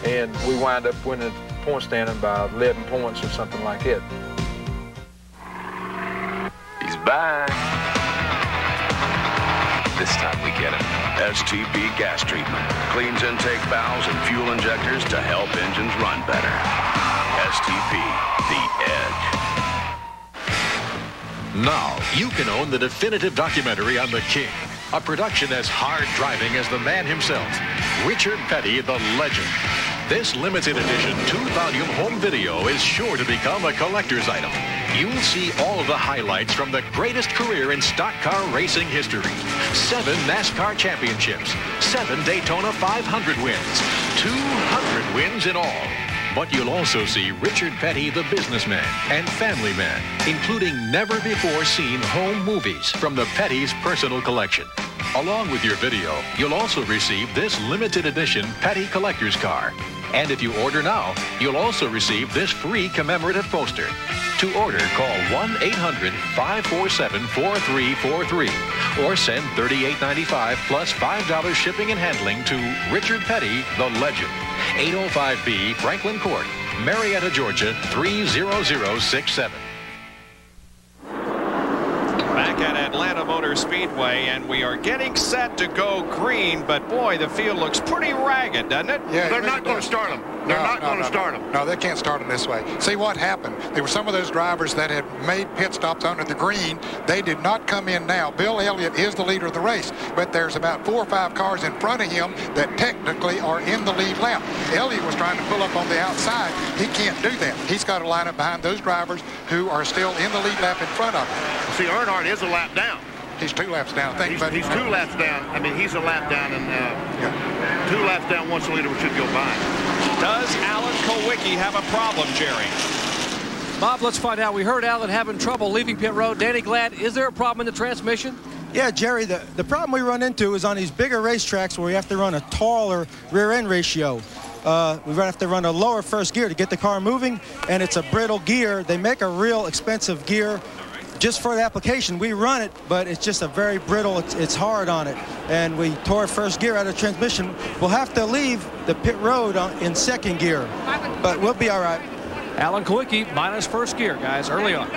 and we wind up winning the point standing by 11 points or something like that. He's back. This time we get him. STP gas treatment. Cleans intake valves and fuel injectors to help engines run better. STP, the edge. Now you can own the definitive documentary on the King. A production as hard driving as the man himself, Richard Petty, the legend. This limited edition 2-volume home video is sure to become a collector's item. You'll see all of the highlights from the greatest career in stock car racing history. 7 NASCAR championships, 7 Daytona 500 wins, 200 wins in all. But you'll also see Richard Petty, the businessman and family man, including never-before-seen home movies from the Petty's personal collection. Along with your video, you'll also receive this limited edition Petty collector's car. And if you order now, you'll also receive this free commemorative poster. To order, call 1-800-547-4343 or send $38.95 plus $5 shipping and handling to Richard Petty, the legend. 805B Franklin Court, Marietta, Georgia 30067. Back at Atlanta Motor Speedway, and we are getting set to go green, but boy, the field looks pretty ragged, doesn't it? Yeah, they're not going to start them. They're not going to start them. No, they can't start them this way. See what happened? There were some of those drivers that had made pit stops under the green. They did not come in now. Bill Elliott is the leader of the race, but there's about 4 or 5 cars in front of him that technically are in the lead lap. Elliott was trying to pull up on the outside. He can't do that. He's got to line up behind those drivers who are still in the lead lap in front of him. See, Earnhardt is a lap down. He's 2 laps down. He's 2 laps down. I mean, he's a lap down, and 2 laps down once the leader should go by. Does Alan Kulwicki have a problem, Jerry? Bob, let's find out. We heard Alan having trouble leaving pit road. Danny Glad, is there a problem in the transmission? Yeah, Jerry, the problem we run into is on these bigger racetracks where we have to run a taller rear-end ratio. We have to run a lower first gear to get the car moving, and it's a brittle gear. They make a real expensive gear just for the application. We run it, but it's just a very brittle, it's hard on it. And we tore first gear out of the transmission. We'll have to leave the pit road in second gear, but we'll be all right. Alan Kulwicki minus first gear, guys, early on.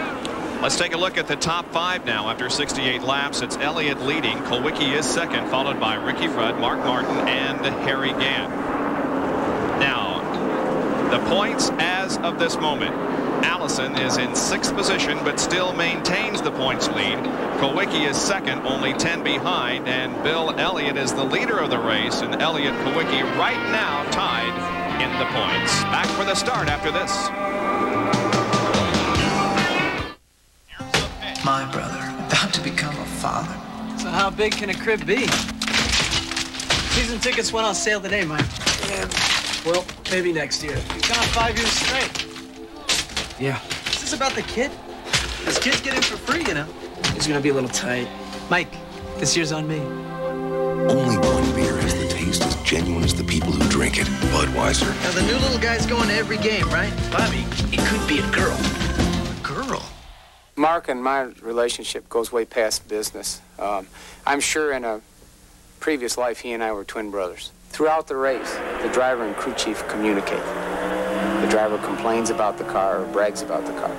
Let's take a look at the top 5 now. After 68 laps, it's Elliott leading. Kulwicki is second, followed by Ricky Rudd, Mark Martin, and Harry Gant. Now, the points as of this moment. Allison is in 6th position, but still maintains the points lead. Kulwicki is second, only 10 behind, and Bill Elliott is the leader of the race, and Elliott Kulwicki right now tied in the points. Back for the start after this. My brother, about to become a father. So how big can a crib be? Season tickets went on sale today, Mike. Yeah, well, maybe next year. You've gone 5 years straight. Yeah. Is this about the kid? This kid's getting for free, you know. He's gonna be a little tight. Mike, this year's on me. Only one beer has the taste taste as genuine as the people who drink it. Budweiser. Now, the new little guy's going to every game, right? Bobby, it could be a girl. Girl? Mark and my relationship goes way past business. I'm sure in a previous life, he and I were twin brothers. Throughout the race, the driver and crew chief communicate. The driver complains about the car or brags about the car.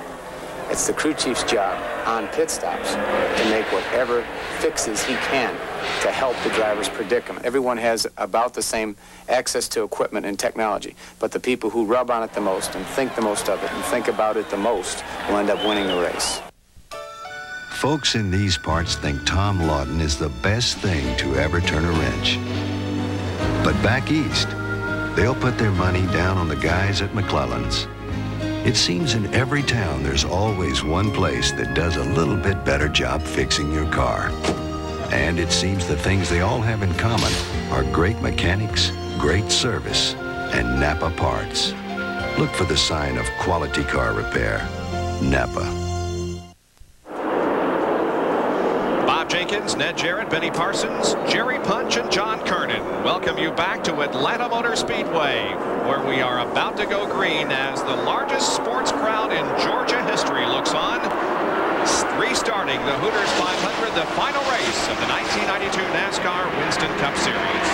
It's the crew chief's job on pit stops to make whatever fixes he can to help the driver's predicament. Everyone has about the same access to equipment and technology, but the people who rub on it the most and think the most of it and think about it the most will end up winning the race. Folks in these parts think Tom Lawton is the best thing to ever turn a wrench. But back east, they'll put their money down on the guys at McClellan's. It seems in every town there's always one place that does a little bit better job fixing your car. And it seems the things they all have in common are great mechanics, great service, and Napa parts. Look for the sign of quality car repair. Napa. Bob Jenkins, Ned Jarrett, Benny Parsons, Jerry Punch, and John Kernan welcome you back to Atlanta Motor Speedway, where we are about to go green as the largest sports crowd in Georgia history looks on. Restarting the Hooters 500, the final race of the 1992 NASCAR Winston Cup Series.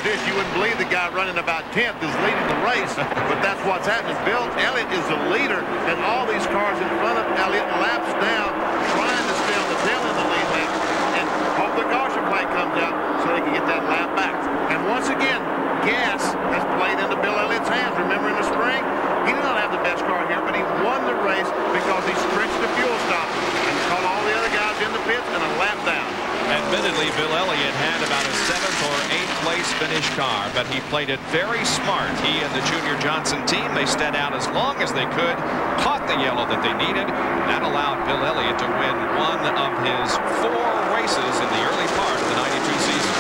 You wouldn't believe the guy running about 10th is leading the race, but that's what's happening. Bill Elliott is the leader, and all these cars in front of Elliott laps down, trying to stay on the tail of the lead lap, and hope the caution flag comes out so they can get that lap back. And once again, gas has played into Bill Elliott's hands. Remember in the spring, he did not have the best car here, but he won the race because he stretched the fuel stop and caught all the other guys in the pits and a lap down. Admittedly, Bill Elliott had about a 7th or 8th place finish car, but he played it very smart. He and the Junior Johnson team, they stayed out as long as they could, caught the yellow that they needed. That allowed Bill Elliott to win one of his 4 races in the early part of the 92 season.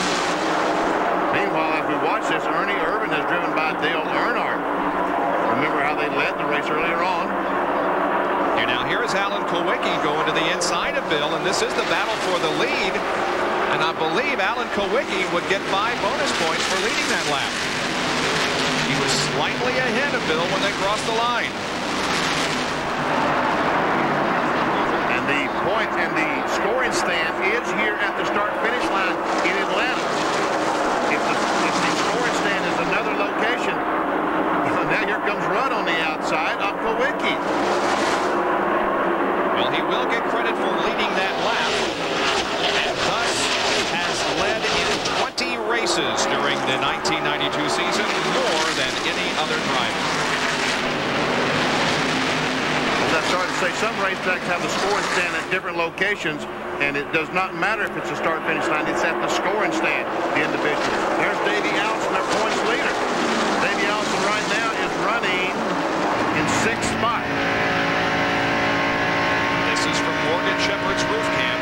Meanwhile, as we watch this, Ernie Irvin is driven by Dale Earnhardt. Remember how they led the race earlier on? Here is Alan Kulwicki going to the inside of Bill, and this is the battle for the lead. And I believe Alan Kulwicki would get 5 bonus points for leading that lap. He was slightly ahead of Bill when they crossed the line. And the point and the scoring stand is here at the start-finish line in Atlanta. If the scoring stand is another location, now here comes Rudd on the outside of Kulwicki. Well, he will get credit for leading that lap, and thus has led in 20 races during the 1992 season, more than any other driver. As I started to say, some racetracks have the scoring stand at different locations, and it does not matter if it's a start-finish line. It's at the scoring stand, the individual. There's Davey Allison, their points leader. Davey Allison right now is running in 6th spot. This is from Morgan Shepherd's roof cam.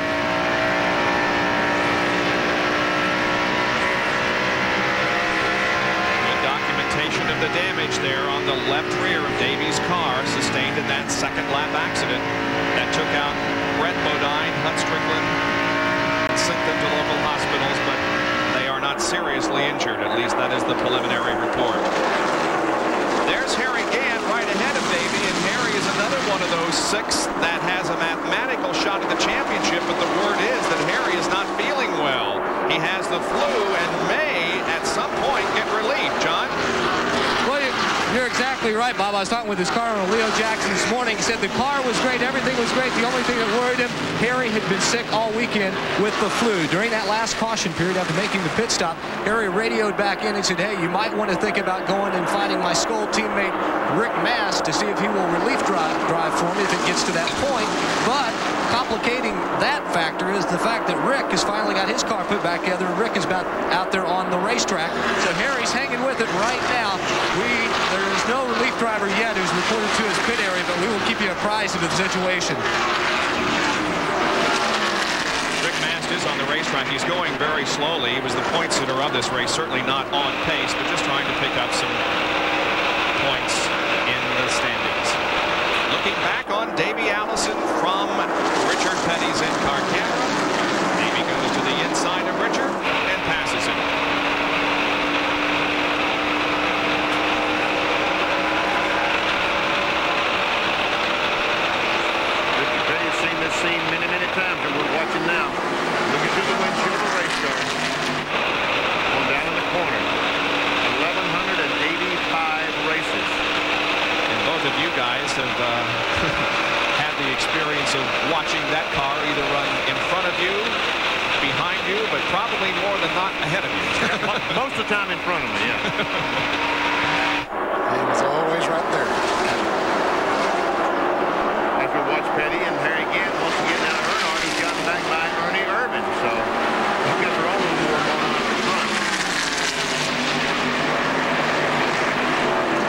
Good documentation of the damage there on the left rear of Davey's car, sustained in that 2nd lap accident that took out Brett Bodine, Hunt Strickland, sent them to local hospitals, but they are not seriously injured. At least that is the preliminary report. There's Harry Gann right ahead of Davey, and Harry is another one of those 6 that has a mathematical shot at the championship, but the word is that Harry is not feeling well. He has the flu and may, at some point, get relief. John? Well, you're exactly right, Bob. I was talking with his car owner, Leo Jackson, this morning. He said the car was great, everything was great. The only thing that worried him, Harry had been sick all weekend with the flu. During that last caution period after making the pit stop, Harry radioed back in and said, hey, you might want to think about going and finding my Skoll teammate Rick Mast to see if he will relief drive for me if it gets to that point. But complicating that factor is the fact that Rick has finally got his car put back together. Rick is about out there on the racetrack. So Harry's hanging with it right now. There is no relief driver yet who's reported to his pit area, but we will keep you apprised of the situation. Rick Mast is on the racetrack. He's going very slowly. He was the point sitter of this race, certainly not on pace, but just trying to pick up some points in the standings. Looking back on Davey Allison from Richard Petty. Petty's in-car camera. Davey goes to the inside of Richard and passes him. Petty's seen this scene many, many times, and we're watching now. Looking through the windshield of a race car. Going down in the corner. 1,185 races. And both of you guys have had the experience of watching that car either run in front of you, behind you, but probably more than not ahead of you. Most of the time in front of me, yeah. He was always right there. As we watch Petty and Harry again, once again now Earnhardt has gotten back by Ernie Irvin, so they've got their own little war going on in front.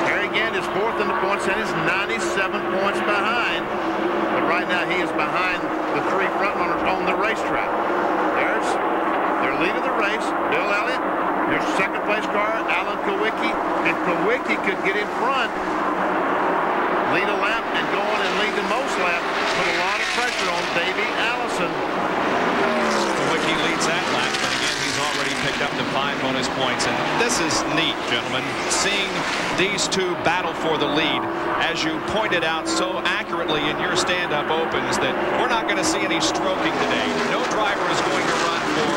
Harry again is fourth in the points and is 97 points behind. But right now he is behind the three front runners on the racetrack. There's their lead of the race, Bill Elliott. Your second place car, Alan Kowicki. If Kowicki could get in front, lead a lap and go on and lead the most lap, put a lot of pressure on Davey Allison. Kowicki leads that lap, but again, he's already picked up the 5 bonus points. And this is neat, gentlemen, seeing these two battle for the lead. As you pointed out so accurately in your stand-up opens, that we're not going to see any stroking today. No driver is going to run for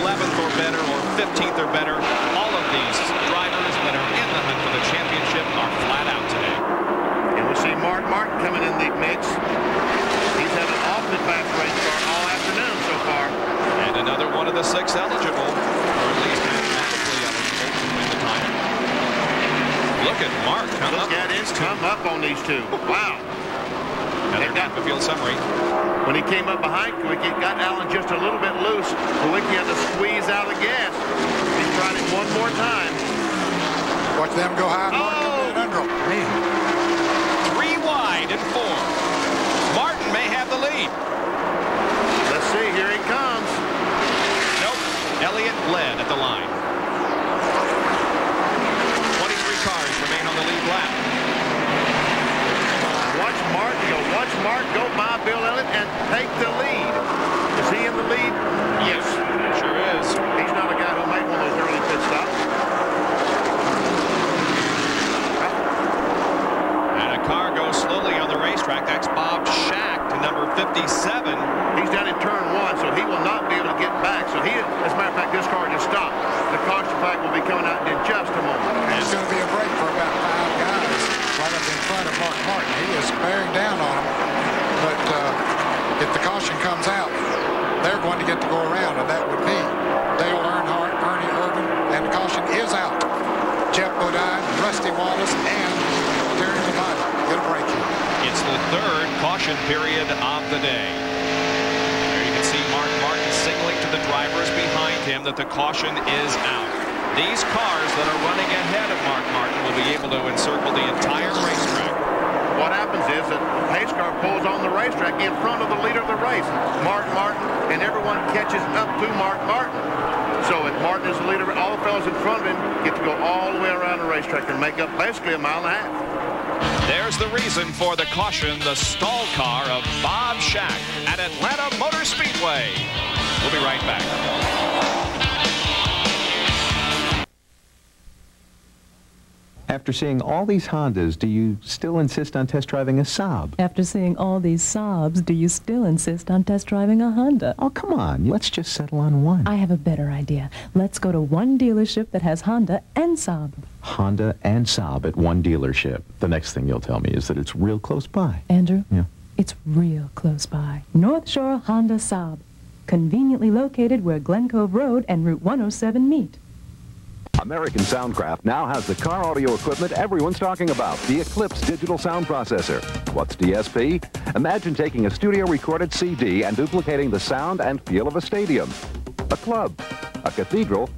11th or better or 15th or better. All of these drivers that are in the hunt for the championship are flat out today. And we'll see Mark Martin coming in the mix. He's had an awfully fast race car all afternoon so far. And another one of the 6 eligible, or at least mathematically eligible to win the title. Look at Mark come up. Look at him come up on these two. Wow. Another top of field summary. When he came up behind Kowicki, got Allen just a little bit loose. Kowicki had to squeeze out of the gas. He tried it one more time. Watch them go high. Mark coming in under them. Man. 3 wide and 4. Martin may have the lead. Let's see. Here he comes. Nope. Elliott led at the line. 23 cars remain on the lead lap. Watch Mark go by Bill Elliott and take the lead. Is he in the lead? Yes. Sure is. He's not a guy who made one of those early pit stops. And a car goes slowly on the racetrack. That's Bob Shack to number 57. He's down in turn 1, so he will not be able to get back. So he, as a matter of fact, this car just stopped. The caution flag will be coming out in just a moment. There's going to be a break for about 5 guys right up in front of Mark Martin. He is bearing down on him. But if the caution comes out, they're going to get to go around, and that would be Dale Earnhardt, Ernie Irvin, and the caution is out. Jeff Bodine, Rusty Wallace, and Terry Labonte get a break here. It's the 3rd caution period of the day. There you can see Mark Martin signaling to the drivers behind him that the caution is out. These cars that are running ahead of Mark Martin will be able to encircle the entire racetrack. What happens is that the pace car pulls on the racetrack in front of the leader of the race, Mark Martin, and everyone catches up to Mark Martin. So if Martin is the leader, all the fellows in front of him get to go all the way around the racetrack and make up basically a mile and a half. There's the reason for the caution, the stall car of Bob Shack at Atlanta Motor Speedway. We'll be right back. After seeing all these Hondas, do you still insist on test driving a Saab? After seeing all these Saabs, do you still insist on test driving a Honda? Oh, come on. Let's just settle on one. I have a better idea. Let's go to one dealership that has Honda and Saab. Honda and Saab at one dealership. The next thing you'll tell me is that it's real close by. Andrew? Yeah. It's real close by. North Shore Honda Saab. Conveniently located where Glen Cove Road and Route 107 meet. American Soundcraft now has the car audio equipment everyone's talking about, the Eclipse digital sound processor. What's DSP? Imagine taking a studio-recorded CD and duplicating the sound and feel of a stadium, a club, a cathedral,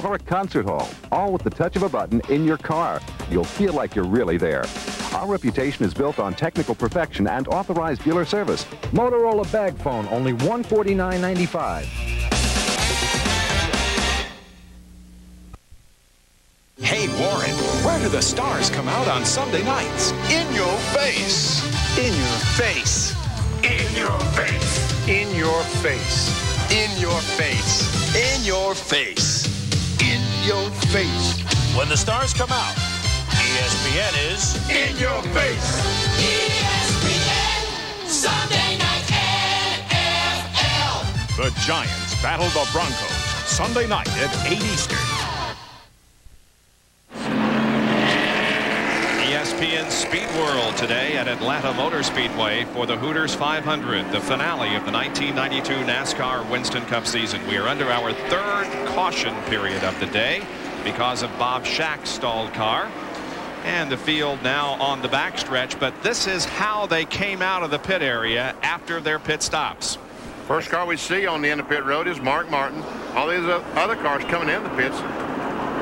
or a concert hall, all with the touch of a button in your car. You'll feel like you're really there. Our reputation is built on technical perfection and authorized dealer service. Motorola bag phone, only $149.95. Hey, Warren, where do the stars come out on Sunday nights? In your face. In your face. In your face. In your face. In your face. In your face. In your face. When the stars come out, ESPN is In your face. ESPN Sunday Night NFL. The Giants battle the Broncos Sunday night at 8 Eastern. ESPN Speed World today at Atlanta Motor Speedway for the Hooters 500, the finale of the 1992 NASCAR Winston Cup season. We are under our third caution period of the day because of Bob Shack's stalled car. And the field now on the backstretch, but this is how they came out of the pit area after their pit stops. First car we see on the end of pit road is Mark Martin. All these other cars coming in the pits.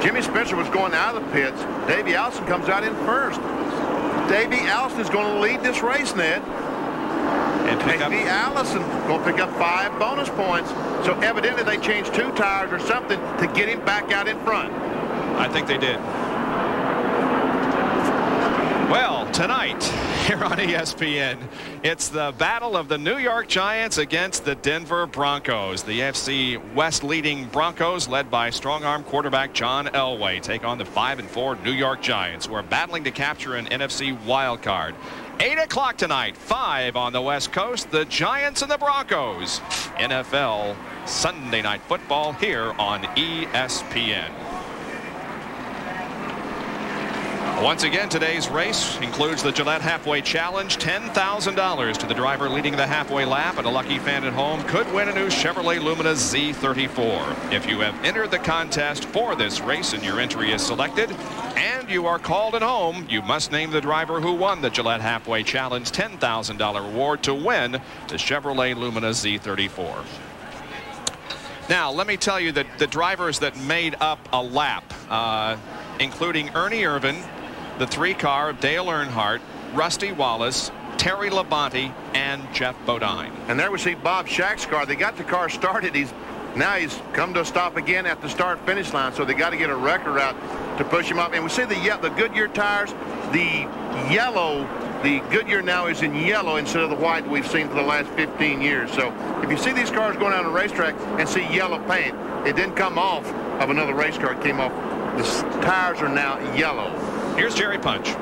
Jimmy Spencer was going out of the pits. Davey Allison comes out in first. Davey Allison is going to lead this race, Ned. And Davey Allison going to pick up 5 bonus points. So evidently they changed 2 tires or something to get him back out in front. I think they did. Well, tonight here on ESPN, it's the battle of the New York Giants against the Denver Broncos. The AFC West leading Broncos, led by strong-arm quarterback John Elway, take on the 5-4 New York Giants, who are battling to capture an NFC wild card. 8 o'clock tonight, 5 on the West Coast, the Giants and the Broncos. NFL Sunday Night Football here on ESPN. Once again, today's race includes the Gillette Halfway Challenge. $10,000 to the driver leading the halfway lap, and a lucky fan at home could win a new Chevrolet Lumina Z34. If you have entered the contest for this race and your entry is selected and you are called at home, you must name the driver who won the Gillette Halfway Challenge $10,000 reward to win the Chevrolet Lumina Z34. Now, let me tell you that the drivers that made up a lap, including Ernie Irvan, the 3-car of Dale Earnhardt, Rusty Wallace, Terry Labonte, and Jeff Bodine. And there we see Bob Shack's car. They got the car started. Now he's come to a stop again at the start-finish line, so they got to get a wrecker out to push him up. And we see the Goodyear tires, the yellow. The Goodyear now is in yellow instead of the white we've seen for the last 15 years. So if you see these cars going down the racetrack and see yellow paint, it didn't come off of another race car. It came off. The tires are now yellow. Here's Jerry Punch.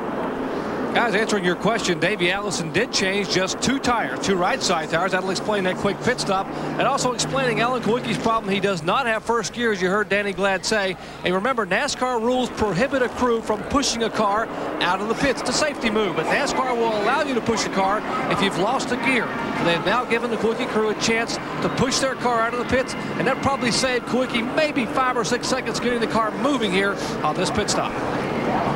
Guys, answering your question, Davey Allison did change just 2 tires, 2 right side tires. That'll explain that quick pit stop. And also explaining Alan Kawicki's problem. He does not have first gear, as you heard Danny Glad say. And remember, NASCAR rules prohibit a crew from pushing a car out of the pits. It's a safety move, but NASCAR will allow you to push a car if you've lost a gear. So they've now given the Kawicki crew a chance to push their car out of the pits, and that probably saved Kawicki maybe 5 or 6 seconds getting the car moving here on this pit stop.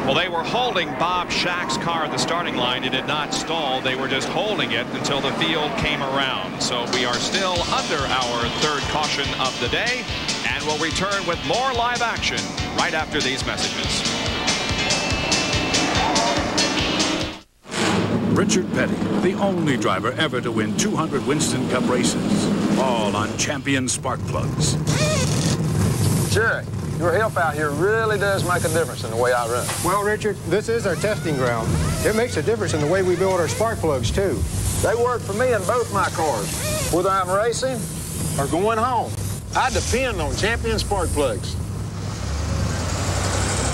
Well, they were holding Bob Shack's car at the starting line. It did not stall. They were just holding it until the field came around. So we are still under our third caution of the day, and we'll return with more live action right after these messages. Richard Petty, the only driver ever to win 200 Winston Cup races, all on champion spark plugs. Jerry, your help out here really does make a difference in the way I run. Well, Richard, this is our testing ground. It makes a difference in the way we build our spark plugs, too. They work for me in both my cars. Whether I'm racing or going home, I depend on Champion spark plugs.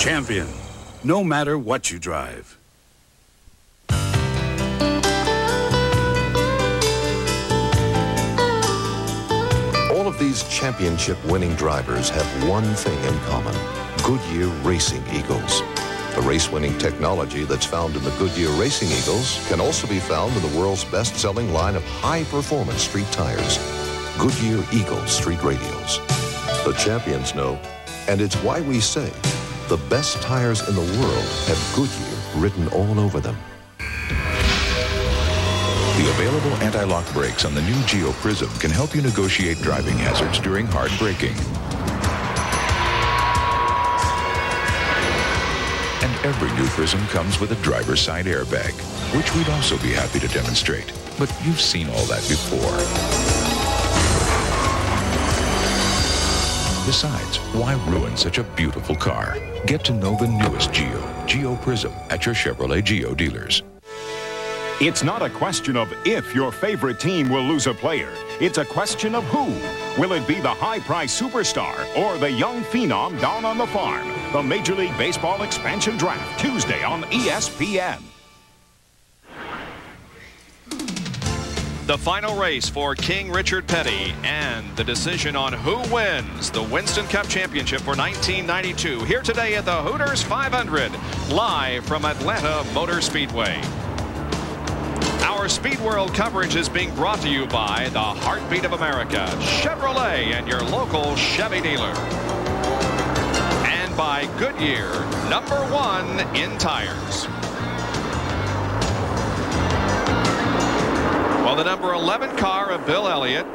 Champion, no matter what you drive. All of these championship-winning drivers have one thing in common: Goodyear Racing Eagles. The race-winning technology that's found in the Goodyear Racing Eagles can also be found in the world's best-selling line of high-performance street tires, Goodyear Eagle Street Radials. The champions know, and it's why we say the best tires in the world have Goodyear written all over them. The available anti-lock brakes on the new Geo Prism can help you negotiate driving hazards during hard braking. And every new Prism comes with a driver's side airbag, which we'd also be happy to demonstrate. But you've seen all that before. Besides, why ruin such a beautiful car? Get to know the newest Geo Prism at your Chevrolet Geo dealers. It's not a question of if your favorite team will lose a player. It's a question of who. Will it be the high-priced superstar or the young phenom down on the farm? The Major League Baseball Expansion Draft, Tuesday on ESPN. The final race for King Richard Petty and the decision on who wins the Winston Cup Championship for 1992. Here today at the Hooters 500, live from Atlanta Motor Speedway. Our Speed World coverage is being brought to you by the Heartbeat of America, Chevrolet, and your local Chevy dealer. And by Goodyear, #1 in tires. Well, the number 11 car of Bill Elliott,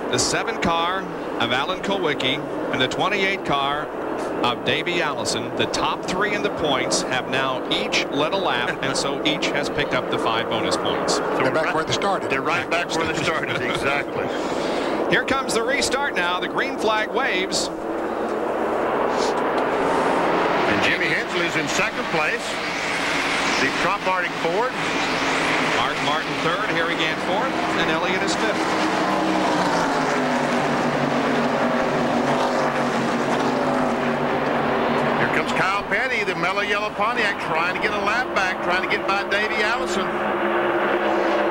the 7 car of Alan Kulwicki, and the 28 car of Davey Allison, the top 3 in the points, have now each led a lap, and so each has picked up the 5 bonus points. So they're back where they started. They're right back where they started, exactly. Here comes the restart now. The green flag waves. And Jimmy Hensley's in second place. The Trump Martin Ford. Mark Martin third, Harry Gant fourth, and Elliott is fifth. Here comes Kyle Petty, the mellow yellow Pontiac, trying to get a lap back, trying to get by Davey Allison.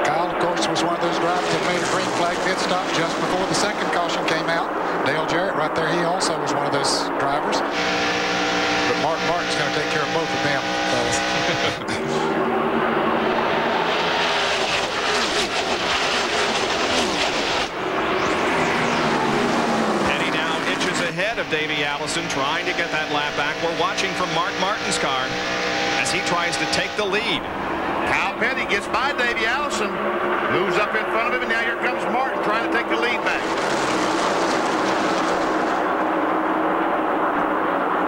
Kyle, of course, was one of those drivers that made a green flag pit stop just before the second caution came out. Dale Jarrett right there, he also was one of those drivers. But Mark Martin's going to take care of both of them, fellas. Ahead of Davey Allison, trying to get that lap back. We're watching from Mark Martin's car as he tries to take the lead. Kyle Petty gets by Davey Allison, moves up in front of him, and now here comes Martin trying to take the lead back.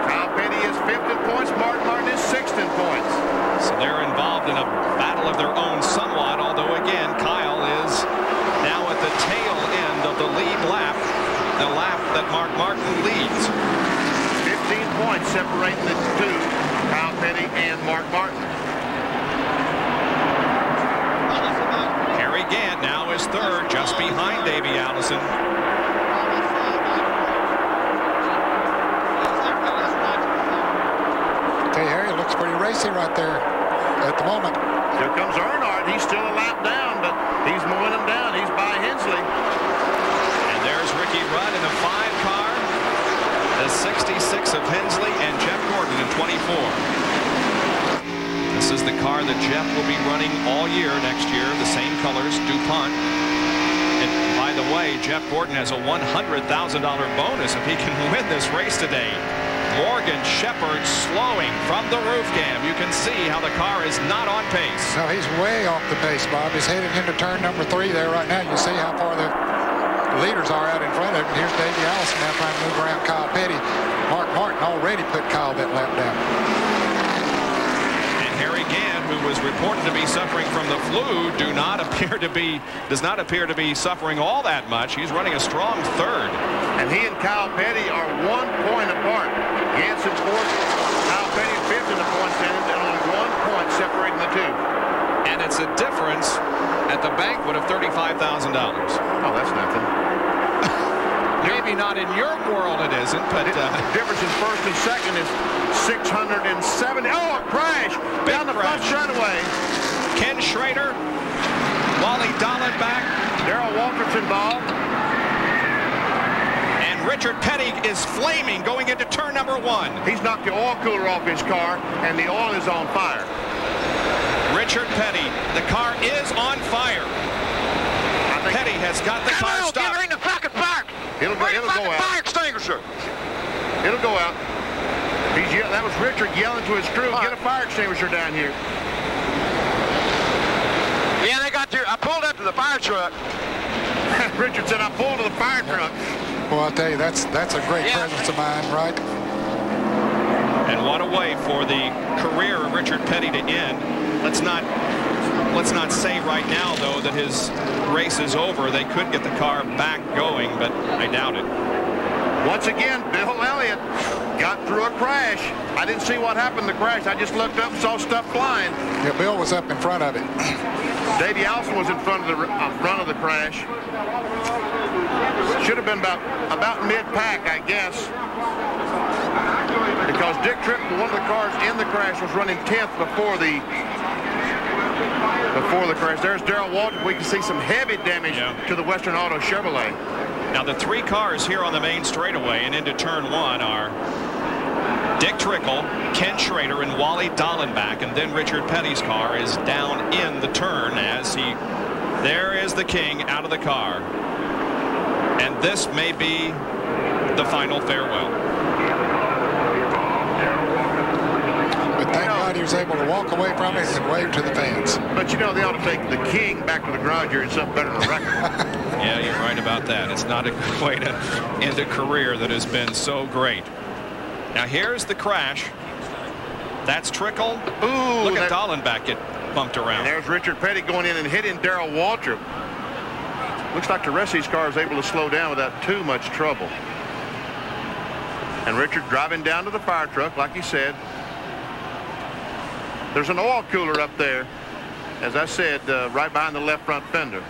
Kyle Petty is 5th in points. Mark Martin is 6th in points. So they're involved in a battle of their own somewhat, although again Kyle is now at the tail end of the lead lap. The lap that Mark Martin leads. 15 points separating the two, Kyle Petty and Mark Martin. Harry Gant now is third, just behind Davey Allison. Okay, Harry looks pretty racy right there at the moment. Here comes Earnhardt. He's still a lap down, but he's mowing him down. He's by Hensley. There's Ricky Rudd in the 5 car, the 66 of Hensley, and Jeff Gordon in 24. This is the car that Jeff will be running all year next year, the same colors, DuPont. And by the way, Jeff Gordon has a $100,000 bonus if he can win this race today. Morgan Shepherd slowing from the roof cam. You can see how the car is not on pace. No, he's way off the pace, Bob. He's heading into turn number 3 there right now. You see how far the leaders are out in front of him. Here's Davey Allison now trying to move around Kyle Petty. Mark Martin already put Kyle that lap down. And Harry Gant, who was reported to be suffering from the flu, does not appear to be suffering all that much. He's running a strong third. And he and Kyle Petty are 1 point apart. Gant's in 4th, Kyle Petty 5th in the point standings, and only 1 point separating the two. And it's a difference at the banquet of $35,000. Oh, that's nothing. Maybe not in your world it isn't, but the difference in 1st and 2nd is 670. Oh, a crash down the front straightaway. Ken Schrader, Wally Dolan back. Darrell Walker's involved. And Richard Petty is flaming going into turn number 1. He's knocked the oil cooler off his car, and the oil is on fire. Richard Petty, the car is on fire. Petty has got the car stopped. Get her in the fucking fire. It'll go out. Fire extinguisher. It'll go out. That was Richard yelling to his crew, get a fire extinguisher down here. Yeah, they got there. I pulled up to the fire truck. Richard said, I pulled to the fire truck. Well, I'll tell you, that's a great presence of mind, right? And what a way for the career of Richard Petty to end. Let's not say right now, though, that his race is over. They could get the car back going, but I doubt it. Once again, Bill Elliott got through a crash. I didn't see what happened to the crash. I just looked up and saw stuff flying. Yeah, Bill was up in front of it. Davey Allison was in front of the crash. Should have been about mid-pack, I guess. Because Dick Trickle, one of the cars in the crash, was running 10th before the crash. There's Darrell Waltrip. We can see some heavy damage to the Western Auto Chevrolet. Now the three cars here on the main straightaway and into turn one are Dick Trickle, Ken Schrader, and Wally Dallenbach, and then Richard Petty's car is down in the turn as there is the King out of the car. And this may be the final farewell. But thank God he was able to walk away from it and wave to the fans. But you know, they ought to take the King back to the garage here and something better than a record. Yeah, you're right about that. It's not a good way to end a career that has been so great. Now here's the crash. That's Trickle. Ooh, look at Dallenbach get bumped around. And there's Richard Petty going in and hitting Darrell Waltrip. Looks like the rest of these cars able to slow down without too much trouble. And Richard driving down to the fire truck, like he said. There's an oil cooler up there, as I said, right behind the left front fender.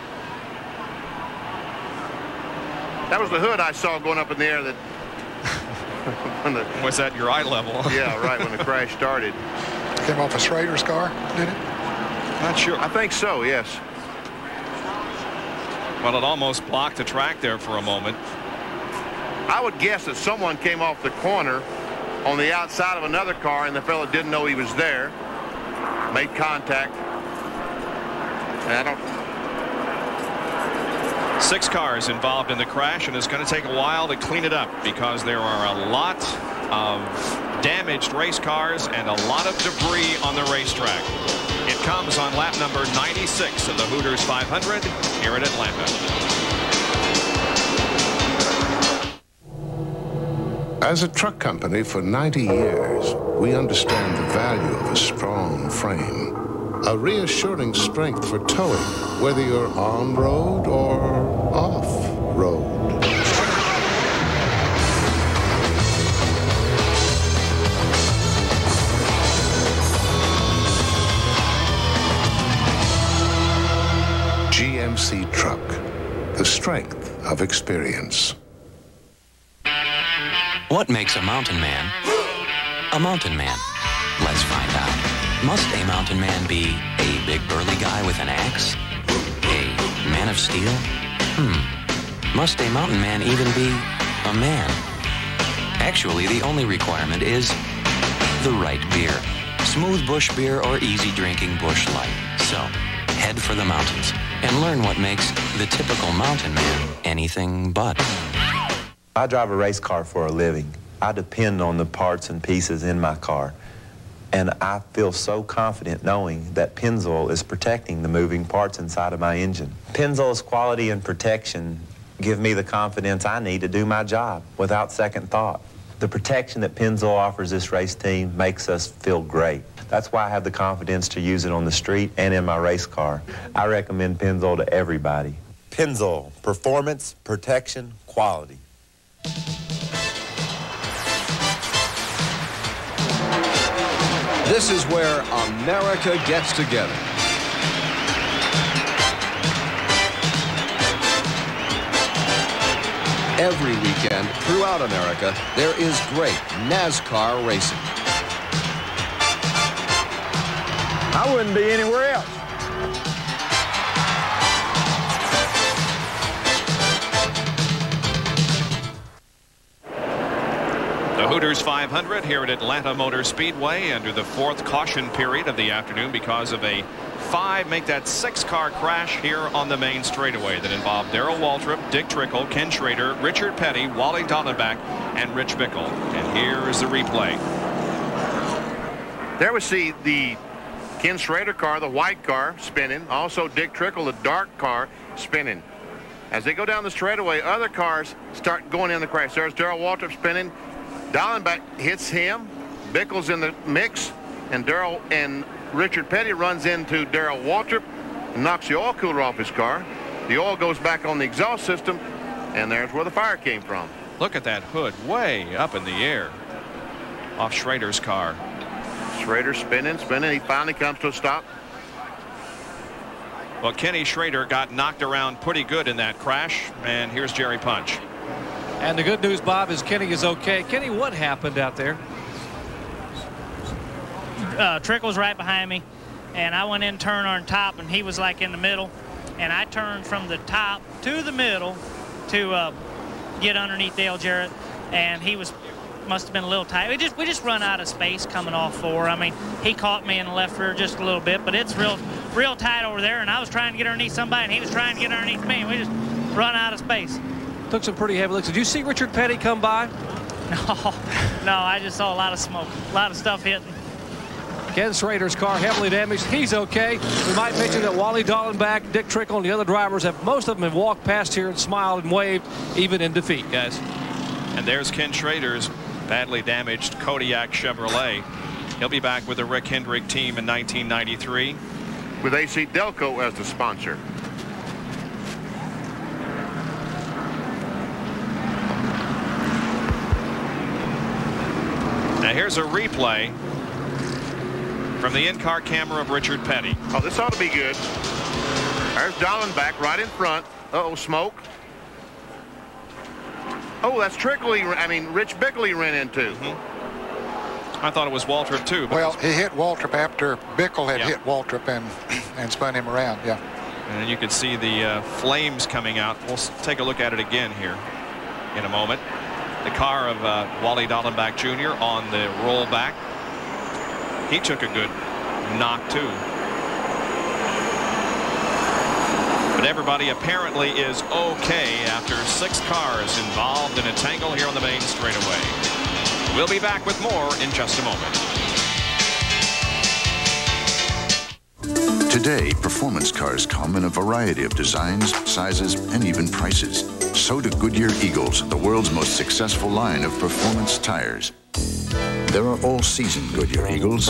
That was the hood I saw going up in the air. That was that your eye level? Yeah, right when the crash started. Came off a Schrader's car, did it? Not sure. I think so, yes. Well, it almost blocked the track there for a moment. I would guess that someone came off the corner on the outside of another car, and the fellow didn't know he was there. Made contact. And I don't... 6 cars involved in the crash, and it's going to take a while to clean it up because there are a lot of damaged race cars and a lot of debris on the racetrack. It comes on lap number 96 of the Hooters 500 here in Atlanta. As a truck company for 90 years, we understand the value of a strong frame. A reassuring strength for towing, whether you're on road or off road. GMC Truck, the strength of experience. What makes a mountain man a mountain man? Let's find out. Must a mountain man be a big burly guy with an axe? A man of steel? Must a mountain man even be a man? Actually, the only requirement is the right beer. Smooth bush beer or easy drinking bush light. So, head for the mountains and learn what makes the typical mountain man anything but. I drive a race car for a living. I depend on the parts and pieces in my car. And I feel so confident knowing that Pennzoil is protecting the moving parts inside of my engine. Pennzoil's quality and protection give me the confidence I need to do my job without second thought. The protection that Pennzoil offers this race team makes us feel great. That's why I have the confidence to use it on the street and in my race car. I recommend Pennzoil to everybody. Pennzoil, performance, protection, quality. This is where America gets together. Every weekend throughout America, there is great NASCAR racing. I wouldn't be anywhere else. The Hooters 500 here at Atlanta Motor Speedway under the 4th caution period of the afternoon because of a 6-car crash here on the main straightaway that involved Darrell Waltrip, Dick Trickle, Ken Schrader, Richard Petty, Wally Dallenbach, and Rich Bickle. And here is the replay. There we see the Ken Schrader car, the white car, spinning. Also Dick Trickle, the dark car, spinning. As they go down the straightaway, other cars start going in the crash. There's Darrell Waltrip spinning. Dallenbach hits him. Bickle's in the mix, and Richard Petty runs into Darrell Waltrip and knocks the oil cooler off his car. The oil goes back on the exhaust system, and there's where the fire came from. Look at that hood way up in the air off Schrader's car. Schrader spinning. He finally comes to a stop. Well, Kenny Schrader got knocked around pretty good in that crash, and here's Jerry Punch. And the good news, Bob, is Kenny is okay. Kenny, what happened out there? Trick was right behind me, and I went in turn on top, and he was like in the middle, and I turned from the top to the middle to get underneath Dale Jarrett, and he must have been a little tight. We just run out of space coming off 4. I mean, he caught me in the left rear just a little bit, but it's real tight over there, and I was trying to get underneath somebody, and he was trying to get underneath me, and we just run out of space. Took some pretty heavy looks. Did you see Richard Petty come by? No, I just saw a lot of smoke, a lot of stuff hitting. Ken Schrader's car heavily damaged. He's okay. We might mention that Wally Dallenbach, Dick Trickle, and the other drivers most of them have walked past here and smiled and waved, even in defeat, guys. And there's Ken Schrader's badly damaged Kodiak Chevrolet. He'll be back with the Rick Hendrick team in 1993. With AC Delco as the sponsor. Now here's a replay from the in-car camera of Richard Petty. Oh, this ought to be good. There's Dallenbach right in front. Uh-oh, smoke. Oh, that's Rich Bickley ran into. I thought it was Waltrip too. Well, he hit Waltrip after Bickle had hit Waltrip and spun him around. Yeah. And you can see the flames coming out. We'll take a look at it again here in a moment. The car of Wally Dallenbach Jr. on the rollback. He took a good knock too. But everybody apparently is okay after 6 cars involved in a tangle here on the main straightaway. We'll be back with more in just a moment. Today, performance cars come in a variety of designs, sizes, and even prices. So do Goodyear Eagles, the world's most successful line of performance tires. There are all-season Goodyear Eagles,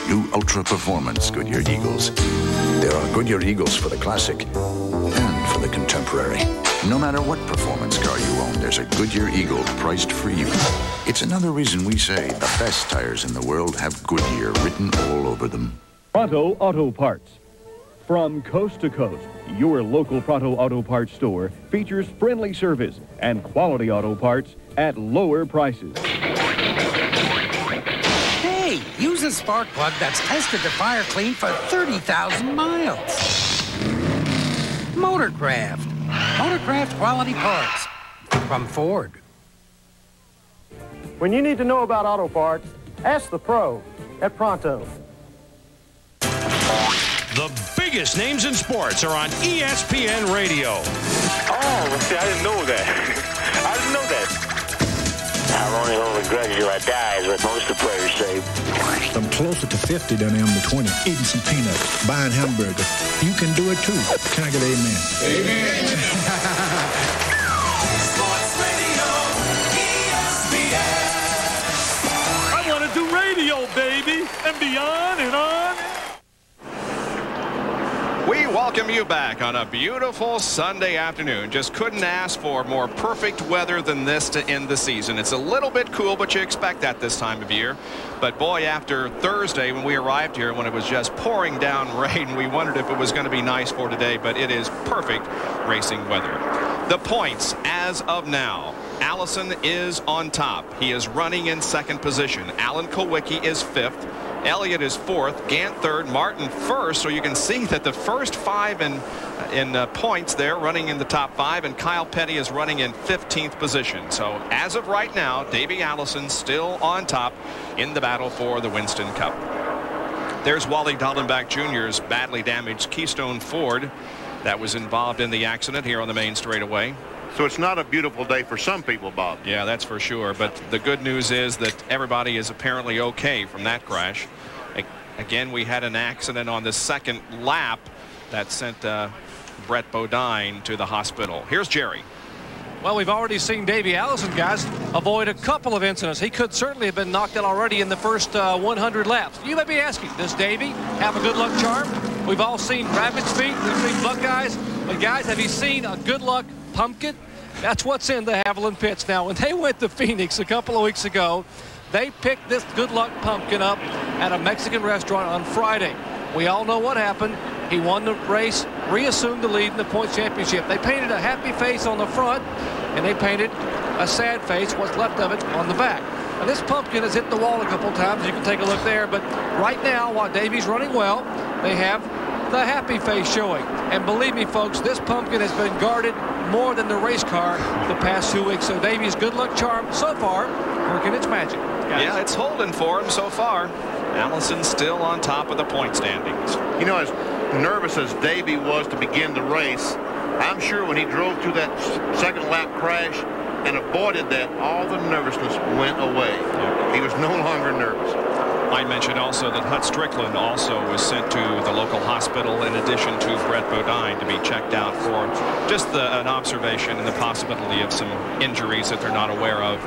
new ultra-performance Goodyear Eagles. There are Goodyear Eagles for the classic and for the contemporary. No matter what performance car you own, there's a Goodyear Eagle priced for you. It's another reason we say the best tires in the world have Goodyear written all over them. Pronto Auto Parts. From coast to coast, your local Pronto Auto Parts store features friendly service and quality auto parts at lower prices. Hey, use a spark plug that's tested to fire clean for 30,000 miles. Motorcraft. Motorcraft quality parts from Ford. When you need to know about auto parts, ask the pro at Pronto. The biggest names in sports are on ESPN Radio. Oh, well, see, I didn't know that. I didn't know that. I'll only hold a grudge till I die is what most of the players say. I'm closer to 50 than I am to 20. Eating some peanuts, buying hamburgers. You can do it too. Can I get an amen? Amen. Sports Radio, ESPN. I want to do radio, baby, and beyond and on. We welcome you back on a beautiful Sunday afternoon. Just couldn't ask for more perfect weather than this to end the season. It's a little bit cool, but you expect that this time of year. But boy, after Thursday when we arrived here, when it was just pouring down rain, we wondered if it was going to be nice for today, but it is perfect racing weather. The points as of now. Allison is on top. He is running in second position. Alan Kulwicki is fifth. Elliott is fourth, Gant third, Martin first. So you can see that the first 5 in points there running in the top 5, and Kyle Petty is running in 15th position. So as of right now, Davey Allison still on top in the battle for the Winston Cup. There's Wally Dallenbach Jr.'s badly damaged Keystone Ford that was involved in the accident here on the main straightaway. So it's not a beautiful day for some people, Bob. Yeah, that's for sure. But the good news is that everybody is apparently okay from that crash. Again, we had an accident on the second lap that sent Brett Bodine to the hospital. Here's Jerry. Well, we've already seen Davey Allison, guys, avoid a couple of incidents. He could certainly have been knocked out already in the first 100 laps. You may be asking, does Davey have a good luck charm? We've all seen Rabbit's feet. We've seen Buckeyes. But, guys, have you seen a good luck pumpkin? That's what's in the Haviland pits. Now, when they went to Phoenix a couple of weeks ago, they picked this Good Luck pumpkin up at a Mexican restaurant on Friday. We all know what happened. He won the race, reassumed the lead in the points championship. They painted a happy face on the front, and they painted a sad face, what's left of it, on the back. Now, this pumpkin has hit the wall a couple times. You can take a look there. But right now, while Davey's running well, they have the happy face showing. And believe me, folks, this pumpkin has been guarded more than the race car the past 2 weeks. So Davey's Good Luck charm so far working its magic. Guys. Yeah, it's holding for him so far. Allison still on top of the point standings. You know, as nervous as Davey was to begin the race, I'm sure when he drove to that second lap crash and avoided that, all the nervousness went away. He was no longer nervous. I mentioned also that Hut Strickland also was sent to the local hospital in addition to Brett Bodine to be checked out for just an observation and the possibility of some injuries that they're not aware of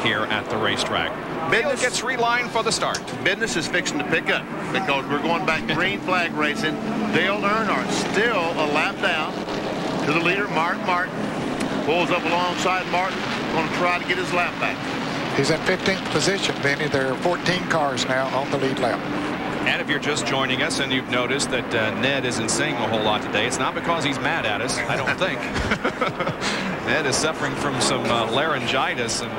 here at the racetrack. Business gets relined for the start. Business is fixing to pick up because we're going back green flag racing. Dale Earnhardt still a lap down to the leader, Mark Martin. Pulls up alongside Martin, going to try to get his lap back. He's in 15th position, Benny. There are 14 cars now on the lead lap. And if you're just joining us and you've noticed that Ned isn't saying a whole lot today, it's not because he's mad at us, I don't think. Ned is suffering from some laryngitis and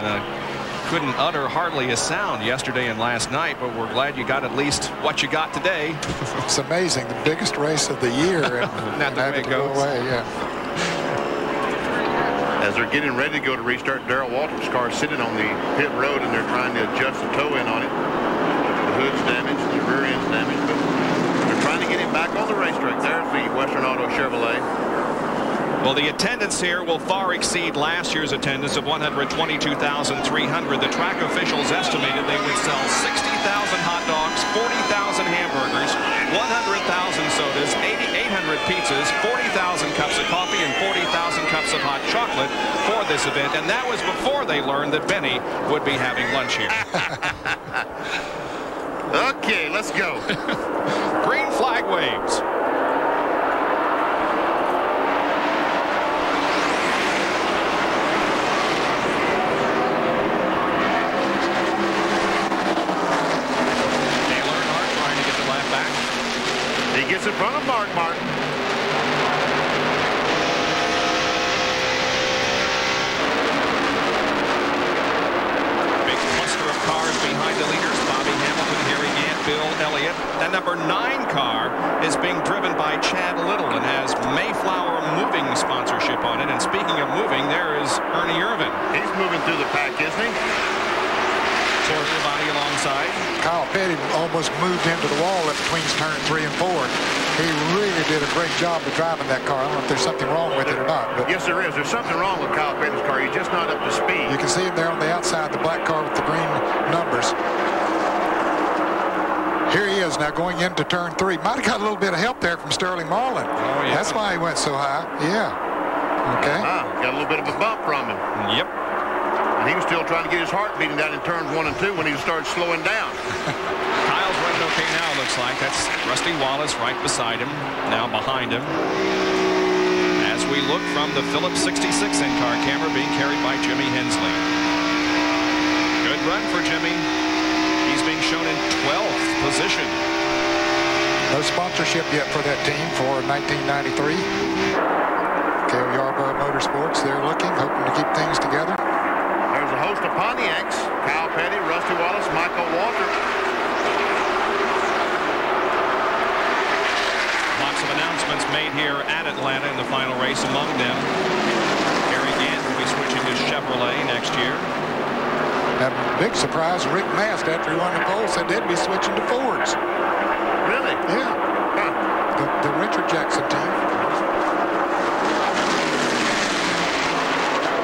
couldn't utter hardly a sound yesterday and last night, but we're glad you got at least what you got today. It's amazing. The biggest race of the year. And not the way it goes. Go away, yeah. As they're getting ready to go to restart, Darrell Waltrip's car is sitting on the pit road, and they're trying to adjust the toe in on it. The hood's damaged, the rear end's damaged, but they're trying to get him back on the racetrack. There's the Western Auto Chevrolet. Well, the attendance here will far exceed last year's attendance of 122,300. The track officials estimated they would sell 60,000 hot dogs, 40,000 hamburgers, 100,000 sodas, 800 pizzas, 40,000 cups of coffee, and 40,000 cups of hot chocolate for this event. And that was before they learned that Benny would be having lunch here. Okay, let's go. Green flag waves. Gets in front of Mark Martin. Big cluster of cars behind the leaders. Bobby Hamilton, Harry Gant, Bill Elliott. That number 9 car is being driven by Chad Little and has Mayflower Moving sponsorship on it. And speaking of moving, there is Ernie Irvin. He's moving through the pack, isn't he? Terrier body alongside. Kyle Petty almost moved into the wall at between turn 3 and 4. He really did a great job of driving that car. I don't know if there's something wrong with it or not. But yes, there is. There's something wrong with Kyle Petty's car. He's just not up to speed. You can see him there on the outside, the black car with the green numbers. Here he is now going into turn 3. Might have got a little bit of help there from Sterling Marlin. Oh, yeah. That's why he went so high. Yeah. Okay. Got a little bit of a bump from him. Yep. And he was still trying to get his heart beating down in turns 1 and 2 when he started slowing down. Kyle's running okay now, it looks like. That's Rusty Wallace right beside him, now behind him. As we look from the Phillips 66 in-car camera being carried by Jimmy Hensley. Good run for Jimmy. He's being shown in 12th position. No sponsorship yet for that team for 1993. Cale Yarborough Motorsports, they're looking, hoping to keep things together. There's a host of Pontiacs. Kyle Petty, Rusty Wallace, Michael Walter. Lots of announcements made here at Atlanta in the final race. Among them, Harry Gant will be switching to Chevrolet next year. And big surprise, Rick Mast, after he won the pole, said they'd be switching to Fords. Really? Yeah. Huh. The Richard Jackson team.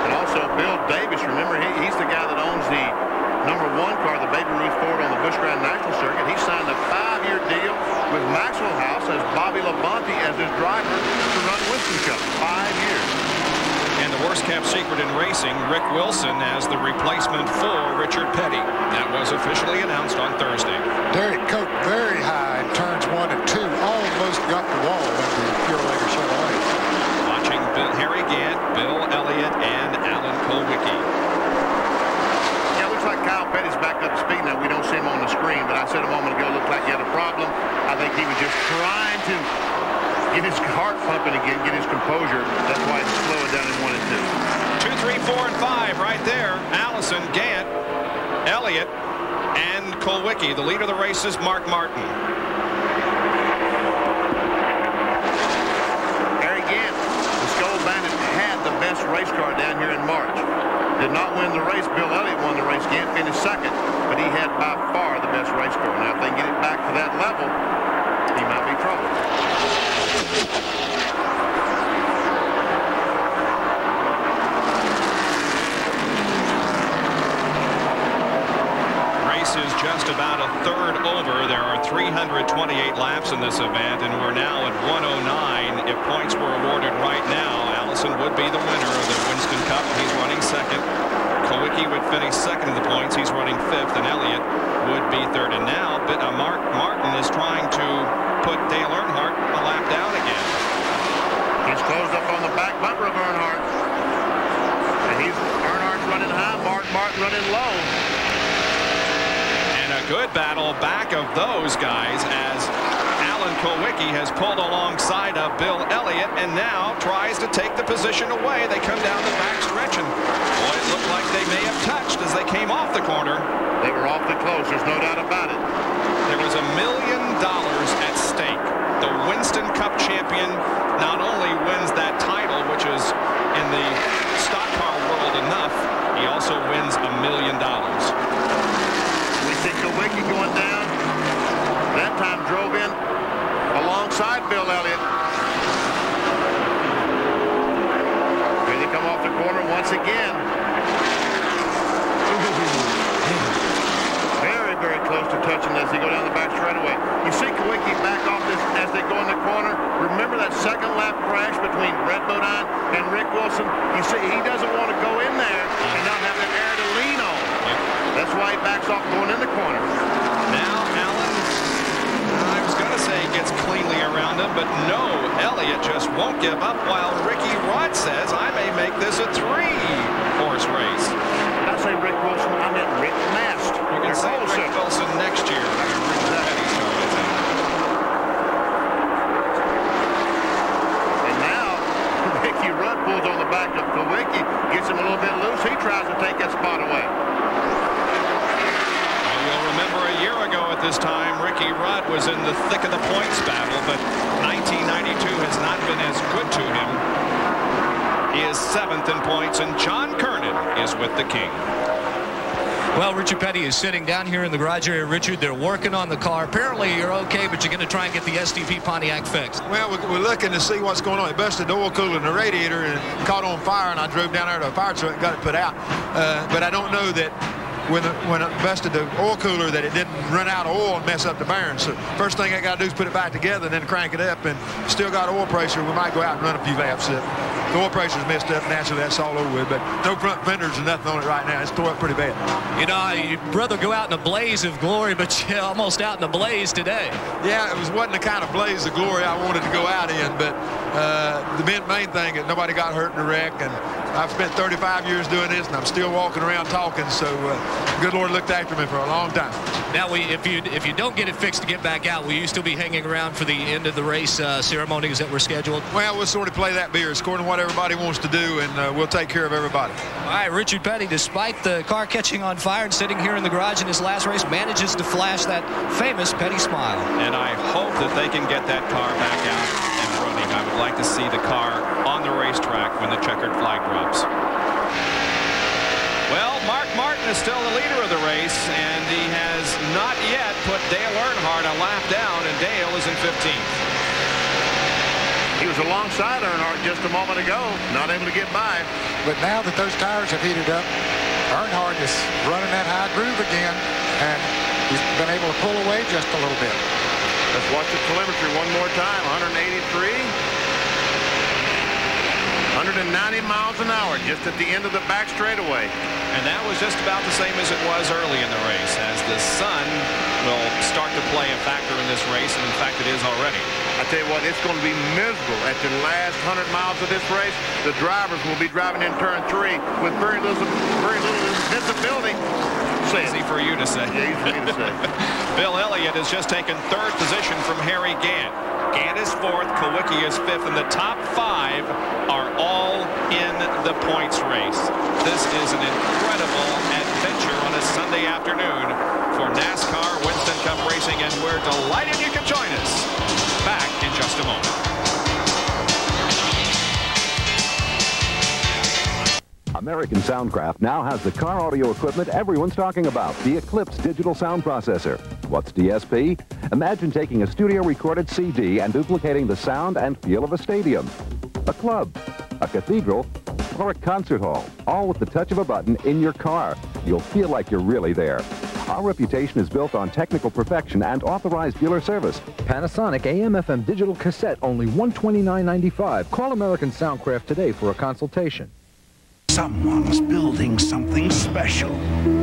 And also Bill Davis, remember, he's the guy that owns the number 1 car, the Baby Ruth Ford on the Busch Grand National Circuit. He signed a 5-year deal with Maxwell House as Bobby Labonte as his driver to run Winston Cup. 5 years. And the worst-kept secret in racing, Rick Wilson as the replacement for Richard Petty. That was officially announced on Thursday. Derek Cope very high in turns 1 and 2. Almost got the wall in the Pure Later Chevrolet. Watching Harry Gant, Bill Elliott, and back up to speed. Now, we don't see him on the screen, but I said a moment ago, looked like he had a problem. I think he was just trying to get his heart pumping again, get his composure. That's why he's slowing down in 1 and 2. 2, 3, 4, and 5 right there. Allison, Gant, Elliott, and Kulwicki. The leader of the race is Mark Martin. Harry Gant, the Skull Bandit, had the best race car down here in March. Did not win the race. Bill Elliott won the race. Gant finished second, but he had by far the best race car. Now, if they can get it back to that level, he might be trouble. Race is just about a third over. There are 328 laps in this event, and we're now at 109. If points were awarded right now, Allison would be the winner of the Winston Cup. He's running second. Kulwicki would finish second in the points. He's running fifth, and Elliott would be third. And now Mark Martin is trying to put Dale Earnhardt a lap down again. He's closed up on the back bumper of Earnhardt. And Earnhardt's running high, Mark Martin running low. And a good battle back of those guys as Alan Kulwicki has pulled alongside of Bill Elliott and now tries to take the position away. They come down the back stretch, and boy, it looked like they may have touched as they came off the corner. They were awfully close. There's no doubt about it. There was $1 million at stake. The Winston Cup champion not only wins that title, which is in the stock car world enough, he also wins $1 million. We see Kulwicki going down. That time drove in alongside Bill Elliott. Here they come off the corner once again. Very, very close to touching as they go down the back straightaway. You see Kulwicki back off this as they go in the corner. Remember that second lap crash between Brett Bodine and Rick Wilson? You see, he doesn't want to go in there and not have that air to lean on. That's why he backs off going in the corner. Now, Allen, I was going to say gets cleanly around him, but no, Elliott just won't give up while Ricky Rudd says, I may make this a 3-horse race. Did I say Rick Wilson? I meant Rick Mast. You can say Rick Wilson next year. And now, Ricky Rudd pulls on the back of Kulwicki, gets him a little bit loose. He tries to take that spot away. Remember a year ago at this time, Ricky Rudd was in the thick of the points battle, but 1992 has not been as good to him. He is 7th in points, and John Kernan is with the King. Well, Richard Petty is sitting down here in the garage area. Richard, they're working on the car. Apparently, you're okay, but you're going to try and get the SDP Pontiac fixed. Well, we're looking to see what's going on. It busted the oil cooler in the radiator and caught on fire, and I drove down there to a fire truck and got it put out. But I don't know that when it busted the oil cooler that it didn't run out of oil and mess up the bearings. So first thing I got to do is put it back together and then crank it up, and still got oil pressure. We might go out and run a few laps. The oil pressure's messed up. Naturally, that's all over with, but no front fenders or nothing on it right now. It's tore up pretty bad. You know, you'd rather go out in a blaze of glory, but you're almost out in a blaze today. Yeah, it wasn't the kind of blaze of glory I wanted to go out in, but the main thing is nobody got hurt in the wreck, and I've spent 35 years doing this, and I'm still walking around talking, so good Lord looked after me for a long time. Now, if you don't get it fixed to get back out, will you still be hanging around for the end of the race ceremonies that were scheduled? Well, we'll sort of play that beer according to what everybody wants to do, and we'll take care of everybody. All right, Richard Petty, despite the car catching on fire and sitting here in the garage in his last race, manages to flash that famous Petty smile. And I hope that they can get that car back out and running. I would like to see the car on the racetrack when the checkered flag drops. Well, Mark Martin is still the leader of the race, and he has not yet put Dale Earnhardt a lap down, and Dale is in 15th. He was alongside Earnhardt just a moment ago, not able to get by. But now that those tires have heated up, Earnhardt is running that high groove again, and he's been able to pull away just a little bit. Let's watch the telemetry one more time. 183. 190 miles an hour just at the end of the back straightaway. And that was just about the same as it was early in the race, as the sun will start to play a factor in this race, and in fact it is already. I tell you what, it's going to be miserable at the last 100 miles of this race. The drivers will be driving in turn 3 with very little visibility. say Easy for you to say. Yeah, easy for me to say. Bill Elliott has just taken 3rd position from Harry Gant. Gant is 4th, Kawicki is 5th, and the top 5 are all in the points race. This is an incredible adventure on a Sunday afternoon for NASCAR Winston Cup Racing, and we're delighted you can join us. Back in just a moment. American Soundcraft now has the car audio equipment everyone's talking about, the Eclipse digital sound processor. What's DSP? Imagine taking a studio-recorded CD and duplicating the sound and feel of a stadium, a club, a cathedral, or a concert hall, all with the touch of a button in your car. You'll feel like you're really there. Our reputation is built on technical perfection and authorized dealer service. Panasonic AM/FM digital cassette, only $129.95. Call American Soundcraft today for a consultation. Someone's building something special.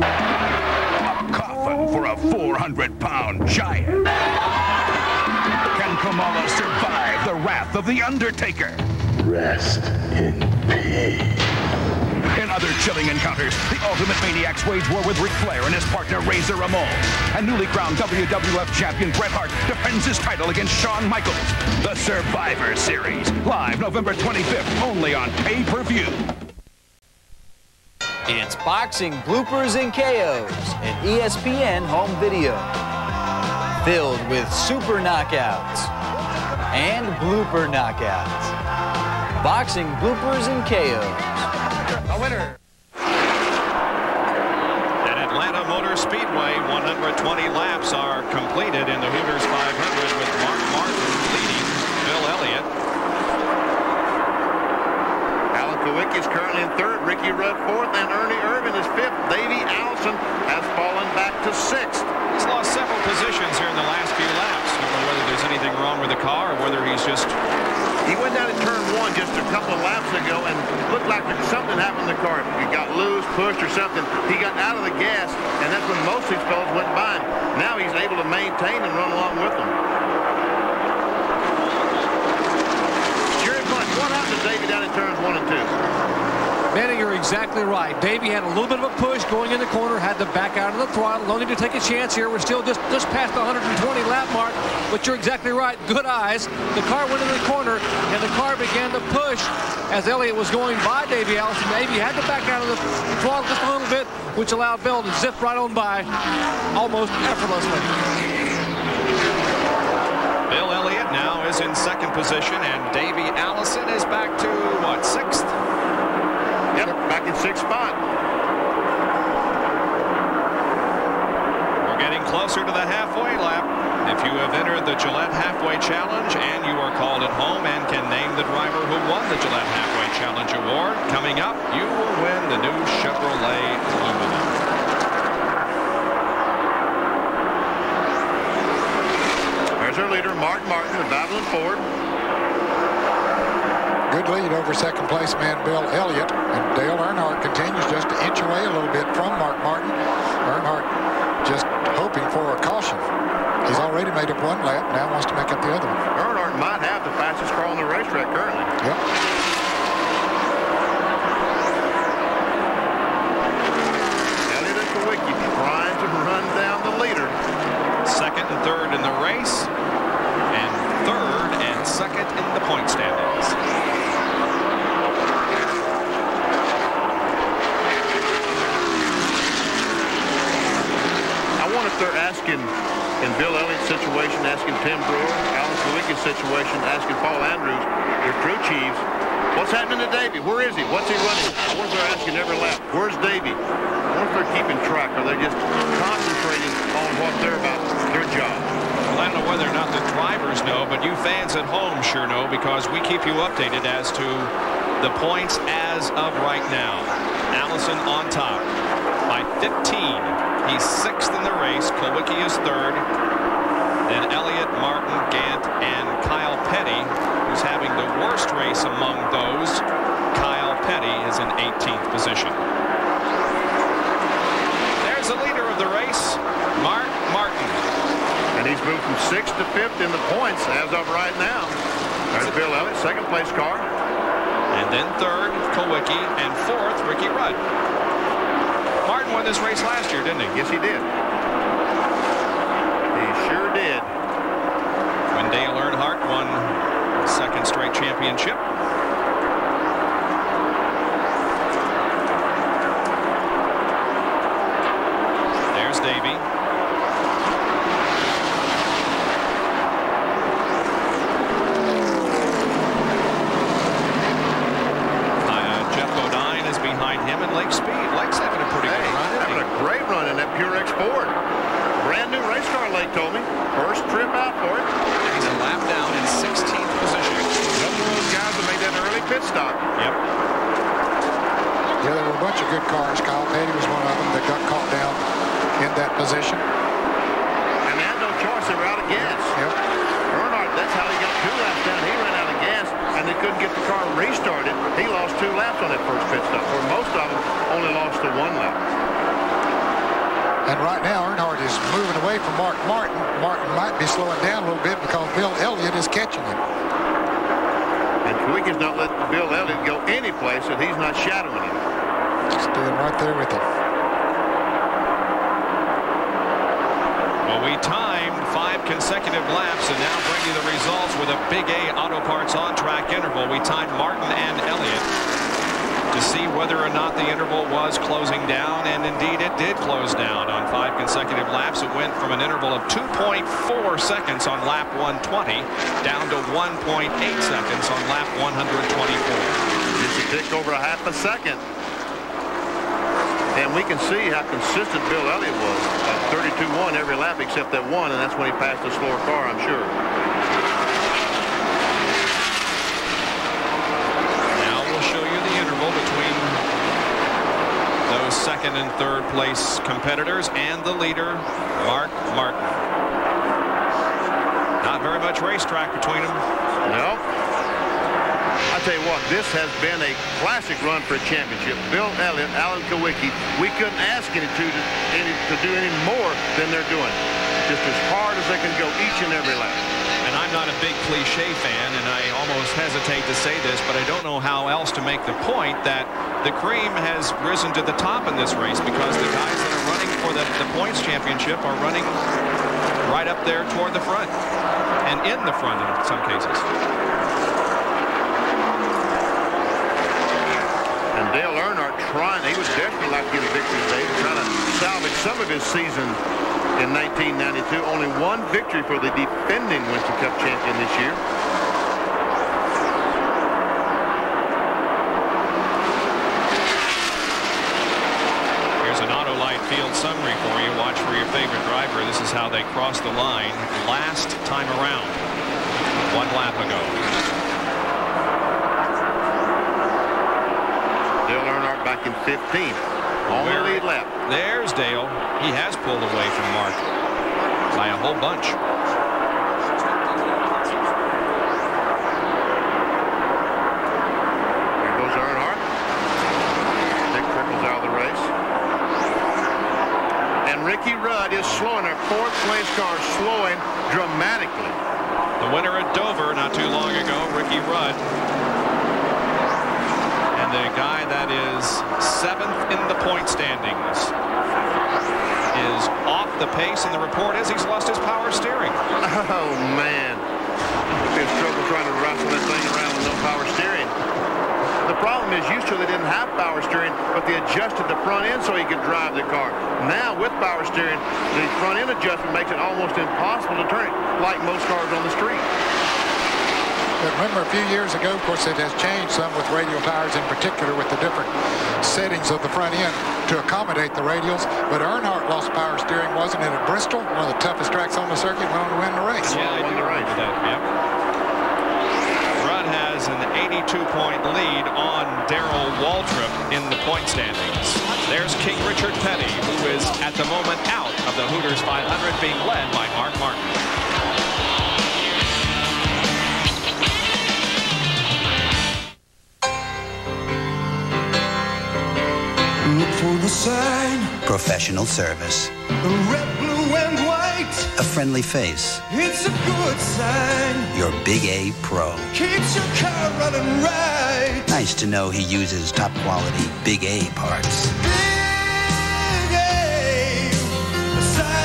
A coffin for a 400-pound giant. Can Kamala survive the wrath of the Undertaker? Rest in peace. In other chilling encounters, the Ultimate Maniacs wage war with Ric Flair and his partner Razor Ramon. And newly crowned WWF champion Bret Hart defends his title against Shawn Michaels. The Survivor Series, live November 25th, only on pay-per-view. It's boxing bloopers and KOs, an ESPN home video. Filled with super knockouts and blooper knockouts. Boxing bloopers and KOs. A winner. At Atlanta Motor Speedway, 120 laps are completed in the Hooters 500 with Mark Martin leading Bill Elliott. Alan Kawicki is currently in 3rd, Ricky Rudd 4th, and Ernie Irvin is 5th. Davey Allison has fallen back to 6th. He's lost several positions here in the last few laps. I don't know whether there's anything wrong with the car or whether he's just... He went down in turn 1 just a couple of laps ago and looked like something happened to the car. He got loose, pushed or something. He got out of the gas, and that's when most of these fellas went by him. Now he's able to maintain and run along with them. Jerry Blunt, what happened to Davey down in turns 1 and 2? Manny, you're exactly right. Davey had a little bit of a push going in the corner, had to back out of the throttle. No need to take a chance here. We're still just past the 120 lap mark, but you're exactly right. Good eyes. The car went in the corner, and the car began to push as Elliott was going by Davey Allison. Davey had to back out of the throttle just a little bit, which allowed Bill to zip right on by almost effortlessly. Bill Elliott now is in 2nd position, and Davey Allison is back to, what, 6th? Yep, back in 6th spot. We're getting closer to the halfway lap. If you have entered the Gillette Halfway Challenge and you are called at home and can name the driver who won the Gillette Halfway Challenge Award, coming up, you will win the new Chevrolet Lumina. There's our leader, Mark Martin of Babylon Ford. Good lead over 2nd place man Bill Elliott, and Dale Earnhardt continues just to inch away a little bit from Mark Martin. Earnhardt just hoping for a caution. He's already made up 1 lap, now wants to make up the other one. Earnhardt might have the fastest car on the racetrack currently. Yep. Elliott and Kawicki trying to run down the leader. 2nd and 3rd in the race, and 3rd and 2nd in the point standings. I wonder if they're asking, in Bill Elliott's situation, asking Tim Brewer, Alan Kawicki's situation, asking Paul Andrews, their crew chiefs, what's happening to Davey? Where is he? What's he running? I wonder if they're asking every lap, where's Davey? I wonder if they're keeping track. Are they just concentrating on what they're about, their job? Well, I don't know whether or not the drivers know, but you fans at home sure know, because we keep you updated as to the points as of right now. Allison on top by 15. He's 6th in the race. Kawicki is 3rd. Then Elliott, Martin, Gant, and Kyle Petty, who's having the worst race among those. Kyle Petty is in 18th position. There's the leader of the race, Mark Martin. And he's moved from 6th to 5th in the points as of right now. There's Bill Elliott, 2nd place car. And then 3rd, Kawicki, and 4th, Ricky Rudd. Martin won this race last year, didn't he? Yes, he did. He sure did. When Dale Earnhardt won the second straight championship. There's Davey. Lake Speed. Lake's having a pretty good run. Having a great run in that Purex Ford. Brand new race car, Lake told me. First trip out for it. He's a lap down in 16th position. Some of those guys that made that early pit stop. Yep. Yeah, there were a bunch of good cars. Kyle Petty was one of them that got caught down in that position. And they had no choice. They were out of gas. Yep. Earnhardt, that's how he got 2 laps down. He ran out of gas, and they couldn't get the car restarted. He lost 2 laps on that first pit stop, where most of them only lost to 1 lap. And right now, Earnhardt is moving away from Mark Martin. Martin might be slowing down a little bit because Bill Elliott is catching him. And Quick has not let Bill Elliott go any place that he's not shadowing him. Staying right there with him. Well, we timed 5 consecutive laps and now bring you the results with a Big A Auto Parts on-track interval. We timed Martin and Elliott to see whether or not the interval was closing down, and indeed it did close down on 5 consecutive laps. It went from an interval of 2.4 seconds on lap 120 down to 1.8 seconds on lap 124. Just a tick over a half a second. And we can see how consistent Bill Elliott was. 32-1 every lap except that one, and that's when he passed the slower car, I'm sure. Now we'll show you the interval between those second and third place competitors and the leader, Mark Martin. Not very much racetrack between them. No. I tell you what, this has been a classic run for a championship. Bill Elliott, Alan Kawicki, we couldn't ask any to do any more than they're doing. Just as hard as they can go each and every lap. And I'm not a big cliche fan, and I almost hesitate to say this, but I don't know how else to make the point that the cream has risen to the top in this race, because the guys that are running for the points championship are running right up there toward the front and in the front in some cases. And Dale Earnhardt he would definitely like to get a victory today, trying to salvage some of his season in 1992. Only 1 victory for the defending Winston Cup champion this year. Here's an Autolite field summary for you. Watch for your favorite driver. This is how they crossed the line last time around, 1 lap ago. Dale Earnhardt back in 15th on the lead lap. There's Dale. He has pulled away from Mark by a whole bunch. There goes Earnhardt. Dick Trickle's out of the race. And Ricky Rudd is slowing. Our 4th place car slowing dramatically. The winner at Dover not too long ago, Ricky Rudd. The guy that is 7th in the point standings is off the pace, and the report is he's lost his power steering. Oh, man. There's trouble trying to wrestle that thing around with no power steering. The problem is used to they didn't have power steering, but they adjusted the front end so he could drive the car. Now, with power steering, the front end adjustment makes it almost impossible to turn it like most cars on the street. But remember, a few years ago, of course, it has changed some with radial tires in particular, with the different settings of the front end to accommodate the radials. But Earnhardt lost power steering, wasn't it, at Bristol? One of the toughest tracks on the circuit, went on to win the race. Yeah, they won the race. Yep. Rudd has an 82-point lead on Darrell Waltrip in the point standings. There's King Richard Petty, who is at the moment out of the Hooters 500, being led by Mark Martin. Look for the sign. Professional service. Red, blue, and white. A friendly face. It's a good sign. Your Big A Pro. Keeps your car running right. Nice to know he uses top quality Big A parts. Big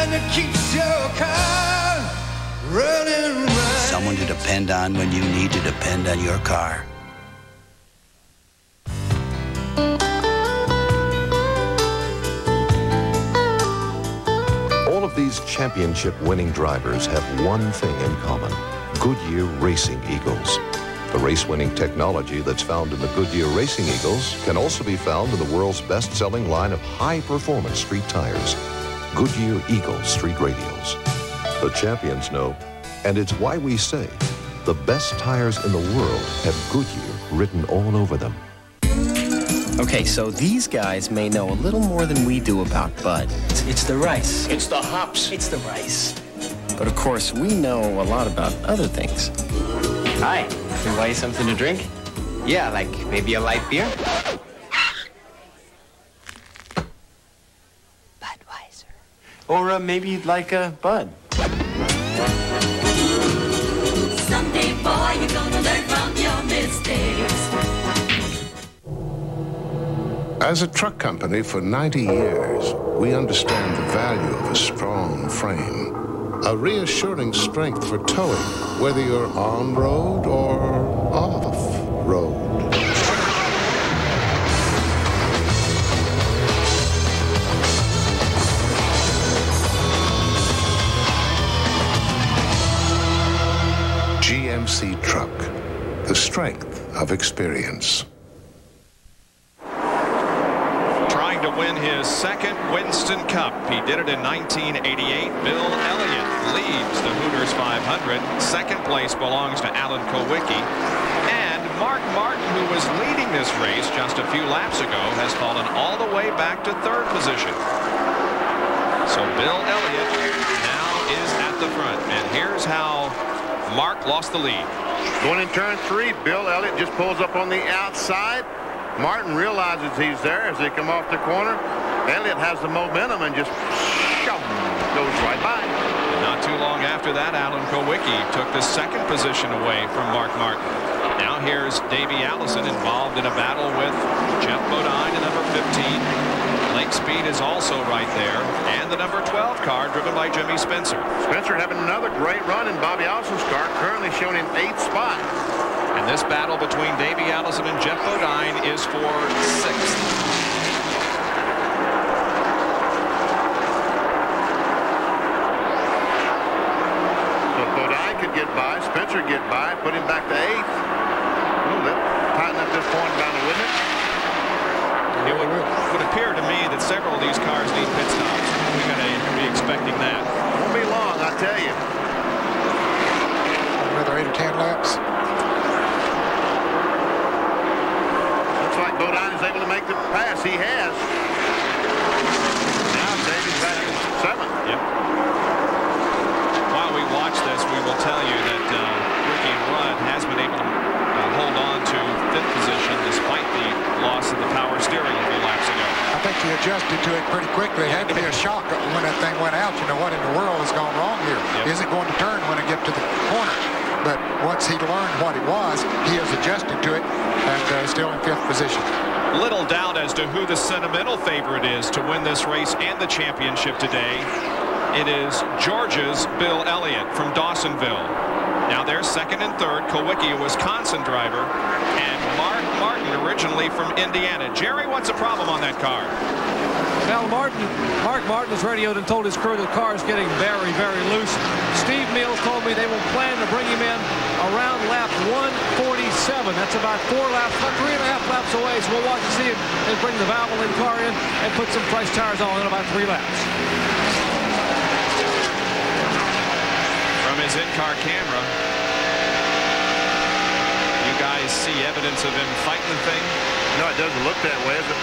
sign that keeps your car running right. Someone to depend on when you need to depend on your car. All of these championship-winning drivers have one thing in common: Goodyear Racing Eagles. The race-winning technology that's found in the Goodyear Racing Eagles can also be found in the world's best-selling line of high-performance street tires, Goodyear Eagle Street Radials. The champions know, and it's why we say the best tires in the world have Goodyear written all over them. Okay, so these guys may know a little more than we do about Bud. It's the rice. It's the hops. It's the rice. But of course, we know a lot about other things. Hi, can I buy you something to drink? Yeah, like maybe a light beer? Budweiser. Or maybe you'd like a Bud. Someday, boy, you're gonna learn from your mistakes. As a truck company for 90 years, we understand the value of a strong frame. A reassuring strength for towing, whether you're on road or off road. GMC Truck, the strength of experience. Trying to win his second Winston Cup. He did it in 1988. Bill Elliott leads the Hooters 500. Second place belongs to Alan Kowicki. And Mark Martin, who was leading this race just a few laps ago, has fallen all the way back to third position. So Bill Elliott now is at the front. And here's how Mark lost the lead. Going in turn 3, Bill Elliott just pulls up on the outside. Martin realizes he's there as they come off the corner. Elliott has the momentum and just goes right by. And not too long after that, Alan Kowicki took the second position away from Mark Martin. Now here's Davey Allison involved in a battle with Jeff Bodine in number 15. Lake Speed is also right there. And the number 12 car driven by Jimmy Spencer. Spencer having another great run in Bobby Allison's car, currently shown in 8th spot. And this battle between Davey Allison and Jeff Bodine is for 6th. So Bodine could get by, Spencer get by, put him back to 8th. Ooh, that tighten up this point down, wouldn't it? It would appear to me that several of these cars need pit stops. We're going to be expecting that. Won't be long, I tell you. Another 8 or 10 laps. Like Bodine is able to make the pass. He has. Now Davey's back in 7th. Yep. While we watch this, we will tell you that Ricky Rudd has been able to hold on to 5th position despite the loss of the power steering a few laps ago. I think he adjusted to it pretty quickly. It had to be a shock when that thing went out. You know, what in the world has gone wrong here? Yep. Is it going to turn when it gets to the corner? But once he learned what it was, he has adjusted to it and still in 5th position. Little doubt as to who the sentimental favorite is to win this race and the championship today. It is Georgia's Bill Elliott from Dawsonville. Now there's 2nd and 3rd, Kowicki, a Wisconsin driver, and Mark Martin, originally from Indiana. Jerry, what's the problem on that car? Well, Mark Martin has radioed and told his crew the car is getting very, very loose. Steve Mills told me they will plan to bring him in around lap 147. That's about 4 laps, about 3.5 laps away. So we'll watch and see him and bring the Valvoline car in and put some fresh tires on in about 3 laps. From his in-car camera, you guys see evidence of him fighting the thing? No, it doesn't look that way, is it?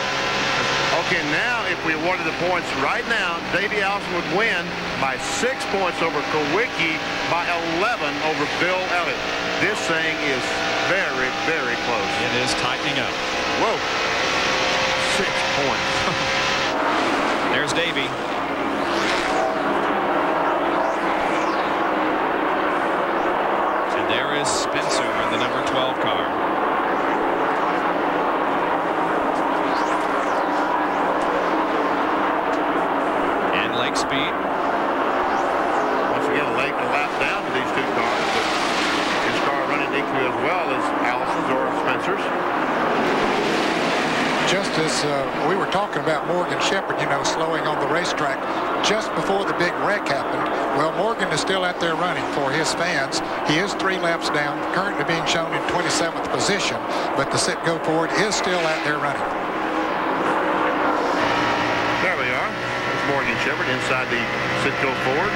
Okay, now if we awarded the points right now, Davey Allison would win by 6 points over Kowicki, by 11 over Bill Elliott. This thing is very, very close. It is tightening up. Whoa. 6 points. There's Davey. And there is Spencer in the number 12 car. Speed. this, we were talking about Morgan Shepherd, you know, slowing on the racetrack just before the big wreck happened. Well, Morgan is still out there running for his fans. He is 3 laps down, currently being shown in 27th position, but the sit-go Ford is still out there running. There we are. There's Morgan Shepherd inside the sit-go Ford.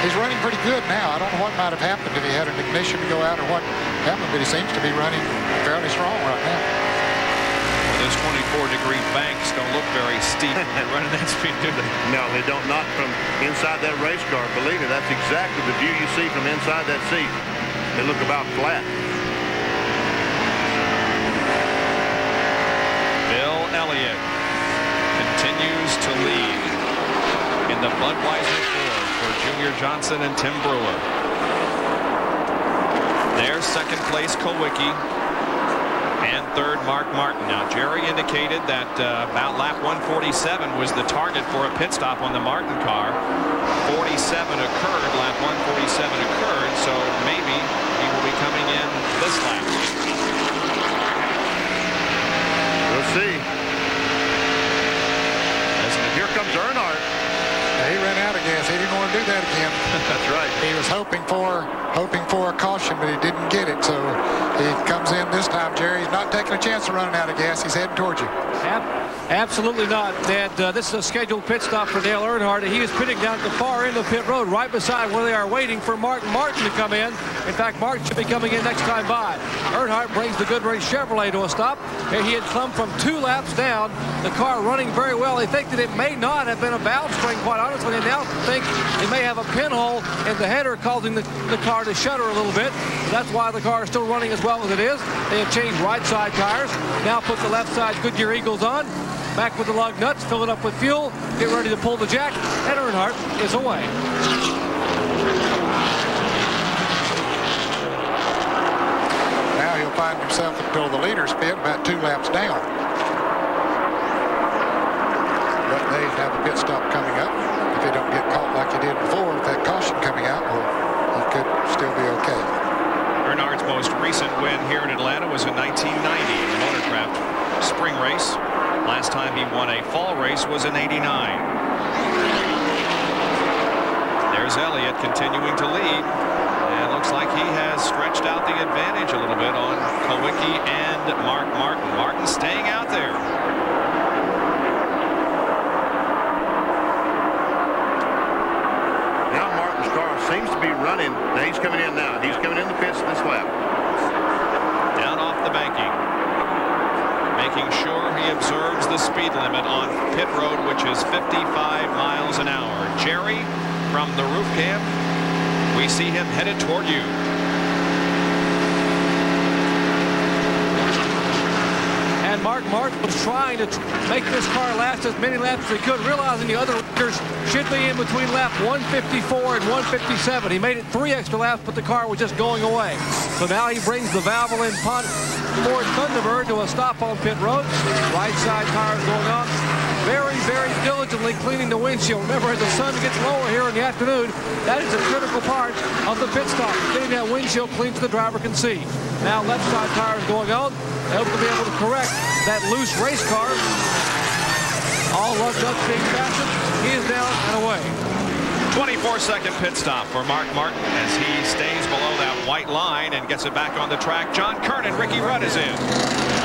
He's running pretty good now. I don't know what might have happened if he had an ignition to go out or what happened, but he seems to be running fairly strong right now. Those 24-degree banks don't look very steep when you're running that speed, do they? No, they don't. Not from inside that race car. Believe me, that's exactly the view you see from inside that seat. They look about flat. Bill Elliott continues to lead in the Budweiser Ford for Junior Johnson and Tim Brewer. Their second place, Kowicki. And third, Mark Martin. Now, Jerry indicated that about lap 147 was the target for a pit stop on the Martin car. 47 occurred, lap 147 occurred, so maybe he will be coming in this lap. We'll see. Here comes Earnhardt. Now, he ran out of gas. He didn't want to do that again. That's right. He was hoping for a caution, but he didn't get it. So he comes in this time, Jerry. He's not taking a chance of running out of gas. He's heading towards you. Absolutely not, Ned. This is a scheduled pit stop for Dale Earnhardt. He is pitting down at the far end of pit road, right beside where they are waiting for Martin to come in. In fact, Martin should be coming in next time by. Earnhardt brings the Goodrich Chevrolet to a stop. And he had come from 2 laps down. The car running very well. They think that it may not have been a valve string, quite honestly. They now think it may have a pinhole in the header causing the car to shudder a little bit. That's why the car is still running as well as it is. They have changed right side tires. Now put the left side Goodyear Eagles on. Back with the lug nuts, fill it up with fuel, get ready to pull the jack, and Earnhardt is away. Now he'll find himself until the leader's pit about 2 laps down. But they have a pit stop coming up. If they don't get caught like he did before with that caution coming out, well, he could still be okay. Earnhardt's most recent win here in Atlanta was in 1990 in the Motorcraft Spring Race. Last time he won a fall race was in '89. There's Elliott continuing to lead. And looks like he has stretched out the advantage a little bit on Kowicki and Mark Martin. Martin staying out there. Now Martin's car seems to be running. Now he's coming in now. He's coming in the pits this lap. Down off the banking. Making sure he observes the speed limit on pit road, which is 55 miles an hour. Jerry, from the roof cam, we see him headed toward you. And Mark Martin was trying to make this car last as many laps as he could, realizing the other riders should be in between lap 154 and 157. He made it 3 extra laps, but the car was just going away. So now he brings the Valvoline Ford Thunderbird to a stop on pit road. Right side tires going on. Very, very diligently cleaning the windshield. Remember, as the sun gets lower here in the afternoon, that is a critical part of the pit stop. Getting that windshield clean so the driver can see. Now left side tires going on. They hope to be able to correct that loose race car. All lug nuts being fastened. He is down and away. 24-second pit stop for Mark Martin as he stays below that white line and gets it back on the track. John Kernan, Ricky Rudd is in.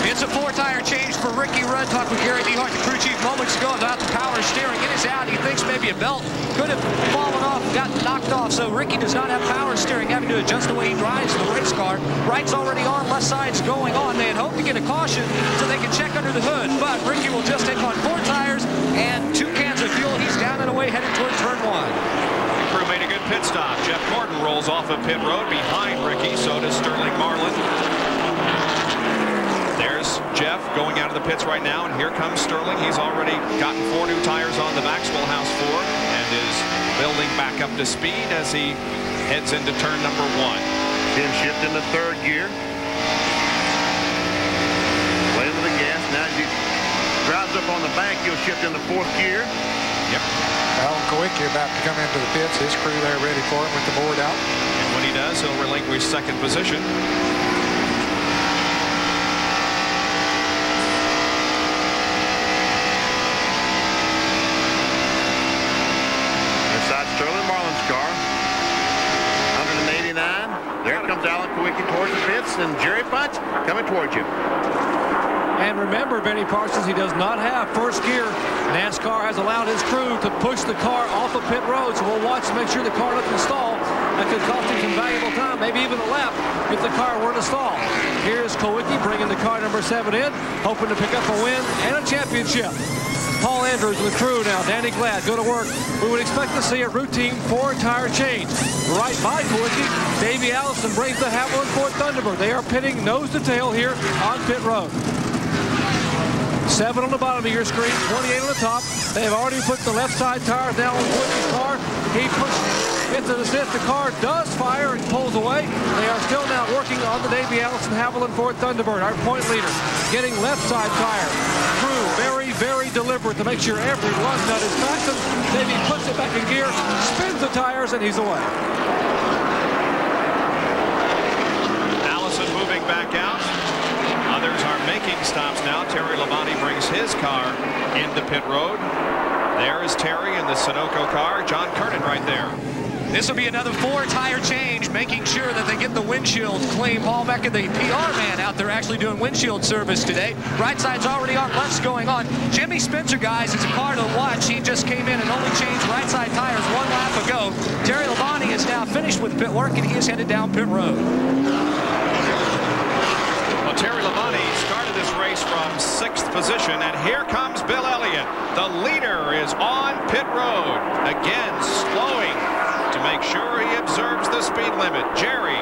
It's a 4-tire change for Ricky Rudd. Talked with Gary DeHart, the crew chief, moments ago about the power steering. It is out. He thinks maybe a belt could have fallen off, gotten knocked off. So Ricky does not have power steering, having to adjust the way he drives the race car. Right's already on, left side's going on. They had hoped to get a caution so they can check under the hood. But Ricky will just take on 4 tires and 2 cans of fuel. He's down and away, headed towards turn 1. The crew made a good pit stop. Jeff Gordon rolls off of pit road behind Ricky. So does Sterling Marlin. There's Jeff going out of the pits right now, and here comes Sterling. He's already gotten 4 new tires on the Maxwell House Ford and is building back up to speed as he heads into turn number 1. Then shift into 3rd gear. Play with the gas. Now as he drives up on the bank, he'll shift into 4th gear. Yep. Alan Kowicki about to come into the pits. His crew there ready for him with the board out. And when he does, he'll relinquish 2nd position. Smiths and Jerry Bunch coming towards you. And remember, Benny Parsons, he does not have first gear. NASCAR has allowed his crew to push the car off of pit road, so we'll watch to make sure the car doesn't stall. That could cost him some valuable time, maybe even a lap, if the car were to stall. Here's Kowicki bringing the car number 7 in, hoping to pick up a win and a championship. Paul Andrews with the crew now. Danny Glad, go to work. We would expect to see a routine 4-tire change. Right by Kowicki, Davey Allison brings the Haviland Ford Thunderbird. They are pitting nose to tail here on pit road. 7 on the bottom of your screen, 28 on the top. They have already put the left side tires down on Kowicki's car. He pushes into the stiff. The car does fire and pulls away. They are still now working on the Davey Allison Haviland Ford Thunderbird, our point leader, getting left side tire. Crew very, very deliberate to make sure every lug nut is fastened. Davey puts it back in gear, spins the tires, and he's away. Allison moving back out. Others are making stops now. Terry Labonte brings his car into pit road. There is Terry in the Sunoco car. John Kernan right there. This will be another 4-tire change, making sure that they get the windshield clean. Paul Beckett, the PR man out there, actually doing windshield service today. Right side's already on, left's going on. Jimmy Spencer, guys, is a car to watch. He just came in and only changed right side tires 1 lap ago. Terry Labonte is now finished with pit work, and he is headed down pit road. Well, Terry Labonte started this race from 6th position, and here comes Bill Elliott. The leader is on pit road. Again, slowing to make sure he observes the speed limit. Jerry.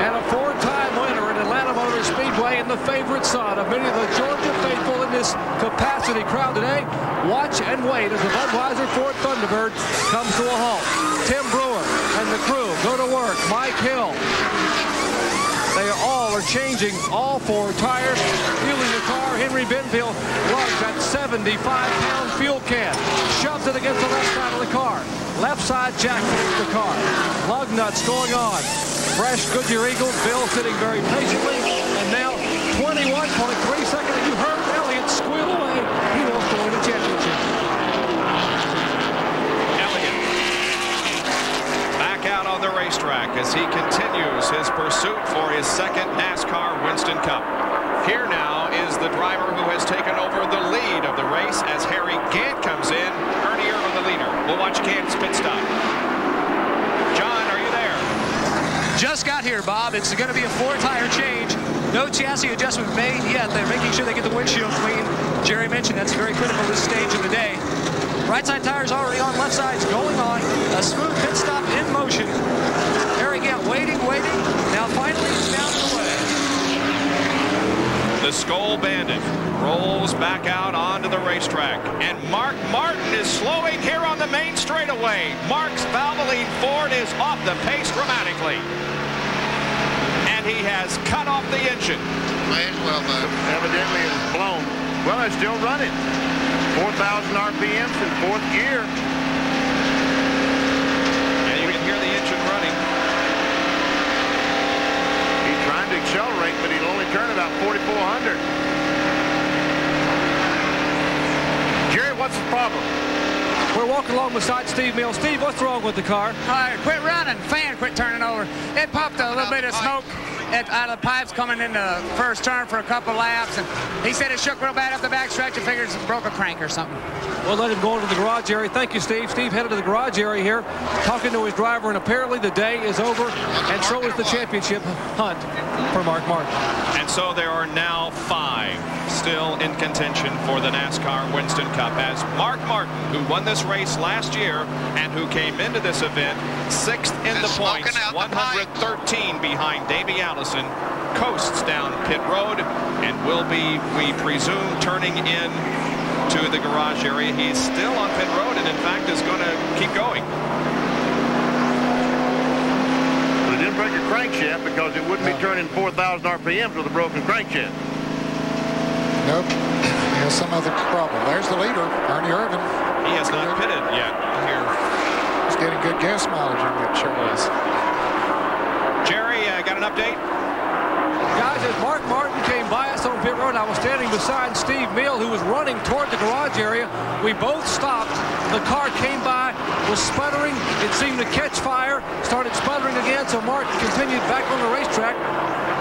And a 4-time winner in Atlanta Motor Speedway and the favorite son of many of the Georgia faithful in this capacity crowd today. Watch and wait as the Budweiser Ford Thunderbird comes to a halt. Tim Brewer and the crew go to work. Mike Hill. They all are changing all 4 tires, fueling the car. Henry Benfield lugs that 75-pound fuel can, shoves it against the left side of the car. Left side jack flips the car. Lug nuts going on. Fresh Goodyear Eagles. Bill sitting very patiently. And now 21.3 seconds. You heard Elliott squeal away. He wants to win the championship. Elliott back out on the racetrack as he continues his pursuit for his 2nd NASCAR Winston Cup. Here now is the driver who has taken over the lead of the race as Harry Gant comes in. Ernie Irvin, the leader. We'll watch Gant's pit stop. John, are you there? Just got here, Bob. It's going to be a 4-tire change. No chassis adjustment made yet. They're making sure they get the windshield clean. Jerry mentioned that's very critical this stage of the day. Right side tires already on, left side's going on. A smooth pit stop in motion. Harry Gant waiting. Now finally it's down the way. The Skoal Bandit rolls back out onto the racetrack. And Mark Martin is slowing here on the main straightaway. Mark's Valvoline Ford is off the pace dramatically. And he has cut off the engine. May as well, evidently it's blown. Well, it's still running. 4,000 RPMs in 4th gear. And you can hear the engine running. He's trying to accelerate, but he'll only turn about 4,400. Jerry, what's the problem? We're walking along beside Steve Mills. Steve, what's wrong with the car? All right, quit running. Fan quit turning over. It popped a little bit of smoke out of the pipes coming in the first turn for a couple laps, and he said it shook real bad up the back stretch and figures it broke a crank or something. We'll let him go into the garage area. Thank you, Steve. Steve headed to the garage area here, talking to his driver, and apparently the day is over, and so is the championship hunt for Mark Martin. And so there are now 5 still in contention for the NASCAR Winston Cup as Mark Martin, who won this race last year and who came into this event 6th in the points, 113 behind Davey Allison, coasts down pit road and will be, we presume, turning in to the garage area. He's still on pit road and in fact is going to keep going. But it didn't break a crankshaft because it wouldn't be turning 4,000 RPMs with a broken crankshaft. Nope. He has some other problem. There's the leader, Ernie Irvin. He has not pitted yet here. He's getting good gas mileage on that, sure is. Jerry, got an update? Guys, as Mark Martin came by us on pit road, Road. I was standing beside Steve Meal, who was running toward the garage area. We both stopped. The car came by, was sputtering. It seemed to catch fire, started sputtering again, so Mark continued back on the racetrack.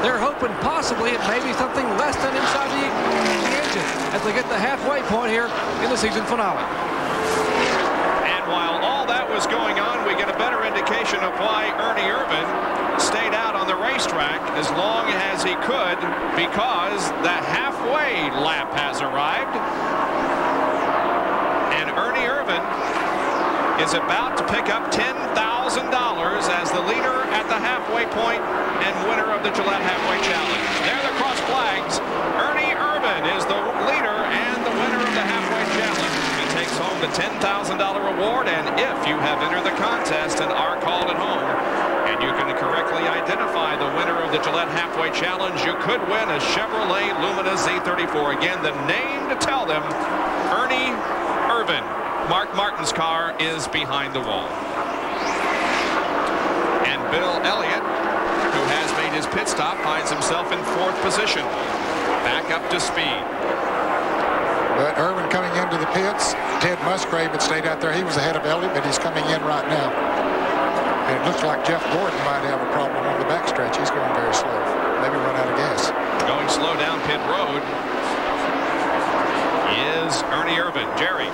They're hoping possibly it may be something less than inside the engine as they get the halfway point here in the season finale. And while all that was going on, we get a better indication of why Ernie Irvan stayed out on the racetrack as long as he could, because the halfway lap has arrived. And Ernie Irvan is about to pick up $10,000 as the leader at the halfway point and winner of the Gillette Halfway Challenge. There the cross flags. Ernie Irvan is the leader and the winner of the Halfway Challenge. He takes home the $10,000 reward, and if you have entered the contest and are called at home, and you can correctly identify the winner of the Gillette Halfway Challenge, you could win a Chevrolet Lumina Z34. Again, the name to tell them, Ernie Irvan. Mark Martin's car is behind the wall. And Bill Elliott, who has made his pit stop, finds himself in 4th position. Back up to speed. But Irvan coming into the pits, Ted Musgrave had stayed out there. He was ahead of Elliott, but he's coming in right now. And it looks like Jeff Gordon might have a problem on the backstretch. He's going very slow. Maybe run out of gas. Going slow down pit road is Ernie Irvan. Jerry.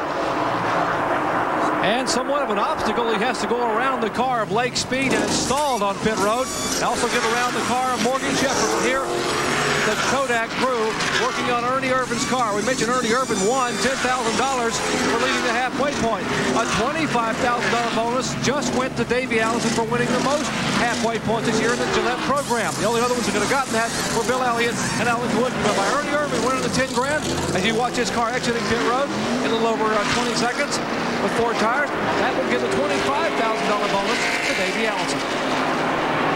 And somewhat of an obstacle, he has to go around the car of Lake Speed and it's stalled on pit road. Also get around the car of Morgan Shepherd. Here, the Kodak crew working on Ernie Irvan's car. We mentioned Ernie Irvan won $10,000 for leading the halfway point. A $25,000 bonus just went to Davey Allison for winning the most halfway points this year in the Gillette program. The only other ones who could have gotten that were Bill Elliott and Alan Kawicki. But by Ernie Irvan winning the 10 grand, as you watch his car exiting pit road in a little over 20 seconds with 4 tires, that would give a $25,000 bonus to Davey Allison.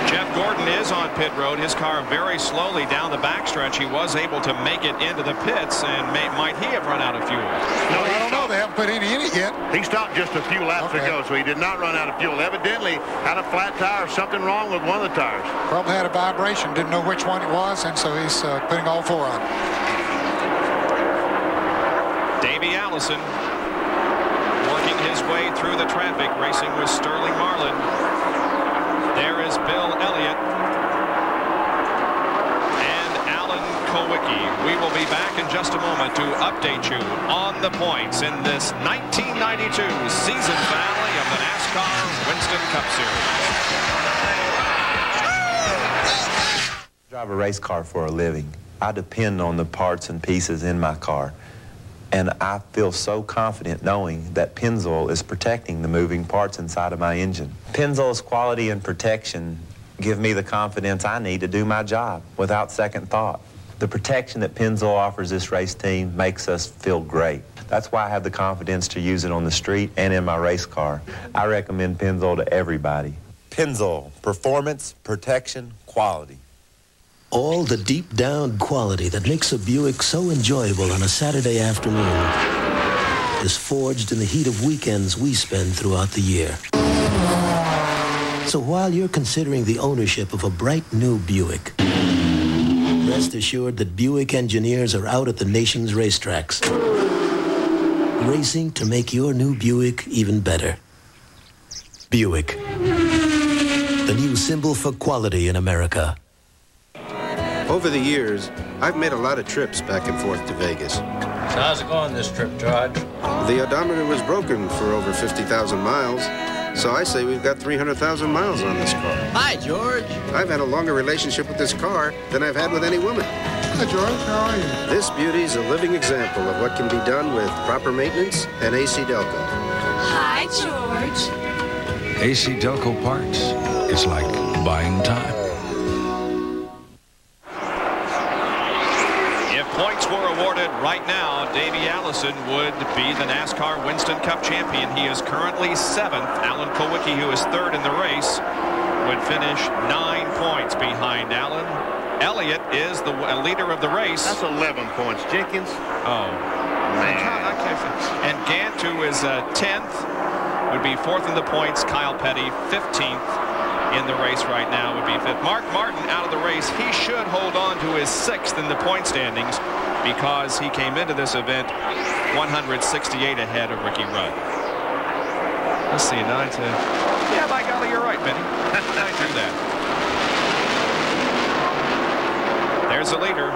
Jeff Gordon is on pit road. His car very slowly down the backstretch. He was able to make it into the pits, and might he have run out of fuel? No, I don't know. They haven't put any in it yet. He stopped just a few laps ago, so he did not run out of fuel. Evidently had a flat tire or something wrong with one of the tires. Probably had a vibration, didn't know which one it was, and so he's putting all 4 on. Davey Allison working his way through the traffic, racing with Sterling Marlin. There is Bill Elliott and Alan Kawicki. We will be back in just a moment to update you on the points in this 1992 season finale of the NASCAR Winston Cup Series. I drive a race car for a living. I depend on the parts and pieces in my car. And I feel so confident knowing that Pennzoil is protecting the moving parts inside of my engine. Pennzoil's quality and protection give me the confidence I need to do my job without second thought. The protection that Pennzoil offers this race team makes us feel great. That's why I have the confidence to use it on the street and in my race car. I recommend Pennzoil to everybody. Pennzoil, performance, protection, quality. All the deep-down quality that makes a Buick so enjoyable on a Saturday afternoon is forged in the heat of weekends we spend throughout the year. So while you're considering the ownership of a bright new Buick, rest assured that Buick engineers are out at the nation's racetracks, racing to make your new Buick even better. Buick, the new symbol for quality in America. Over the years, I've made a lot of trips back and forth to Vegas. So how's it going this trip, George? The odometer was broken for over 50,000 miles, so I say we've got 300,000 miles on this car. Hi, George. I've had a longer relationship with this car than I've had with any woman. Hi, George. How are you? This beauty's a living example of what can be done with proper maintenance and AC Delco. Hi, George. AC Delco parts. It's like buying time. Points were awarded right now. Davey Allison would be the NASCAR Winston Cup champion. He is currently 7th. Alan Kawicki, who is 3rd in the race, would finish 9 points behind Alan. Elliott is the leader of the race. That's 11 points. Jenkins. Oh, man. And Gant, who is 10th, would be 4th in the points. Kyle Petty, 15th. In the race right now would be 5th. Mark Martin out of the race. He should hold on to his 6th in the point standings. because he came into this event 168 ahead of Ricky Rudd. Let's see, 9 to... Yeah, by golly, you're right, Benny. I do that. There's the leader,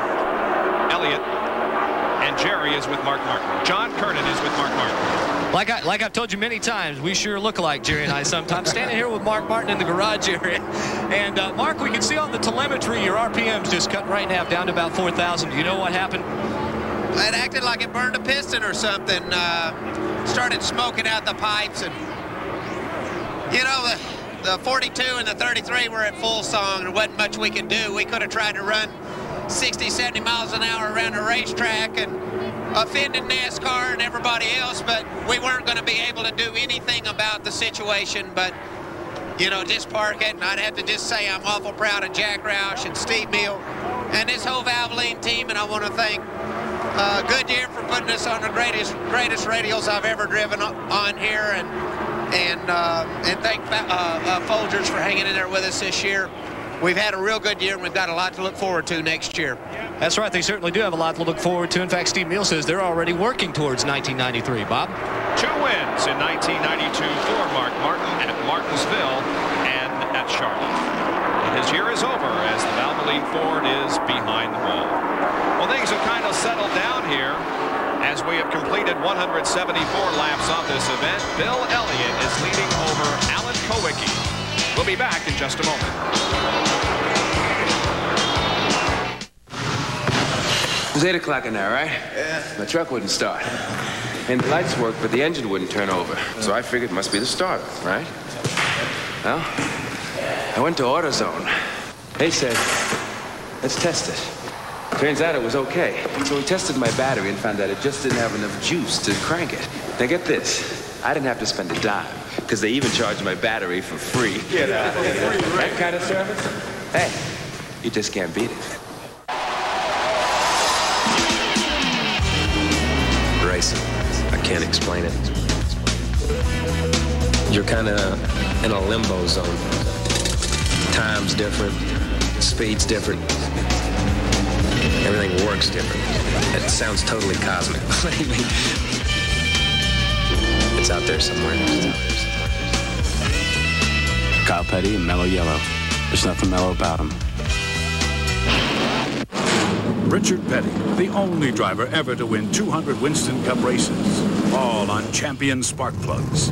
Elliott, and Jerry is with Mark Martin. John Kernan is with Mark Martin. Like I've told you many times, we sure look alike, Jerry and I sometimes. Standing here with Mark Martin in the garage area. And, Mark, we can see on the telemetry your RPM's just cut right now down to about 4,000. Do you know what happened? It acted like it burned a piston or something. Started smoking out the pipes. And, you know, the 42 and the 33 were at full song. There wasn't much we could do. We could have tried to run 60, 70 miles an hour around the racetrack and offended NASCAR and everybody else, but we weren't going to be able to do anything about the situation. But, you know, just park it. And I'd have to just say I'm awful proud of Jack Roush and Steve Mill and this whole Valvoline team. And I want to thank Goodyear for putting us on the greatest radials I've ever driven on here, and thank Folgers for hanging in there with us this year. We've had a real good year, and we've got a lot to look forward to next year. That's right. They certainly do have a lot to look forward to. In fact, Steve Mill says they're already working towards 1993. Bob? 2 wins in 1992 for Mark Martin at Martinsville and at Charlotte. His year is over as the Valvoline Ford is behind the wall. Well, things have kind of settled down here as we have completed 174 laps on this event. Bill Elliott is leading over Alan Kowicki. We'll be back in just a moment. It was 8 o'clock in there, right? Yeah. My truck wouldn't start. And the lights worked, but the engine wouldn't turn over. So I figured it must be the starter, right? Well, I went to AutoZone. They said, let's test it. Turns out it was okay. So we tested my battery and found that it just didn't have enough juice to crank it. Now get this. I didn't have to spend a dime, because they even charged my battery for free. Get out of here. That kind of service? Hey, you just can't beat it. Racing. I can't explain it. You're kind of in a limbo zone. Time's different. Speed's different. Everything works different. It sounds totally cosmic. It's out there somewhere. Kyle Petty and Mellow Yellow. There's nothing mellow about him. Richard Petty, the only driver ever to win 200 Winston Cup races, all on champion spark plugs.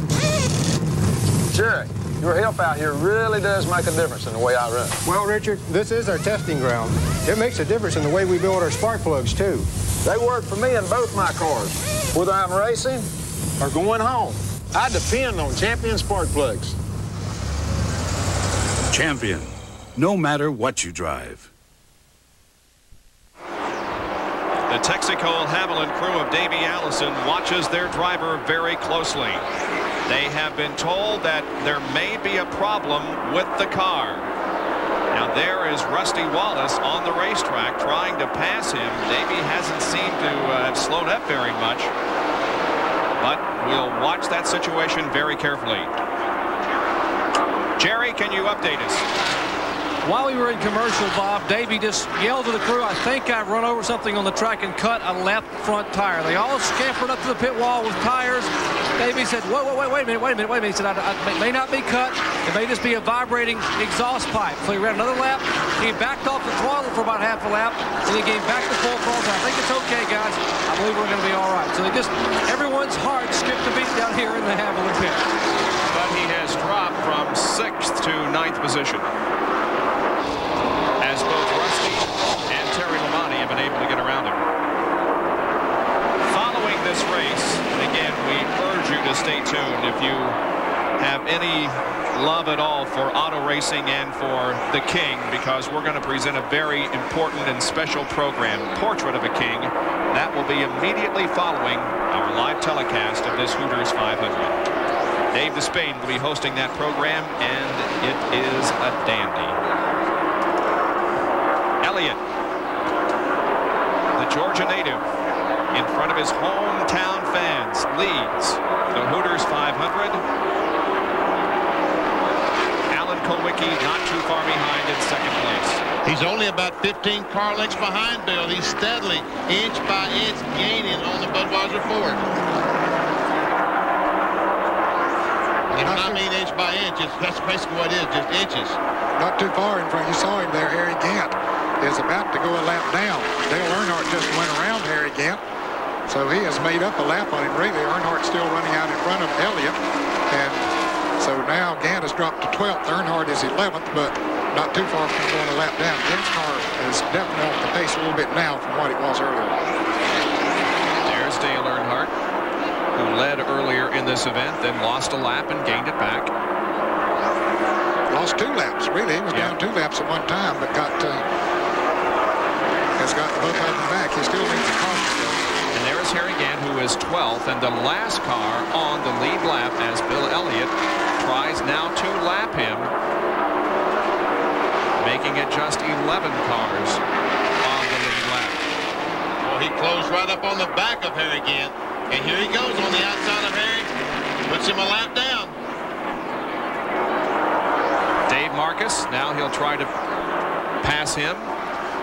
Jerry, your help out here really does make a difference in the way I run. Well, Richard, this is our testing ground. It makes a difference in the way we build our spark plugs, too. They work for me in both my cars. Whether I'm racing or going home, I depend on Champion spark plugs. Champion, no matter what you drive. The Texaco Haviland crew of Davey Allison watches their driver very closely. They have been told that there may be a problem with the car. Now there is Rusty Wallace on the racetrack trying to pass him. Davey hasn't seemed to have slowed up very much, but we'll watch that situation very carefully. Jerry, can you update us? While we were in commercial, Bob, Davey just yelled to the crew, I think I've run over something on the track and cut a left front tire. They all scampered up to the pit wall with tires. Davey said, wait a minute. He said, it may not be cut. It may just be a vibrating exhaust pipe. So he ran another lap. He backed off the throttle for about half a lap. And he came back to full throttle. I think it's okay, guys. I believe we're going to be all right. So everyone's heart skipped a beat down here in the Haviland pit. But he has dropped from 6th to 9th position, as both Rusty and Terry Lamani have been able to get around him. Following this race, again, we urge you to stay tuned if you have any love at all for auto racing and for the King, because we're going to present a very important and special program, Portrait of a King. That will be immediately following our live telecast of this Hooters 500. Dave Despain will be hosting that program, and it is a dandy. Elliott, the Georgia native, in front of his hometown fans, leads the Hooters 500. Alan Kowicki not too far behind in second place. He's only about 15 car lengths behind Bill. He's steadily, inch by inch, gaining on the Budweiser Ford. And when I mean inch by inch, that's basically what it is, just inches. Not too far in front. You saw him there. Harry Gant is about to go a lap down. Dale Earnhardt just went around Harry Gant, so he has made up a lap on him. Really, Earnhardt's still running out in front of Elliott, and so now Gant has dropped to 12th. Earnhardt is 11th, but not too far from going a lap down. Gant's car is definitely off the pace a little bit now from what it was earlier. There's Dale Earnhardt, who led earlier in this event, then lost a lap and gained it back. Lost 2 laps, really. He was down 2 laps at one time, but has got both of them back. He still needs a caution. And there is Harry Gant, who is 12th, and the last car on the lead lap as Bill Elliott tries now to lap him, making it just 11 cars on the lead lap. Well, he closed right up on the back of Harry Gant, and here he goes on the outside of Harry, puts him a lap down. Dave Marcus, now he'll try to pass him.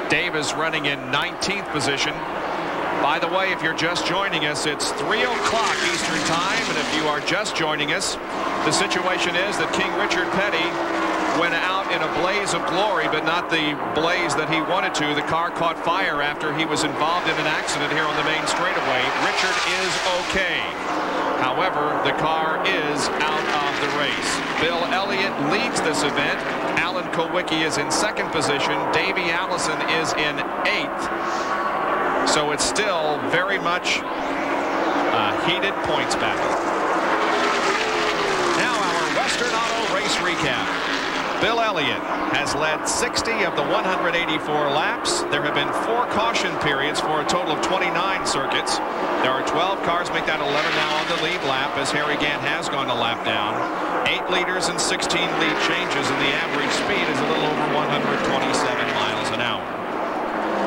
Dave is running in 19th position. By the way, if you're just joining us, it's 3 o'clock Eastern Time, and if you are just joining us, the situation is that King Richard Petty went out in a blaze of glory, but not the blaze that he wanted to. The car caught fire after he was involved in an accident here on the main straightaway. Richard is okay. However, the car is out of the race. Bill Elliott leads this event. Alan Kulwicki is in 2nd position. Davey Allison is in 8th. So it's still very much a heated points battle. Now our Western Auto race recap. Bill Elliott has led 60 of the 184 laps. There have been 4 caution periods for a total of 29 circuits. There are 12 cars, make that 11 now on the lead lap, as Harry Gant has gone a lap down. 8 leaders and 16 lead changes, and the average speed is a little over 127 miles an hour.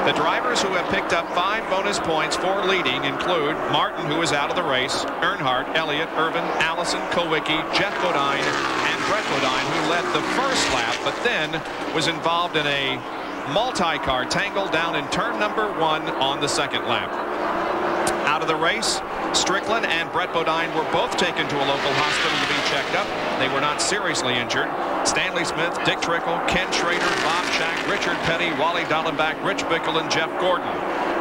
The drivers who have picked up 5 bonus points for leading include Martin, who is out of the race, Earnhardt, Elliott, Irvin, Allison, Kulwicki, Jeff Bodine, and Brett Bodine, who led the first lap, but then was involved in a multi-car tangle down in turn number 1 on the 2nd lap. Out of the race, Strickland and Brett Bodine were both taken to a local hospital to be checked up. They were not seriously injured. Stanley Smith, Dick Trickle, Ken Schrader, Bob Shack, Richard Petty, Wally Dallenbach, Rich Bickle, and Jeff Gordon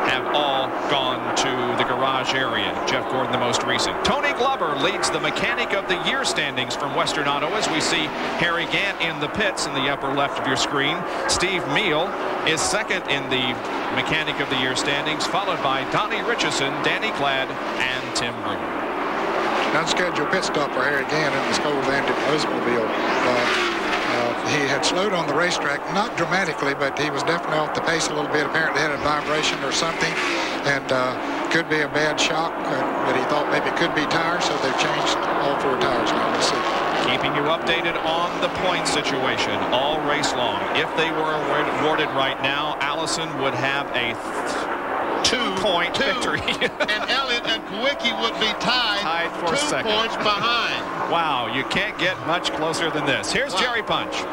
have all gone to the garage area. Jeff Gordon, the most recent. Tony Glover leads the Mechanic of the Year standings from Western Auto, as we see Harry Gant in the pits in the upper left of your screen. Steve Meal is 2nd in the Mechanic of the Year standings, followed by Donnie Richardson, Danny Glad, and Tim Brewer. Unscheduled pit stop for Harry Gant in the Skoal-Landed Oldsmobile. He had slowed on the racetrack, not dramatically, but he was definitely off the pace a little bit. Apparently had a vibration or something, and could be a bad shock, but he thought maybe it could be tires, so they've changed all 4 tires now. We'll see. Keeping you updated on the point situation all race long. If they were awarded right now, Allison would have a 2-point victory. And Elliott and Kulwicki would be tied for 2 second. points behind. Wow, you can't get much closer than this. Here's Jerry Punch.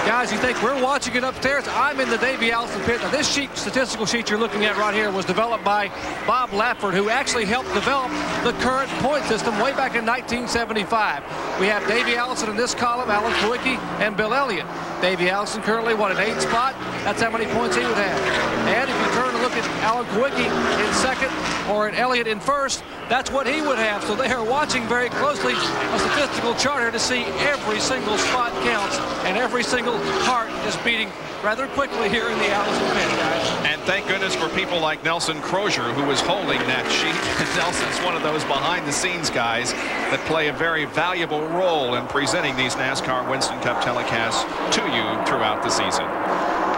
Guys, you think we're watching it upstairs? I'm in the Davey Allison pit. Now, this statistical sheet you're looking at right here was developed by Bob Lafford, who actually helped develop the current point system way back in 1975. We have Davey Allison in this column, Alan Kulwicki, and Bill Elliott. Davey Allison currently, what, an 8th spot? That's how many points he would have. And if you turn and look at Alan Kulwicki in 2nd or an Elliott in 1st, that's what he would have. So they are watching very closely a statistical chart here to see every single spot counts, and every single heart is beating rather quickly here in the Allison pit, guys. And thank goodness for people like Nelson Crozier, who was holding that sheet. Nelson's one of those behind-the-scenes guys that play a very valuable role in presenting these NASCAR Winston Cup telecasts to you throughout the season.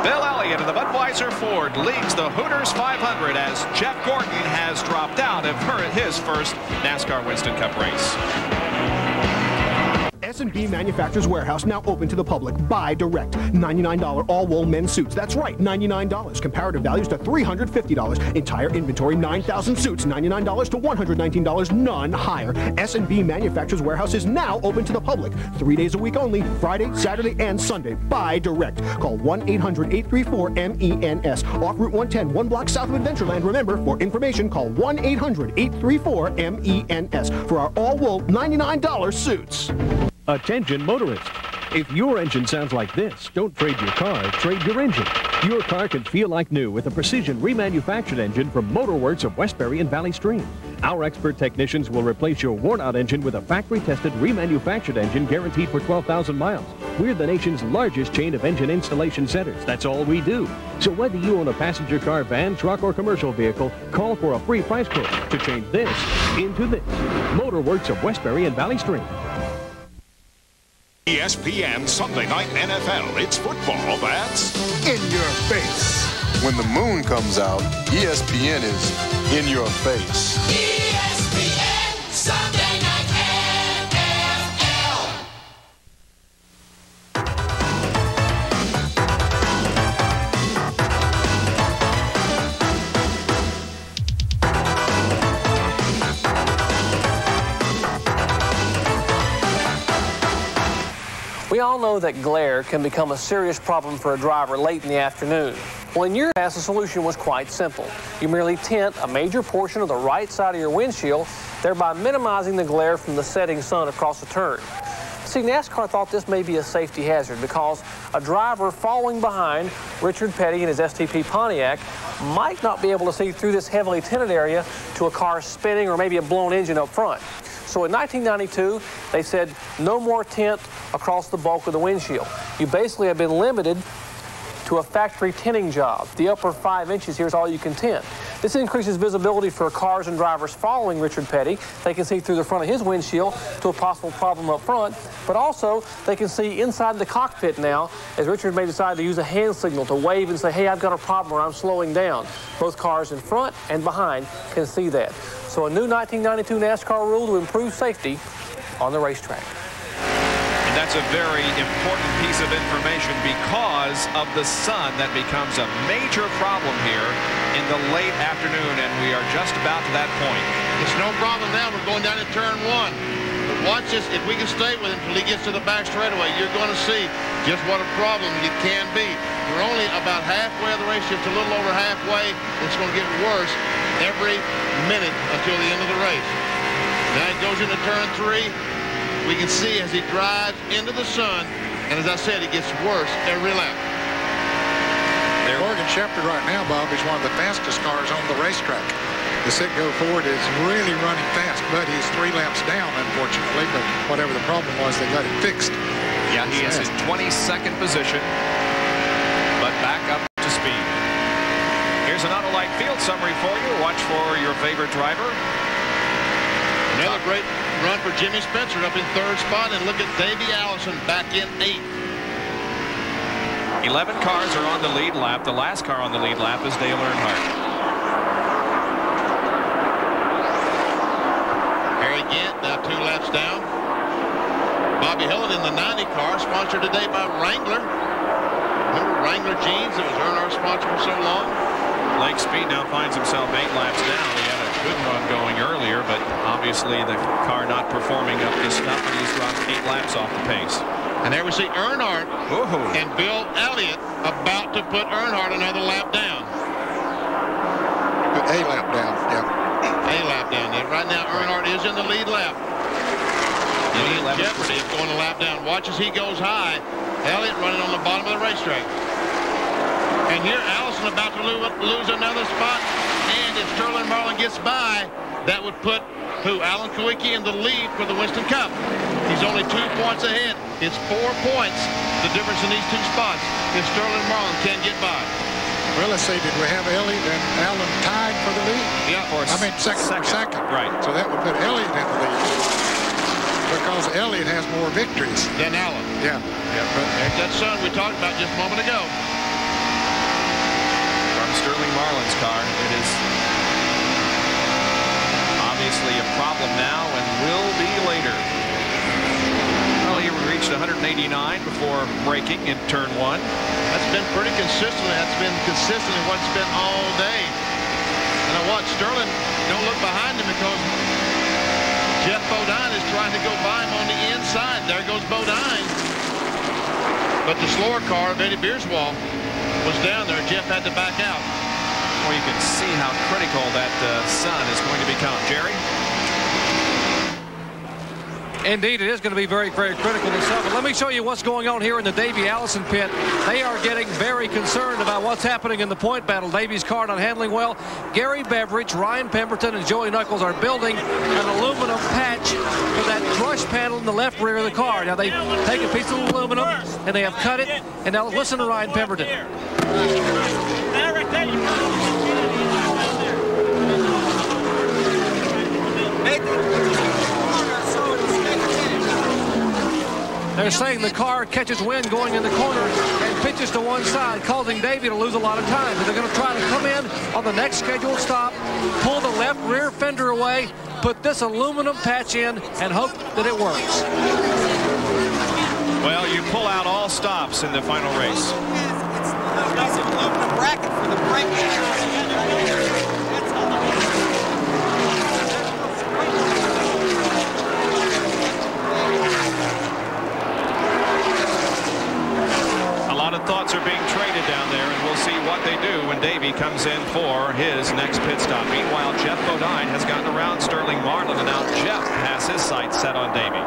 Bill Elliott of the Budweiser Ford leads the Hooters 500 as Jeff Gordon has dropped out of his first NASCAR Winston Cup race. S&B Manufacturers Warehouse now open to the public. Buy direct. $99 all-wool men's suits. That's right, $99. Comparative values to $350. Entire inventory, 9,000 suits, $99 to $119, none higher. S&B Manufacturers Warehouse is now open to the public. 3 days a week only, Friday, Saturday, and Sunday. Buy direct. Call 1-800-834-MENS. Off Route 110, 1 block south of Adventureland. Remember, for information, call 1-800-834-MENS for our all-wool $99 suits. Attention motorists. If your engine sounds like this, don't trade your car, trade your engine. Your car can feel like new with a precision remanufactured engine from Motorworks of Westbury and Valley Stream. Our expert technicians will replace your worn-out engine with a factory-tested remanufactured engine guaranteed for 12,000 miles. We're the nation's largest chain of engine installation centers. That's all we do. So whether you own a passenger car, van, truck, or commercial vehicle, call for a free price quote to change this into this. Motorworks of Westbury and Valley Stream. ESPN Sunday Night NFL. It's football that's in your face. When the moon comes out, ESPN is in your face. ESPN Sunday Night NFL. We all know that glare can become a serious problem for a driver late in the afternoon. Well, in your past, the solution was quite simple. You merely tint a major portion of the right side of your windshield, thereby minimizing the glare from the setting sun across the turn. See, NASCAR thought this may be a safety hazard because a driver following behind Richard Petty in his STP Pontiac might not be able to see through this heavily tinted area to a car spinning or maybe a blown engine up front. So in 1992, they said no more tint across the bulk of the windshield. You basically have been limited to a factory tinting job. The upper 5 inches here is all you can tint. This increases visibility for cars and drivers following Richard Petty. They can see through the front of his windshield to a possible problem up front, but also they can see inside the cockpit now, as Richard may decide to use a hand signal to wave and say, hey, I've got a problem or I'm slowing down. Both cars in front and behind can see that. So a new 1992 NASCAR rule to improve safety on the racetrack. And that's a very important piece of information because of the sun that becomes a major problem here in the late afternoon, and we are just about to that point. It's no problem now. We're going down to turn 1. But watch this. If we can stay with him until he gets to the back straightaway, you're going to see just what a problem it can be. We're only about halfway of the race, just a little over halfway. It's going to get worse every minute until the end of the race. Now it goes into turn 3. We can see as he drives into the sun, and as I said, it gets worse every lap. Morgan Shepherd right now, Bob, is one of the fastest cars on the racetrack. The Citgo Ford is really running fast, but he's 3 laps down, unfortunately. But whatever the problem was, they got it fixed. Yeah, he is in 22nd position, but back up to speed. Here's an Autolite field summary for you. Watch for your favorite driver. Another great run for Jimmy Spencer up in 3rd spot, and look at Davey Allison back in 8th. 11 cars are on the lead lap. The last car on the lead lap is Dale Earnhardt. Harry Gant now 2 laps down. Bobby Hillin in the 90 car, sponsored today by Wrangler. Remember Wrangler jeans that was Earnhardt's sponsor for so long? Lake Speed now finds himself 8 laps down. He had a good run going earlier, but obviously the car not performing up to snuff, and he's dropped 8 laps off the pace. And there we see Earnhardt and Bill Elliott about to put Earnhardt another lap down. A lap down, yeah. A lap down, yeah. Right now Earnhardt is in the lead lap. And Jeopardy is going a lap down. Watch as he goes high. Elliott running on the bottom of the racetrack. And here Allison about to lose another spot. And if Sterling Marlin gets by, that would put who? Alan Kulwicki in the lead for the Winston Cup. He's only 2 points ahead. It's 4 points, the difference in these 2 spots, if Sterling Marlin can get by. Well, let's see, did we have Elliott and Allen tied for the lead? Yeah. Second. Right. So that would put Elliott in the lead. Because Elliott has more victories. Than Allen. Yeah. But there's that sun we talked about just a moment ago. From Sterling Marlin's car, it is obviously a problem now and will be later. Well, he reached 189 before braking in turn 1. That's been pretty consistent. That's been consistently what's been all day. And I watch Sterling don't look behind him because Jeff Bodine is trying to go by him on the inside. There goes Bodine. But the slower car of Eddie Bierswald was down there. Jeff had to back out. Well, you can see how critical that sun is going to become. Jerry? Indeed, it is going to be very, very critical this summer. Let me show you what's going on here in the Davey Allison pit. They are getting very concerned about what's happening in the point battle. Davey's car not handling well. Gary Beveridge, Ryan Pemberton, and Joey Knuckles are building an aluminum patch for that crush panel in the left rear of the car. Now, they take a piece of aluminum, and they have cut it. And now listen to Ryan Pemberton. They're saying the car catches wind going in the corner and pitches to one side, causing Davey to lose a lot of time. And they're going to try to come in on the next scheduled stop, pull the left rear fender away, put this aluminum patch in, and hope that it works. Well, you pull out all stops in the final race. It's an aluminum bracket for the brake. Thoughts are being traded down there, and we'll see what they do when Davey comes in for his next pit stop. Meanwhile, Jeff Bodine has gotten around Sterling Marlin, and now Jeff has his sights set on Davey.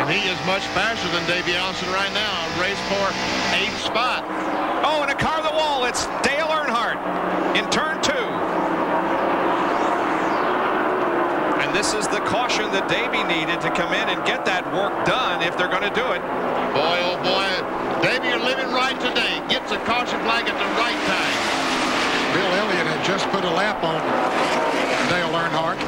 And he is much faster than Davey Allison right now. Race for 8th spot. Oh, and a car to the wall. It's Dale Earnhardt in turn 2. And this is the caution that Davey needed to come in and get that work done if they're going to do it. Boy, oh boy. Davey, you're living right today. Gets a caution flag at the right time. Bill Elliott had just put a lap on Dale Earnhardt.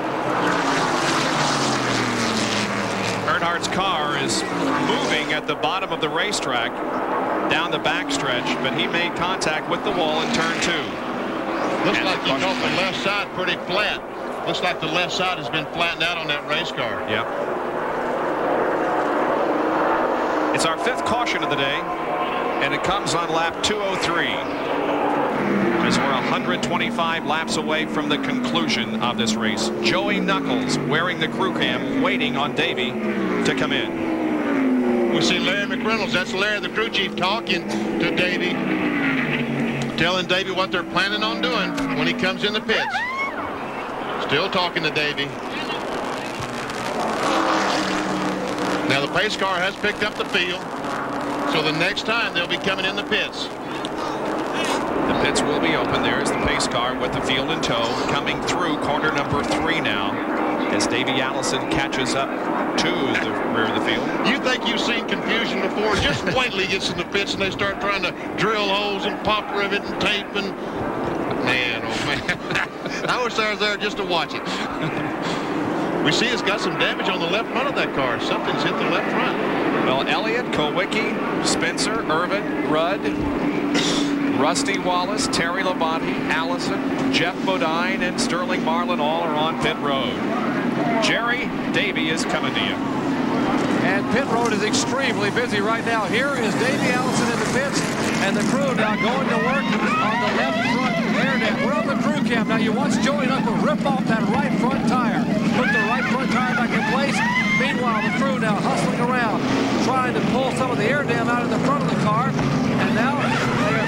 Earnhardt's car is moving at the bottom of the racetrack down the backstretch, but he made contact with the wall in turn 2. Looks like you got the left side pretty flat. Looks like the left side has been flattened out on that race car. Yep. It's our 5th caution of the day, and it comes on lap 203. As we're 125 laps away from the conclusion of this race. Joey Knuckles wearing the crew cam, waiting on Davey to come in. We see Larry McReynolds. That's Larry, the crew chief, talking to Davey, telling Davey what they're planning on doing when he comes in the pits. Still talking to Davey. Now the pace car has picked up the field, so the next time they'll be coming in the pits. The pits will be open. There's the pace car with the field in tow, coming through corner number 3 now, as Davey Allison catches up to the rear of the field. You think you've seen confusion before? Just wait till he gets in the pits and they start trying to drill holes and pop rivet and tape and man, oh man. I wish I was there just to watch it. We see it's got some damage on the left front of that car. Something's hit the left front. Well, Elliott, Kowicki, Spencer, Irvin, Rudd, Rusty Wallace, Terry Labonte, Allison, Jeff Bodine, and Sterling Marlin all are on pit road. Jerry, Davey is coming to you. And pit road is extremely busy right now. Here is Davey Allison in the pits, and the crew now going to work on the left front air dam. We're on the crew cam. Now you watch Joey Knuckles rip off that right front tire. Put the right front tire back in place. Meanwhile, the crew now hustling around, trying to pull some of the air dam out of the front of the car. And now they're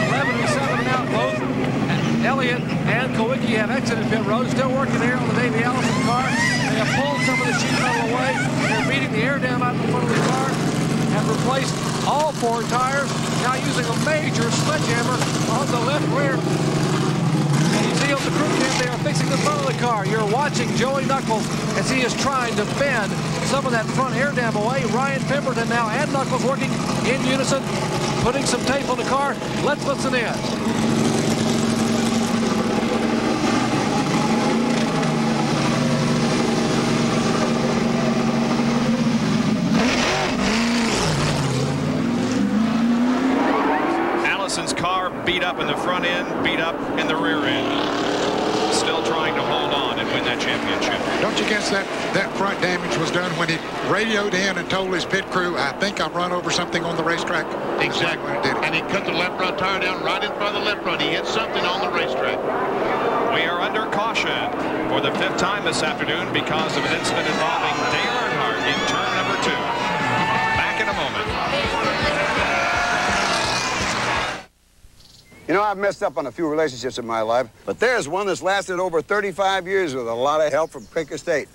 11 and 7 out both. And Elliott and Kowicki have exited pit road. Still working here on the Davey Allison car. They have pulled some of the sheet metal away. They're beating the air dam out in front of the car. Have replaced all 4 tires. Now using a major sledgehammer on the left rear. On the crew cam, they are fixing the front of the car. You're watching Joey Knuckles as he is trying to bend some of that front air dam away. Ryan Pemberton now and Knuckles working in unison, putting some tape on the car. Let's listen in. Allison's car beat up in the front end, beat up in the rear end. Still trying to hold on. It and win that championship. Don't you guess that front damage was done when he radioed in and told his pit crew, I think I've run over something on the racetrack? Exactly. And he cut the left front tire down right in front of the left front. He hit something on the racetrack. We are under caution for the 5th time this afternoon because of an incident involving Dale Earnhardt in turn number 2. Back in a moment. You know, I've messed up on a few relationships in my life, but there's one that's lasted over 35 years with a lot of help from Quaker State.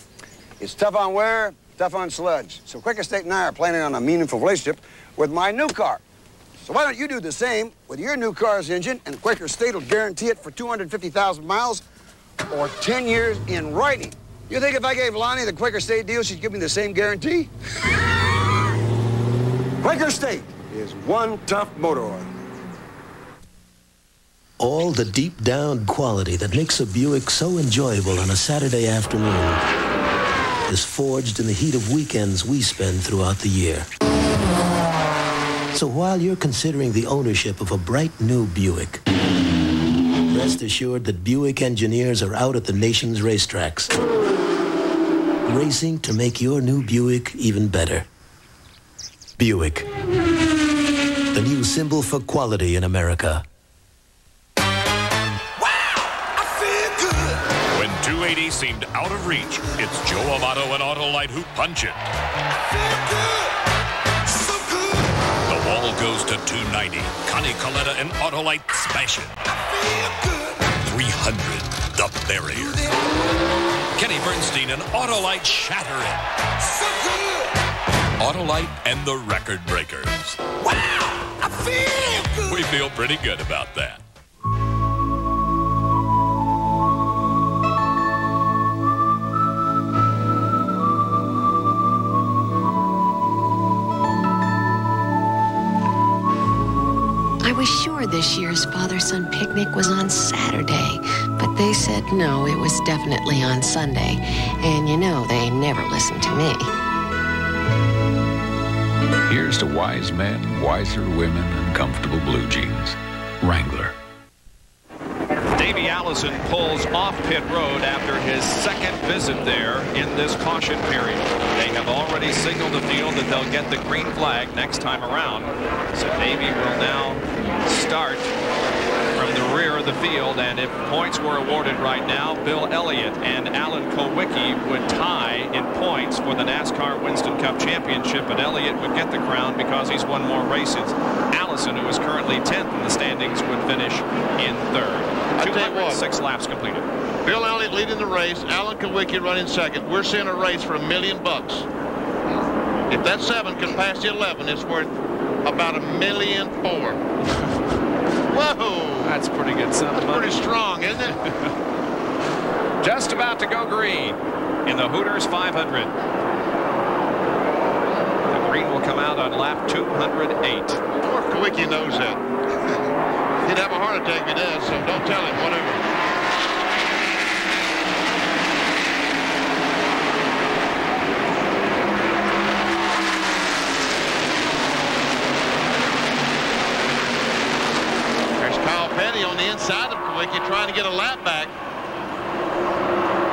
It's tough on wear, tough on sludge. So Quaker State and I are planning on a meaningful relationship with my new car. So why don't you do the same with your new car's engine, and Quaker State will guarantee it for 250,000 miles or 10 years in writing. You think if I gave Lonnie the Quaker State deal, she'd give me the same guarantee? Quaker State is one tough motor oil. All the deep-down quality that makes a Buick so enjoyable on a Saturday afternoon is forged in the heat of weekends we spend throughout the year. So while you're considering the ownership of a bright new Buick, rest assured that Buick engineers are out at the nation's racetracks, racing to make your new Buick even better. Buick, the new symbol for quality in America. 280 seemed out of reach. It's Joe Amato and Autolite who punch it. The wall goes to 290. Connie Coletta and Autolite smash it. 300, the barrier. Kenny Bernstein and Autolite shatter it. Autolite and the Record Breakers. Wow, I feel good. We feel pretty good about that. I was sure this year's father-son picnic was on Saturday, but they said no, it was definitely on Sunday. And you know, they never listen to me. Here's to wise men, wiser women, and comfortable blue jeans. Wrangler. Davey Allison pulls off pit road after his second visit there in this caution period. They have already signaled the field that they'll get the green flag next time around. So Davey will now start from the rear of the field, and if points were awarded right now, Bill Elliott and Alan Kulwicki would tie in points for the NASCAR Winston Cup Championship, but Elliott would get the crown because he's won more races. Allison, who is currently 10th in the standings, would finish in 3rd. 206 laps completed. Bill Elliott leading the race, Alan Kulwicki running second. We're seeing a race for $1 million. If that 7 can pass the 11, it's worth about $1.4 million. Whoa! That's pretty good sum of money. Pretty strong, isn't it? Just about to go green in the Hooters 500. The green will come out on lap 208. Poor Kulwicki knows that. He'd have a heart attack if he does, so don't tell him, whatever. On the inside of Kulwicki trying to get a lap back.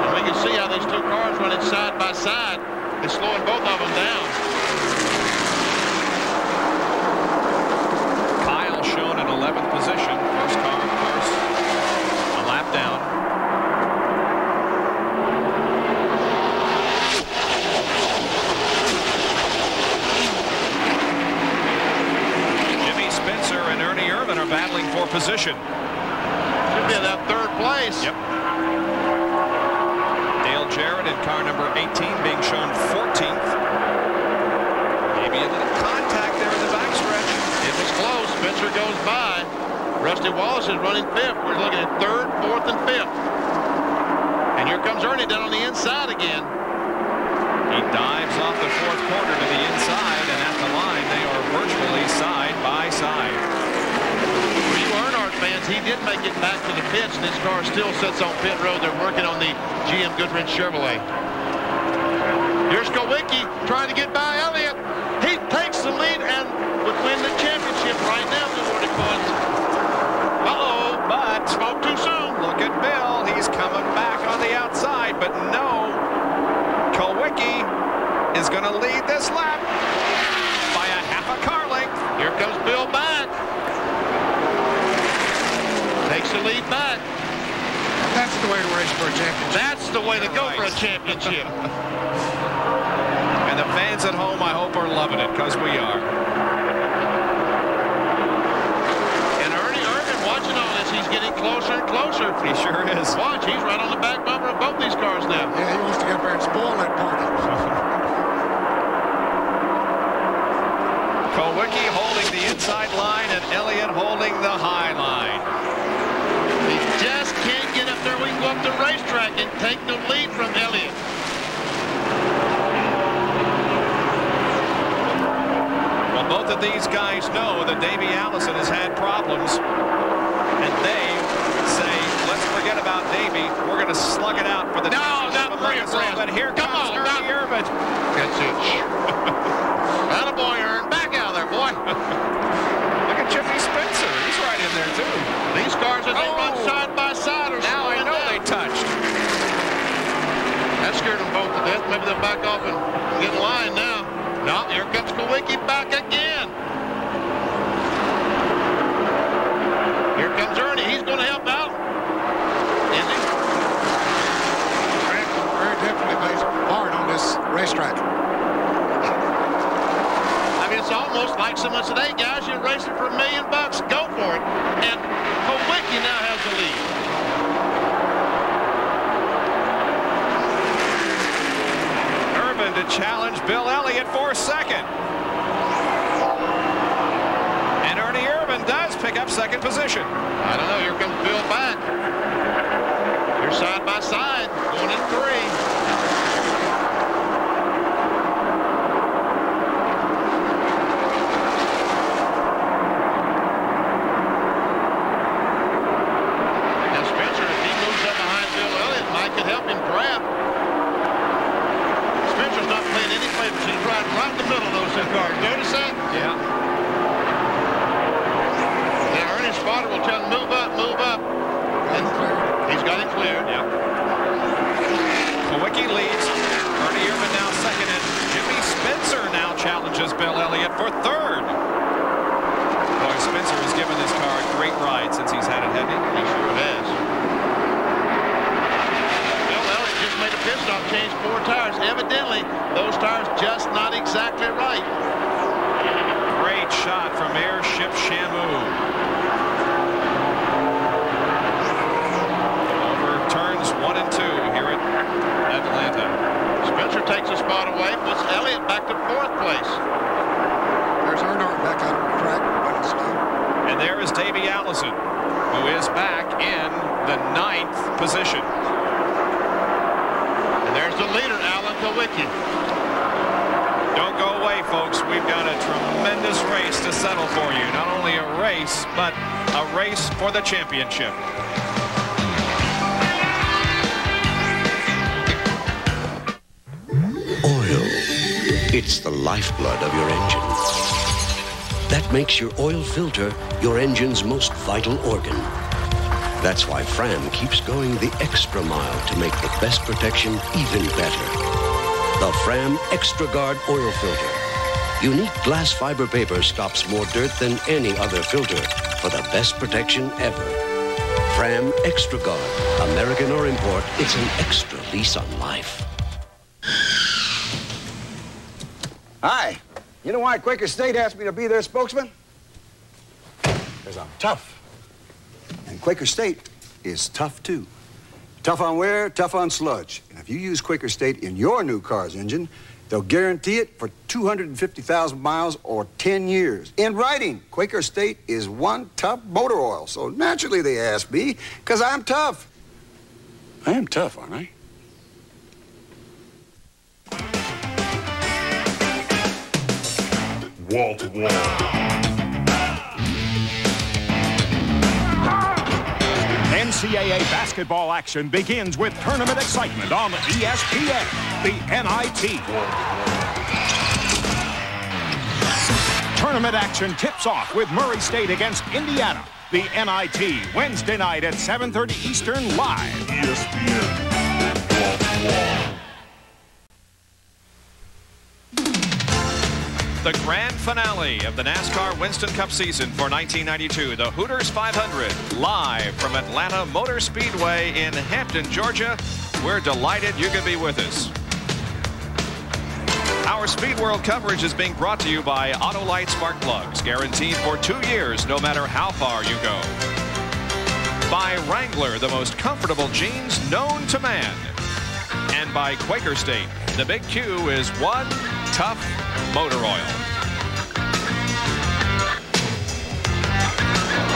And we can see how these two cars running side by side. It's slowing both of them down. Kyle shown in 11th position. First car, of course, a lap down. Jimmy Spencer and Ernie Irvin are battling for position. Should be in that 3rd place. Yep. Dale Jarrett in car number 18 being shown 14th. Maybe a little contact there in the backstretch. It was close. Spencer goes by. Rusty Wallace is running 5th. We're looking at 3rd, 4th, and 5th. And here comes Ernie down on the inside again. He dives off the 4th corner to the inside, and at the line they are virtually side by side. Fans, he did make it back to the pits, and his car still sits on pit road. They're working on the GM Goodrich Chevrolet. Here's Kulwicki trying to get by Elliott. He takes the lead and would win the championship right now. The Nordic Funds. Uh-oh, but spoke too soon. Look at Bill. He's coming back on the outside. back. Takes the lead back. That's the way to race for a championship. That's the way to go for a championship. And the fans at home, I hope, are loving it, because we are. And Ernie Irvin, watching all this, he's getting closer and closer. He sure is. Watch, he's right on the back bumper of both these cars now. Yeah, he wants to get up there and spoil that party. Kowicki holding the inside line and Elliott holding the high line. He just can't get up there. We can go up the racetrack and take the lead from Elliott. Well, both of these guys know that Davey Allison has had problems, and they say, let's forget about Davey. We're going to slug it out for the not Winston. But here comes Ernie Irvin. That's it. Attaboy, Ern. Back out of there, boy. Look at Jimmy Spencer. He's right in there, too. These cars, as they run side by side, are now I know down. they touched. That scared them both to death. Maybe they'll back off and get in line now. No, here comes Kowicki back again. Here comes Ernie. He's going to help out. Is he? Very definitely plays hard on this racetrack. It's almost like someone said, hey guys, you're racing for $1 million, go for it. And Kowicki now has the lead. Irvin to challenge Bill Elliott for second. And Ernie Irvin does pick up second position. I don't know, here comes Bill back. They're side by side, going in 3. Don't go away, folks. We've got a tremendous race to settle for you. Not only a race, but a race for the championship. Oil. It's the lifeblood of your engine. That makes your oil filter your engine's most vital organ. That's why Fram keeps going the extra mile to make the best protection even better. The Fram Extra Guard oil filter. Unique glass fiber paper stops more dirt than any other filter for the best protection ever. Fram Extra Guard. American or import, it's an extra lease on life. Hi. You know why Quaker State asked me to be their spokesman? Because I'm tough. And Quaker State is tough, too. Tough on wear, tough on sludge. And if you use Quaker State in your new car's engine, they'll guarantee it for 250,000 miles or 10 years. In writing, Quaker State is one tough motor oil. So naturally they asked me, because I'm tough. I am tough, aren't I? Wall to wall. NCAA basketball action begins with tournament excitement on ESPN, the NIT. Tournament action tips off with Murray State against Indiana. The NIT, Wednesday night at 7:30 Eastern, live. ESPN, wall to wall. The grand finale of the NASCAR Winston Cup season for 1992, the Hooters 500, live from Atlanta Motor Speedway in Hampton, Georgia. We're delighted you could be with us. Our Speed World coverage is being brought to you by Autolite Spark Plugs, guaranteed for 2 years, no matter how far you go. By Wrangler, the most comfortable jeans known to man. And by Quaker State, the big Q is one tough motor oil.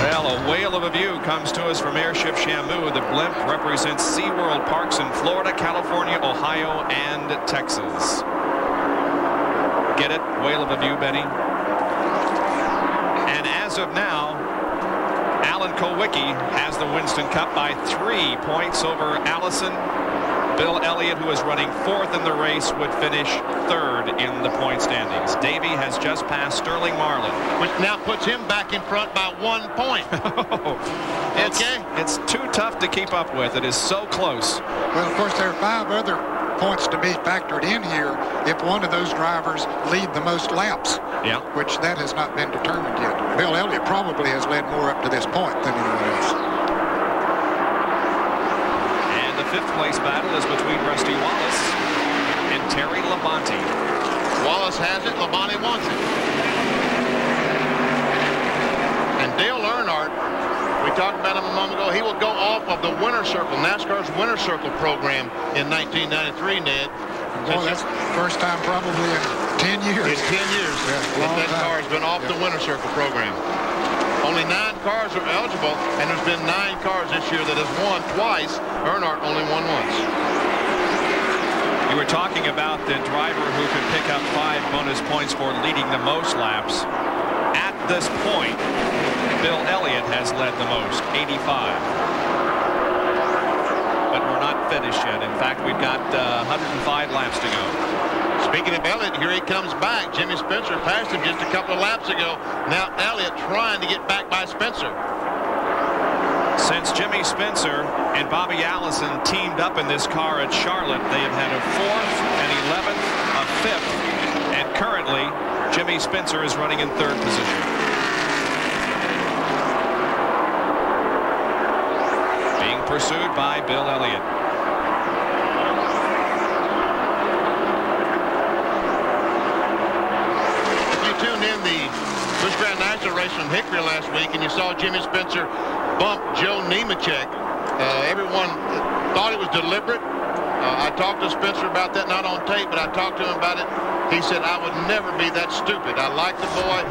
Well, a whale of a view comes to us from Airship Shamu. The blimp represents SeaWorld parks in Florida, California, Ohio, and Texas. Get it? Whale of a view, Benny. And as of now, Alan Kulwicki has the Winston Cup by 3 points over Allison. Bill Elliott, who is running 4th in the race, would finish 3rd in the point standings. Davey has just passed Sterling Marlin, which now puts him back in front by 1 point. It's too tough to keep up with. It is so close. Well, of course, there are 5 other points to be factored in here if one of those drivers lead the most laps, which that has not been determined yet. Bill Elliott probably has led more up to this point than anyone else. And the 5th place battle is between Rusty Wallace and Terry Labonte. Wallace has it, Labonte wants it. And Dale Earnhardt, we talked about him a moment ago, he will go off of the Winner Circle, NASCAR's Winner Circle program in 1993, Ned. Well, that's the first time probably in 10 years. In 10 years that car has been off the Winner Circle program. Only 9 cars are eligible, and there's been 9 cars this year that has won twice. Earnhardt only won once. You were talking about the driver who could pick up 5 bonus points for leading the most laps. At this point, Bill Elliott has led the most, 85. But we're not finished yet. In fact, we've got 105 laps to go. Speaking of Elliott, here he comes back. Jimmy Spencer passed him just a couple of laps ago. Now Elliott trying to get back by Spencer. Since Jimmy Spencer and Bobby Allison teamed up in this car at Charlotte, they have had a 4th, an 11th, a 5th, and currently Jimmy Spencer is running in 3rd position. Being pursued by Bill Elliott. If you tuned in the Busch Grand National race from Hickory last week and you saw Jimmy Spencer bump Joe Nemechek, everyone thought it was deliberate. I talked to Spencer about that, not on tape, but I talked to him about it. He said, I would never be that stupid. I like the boy.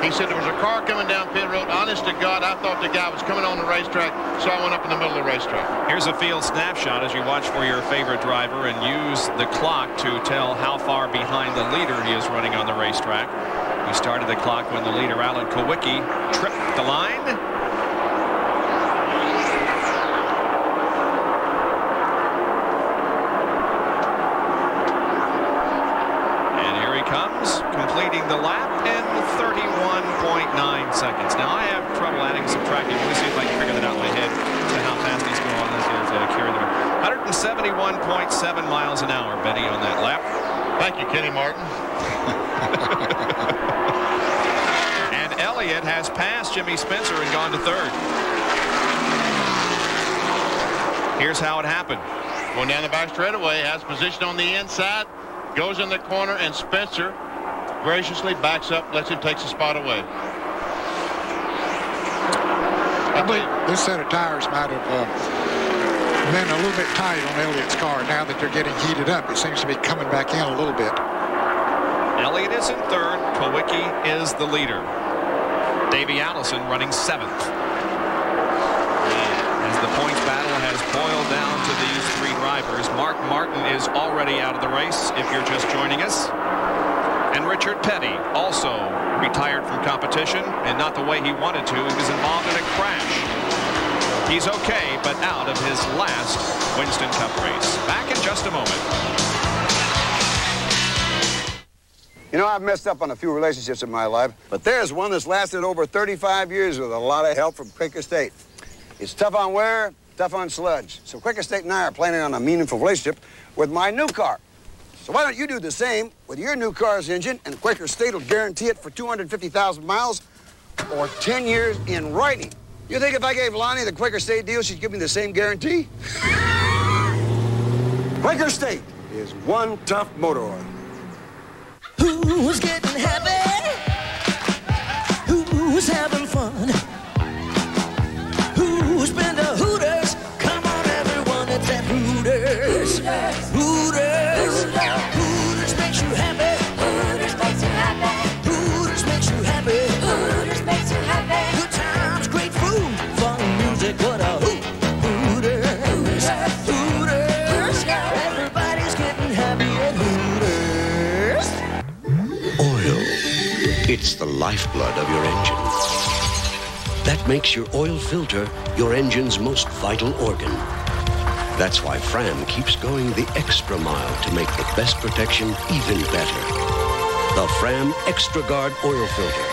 He said there was a car coming down pit road. Honest to God, I thought the guy was coming on the racetrack, so I went up in the middle of the racetrack. Here's a field snapshot as you watch for your favorite driver and use the clock to tell how far behind the leader he is running on the racetrack. We started the clock when the leader, Alan Kulwicki, tripped the line. Completing the lap in 31.9 seconds. Now I have trouble adding and subtracting. Let me see if I can figure that out in my head to how fast he's going. This is carry the 171.7 miles an hour, Benny, on that lap. Thank you, Kenny Martin. And Elliott has passed Jimmy Spencer and gone to 3rd. Here's how it happened. Going down the back straightaway, has position on the inside, goes in the corner, and Spencer graciously backs up, lets him take the spot away. I believe this set of tires might have been a little bit tight on Elliott's car. Now that they're getting heated up, it seems to be coming back in a little bit. Elliott is in 3rd. Kulwicki is the leader. Davey Allison running 7th. As the points battle has boiled down to these 3 drivers, Mark Martin is already out of the race if you're just joining us. And Richard Petty also retired from competition, and not the way he wanted to. He was involved in a crash. He's okay, but out of his last Winston Cup race. Back in just a moment. You know, I've messed up on a few relationships in my life, but there's one that's lasted over 35 years with a lot of help from Quaker State. It's tough on wear, tough on sludge. So Quaker State and I are planning on a meaningful relationship with my new car, So why don't you do the same with your new car's engine, and Quaker State will guarantee it for 250,000 miles or 10 years in writing. You think if I gave Lonnie the Quaker State deal, she'd give me the same guarantee? Quaker State is one tough motor oil. Who's getting happy? Who's having fun? Who's been to Hooters? Come on, everyone, it's at Hooters. Hooters. Hooters makes you happy. Hooters makes you happy. Hooters makes you happy. Hooters makes you happy. Good times, great food, fun music, what a hoot. Hooters. Hooters. Everybody's getting happy at Hooters. Oil. It's the lifeblood of your engine. That makes your oil filter your engine's most vital organ. That's why Fram keeps going the extra mile to make the best protection even better. The Fram Extra Guard oil filter.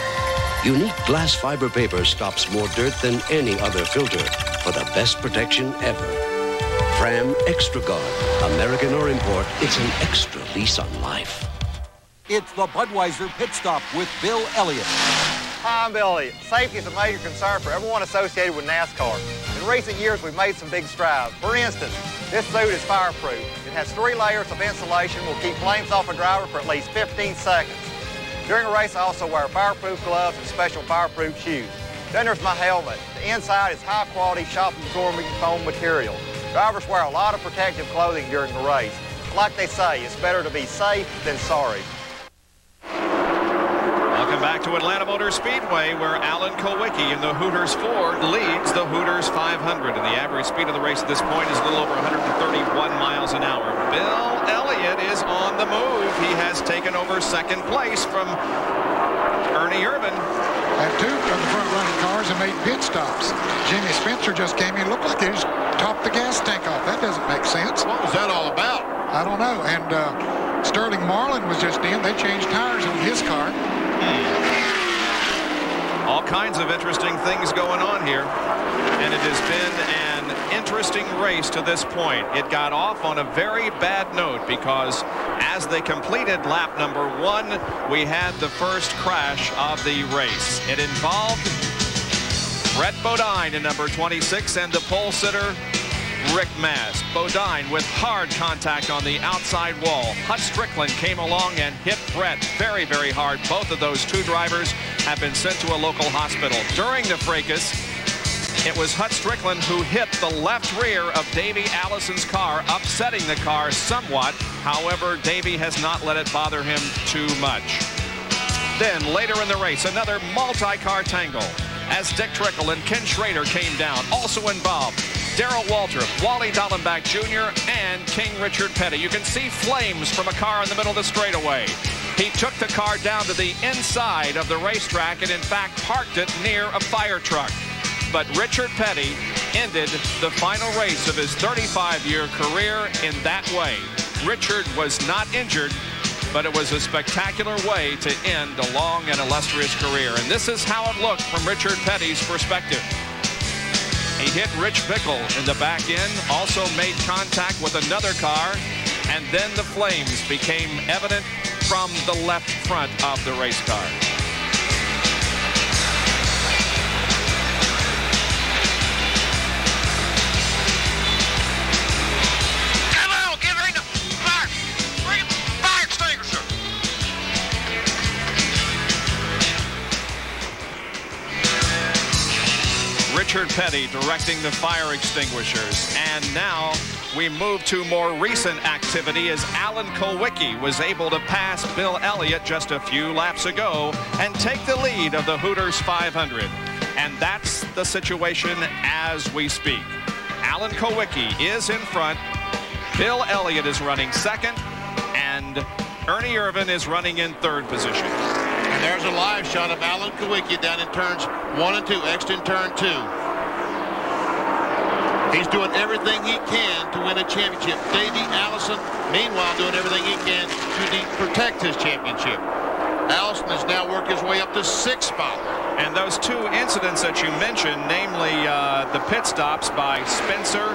Unique glass fiber paper stops more dirt than any other filter for the best protection ever. Fram Extra Guard. American or import, it's an extra lease on life. It's the Budweiser Pit Stop with Bill Elliott. Hi, I'm Bill Elliott. Safety is a major concern for everyone associated with NASCAR. In recent years, we've made some big strides. For instance, this suit is fireproof. It has 3 layers of insulation, will keep flames off a driver for at least 15 seconds. During a race, I also wear fireproof gloves and special fireproof shoes. Then there's my helmet. The inside is high-quality, shock-absorbing foam material. Drivers wear a lot of protective clothing during the race. Like they say, it's better to be safe than sorry. Welcome back to Atlanta Motor Speedway, where Alan Kulwicki in the Hooters Ford leads the Hooters 500. And the average speed of the race at this point is a little over 131 miles an hour. Bill Elliott is on the move. He has taken over second place from Ernie Irvan. Had 2 from the front-running cars and made pit stops. Jimmy Spencer just came in. Looked like they just topped the gas tank off. That doesn't make sense. What was that all about? I don't know. And Sterling Marlin was just in. They changed tires on his car. All kinds of interesting things going on here, and it has been an interesting race to this point. It got off on a very bad note because as they completed lap number 1, we had the first crash of the race. It involved Brett Bodine in number 26 and the pole sitter Rick Mast. Bodine with hard contact on the outside wall. Hut Strickland came along and hit Brett very, very hard. Both of those 2 drivers have been sent to a local hospital. During the fracas, it was Hut Strickland who hit the left rear of Davey Allison's car, upsetting the car somewhat. However, Davey has not let it bother him too much. Then later in the race, another multi-car tangle as Dick Trickle and Ken Schrader came down. Also involved Darrell Waltrip, Wally Dallenbach Jr., and King Richard Petty. You can see flames from a car in the middle of the straightaway. He took the car down to the inside of the racetrack and in fact parked it near a fire truck. But Richard Petty ended the final race of his 35-year career in that way. Richard was not injured, but it was a spectacular way to end a long and illustrious career. And this is how it looked from Richard Petty's perspective. He hit Rich Bickle in the back end, also made contact with another car, and then the flames became evident from the left front of the race car. Come on, get rid of the fire. Bring a fire extinguisher. Richard Petty directing the fire extinguishers. And now we move to more recent activity as Alan Kulwicki was able to pass Bill Elliott just a few laps ago and take the lead of the Hooters 500. And that's the situation as we speak. Alan Kulwicki is in front. Bill Elliott is running second. And Ernie Irvan is running in third position. And there's a live shot of Alan Kulwicki down in turns 1 and 2, extra in turn 2. He's doing everything he can to win a championship. Davey Allison, meanwhile, doing everything he can to protect his championship. Allison has now worked his way up to 6th spot. And those 2 incidents that you mentioned, namely the pit stops by Spencer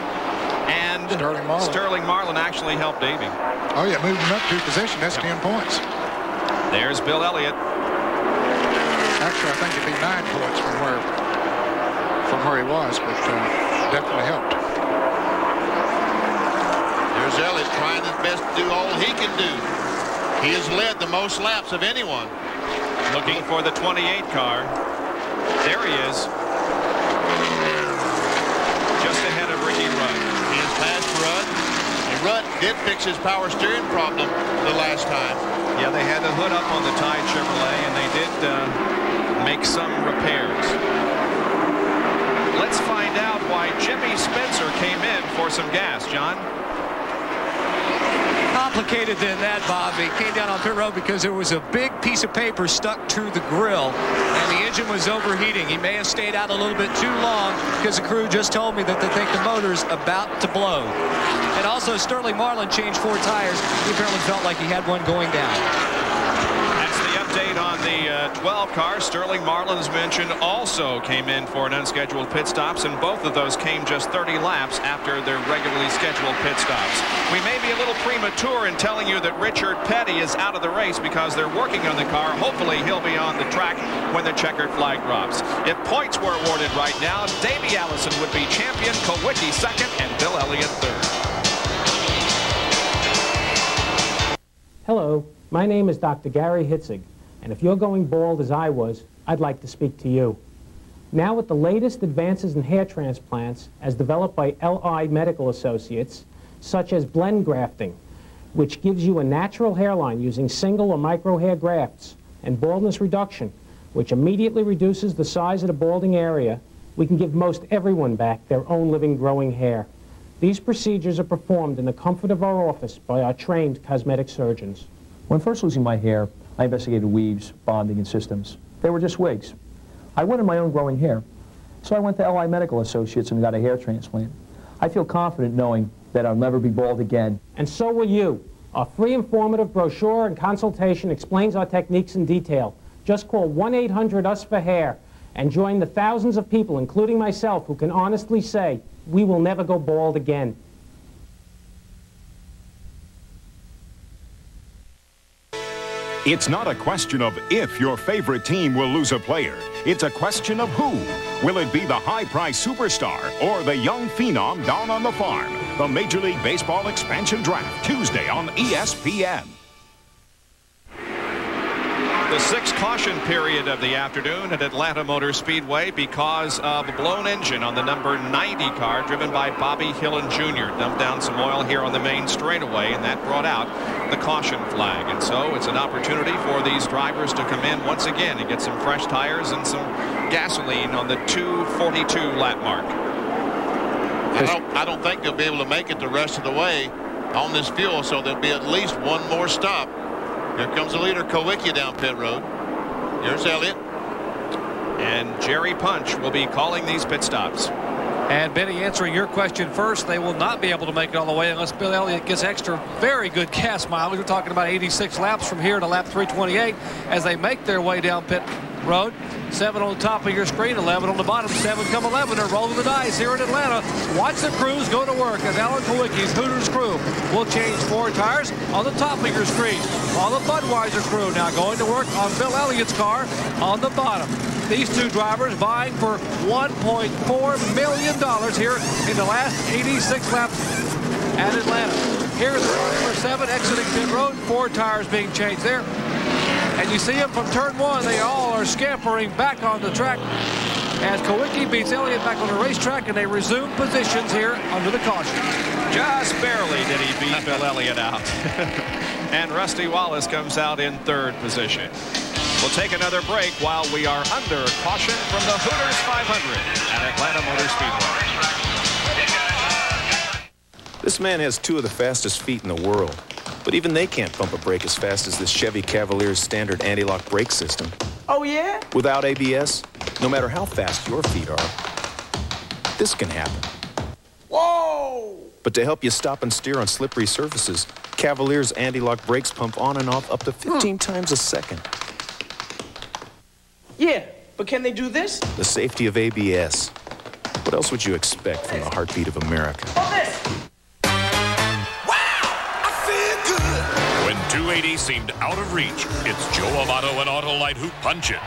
And Sterling Marlin actually helped Davey. Oh, yeah, moving up 2 position. That's 10 points. There's Bill Elliott. Actually, I think it'd be 9 points from where he was, but definitely helped. There's Elliott trying his best to do all he can do. He has led the most laps of anyone. Looking for the 28 car. There he is. Just ahead of Ricky Rudd. He has passed Rudd. And Rudd did fix his power steering problem the last time. Yeah, they had the hood up on the Tide Chevrolet, and they did make some repairs. Let's find out why Jimmy Spencer came in for some gas, John. Complicated than that, Bob. He came down on pit road because there was a big piece of paper stuck to the grill, and the engine was overheating. He may have stayed out a little bit too long because the crew just told me that they think the motor's about to blow. And also, Sterling Marlin changed 4 tires. He apparently felt like he had one going down. That's the update on the 12 car. Sterling Marlin, as mentioned, also came in for an unscheduled pit stops, and both of those came just 30 laps after their regularly scheduled pit stops. We may be a little premature in telling you that Richard Petty is out of the race because they're working on the car. Hopefully he'll be on the track when the checkered flag drops. If points were awarded right now, Davey Allison would be champion, Kowicki second, and Bill Elliott third. Hello, my name is Dr. Gary Hitzig, and if you're going bald as I was, I'd like to speak to you. Now with the latest advances in hair transplants as developed by LI Medical Associates, such as blend grafting, which gives you a natural hairline using single or micro hair grafts, and baldness reduction, which immediately reduces the size of the balding area, we can give most everyone back their own living growing hair. These procedures are performed in the comfort of our office by our trained cosmetic surgeons. When first losing my hair, I investigated weaves, bonding, and systems. They were just wigs. I wanted my own growing hair, so I went to LI Medical Associates and got a hair transplant. I feel confident knowing that I'll never be bald again. And so will you. Our free informative brochure and consultation explains our techniques in detail. Just call 1-800-US-FOR-HAIR and join the thousands of people, including myself, who can honestly say, we will never go bald again. It's not a question of if your favorite team will lose a player. It's a question of who. Will it be the high-priced superstar or the young phenom down on the farm? The Major League Baseball Expansion Draft, Tuesday on ESPN. The 6th caution period of the afternoon at Atlanta Motor Speedway because of a blown engine on the number 90 car driven by Bobby Hillen Jr. Dumped down some oil here on the main straightaway, and that brought out the caution flag. And so it's an opportunity for these drivers to come in once again and get some fresh tires and some gasoline on the 2:42 lap mark. I don't think they'll be able to make it the rest of the way on this fuel, so there'll be at least one more stop. Here comes the leader, Kowicki, down pit road. Here's Elliott. And Jerry Punch will be calling these pit stops. And Benny, answering your question first, they will not be able to make it all the way unless Bill Elliott gets extra very good gas mileage. We're talking about 86 laps from here to lap 328 as they make their way down pit road. 7 on the top of your screen, 11 on the bottom, 7 come 11. They're rolling the dice here in Atlanta. Watch the crews go to work as Alan Kowicki's Hooters crew will change 4 tires on the top of your screen. All the Budweiser crew now going to work on Bill Elliott's car on the bottom. These 2 drivers vying for $1.4 million here in the last 86 laps at Atlanta. Here's number 7 exiting pit road, 4 tires being changed there. And you see them from turn 1, they all are scampering back on the track as Kowicki beats Elliott back on the racetrack, and they resume positions here under the caution. Just barely did he beat Bill Elliott out. And Rusty Wallace comes out in 3rd position. We'll take another break while we are under caution from the Hooters 500 at Atlanta Motor Speedway. This man has 2 of the fastest feet in the world, but even they can't pump a brake as fast as this Chevy Cavalier's standard anti-lock brake system. Oh, yeah? Without ABS, no matter how fast your feet are, this can happen. Whoa! But to help you stop and steer on slippery surfaces, Cavalier's anti-lock brakes pump on and off up to 15 times a second. Yeah, but can they do this? The safety of ABS. What else would you expect from the heartbeat of America? Oh, this! 280 seemed out of reach. It's Joe Amato and Autolite who punch it.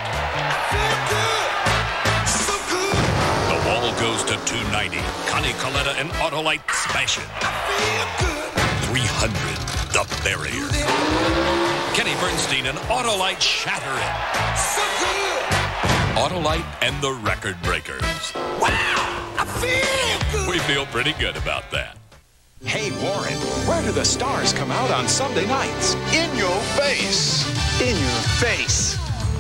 The wall goes to 290. Connie Coletta and Autolite smash it. 300, the barrier. Kenny Bernstein and Autolite shatter it. Autolite and the Record Breakers. Wow, I feel good. We feel pretty good about that. Hey, Warren, where do the stars come out on Sunday nights? In your face. In your face.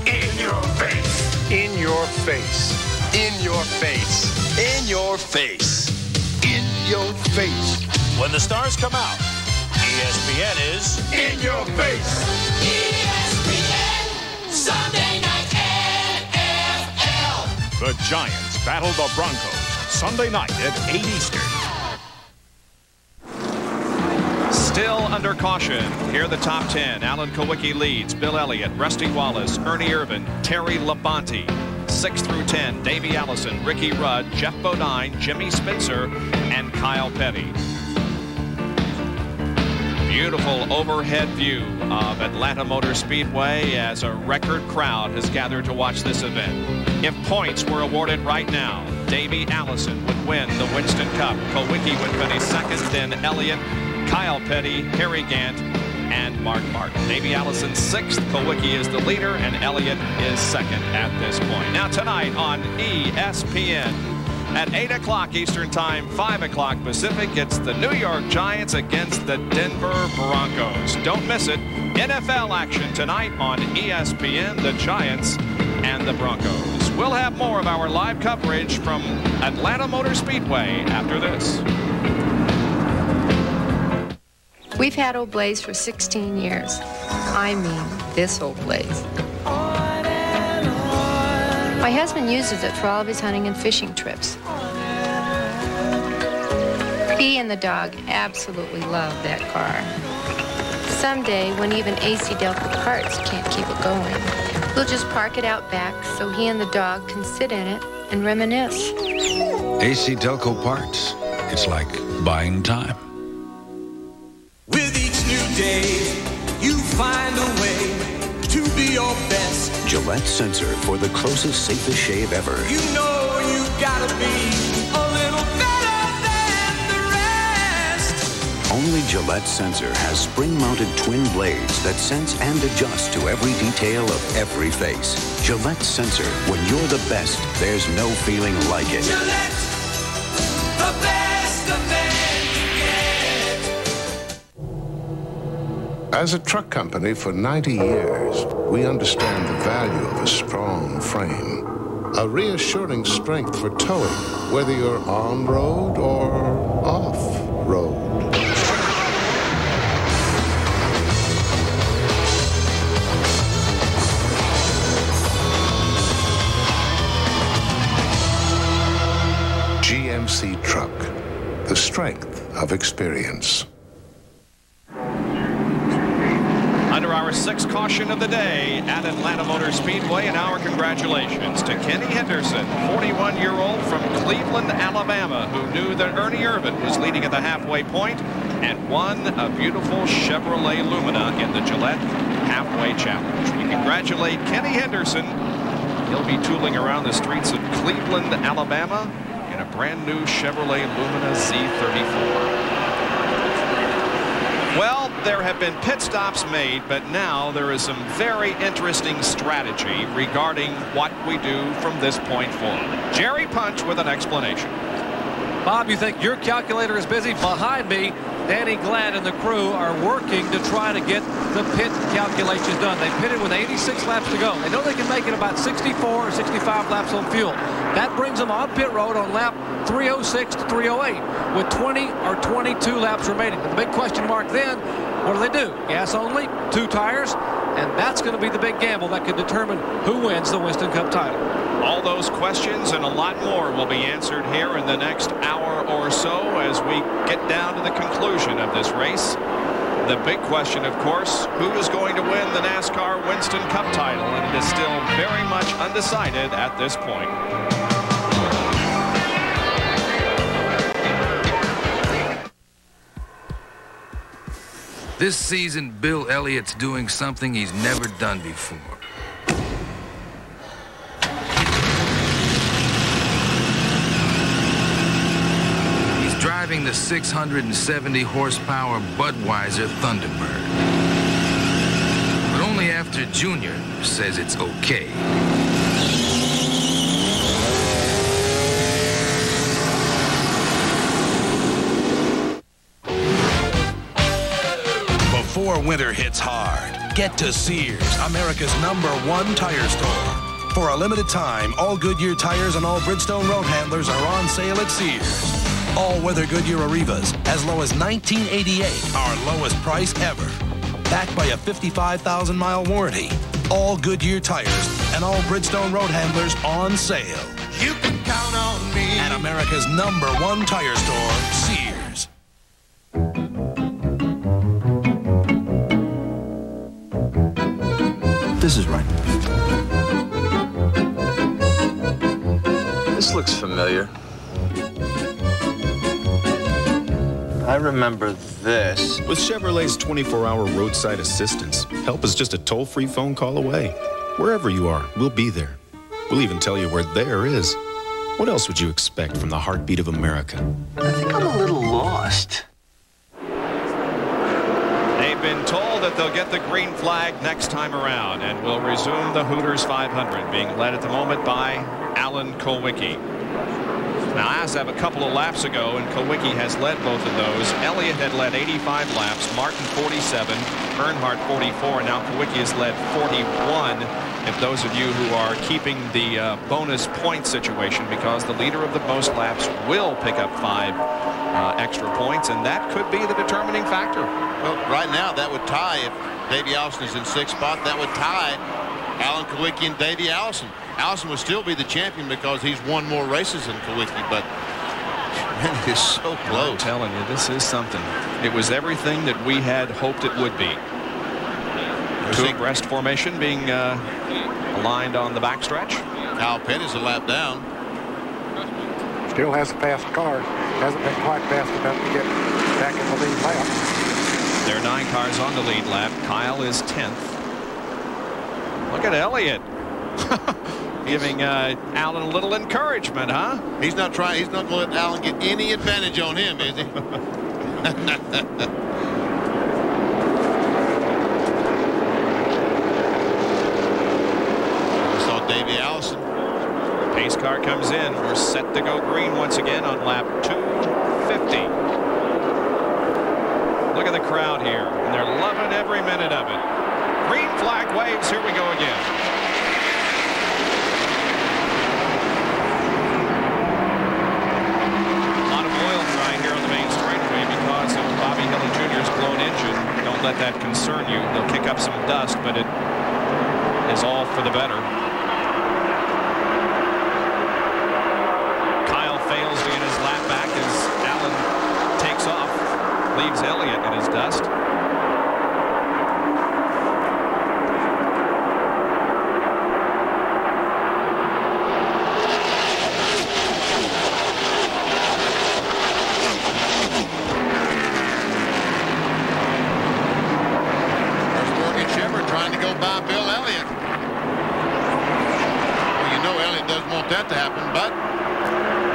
In your face. In your face. In your face. In your face. In your face. When the stars come out, ESPN is in your face. ESPN Sunday Night NFL. The Giants battle the Broncos Sunday night at 8 Eastern. Still under caution. Here are the top 10. Alan Kowicki leads. Bill Elliott, Rusty Wallace, Ernie Irvin, Terry Labonte. 6 through 10, Davey Allison, Ricky Rudd, Jeff Bodine, Jimmy Spencer, and Kyle Petty. Beautiful overhead view of Atlanta Motor Speedway as a record crowd has gathered to watch this event. If points were awarded right now, Davey Allison would win the Winston Cup. Kowicki would finish second, then Elliott, Kyle Petty, Harry Gant, and Mark Martin. Davey Allison 6th, Kowicki is the leader, and Elliott is second at this point. Now tonight on ESPN at 8 o'clock Eastern Time, 5 o'clock Pacific, it's the New York Giants against the Denver Broncos. Don't miss it. NFL action tonight on ESPN, the Giants and the Broncos. We'll have more of our live coverage from Atlanta Motor Speedway after this. We've had Old Blaze for 16 years. I mean, this Old Blaze. My husband uses it for all of his hunting and fishing trips. He and the dog absolutely love that car. Someday, when even AC Delco Parts can't keep it going, we'll just park it out back so he and the dog can sit in it and reminisce. AC Delco Parts. It's like buying time. With each new day, you find a way to be your best. Gillette Sensor for the closest, safest shave ever. You know you gotta be a little better than the rest. Only Gillette Sensor has spring-mounted twin blades that sense and adjust to every detail of every face. Gillette Sensor, when you're the best, there's no feeling like it. Gillette, the best a man can get. As a truck company for 90 years, we understand the value of a strong frame. A reassuring strength for towing, whether you're on-road or off-road. GMC Truck, the strength of experience. Under our 6th caution of the day at Atlanta Motor Speedway, and our congratulations to Kenny Henderson, 41-year-old from Cleveland, Alabama, who knew that Ernie Irvin was leading at the halfway point and won a beautiful Chevrolet Lumina in the Gillette Halfway Challenge. We congratulate Kenny Henderson. He'll be tooling around the streets of Cleveland, Alabama in a brand new Chevrolet Lumina Z34. Well, there have been pit stops made, but now there is some very interesting strategy regarding what we do from this point forward. Jerry Punch with an explanation. Bob, you think your calculator is busy? Behind me, Danny Glad and the crew are working to try to get the pit calculations done. They pitted with 86 laps to go. They know they can make it about 64 or 65 laps on fuel. That brings them on pit road on lap 306 to 308 with 20 or 22 laps remaining. The big question mark then, what do? Gas only, 2 tires, and that's going to be the big gamble that could determine who wins the Winston Cup title. All those questions and a lot more will be answered here in the next hour or so as we get down to the conclusion of this race. The big question, of course, who is going to win the NASCAR Winston Cup title? And it is still very much undecided at this point. This season, Bill Elliott's doing something he's never done before. He's driving the 670 horsepower Budweiser Thunderbird. But only after Junior says it's okay. Before winter hits hard, get to Sears, America's #1 tire store. For a limited time, all Goodyear tires and all Bridgestone road handlers are on sale at Sears. All-weather Goodyear Arrivas, as low as $19.88, our lowest price ever. Backed by a 55,000-mile warranty. All Goodyear tires and all Bridgestone road handlers on sale. You can count on me. At America's #1 tire store, Sears. This is right. This looks familiar. I remember this. With Chevrolet's 24-hour roadside assistance, help is just a toll-free phone call away. Wherever you are, we'll be there. We'll even tell you where there is. What else would you expect from the heartbeat of America? I think I'm a little lost. They've been told that they'll get the green flag next time around and will resume the Hooters 500, being led at the moment by Alan Kulwicki. Now, as of a couple of laps ago, and Kulwicki has led both of those, Elliott had led 85 laps, Martin 47, Earnhardt 44, and now Kulwicki has led 41. If those of you who are keeping the bonus point situation, because the leader of the most laps will pick up 5 extra points, and that could be the determining factor. Well, right now that would tie, if Davey Allison is in 6th spot, that would tie Alan Kulwicki and Davey Allison. Allison would still be the champion because he's won more races than Kulwicki, but man, it is so close. I'm telling you, this is something. It was everything that we had hoped it would be. Two abreast formation being aligned on the backstretch. Kyle Petty's a lap down. Still has a fast car. Hasn't been quite fast enough to get back in the lead lap. There are 9 cars on the lead lap. Kyle is 10th. Look at Elliott. Giving Alan a little encouragement, huh? He's not trying. He's not going to let Alan get any advantage on him, is he? We saw Davey Allison. Pace car comes in. We're set to go green once again on lap 250. Look at the crowd here, and they're loving every minute of it. Green flag waves. Here we go again. Don't let that concern you. They'll kick up some dust, but it is all for the better. Kyle fails to get his lap back as Alan takes off, leaves Elliott in his dust. That to happen, but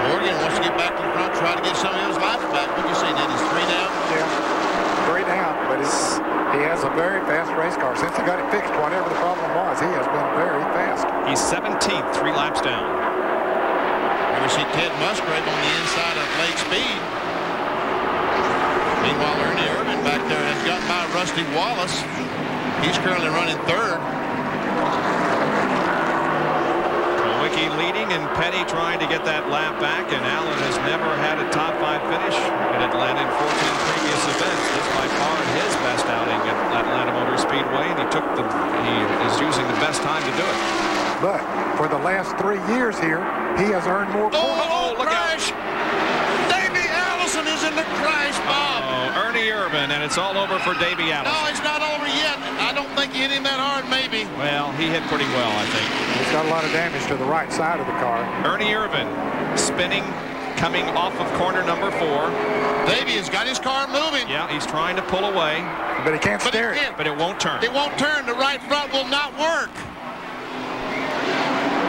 Morgan wants to get back to the front, try to get some of his laps back. What do you say, Ned? He's 3 down? Yeah, 3 down, but he has a very fast race car. Since he got it fixed, whatever the problem was, he has been very fast. He's 17th, 3 laps down. And we see Ted Musgrave on the inside of late speed. Meanwhile, Ernie Irvin back there has got by Rusty Wallace. He's currently running 3rd. Leading and Petty trying to get that lap back, and Allen has never had a top 5 finish in Atlanta in 14 previous events. This by far his best outing at Atlanta Motor Speedway, and he is using the best time to do it. But for the last 3 years here, he has earned more points. Oh, look out! Davey Allison is in the crash, Bob. Ernie Irvin, and it's all over for Davey Allison. No, it's not over yet. I don't think he hit him that hard, maybe. Well, he hit pretty well, I think. He's got a lot of damage to the right side of the car. Ernie Irvin spinning coming off of corner number 4. Davey has got his car moving. Yeah, he's trying to pull away. But he can't steer it. But it won't turn. It won't turn. The right front will not work.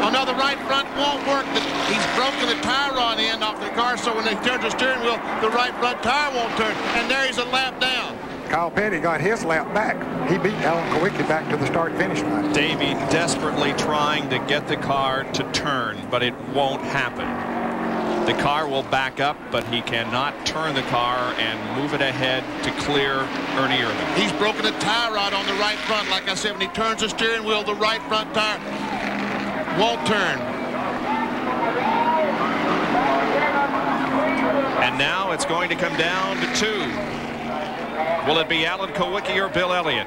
Oh, no, the right front won't work. He's broken the tie rod end off the car, so when he turns the steering wheel, the right front tire won't turn. And there he's a lap down. Kyle Petty got his lap back. He beat Alan Kowicki back to the start-finish line. Davey desperately trying to get the car to turn, but it won't happen. The car will back up, but he cannot turn the car and move it ahead to clear Ernie Irvin. He's broken a tie rod on the right front. Like I said, when he turns the steering wheel, the right front tire won't turn. And now it's going to come down to 2. Will it be Alan Kowicki or Bill Elliott?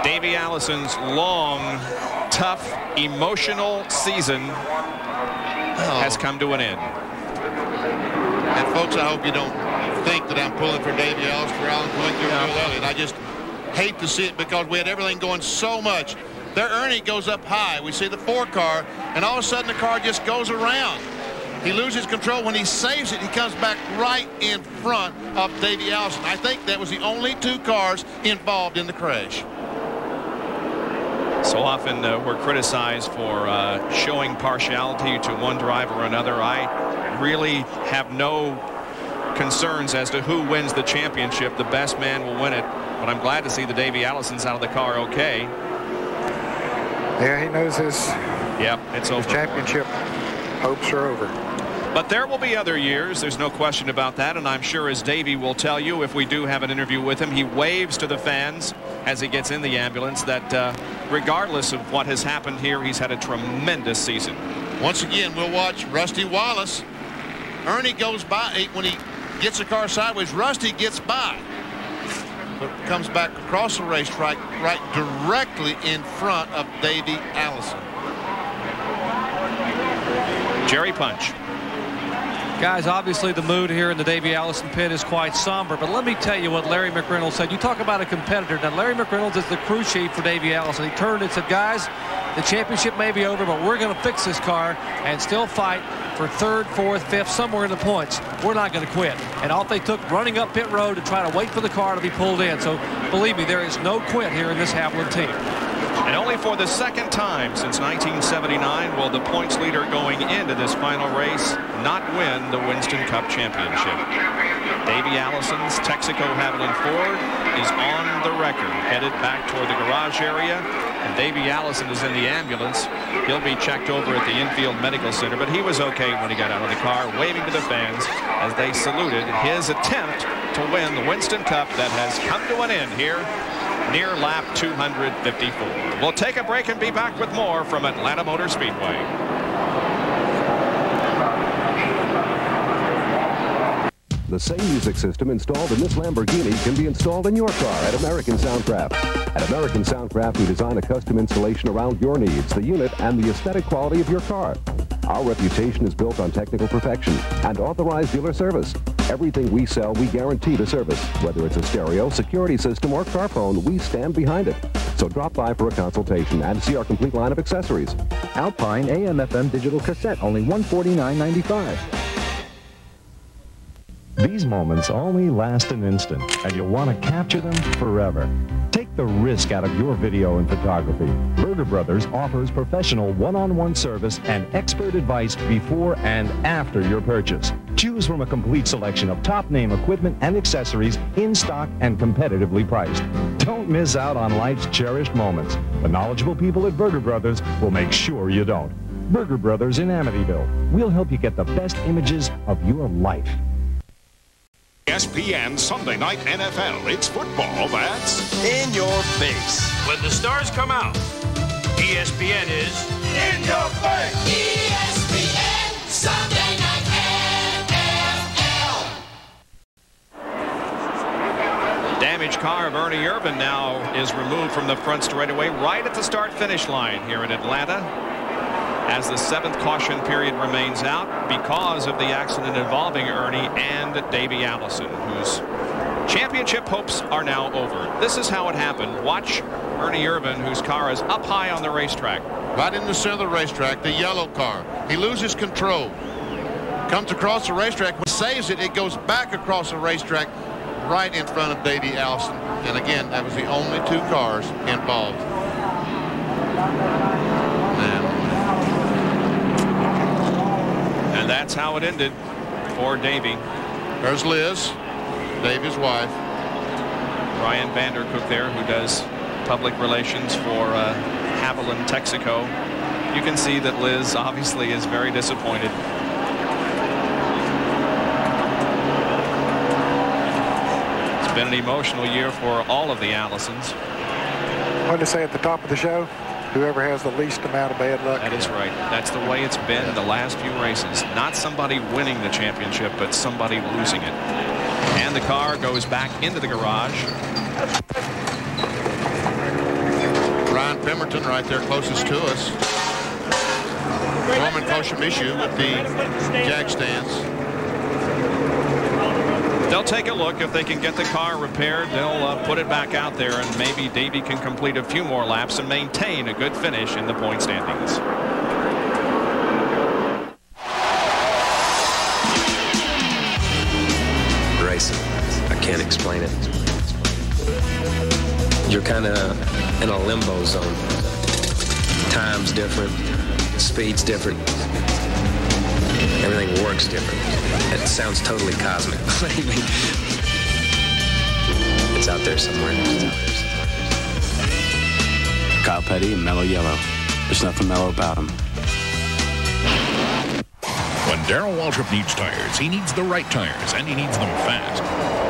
Davey Allison's long, tough, emotional season has come to an end. And folks, I hope you don't think that I'm pulling for Davey Allison, for Alan Kowicki or Bill Elliott. I just hate to see it because we had everything going so much. Their Ernie goes up high. We see the 4 car, and all of a sudden the car just goes around. He loses control. When he saves it, he comes back right in front of Davey Allison. I think that was the only 2 cars involved in the crash. So often we're criticized for showing partiality to one driver or another. I really have no concerns as to who wins the championship. The best man will win it. But I'm glad to see the Davey Allison's out of the car okay. Yeah, he knows his championship hopes are over. But there will be other years. There's no question about that. And I'm sure, as Davey will tell you, if we do have an interview with him, he waves to the fans as he gets in the ambulance that regardless of what has happened here, he's had a tremendous season. Once again, we'll watch Rusty Wallace. Ernie goes by. When he gets the car sideways, Rusty gets by. But comes back across the racetrack right directly in front of Davey Allison. Jerry Punch. Guys, obviously the mood here in the Davey Allison pit is quite somber, but let me tell you what Larry McReynolds said. You talk about a competitor. Now, Larry McReynolds is the crew chief for Davey Allison. He turned and said, guys, the championship may be over, but we're going to fix this car and still fight for 3rd, 4th, 5th, somewhere in the points. We're not going to quit. And off they took, running up pit road to try to wait for the car to be pulled in. So, believe me, there is no quit here in this Havlin team. And only for the 2nd time since 1979 will the points leader going into this final race not win the Winston Cup Championship. Davey Allison's Texaco Havlin Ford is on the record, headed back toward the garage area. And Davey Allison is in the ambulance. He'll be checked over at the infield medical center, but he was okay when he got out of the car, waving to the fans as they saluted his attempt to win the Winston Cup that has come to an end here near lap 254. We'll take a break and be back with more from Atlanta Motor Speedway. The same music system installed in this Lamborghini can be installed in your car at American Soundcraft. At American Soundcraft, we design a custom installation around your needs, the unit, and the aesthetic quality of your car. Our reputation is built on technical perfection and authorized dealer service. Everything we sell, we guarantee the service. Whether it's a stereo, security system, or car phone, we stand behind it. So drop by for a consultation and see our complete line of accessories. Alpine AM/FM digital cassette, only $149.95. These moments only last an instant, and you'll want to capture them forever. Take the risk out of your video and photography. Berger Brothers offers professional one-on-one service and expert advice before and after your purchase. Choose from a complete selection of top-name equipment and accessories in stock and competitively priced. Don't miss out on life's cherished moments. The knowledgeable people at Berger Brothers will make sure you don't. Berger Brothers in Amityville. We'll help you get the best images of your life. ESPN Sunday Night NFL. It's football that's in your face. When the stars come out, ESPN is in your face. ESPN Sunday Night NFL. Damaged car of Ernie Irvin now is removed from the front straightaway right at the start-finish line here in Atlanta, as the 7th caution period remains out because of the accident involving Ernie and Davey Allison, whose championship hopes are now over. This is how it happened. Watch Ernie Irvin, whose car is up high on the racetrack. Right in the center of the racetrack, the yellow car. He loses control. Comes across the racetrack. When saves it, it goes back across the racetrack right in front of Davey Allison. And again, that was the only 2 cars involved. And that's how it ended for Davey. There's Liz, Davey's wife. Brian Vandercook there, who does public relations for Haviland, Texaco. You can see that Liz obviously is very disappointed. It's been an emotional year for all of the Allisons. What did they say at the top of the show? Whoever has the least amount of bad luck. That is right. That's the way it's been the last few races. Not somebody winning the championship, but somebody losing it. And the car goes back into the garage. Ryan Pemberton right there closest to us. Norman Koshimishu with the jack stands. They'll take a look. If they can get the car repaired, they'll put it back out there, and maybe Davey can complete a few more laps and maintain a good finish in the point standings. Racing. I can't explain it. You're kind of in a limbo zone. Time's different. Speed's different. Everything works different. It sounds totally cosmic. It's out there somewhere. Kyle Petty and Mellow Yellow. There's nothing mellow about him. When Darrell Waltrip needs tires, he needs the right tires, and he needs them fast.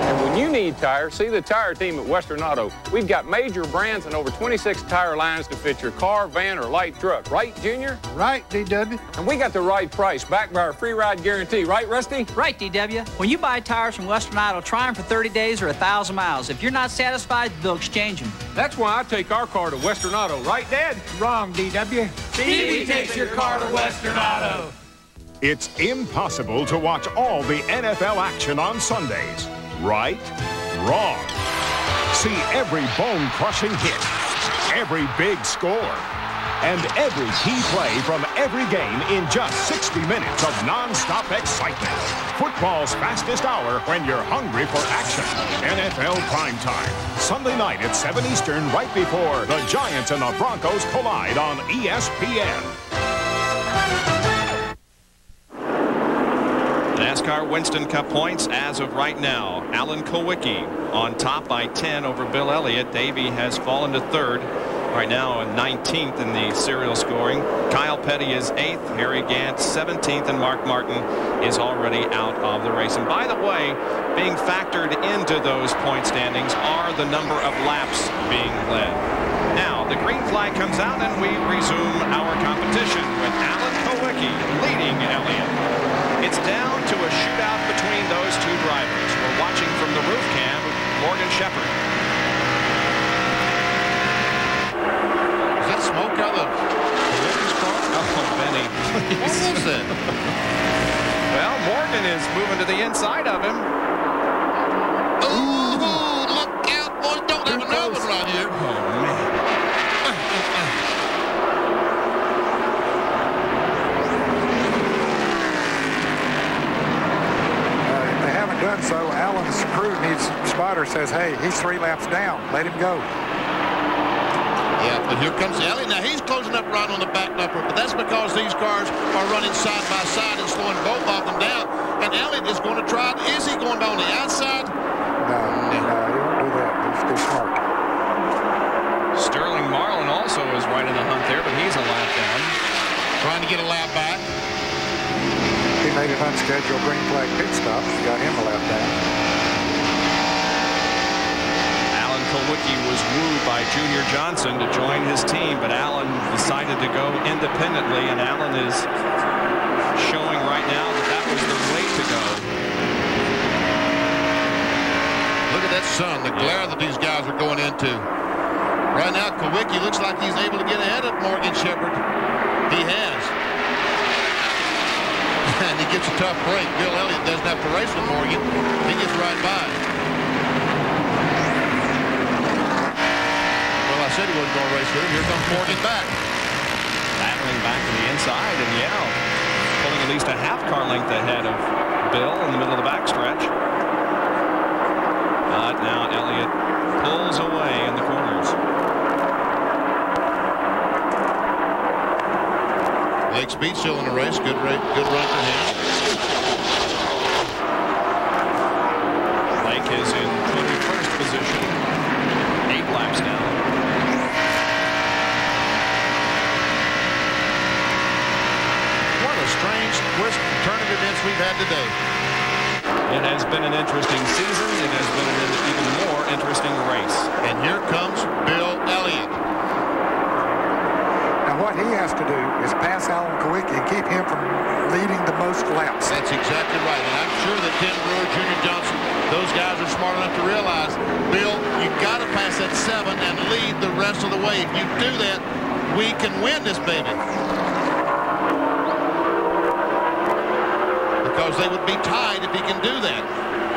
And when you need tires, see the tire team at Western Auto. We've got major brands and over 26 tire lines to fit your car, van, or light truck. Right, Junior? Right, DW. And we got the right price, backed by our free ride guarantee. Right, Rusty? Right, DW. When you buy tires from Western Auto, try them for 30 days or 1,000 miles. If you're not satisfied, they'll exchange them. That's why I take our car to Western Auto. Right, Dad? Wrong, DW. Stevie takes your car to Western Auto. It's impossible to watch all the NFL action on Sundays. Right? Wrong. See every bone-crushing hit, every big score, and every key play from every game in just 60 minutes of non-stop excitement. Football's fastest hour when you're hungry for action. NFL Primetime. Sunday night at 7 Eastern, right before the Giants and the Broncos collide on ESPN. NASCAR Winston Cup points as of right now. Alan Kulwicki on top by 10 over Bill Elliott. Davey has fallen to third. Right now 19th in the serial scoring. Kyle Petty is 8th. Harry Gant 17th. And Mark Martin is already out of the race. And by the way, being factored into those point standings are the number of laps being led. Now the green flag comes out and we resume our competition with Alan Kulwicki leading Elliott. It's down to a shootout between those two drivers. We're watching from the roof cam, Morgan Shepherd. Is that smoke out of the car? Oh, Benny. What was it? Well, Morgan is moving to the inside of him. Ooh, look out, boys. Don't have another one right here. Oh, man. Done so, Allen's crew needs, spotter says, hey, he's 3 laps down. Let him go. Yeah, but here comes Elliott. Now, he's closing up right on the back bumper, but that's because these cars are running side by side and slowing both of them down. And Elliott is going to try. Is he going on the outside? No, he won't do that. He's too smart. Sterling Marlin also is right in the hunt there, but he's a lap down. Trying to get a lap back. He made an unscheduled green flag pit stop. Got him a lap down. Alan Kulwicki was wooed by Junior Johnson to join his team, but Alan decided to go independently, and Alan is showing right now that that was the way to go. Look at that sun, the glare that these guys are going into. Right now, Kulwicki looks like he's able to get ahead of Morgan Shepherd. He has. And he gets a tough break. Bill Elliott doesn't have to race with Morgan. He gets right by. Well, I said he wasn't going to race with him. Here comes Morgan back. Battling back to the inside, and yeah. pulling at least a half car length ahead of Bill in the middle of the backstretch. But now Elliott pulls away in the corners. Blake Speed still in the race. Good run for him. Blake is in 21st position. 8 laps now. What a strange twist turn of events we've had today. It has been an interesting season. It has been an even more interesting race. And here comes Bill Elliott. Now what he has to do is pass Alan Kawicki and keep him from leading the most laps. That's exactly right. And I'm sure that Tim Brewer, Junior Johnson, those guys are smart enough to realize, Bill, you've got to pass that 7 and lead the rest of the way. If you do that, we can win this baby. Because they would be tied if he can do that.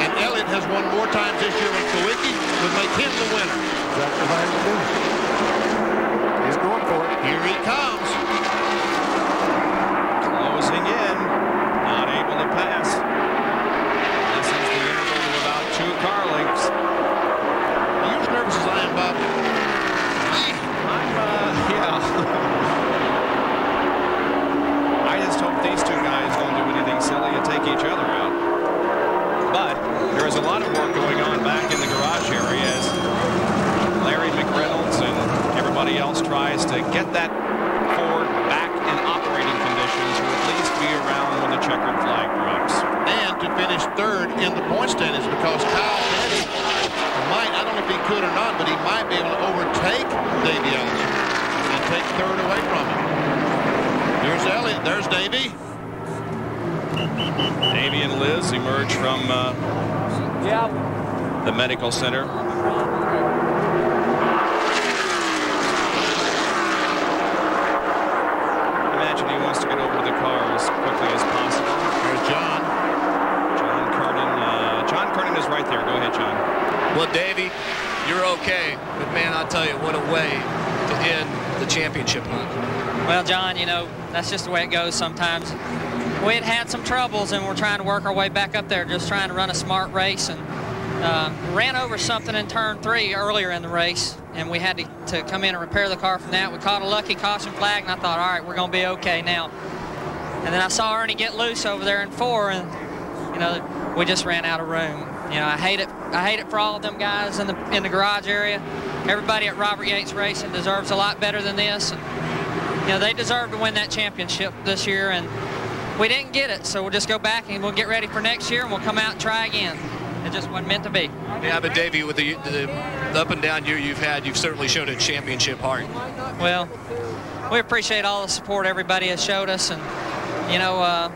And Elliott has won more times this year than Kawicki would make him the winner. Exactly what he do. He's going for it. Here he comes. Closing in. Not able to pass. This is the interval of about 2 car lengths. Are you as nervous as I am, Bob? Yeah. I just hope these 2 guys don't do anything silly and take each other out. But there is a lot of work going on back in the garage area as Larry McReynolds and everybody else tries to get that Ford back in operating conditions or at least be around when the checkered flag drops. And to finish 3rd in the point standings because Kyle Petty might, I don't know if he could or not, but he might be able to overtake Davey Ellison and take 3rd away from him. Here's Elliott. There's Davey. Davey and Liz emerge from the medical center. Imagine he wants to get over to the car as quickly as possible. Here's John. John Kernan is right there. Go ahead, John. Well, Davey, you're okay. But, man, I'll tell you, what a way to end the championship hunt. Well, John, you know, that's just the way it goes sometimes. We had some troubles, and we're trying to work our way back up there, just trying to run a smart race. And ran over something in turn 3 earlier in the race, and we had to come in and repair the car from that. We caught a lucky caution flag, and I thought, all right, we're going to be okay now. And then I saw Ernie get loose over there in 4, and, you know, we just ran out of room. You know, I hate it for all of them guys in the garage area. Everybody at Robert Yates Racing deserves a lot better than this. And, you know, they deserve to win that championship this year, and we didn't get it, so we'll just go back and we'll get ready for next year, and we'll come out and try again. It just wasn't meant to be. Yeah, but Davey, with the up and down year you've had, you've certainly showed a championship heart. Well, we appreciate all the support everybody has showed us, and you know,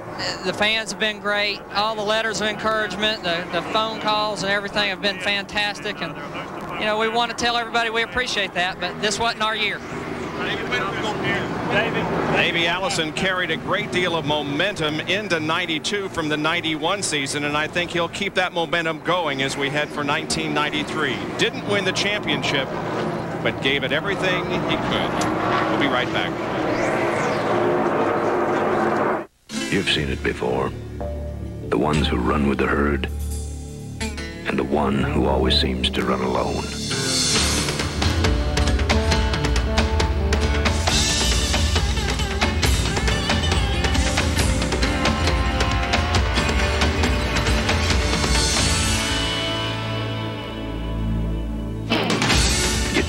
the fans have been great. All the letters of encouragement, the phone calls and everything have been fantastic, and you know, we want to tell everybody we appreciate that, but this wasn't our year. Davey Allison carried a great deal of momentum into 92 from the 91 season, and I think he'll keep that momentum going as we head for 1993. Didn't win the championship, but gave it everything he could. We'll be right back. You've seen it before. The ones who run with the herd, and the one who always seems to run alone.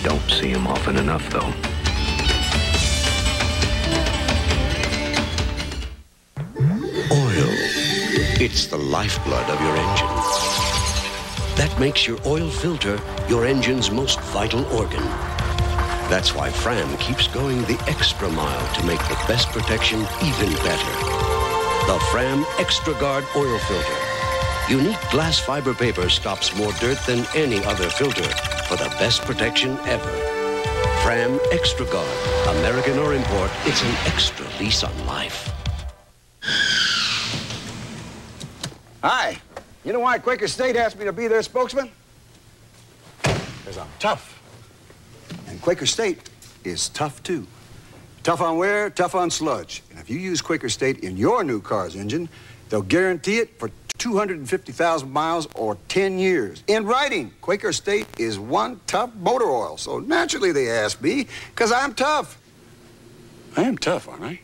Don't see him often enough, though. Oil. It's the lifeblood of your engine. That makes your oil filter your engine's most vital organ. That's why Fram keeps going the extra mile to make the best protection even better. The Fram Extra Guard oil filter. Unique glass fiber paper stops more dirt than any other filter for the best protection ever. Fram Extra Guard. American or import, it's an extra lease on life. Hi. You know why Quaker State asked me to be their spokesman? Because I'm tough. And Quaker State is tough, too. Tough on wear, tough on sludge. And if you use Quaker State in your new car's engine, they'll guarantee it for 250,000 miles or 10 years. In writing, Quaker State is one tough motor oil. So naturally they ask me, because I'm tough. I am tough, aren't I?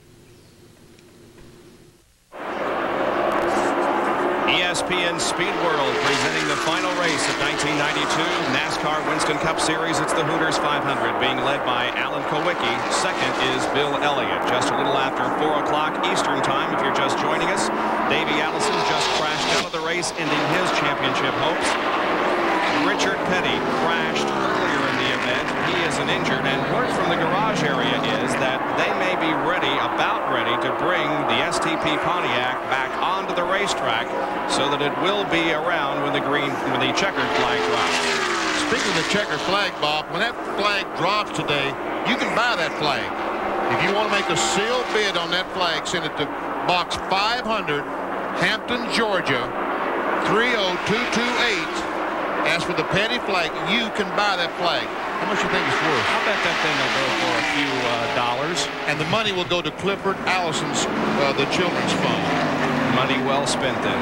ESPN Speed World presenting the final race of 1992 NASCAR Winston Cup Series. It's the Hooters 500 being led by Alan Kulwicki. Second is Bill Elliott. Just a little after 4 o'clock Eastern time if you're just joining us. Davey Allison just crashed out of the race, ending his championship hopes. Richard Petty crashed earlier in the event. He isn't injured, and word from the garage area is that they may be ready, about ready, to bring the STP Pontiac back onto the racetrack so that it will be around when the checkered flag drops. Speaking of the checkered flag, Bob, when that flag drops today, you can buy that flag. If you want to make a sealed bid on that flag, send it to Box 500, Hampton, Georgia, 30228. Ask for the Petty flag. You can buy that flag. How much do you think it's worth? I bet that thing will go for a few dollars. And the money will go to Clifford Allison's, the Children's Fund. Money well spent then.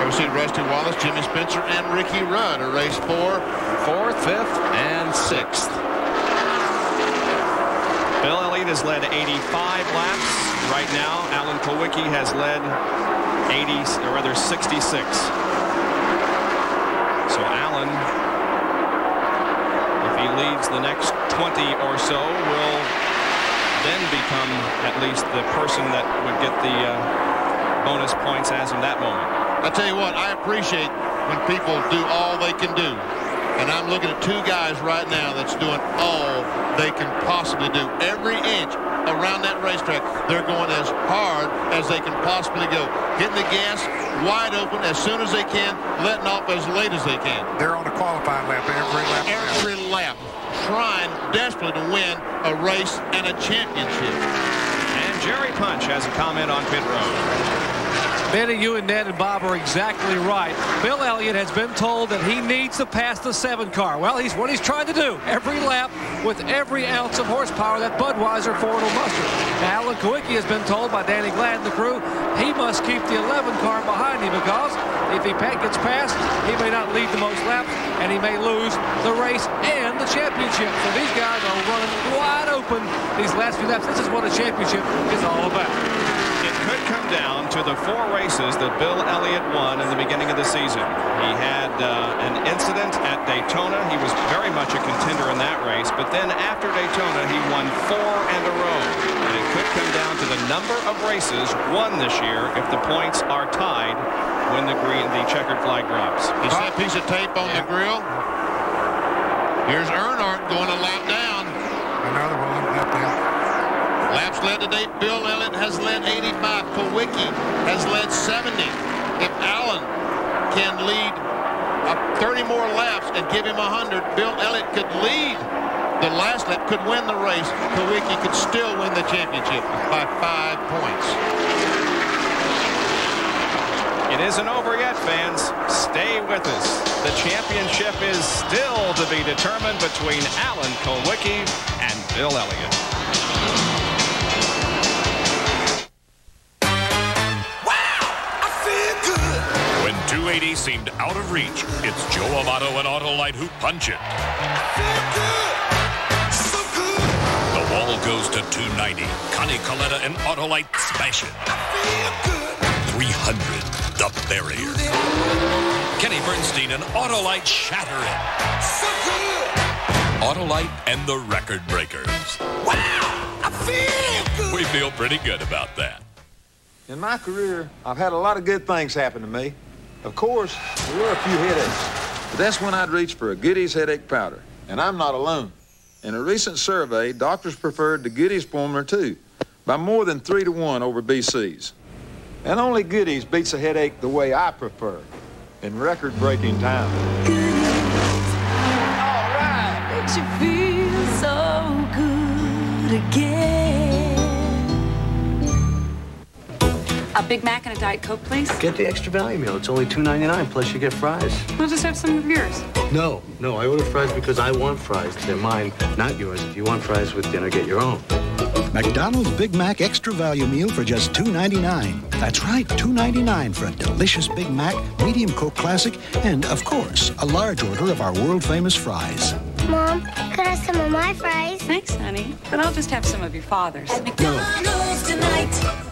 Ever seen Rusty Wallace, Jimmy Spencer, and Ricky Rudd at race 4, 4th, 5th, and 6th. Bill Elliott has led 85 laps. Right now, Alan Kulwicki has led 66. So Alan, if he leads the next 20 or so, will then become at least the person that would get the bonus points as in that moment. I tell you what, I appreciate when people do all they can do. And I'm looking at two guys right now that's doing all they can possibly do. Every inch around that racetrack, they're going as hard as they can possibly go. Hitting the gas wide open as soon as they can, letting off as late as they can. They're on a qualifying lap every lap. Every lap, trying desperately to win a race and a championship. And Jerry Punch has a comment on pit road. Benny, you and Ned and Bob are exactly right. Bill Elliott has been told that he needs to pass the 7 car. Well, he's what he's trying to do every lap with every ounce of horsepower that Budweiser Ford will muster. Now, Alan Kulwicki has been told by Danny Glad and the crew he must keep the 11 car behind him because if he gets past, he may not lead the most laps and he may lose the race and the championship. So these guys are running wide open these last few laps. This is what a championship is all about. It could come down to the 4 races that Bill Elliott won in the beginning of the season. He had an incident at Daytona. He was very much a contender in that race. But then after Daytona, he won 4 in a row. And it could come down to the number of races won this year if the points are tied when the checkered flag drops. You see a piece of tape on the grill? Here's Earnhardt going a lap down. Another one, lap down. Laps led today, Bill Elliott has led 85. Kulwicki has led 70. If Allen can lead 30 more laps and give him 100, Bill Elliott could lead the last lap, could win the race. Kulwicki could still win the championship by 5 points. It isn't over yet, fans. Stay with us. The championship is still to be determined between Alan Kulwicki and Bill Elliott. When 280 seemed out of reach, it's Joe Amato and Autolite who punch it. The wall goes to 290. Connie Coletta and Autolite smash it. 300, the barrier. Kenny Bernstein and Autolite shatter it. Autolite and the record breakers. Wow, I feel good. We feel pretty good about that. In my career, I've had a lot of good things happen to me. Of course, there were a few headaches, but that's when I'd reach for a Goody's headache powder, and I'm not alone. In a recent survey, doctors preferred the Goody's formula too, by more than 3 to 1 over BC's. And only Goody's beats a headache the way I prefer, in record-breaking time. All right, makes you feel so good again. A Big Mac and a Diet Coke, please. Get the extra value meal. It's only $2.99, plus you get fries. We'll just have some of yours. No, I order fries because I want fries. They're mine, not yours. If you want fries with dinner, get your own. McDonald's Big Mac Extra Value Meal for just $2.99. That's right, $2.99 for a delicious Big Mac, medium Coke Classic, and, of course, a large order of our world-famous fries. Mom, could I have some of my fries? Thanks, honey. But I'll just have some of your father's. McDonald's tonight.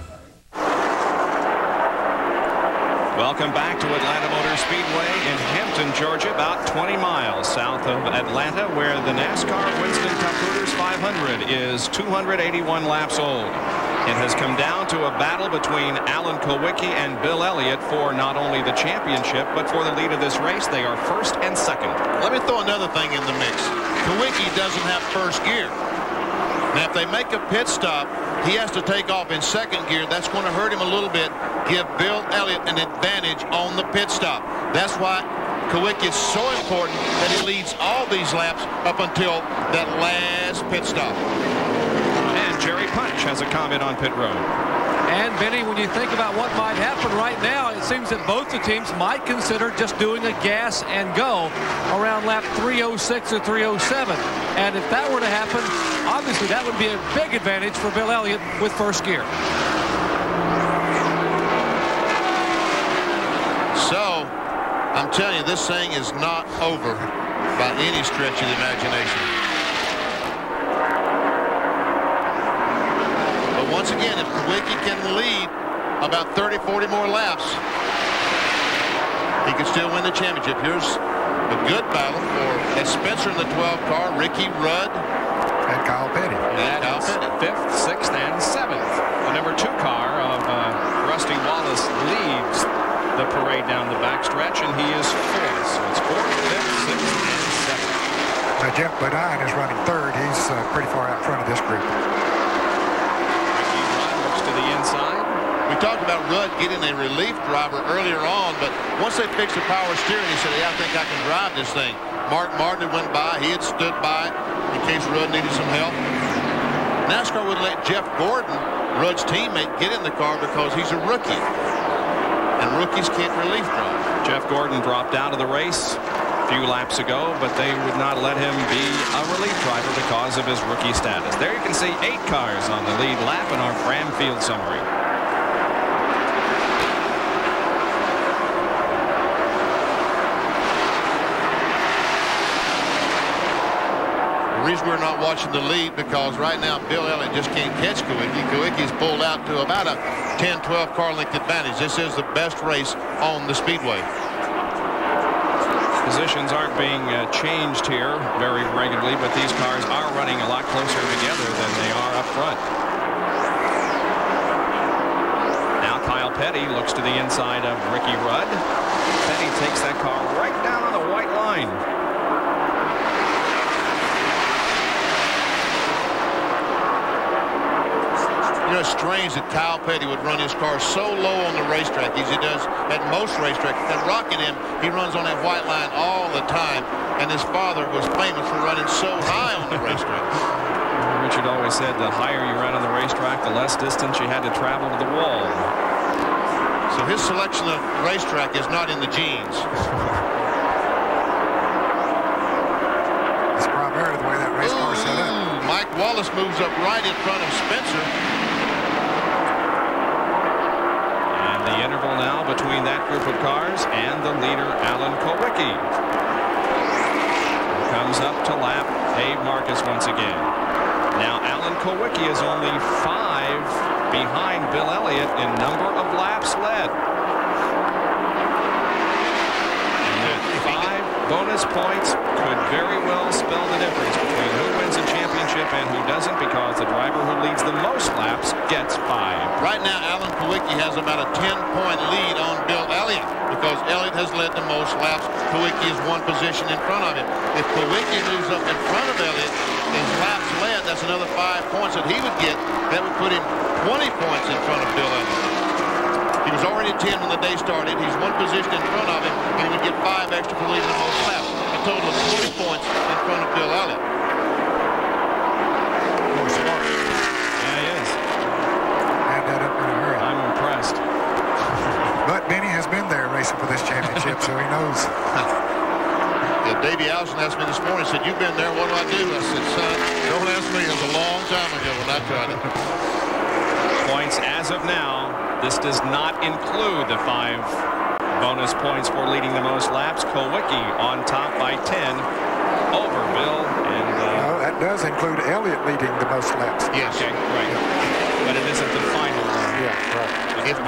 Welcome back to Atlanta Motor Speedway in Hampton, Georgia, about 20 miles south of Atlanta, where the NASCAR Winston Cup Hooters 500 is 281 laps old. It has come down to a battle between Alan Kulwicki and Bill Elliott for not only the championship, but for the lead of this race. They are first and second. Let me throw another thing in the mix. Kulwicki doesn't have first gear. Now, if they make a pit stop, he has to take off in second gear. That's going to hurt him a little bit, give Bill Elliott an advantage on the pit stop. That's why Kulwicki is so important that he leads all these laps up until that last pit stop. And Jerry Punch has a comment on pit road. And, Benny, when you think about what might happen right now, it seems that both the teams might consider just doing a gas and go around lap 306 or 307. And if that were to happen, obviously that would be a big advantage for Bill Elliott with first gear. So, I'm telling you, this thing is not over by any stretch of the imagination. But once again, if Kulwicki can lead about 30, 40 more laps, he could still win the championship. Here's a good battle for Spencer in the 12 car, Ricky Rudd, and Kyle Petty. Fifth, sixth, and seventh. The number 2 car of Rusty Wallace leads the parade down the backstretch, and he is fourth. So it's 4th, 5th, 6th, and 7th. Now Jeff Bodine is running third. He's pretty far out front of this group. Ricky Rudd looks to the inside. We talked about Rudd getting a relief driver earlier on, but once they fixed the power steering, he said, yeah, I think I can drive this thing. Mark Martin went by. He had stood by in case Rudd needed some help. NASCAR would let Jeff Gordon, Rudd's teammate, get in the car because he's a rookie. And rookies can't relief drive. Jeff Gordon dropped out of the race a few laps ago, but they would not let him be a relief driver because of his rookie status. There you can see 8 cars on the lead lap in our Fram Field summary. The reason we're not watching the lead because right now Bill Elliott just can't catch Kulwicki. Kulwicki's pulled out to about a 10-12 car length advantage. This is the best race on the speedway. Positions aren't being changed here very regularly, but these cars are running a lot closer together than they are up front. Now Kyle Petty looks to the inside of Ricky Rudd. Petty takes that car right down on the white line. You know, it's strange that Kyle Petty would run his car so low on the racetrack as he does at most racetracks. At Rockingham, he runs on that white line all the time, and his father was famous for running so high on the racetrack. Richard always said the higher you ran on the racetrack, the less distance you had to travel to the wall. So his selection of racetrack is not in the genes. It's primarily the way that race car is set up. Mike Wallace moves up right in front of Spencer. The interval now between that group of cars and the leader, Alan Kulwicki. Comes up to lap Dave Marcus once again. Now, Alan Kulwicki is only 5 behind Bill Elliott in number of laps led. And 5 bonus points could very well spell the difference between who wins a championship and who doesn't, because the driver who leads the most laps gets 5. Right now, Alan Kulwicki has about a 10-point lead on Bill Elliott because Elliott has led the most laps. Kulwicki is 1 position in front of him. If Kulwicki moves up in front of Elliott, his laps led, that's another 5 points that he would get. That would put him 20 points in front of Bill Elliott. He was already 10 when the day started. He's 1 position in front of him, and he would get 5 extra for leading the most laps. A total of 20 points in front of Bill Elliott. More smart. Yeah, he is. Add that up in a hurry. I'm impressed. racing for this championship, so he knows. Yeah, Davey Allison asked me this morning, said, you've been there, what do I do? I said, son, don't ask me. It was a long time ago when I tried it. Points as of now. This does not include the 5 bonus points for leading the most laps. Kulwicki on top by 10 over Bill. And no, that does include Elliott leading the most laps. Yes. Okay, right. But it isn't the final. Yeah, right. If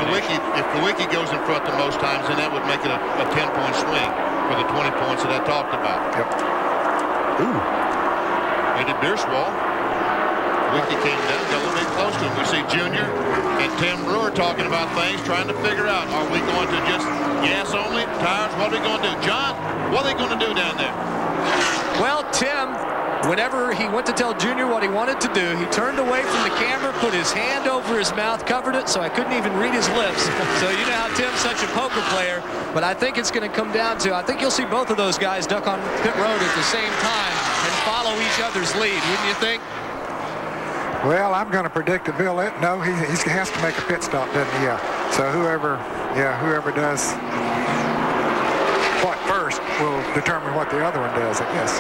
Kulwicki goes in front the most times, then that would make it a 10-point swing for the 20 points that I talked about. Yep. Ooh. Eddie Bierswald. Kulwicki came down, got a little bit close to him. We see Junior and Tim Brewer talking about things, trying to figure out, are we going to just gas only, tires, what are we going to do? John, what are they going to do down there? Well, Tim, whenever he went to tell Junior what he wanted to do, he turned away from the camera, put his hand over his mouth, covered it so I couldn't even read his lips. So you know how Tim's such a poker player, but I think it's going to come down to, I think you'll see both of those guys duck on pit road at the same time and follow each other's lead, wouldn't you think? Well, I'm going to predict that Bill, no, he has to make a pit stop, doesn't he? Yeah. So whoever does what first will determine what the other one does, I guess.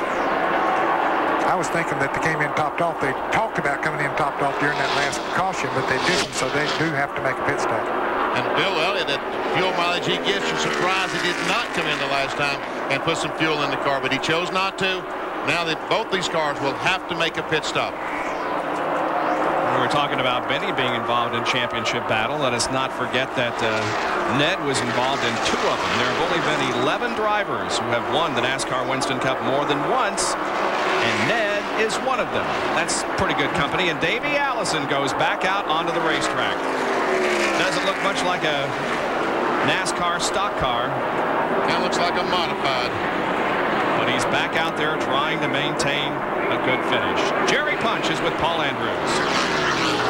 I was thinking that they came in topped off. They talked about coming in topped off during that last caution, but they didn't, so they do have to make a pit stop. And Bill Elliott, that fuel mileage he gets, you're surprised he did not come in the last time and put some fuel in the car, but he chose not to. Now that both these cars will have to make a pit stop. We were talking about Benny being involved in championship battle. Let us not forget that Ned was involved in 2 of them. There have only been 11 drivers who have won the NASCAR Winston Cup more than once, and Ned is one of them. That's pretty good company. And Davey Allison goes back out onto the racetrack. Doesn't look much like a NASCAR stock car. That looks like a modified. But he's back out there trying to maintain a good finish. Jerry Punch is with Paul Andrews.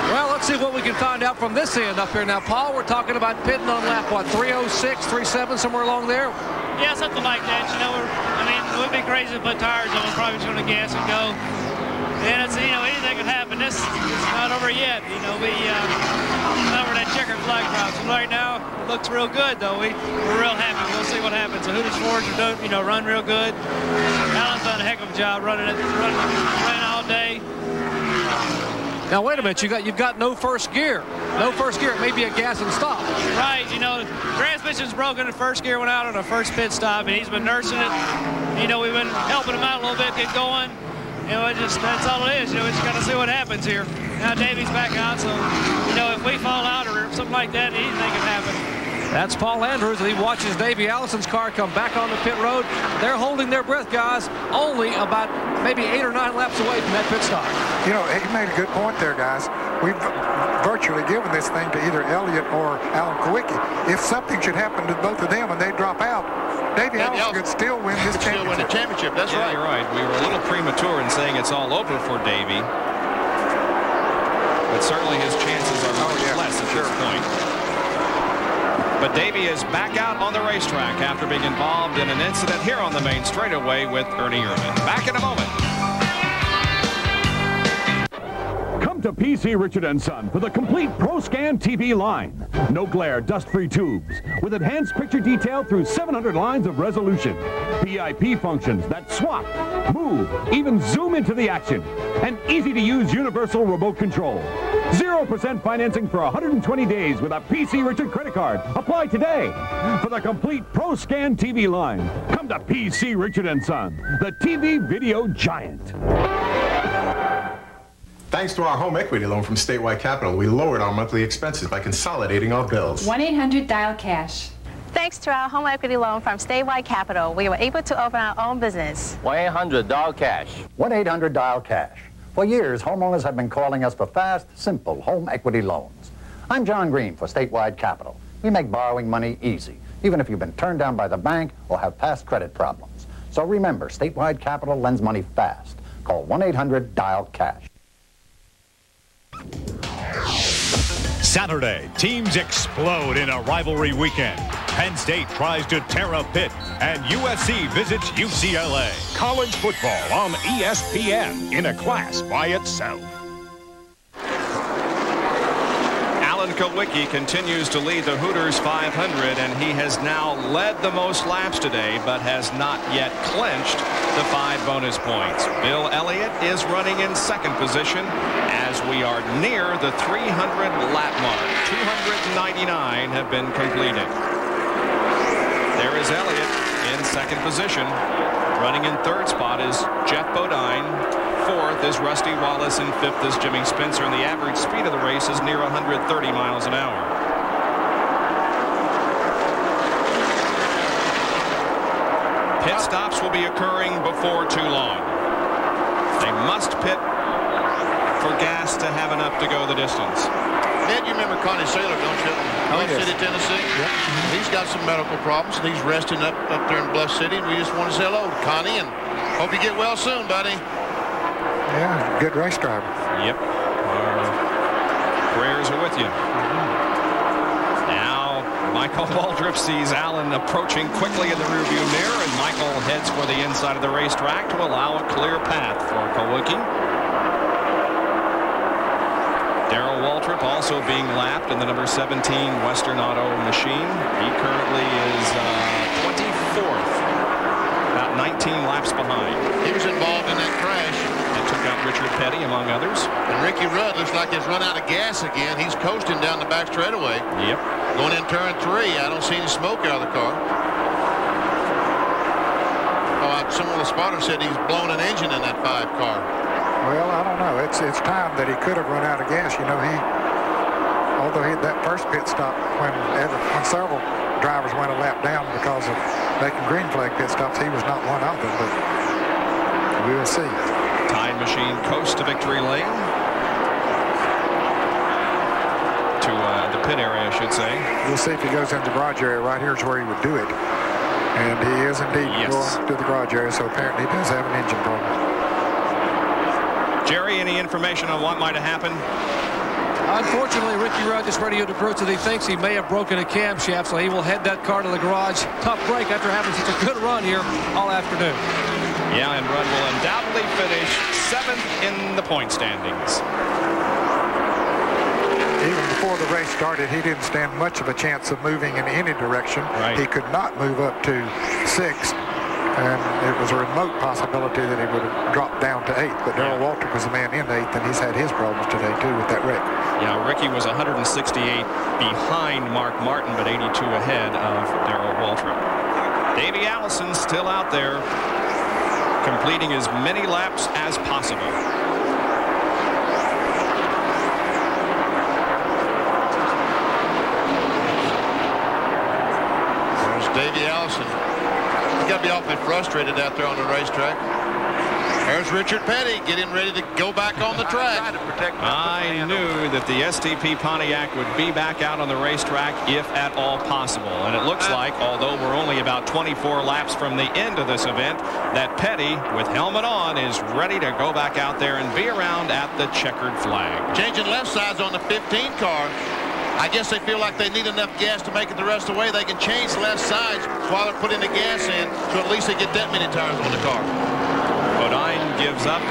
Well, let's see what we can find out from this end up here. Now, Paul, we're talking about pitting on lap, what, 306, 37, somewhere along there? Yeah, something like that. You know, it would be crazy to put tires on. We're probably just going to gas and go. And it's, you know, anything could happen. It's not over yet. You know, over that checkered flag drop. So right now, it looks real good, though. We're real happy. We'll see what happens. The Hooters Fords are doing, run real good. Alan's done a heck of a job running all day. Now, wait a minute. You've got no first gear. No first gear. It may be a gas and stop. Right. You know, transmission's broken. The first gear went out on the first pit stop, and he's been nursing it. You know, we've been helping him out a little bit, get going. You know, that's all it is. You know, we just got to see what happens here. Now Davey's back out, so, you know, if we fall out or something like that, anything can happen. That's Paul Andrews, and he watches Davey Allison's car come back on the pit road. They're holding their breath, guys, only about maybe 8 or 9 laps away from that pit stop. You know, he made a good point there, guys. We've virtually given this thing to either Elliott or Alan Kulwicki. If something should happen to both of them and they drop out, Davey Allison could still win this championship. Still win the championship, that's right. You're right. We were a little premature in saying it's all over for Davey. But certainly his chances are much less at this point. But Davey is back out on the racetrack after being involved in an incident here on the main straightaway with Ernie Ehrman. Back in a moment. Come to PC Richard & Son for the complete ProScan TV line. No glare, dust-free tubes with enhanced picture detail through 700 lines of resolution. VIP functions that swap, move, even zoom into the action. An easy-to-use universal remote control. 0% financing for 120 days with a PC Richard credit card. Apply today. For the complete ProScan TV line, come to PC Richard & Son, the TV video giant. Thanks to our home equity loan from Statewide Capital, we lowered our monthly expenses by consolidating our bills. 1-800-DIAL-CASH. Thanks to our home equity loan from Statewide Capital, we were able to open our own business. 1-800-DIAL-CASH. 1-800-DIAL-CASH. For years, homeowners have been calling us for fast, simple home equity loans. I'm John Green for Statewide Capital. We make borrowing money easy, even if you've been turned down by the bank or have past credit problems. So remember, Statewide Capital lends money fast. Call 1-800-DIAL-CASH. Saturday, teams explode in a rivalry weekend. Penn State tries to tear up Pitt, and USC visits UCLA. College football on ESPN in a class by itself. Alan Kulwicki continues to lead the Hooters 500, and he has now led the most laps today, but has not yet clinched the 5 bonus points. Bill Elliott is running in second position as we are near the 300 lap mark. 299 have been completed. There is Elliott in second position. Running in third spot is Jeff Bodine. Fourth is Rusty Wallace, and fifth is Jimmy Spencer, and the average speed of the race is near 130 miles an hour. Pit stops will be occurring before too long. They must pit for gas to have enough to go the distance. Ned, you remember Connie Saylor, don't you? Bluff City, Tennessee? Yep. He's got some medical problems, and he's resting up there in Bluff City, and we just want to say hello to Connie, and hope you get well soon, buddy. Yeah, good race driver. Yep. Our prayers are with you. Now, Michael Waldrop sees Allen approaching quickly in the rearview mirror, and Michael heads for the inside of the racetrack to allow a clear path for Kulwicki. Darrell Waltrip also being lapped in the number 17 Western Auto machine. He currently is 24th, about 19 laps behind. He was involved in that crash. Took out Richard Petty, among others. And Ricky Rudd looks like he's run out of gas again. He's coasting down the back straightaway. Yep. Going in turn 3. I don't see any smoke out of the car. Oh, some of the spotters said he's blown an engine in that 5 car. Well, I don't know. It's time that he could have run out of gas. You know, although he had that first pit stop when several drivers went a lap down because of making green flag pit stops, he was not one of them, but we will see. Time machine coast to victory lane. To the pit area, I should say. We'll see if he goes into the garage area. Right here is where he would do it. And he is indeed going to the garage area, so apparently he does have an engine problem. Jerry, any information on what might have happened? Unfortunately, Ricky Rudd just radioed to Cruz that he thinks he may have broken a camshaft, so he will head that car to the garage. Tough break after having such a good run here all afternoon. Yeah, and Rudd will undoubtedly finish 7th in the point standings. Even before the race started, he didn't stand much of a chance of moving in any direction. Right. He could not move up to 6th, and it was a remote possibility that he would have dropped down to 8th. But Darrell Waltrip was the man in 8th, and he's had his problems today, too, with that wreck. Yeah, Ricky was 168 behind Mark Martin, but 82 ahead of Darrell Waltrip. Davey Allison still out there, completing as many laps as possible. There's Davey Allison. He's got to be awfully frustrated out there on the racetrack. There's Richard Petty getting ready to go back on the track. I knew that the STP Pontiac would be back out on the racetrack if at all possible. And it looks like, although we're only about 24 laps from the end of this event, that Petty, with helmet on, is ready to go back out there and be around at the checkered flag. Changing left sides on the 15 car. I guess they feel like they need enough gas to make it the rest of the way. They can change left sides while they're putting the gas in, so at least they get that many tires on the car. Bodine gives up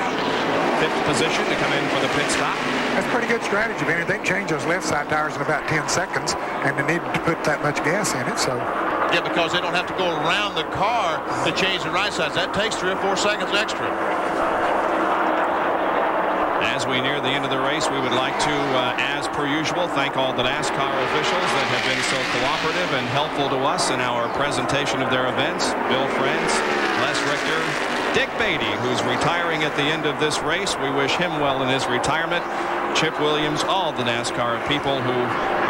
5th position to come in for the pit stop. That's pretty good strategy, man. They can change those left side tires in about 10 seconds, and they need to put that much gas in it, so. Yeah, because they don't have to go around the car to change the right sides. That takes 3 or 4 seconds extra. As we near the end of the race, we would like to, as per usual, thank all the NASCAR officials that have been so cooperative and helpful to us in our presentation of their events. Bill Friends, Les Richter, Dick Beatty, who's retiring at the end of this race. We wish him well in his retirement. Chip Williams, all the NASCAR people who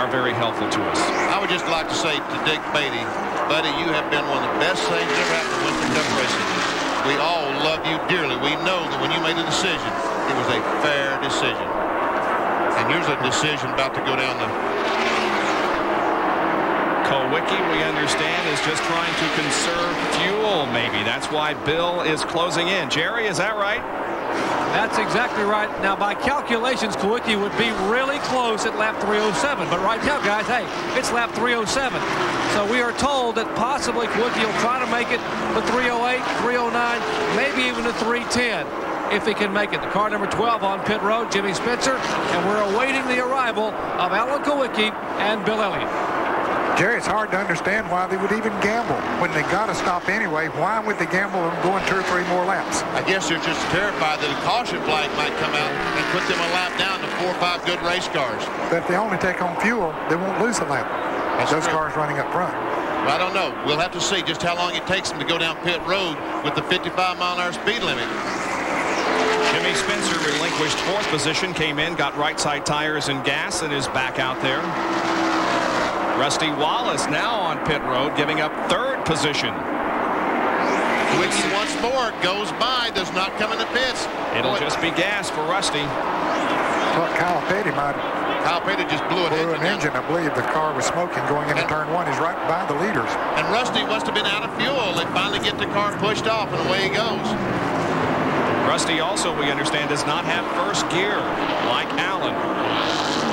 are very helpful to us. I would just like to say to Dick Beatty, buddy, you have been one of the best things that ever happened to Winston Cup racing. We all love you dearly. We know that when you made a decision, it was a fair decision. And here's a decision about to go down the... Kulwicki, we understand, is just trying to conserve fuel, maybe. That's why Bill is closing in. Jerry, is that right? That's exactly right. Now, by calculations, Kulwicki would be really close at lap 307. But right now, guys, hey, it's lap 307. So we are told that possibly Kulwicki will try to make it to 308, 309, maybe even to 310. if he can make it. The car number 12 on pit road, Jimmy Spencer, and we're awaiting the arrival of Alan Kulwicki and Bill Elliott. Jerry, it's hard to understand why they would even gamble. When they got to stop anyway, why would they gamble on going 2 or 3 more laps? I guess they're just terrified that a caution flag might come out and put them a lap down to 4 or 5 good race cars. But if they only take on fuel, they won't lose a lap. Those cars running up front. Well, I don't know. We'll have to see just how long it takes them to go down pit road with the 55-mile-an-hour speed limit. Jimmy Spencer relinquished 4th position, came in, got right side tires and gas, and is back out there. Rusty Wallace now on pit road, giving up 3rd position. Kulwicki once more goes by, does not come in the pits. It'll just be gas for Rusty. Well, Kyle Petty just blew an engine. I believe the car was smoking going into turn 1. He's right by the leaders. And Rusty must have been out of fuel. They finally get the car pushed off, and away he goes. Rusty also, we understand, does not have 1st gear like Allen.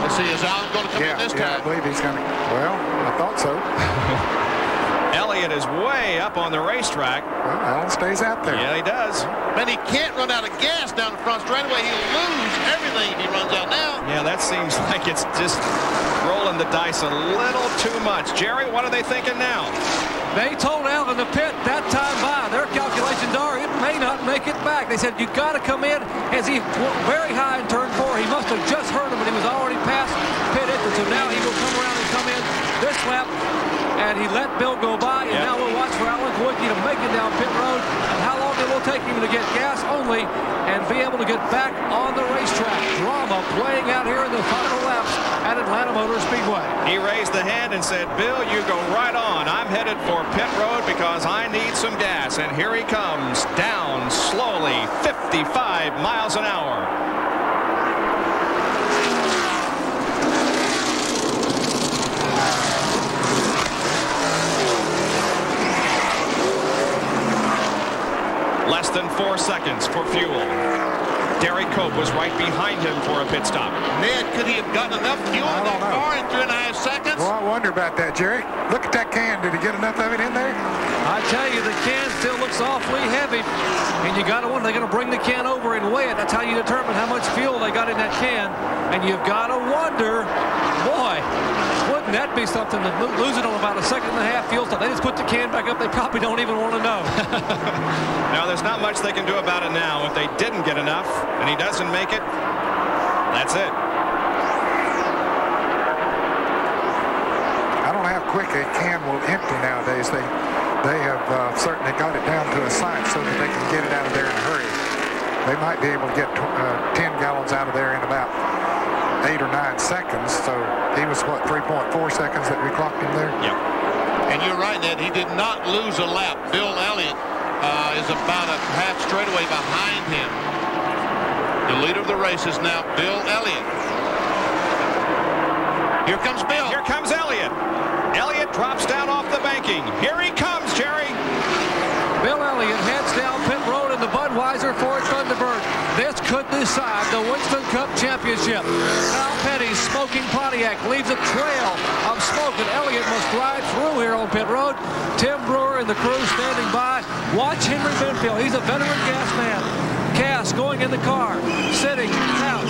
Let's see, is Allen going to come in this time? I believe he's going to. Well, I thought so. Elliott is way up on the racetrack. Well, Allen stays out there. Yeah, he does. Man, he can't run out of gas down the front straightaway. He'll lose everything if he runs out now. Yeah, that seems like it's just rolling the dice a little too much. Jerry, what are they thinking now? They told Allen to pit that time by. Their calculations are it may not make it back. They said, you got to come in. As he went very high in turn 4, he must have just heard him, but he was already past pit exit. So now he will come around and come in this lap. And he let Bill go by, and now we'll watch for Alan Kulwicki to make it down pit road, and how long it will take him to get gas only and be able to get back on the racetrack. Drama playing out here in the final laps at Atlanta Motor Speedway. He raised the hand and said, Bill, you go right on. I'm headed for pit road because I need some gas. And here he comes down slowly, 55 miles an hour. Less than 4 seconds for fuel. Derek Cope was right behind him for a pit stop. Ned, could he have gotten enough fuel in that car in 3.5 seconds? Well, I wonder about that, Jerry. Look at that can. Did he get enough of it in there? I tell you, the can still looks awfully heavy. And you got to wonder, they're going to bring the can over and weigh it. That's how you determine how much fuel they got in that can. And you've got to wonder, boy, wouldn't that be something to lose it on about a 1.5 second fuel stop? They just put the can back up. They probably don't even want to know. Now, there's not much they can do about it now. If they didn't get enough and he doesn't make it, that's it. I don't know how quick a can will empty nowadays. They have certainly got it down to a science so that they can get it out of there in a hurry. They might be able to get 10 gallons out of there in about 8 or 9 seconds. So he was, what, 3.4 seconds that we clocked him there? Yep. And you're right, Ned. He did not lose a lap. Bill Elliott is about a half straightaway behind him. The leader of the race is now Bill Elliott. Here comes Bill. Here comes Elliott. Elliott drops down off the banking. Here he comes, Jerry. Bill Elliott heads down pit road in the Budweiser Ford Thunderbird. This could decide the Winston Cup Championship. Kyle Petty's smoking Pontiac leaves a trail of smoke, and Elliott must drive through here on pit road. Tim Brewer and the crew standing by. Watch Henry Benfield. He's a veteran gas man. Cass going in the car, sitting out.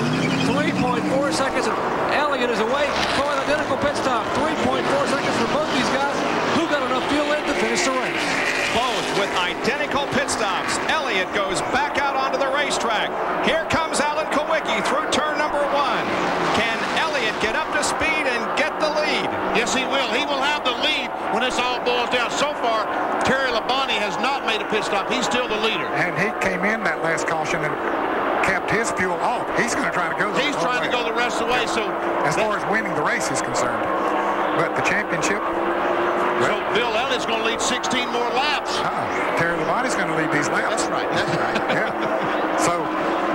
3.4 seconds, and Elliott is away for an identical pit stop. 3.4 seconds for both these guys. Who got enough fuel in to finish the race? Both with identical pit stops. Elliott goes back out onto the racetrack. Here comes Alan Kulwicki through turn number 1. Can Elliott get up to speed and get the lead? Yes, he will. He will have the lead when this all boils down. So far, Terry Labonte has not made a pit stop. He's still the leader. And he came in that last caution and kept his fuel off. He's going to try to go the He's trying to go the rest of the way. So as far as winning the race is concerned. But the championship... So Bill Elliott's going to lead 16 more laps. Terry Labonte's going to lead these laps. That's right. That's right. Yeah. So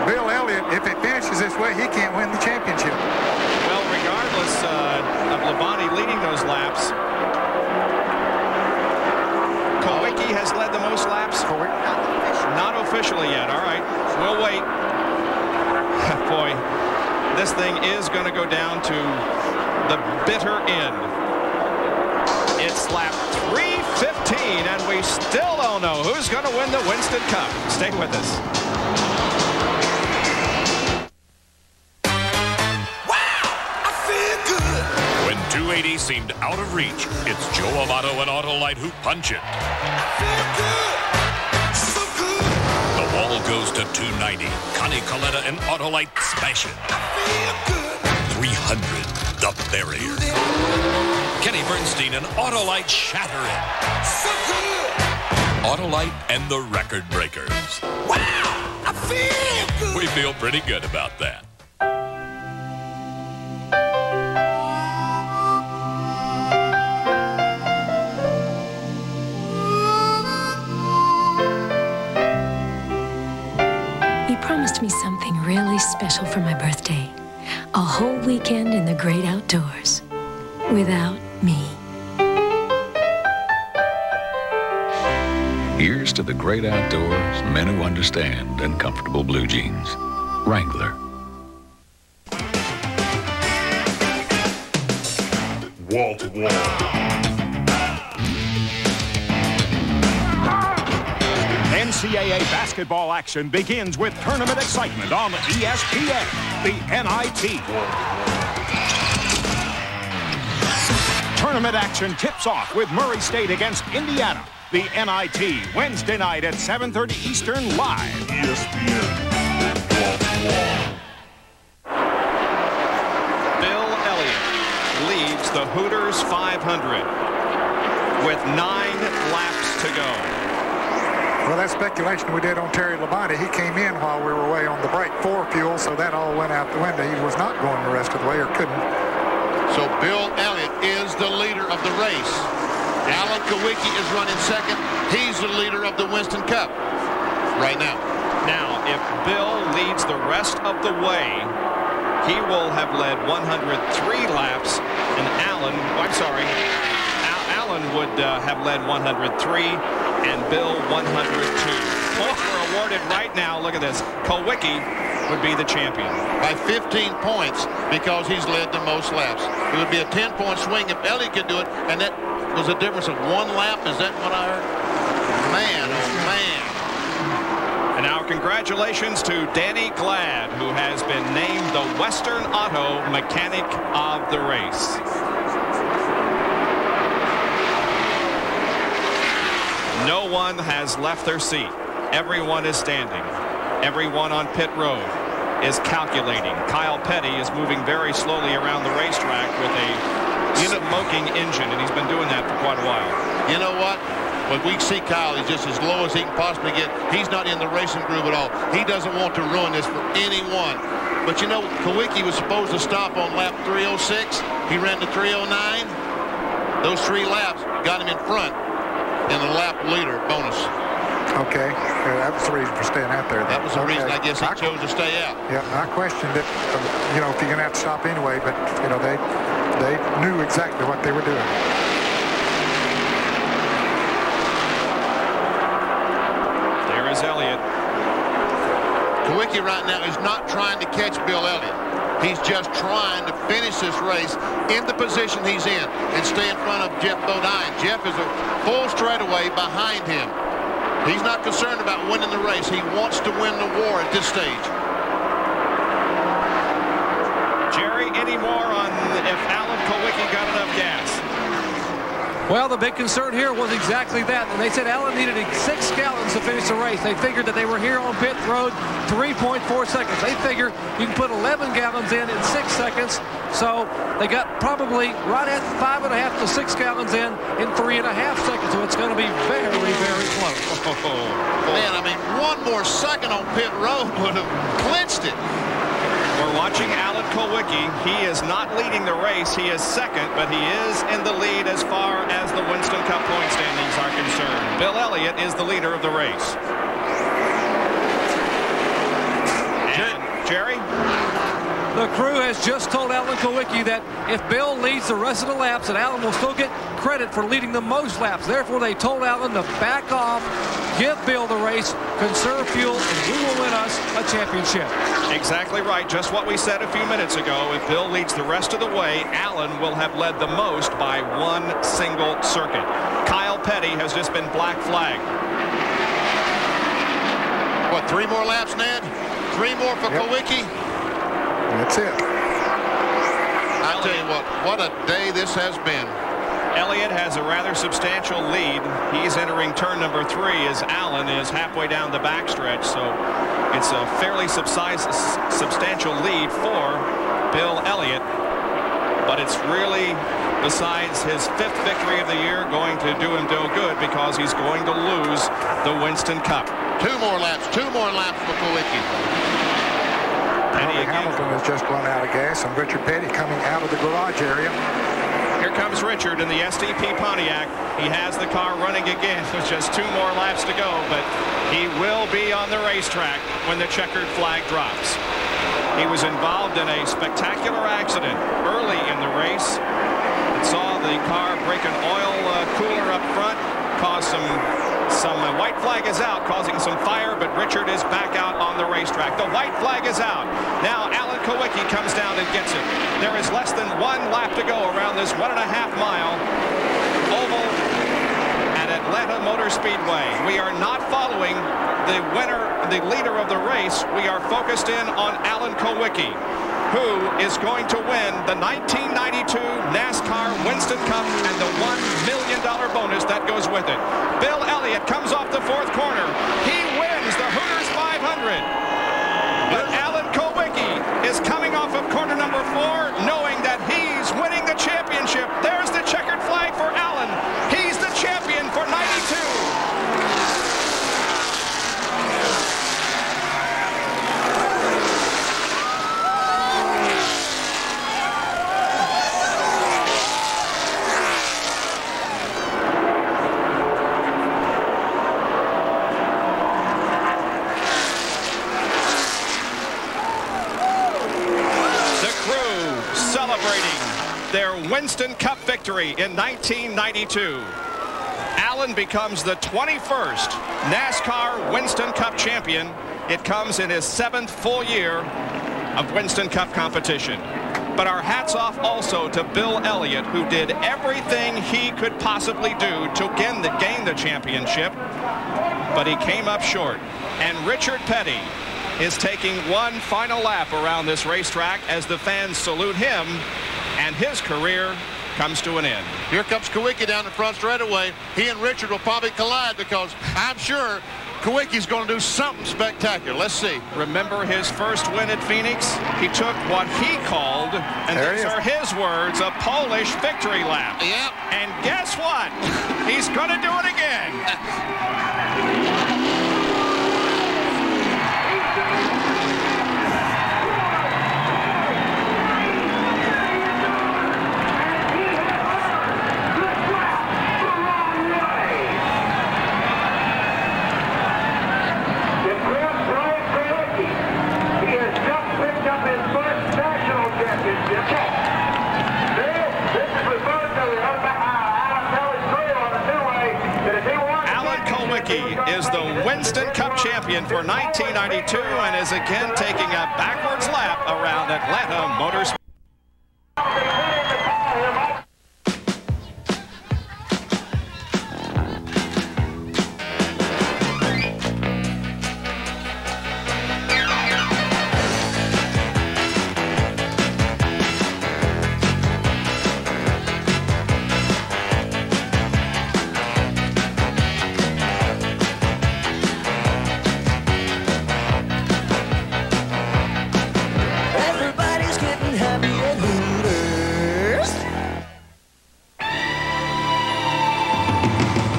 Bill Elliott, if it finishes this way, he can't win the championship. Well, regardless of Labonte leading those laps, Kulwicki has led the most laps. Not officially yet. All right. We'll wait. Boy, this thing is going to go down to the bitter end. It's lap 315, and we still don't know who's going to win the Winston Cup. Stay with us. 480 seemed out of reach. It's Joe Amato and Autolite who punch it. The wall goes to 290. Connie Coletta and Autolite smash it. 300, the barrier. Kenny Bernstein and Autolite shatter it. Autolite and the record breakers. Wow, I feel good. We feel pretty good about that. You promised me something really special for my birthday. A whole weekend in the great outdoors. Without me. Here's to the great outdoors, men who understand, and comfortable blue jeans. Wrangler. Wall to wall. NCAA basketball action begins with tournament excitement on ESPN, the NIT. Tournament action tips off with Murray State against Indiana. The NIT, Wednesday night at 7:30 Eastern, live. ESPN. Bill Elliott leads the Hooters 500 with 9 laps to go. Well, that speculation we did on Terry Labonte, he came in while we were away on the break for fuel, so that all went out the window. He was not going the rest of the way, or couldn't. So Bill Elliott is the leader of the race. Alan Kawicki is running second. He's the leader of the Winston Cup right now. Now, if Bill leads the rest of the way, he will have led 103 laps, and Alan would have led 103, and Bill 102. Points are awarded right now. Look at this. Kawicki would be the champion. By 15 points because he's led the most laps. It would be a 10-point swing if Elliott could do it, and that was a difference of 1 lap. Is that what I heard? Man, oh man. And now congratulations to Danny Glad, who has been named the Western Auto Mechanic of the race. No one has left their seat. Everyone is standing. Everyone on pit road is calculating. Kyle Petty is moving very slowly around the racetrack with a smoking engine, and he's been doing that for quite a while. You know what? When we see Kyle, he's just as low as he can possibly get. He's not in the racing groove at all. He doesn't want to ruin this for anyone. But you know, Kawicki was supposed to stop on lap 306. He ran to 309. Those 3 laps got him in front in the lap leader bonus. Okay, that was the reason for staying out there. That was the reason, I guess, he chose to stay out. Yeah, I questioned it, you know, if you're going to have to stop anyway, but, you know, they knew exactly what they were doing. There is Elliott. Kawicki right now is not trying to catch Bill Elliott. He's just trying to finish this race in the position he's in and stay in front of Jeff Bodine. Jeff is a full straightaway behind him. He's not concerned about winning the race. He wants to win the war at this stage. Jerry, any more on if Alan Kawicki got enough gas? Well, the big concern here was exactly that. And they said Allen needed 6 gallons to finish the race. They figured that they were here on pit road 3.4 seconds. They figure you can put 11 gallons in 6 seconds. So they got probably right at 5.5 to 6 gallons in 3.5 seconds. So it's going to be very, very close. Man, I mean, 1 more second on pit road would have clinched it. We're watching Alan Kawicki. He is not leading the race. He is second, but he is in the lead as far as the Winston Cup point standings are concerned. Bill Elliott is the leader of the race. And Jerry? The crew has just told Alan Kawicki that if Bill leads the rest of the laps, that Alan will still get credit for leading the most laps. Therefore, they told Alan to back off, give Bill the race, conserve fuel, and we will win us a championship. Exactly right. Just what we said a few minutes ago. If Bill leads the rest of the way, Alan will have led the most by 1 single circuit. Kyle Petty has just been black flagged. What, 3 more laps, Ned? 3 more for Kawicki? That's it. I'll tell you what a day this has been. Elliott has a rather substantial lead. He's entering turn number 3 as Allen is halfway down the backstretch. So it's a fairly substantial lead for Bill Elliott. But it's really, besides his 5th victory of the year, going to do him no good because he's going to lose the Winston Cup. 2 more laps for Kulwicki. Hamilton has just run out of gas, and Richard Petty coming out of the garage area. Here comes Richard in the SDP Pontiac. He has the car running again with just 2 more laps to go, but he will be on the racetrack when the checkered flag drops. He was involved in a spectacular accident early in the race. It saw the car break an oil cooler up front, caused some white flag is out, causing some fire, but Richard is back out on the racetrack. The white flag is out. Now Alan Kulwicki comes down and gets it. There is less than 1 lap to go around this 1.5-mile oval at Atlanta Motor Speedway. We are not following the leader of the race. We are focused in on Alan Kulwicki, who is going to win the 1992 NASCAR Winston Cup and the $1 million bonus that goes with it. Bill Elliott comes off the 4th corner. He wins the Hooters 500. But Alan Kulwicki is coming off of corner number 4, knowing that he's winning the championship. There's the checkered flag for Alan. He's the champion for 92. Their Winston Cup victory in 1992. Allen becomes the 21st NASCAR Winston Cup champion. It comes in his 7th full year of Winston Cup competition. But our hats off also to Bill Elliott, who did everything he could possibly do to gain the championship, but he came up short. And Richard Petty is taking one final lap around this racetrack as the fans salute him, and his career comes to an end. Here comes Kulwicki down the front straightaway. He and Richard will probably collide because I'm sure Kulwicki's going to do something spectacular. Let's see. Remember his first win at Phoenix? He took what he called, and these are his words, a Polish victory lap. Yep. And guess what? He's going to do it again. Is the Winston Cup champion for 1992 and is again taking a backwards lap around Atlanta Motor Speedway.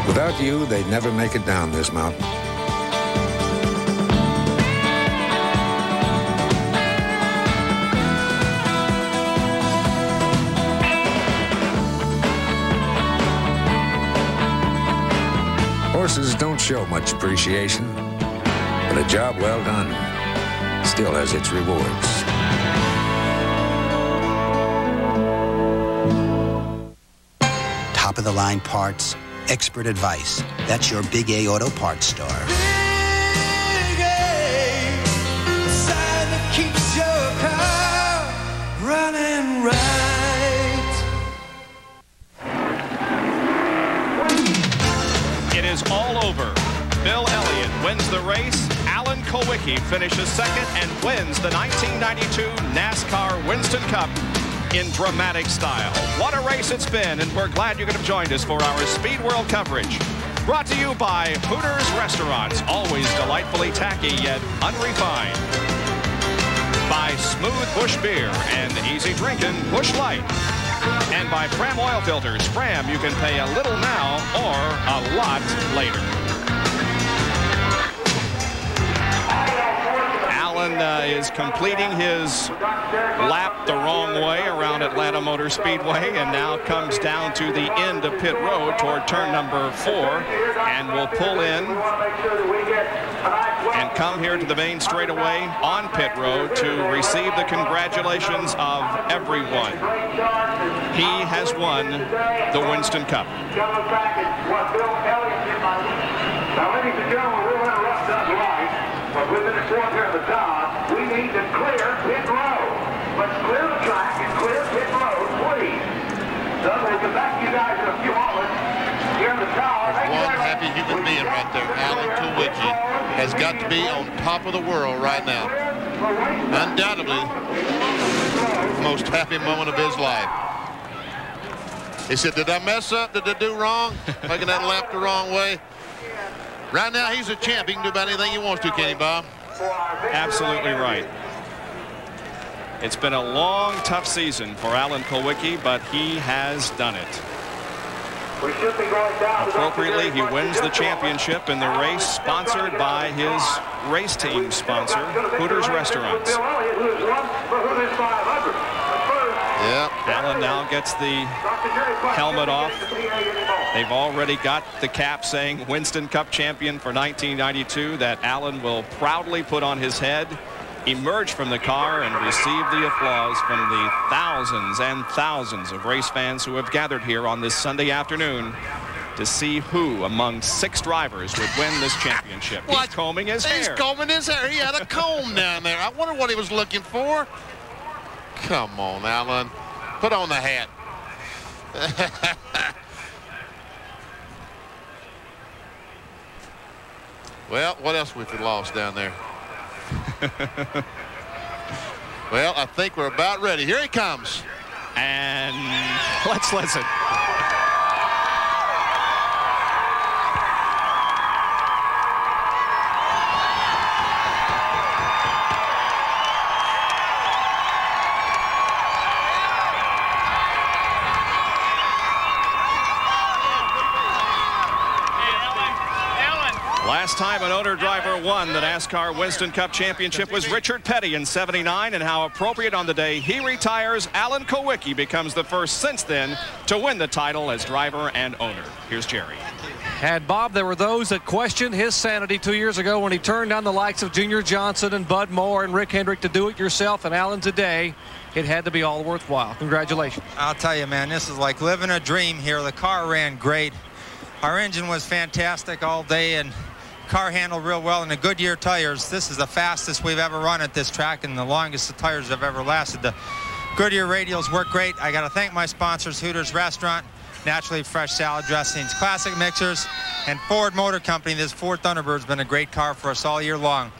Without you, they'd never make it down this mountain. Horses don't show much appreciation, but a job well done still has its rewards. Top-of-the-line parts, expert advice. That's your Big A Auto Parts store. Big A, the sign that keeps your car running right. It is all over. Bill Elliott wins the race. Alan Kulwicki finishes second and wins the 1992 NASCAR Winston Cup. in dramatic style. What a race it's been, and we're glad you could have joined us for our Speed World coverage. Brought to you by Hooters Restaurants, always delightfully tacky yet unrefined. By Smooth Bush Beer and easy drinking Bush Light. And by Fram Oil Filters. Fram, you can pay a little now or a lot later. Allen is completing his lap the wrong way around Atlanta Motor Speedway and now comes down to the end of pit road toward turn number 4 and will pull in and come here to the main straightaway on pit road to receive the congratulations of everyone. He has won the Winston Cup. Now, ladies and gentlemen, we'll interrupt that live. But within the fourth here at the top, we need to clear pit road. Let's clear the track and clear pit road, please. Doug, we'll get back to you guys in a few moments. Here in the tower. There's one happy human being right there. Alan Kulwicki has got to be on top of the world right now. Undoubtedly, the most happy moment of his life. He said, did I mess up? Did I do wrong? Making that lap the wrong way? Right now, he's a champ. He can do about anything he wants to, Kenny Bob. Absolutely right. It's been a long, tough season for Alan Kulwicki, but he has done it. Appropriately, he wins the championship in the race sponsored by his race team sponsor, Hooters Restaurants. Yep. Allen now gets the helmet off. They've already got the cap saying Winston Cup champion for 1992 that Allen will proudly put on his head, emerge from the car, and receive the applause from the thousands and thousands of race fans who have gathered here on this Sunday afternoon to see who among 6 drivers would win this championship. He's combing his hair. He's combing his hair. He had a comb down there. I wonder what he was looking for. Come on, Alan. Put on the hat. Well, what else we lost down there? Well, I think we're about ready. Here he comes. And let's listen. Last time an owner driver won the NASCAR Winston Cup Championship was Richard Petty in '79, and how appropriate on the day he retires, Alan Kulwicki becomes the first since then to win the title as driver and owner. Here's Jerry. And Bob, there were those that questioned his sanity 2 years ago when he turned down the likes of Junior Johnson and Bud Moore and Rick Hendrick to do it yourself, and Alan today, it had to be all worthwhile. Congratulations. I'll tell you, man, this is like living a dream here. The car ran great. Our engine was fantastic all day, and car handled real well. And the Goodyear tires, this is the fastest we've ever run at this track and the longest the tires have ever lasted. The Goodyear radials work great. I got to thank my sponsors, Hooters Restaurant, Naturally Fresh Salad Dressings, Classic Mixers, and Ford Motor Company. This Ford Thunderbird's been a great car for us all year long.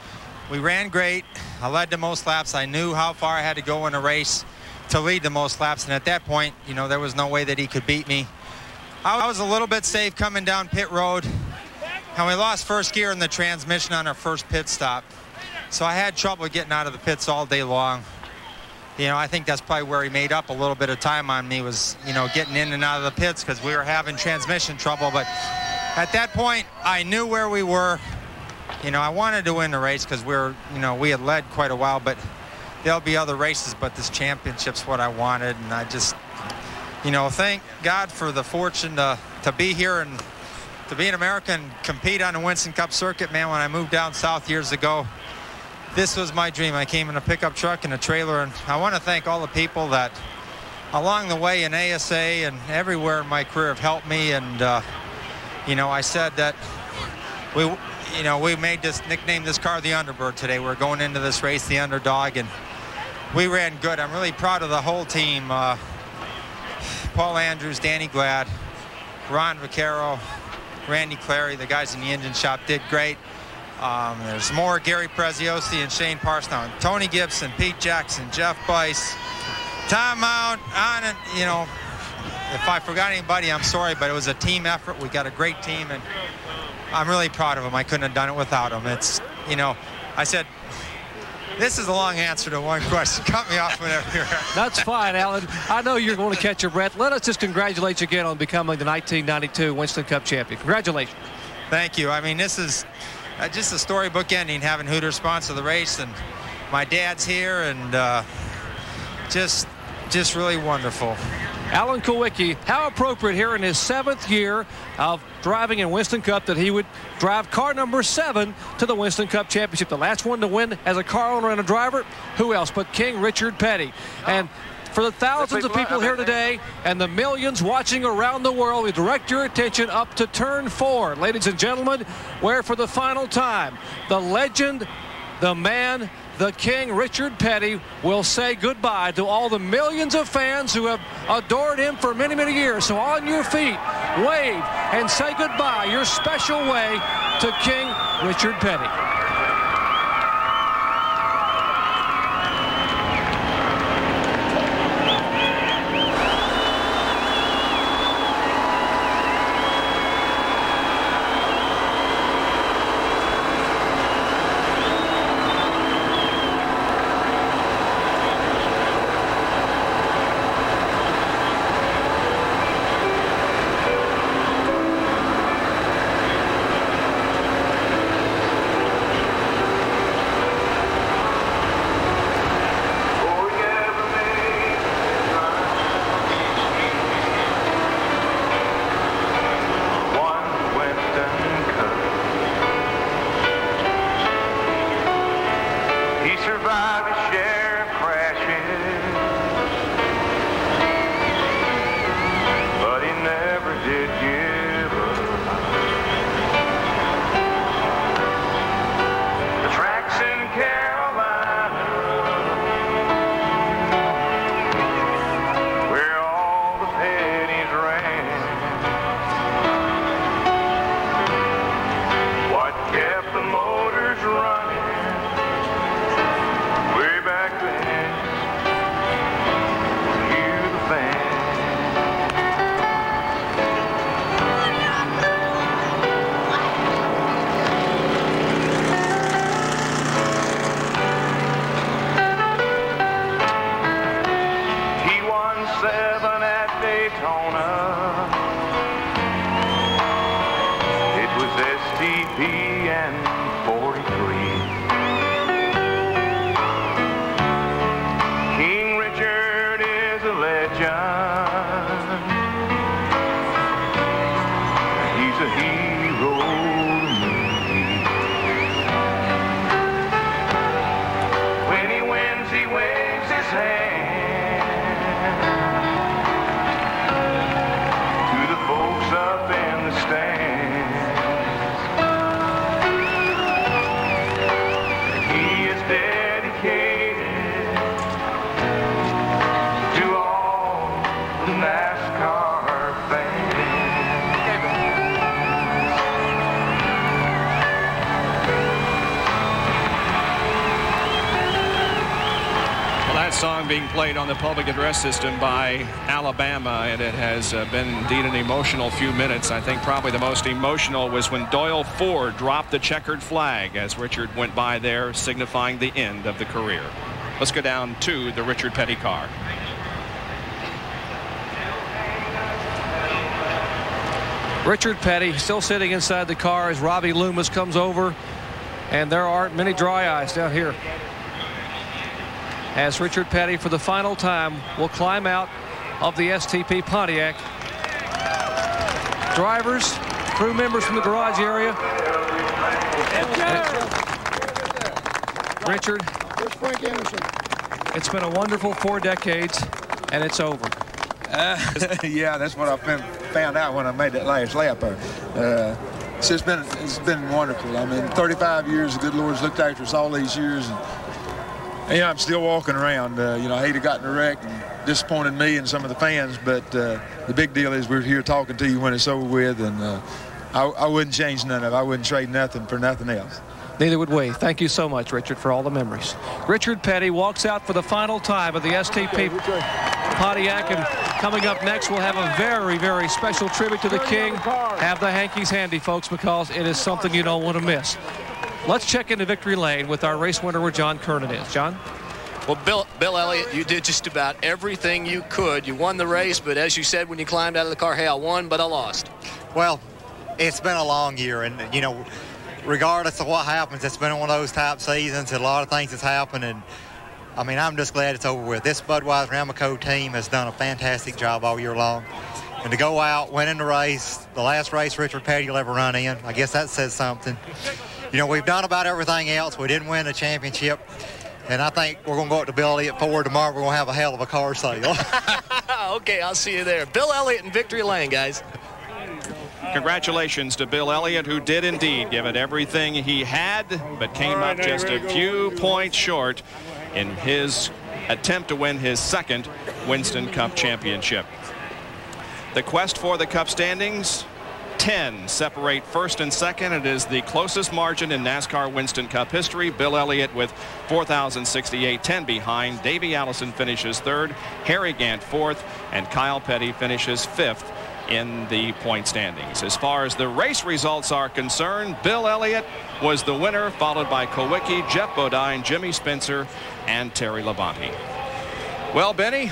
We ran great. I led the most laps. I knew how far I had to go in a race to lead the most laps, and at that point, you know, there was no way that he could beat me. I was a little bit safe coming down pit road, and we lost first gear in the transmission on our first pit stop. So I had trouble getting out of the pits all day long. You know, I think that's probably where he made up a little bit of time on me was, you know, getting in and out of the pits because we were having transmission trouble. But at that point, I knew where we were. You know, I wanted to win the race because we were, you know, we had led quite a while, but there'll be other races, but this championship's what I wanted. And I just, you know, thank God for the fortune to be here and to be in America and compete on the Winston Cup circuit, man. When I moved down south years ago, this was my dream. I came in a pickup truck and a trailer, and I want to thank all the people that along the way in ASA and everywhere in my career have helped me. And, you know, I said that we made this, nickname this car the Underbird today. We're going into this race the underdog, and we ran good. I'm really proud of the whole team. Paul Andrews, Danny Glad, Ron Vaccaro, Randy Clary, the guys in the engine shop did great. There's more Gary Preziosi and Shane Parsnow, Tony Gibson, Pete Jackson, Jeff Bice, Timeout on it, you know, if I forgot anybody, I'm sorry, but it was a team effort. We got a great team, and I'm really proud of them. I couldn't have done it without them. It's, you know, I said, this is a long answer to one question. Cut me off whenever you're ready. That's fine, Alan. I know you're going to catch your breath. Let us just congratulate you again on becoming the 1992 Winston Cup champion. Congratulations. Thank you. I mean, this is just a storybook ending, having Hooters sponsor the race, and my dad's here, and just really wonderful. Alan Kulwicki, how appropriate here in his 7th year of driving in Winston Cup that he would drive car number 7 to the Winston Cup Championship. The last one to win as a car owner and a driver, who else but King Richard Petty. And for the thousands of people here today and the millions watching around the world, we direct your attention up to turn 4. Ladies and gentlemen, where for the final time, the legend, the man, the King, Richard Petty, will say goodbye to all the millions of fans who have adored him for many, many years. So on your feet, wave and say goodbye, your special way to King Richard Petty. Song being played on the public address system by Alabama, and it has been indeed an emotional few minutes. I think probably the most emotional was when Doyle Ford dropped the checkered flag as Richard went by there, signifying the end of the career. Let's go down to the Richard Petty car. Richard Petty still sitting inside the car as Robbie Loomis comes over, and there aren't many dry eyes down here as Richard Petty, for the final time, will climb out of the STP Pontiac. Drivers, crew members from the garage area. Richard, it's been a wonderful 4 decades, and it's over. Yeah, that's what I found out when I made that last lap. It's been wonderful. I mean, 35 years, the good Lord's looked after us all these years. And, you know, I'm still walking around. You know, I hate to got in a wreck and disappointed me and some of the fans, but the big deal is we're here talking to you when it's over with, and I wouldn't change none of it. I wouldn't trade nothing for nothing else. Neither would we. Thank you so much, Richard, for all the memories. Richard Petty walks out for the final time of the STP Pontiac, and coming up next, we'll have a very, very special tribute to the King. Have the hankies handy, folks, because it is something you don't want to miss. Let's check into victory lane with our race winner where John Kernan is. John? Well, Bill Elliott, you did just about everything you could. You won the race, but as you said when you climbed out of the car, hey, I won, but I lost. Well, it's been a long year, and, you know, regardless of what happens, it's been one of those type seasons. A lot of things has happened, and I mean, I'm just glad it's over with. This Budweiser Amoco team has done a fantastic job all year long. And to go out, winning the race, the last race Richard Petty will ever run in, I guess that says something. You know, we've done about everything else. We didn't win the championship. And I think we're going to go up to Bill Elliott Ford tomorrow. We're going to have a hell of a car sale. Okay, I'll see you there. Bill Elliott in victory lane, guys. Congratulations to Bill Elliott, who did indeed give it everything he had, but came up just a few points short in his attempt to win his second Winston Cup championship. The quest for the Cup standings, 10 separate first and second. It is the closest margin in NASCAR Winston Cup history. Bill Elliott with 4,068, 10 behind. Davey Allison finishes third, Harry Gant fourth, and Kyle Petty finishes fifth in the point standings. As far as the race results are concerned, Bill Elliott was the winner, followed by Kowicki, Jeff Bodine, Jimmy Spencer, and Terry Labonte. Well, Benny,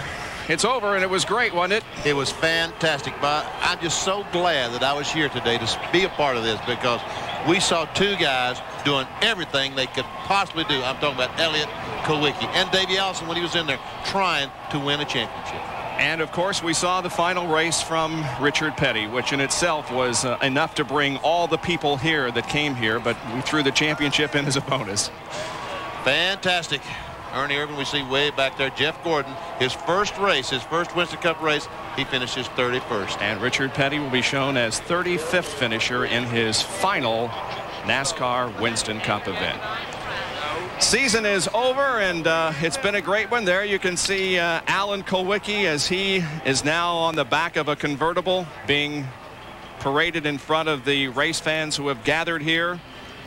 it's over, and it was great, wasn't it? It was fantastic. But I'm just so glad that I was here today to be a part of this, because we saw two guys doing everything they could possibly do. I'm talking about Elliott, Kowicki, and Davey Allison when he was in there trying to win a championship. And, of course, we saw the final race from Richard Petty, which in itself was enough to bring all the people here that came here, but we threw the championship in as a bonus. Fantastic. Ernie Irvin, we see way back there. Jeff Gordon, his first race, his first Winston Cup race, he finishes 31st. And Richard Petty will be shown as 35th finisher in his final NASCAR Winston Cup event. Season is over, and it's been a great one. There you can see Alan Kowicki as he is now on the back of a convertible being paraded in front of the race fans who have gathered here.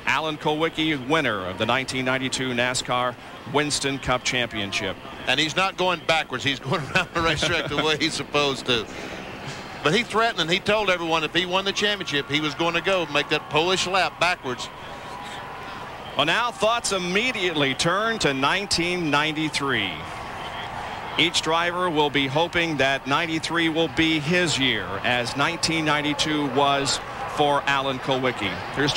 Alan Kowicki, winner of the 1992 NASCAR Winston Cup Championship. And he's not going backwards. He's going around the racetrack the way he's supposed to. But he threatened, and he told everyone if he won the championship, he was going to go make that Polish lap backwards. Well, now thoughts immediately turn to 1993. Each driver will be hoping that 93 will be his year, as 1992 was for Alan Kowicki. There are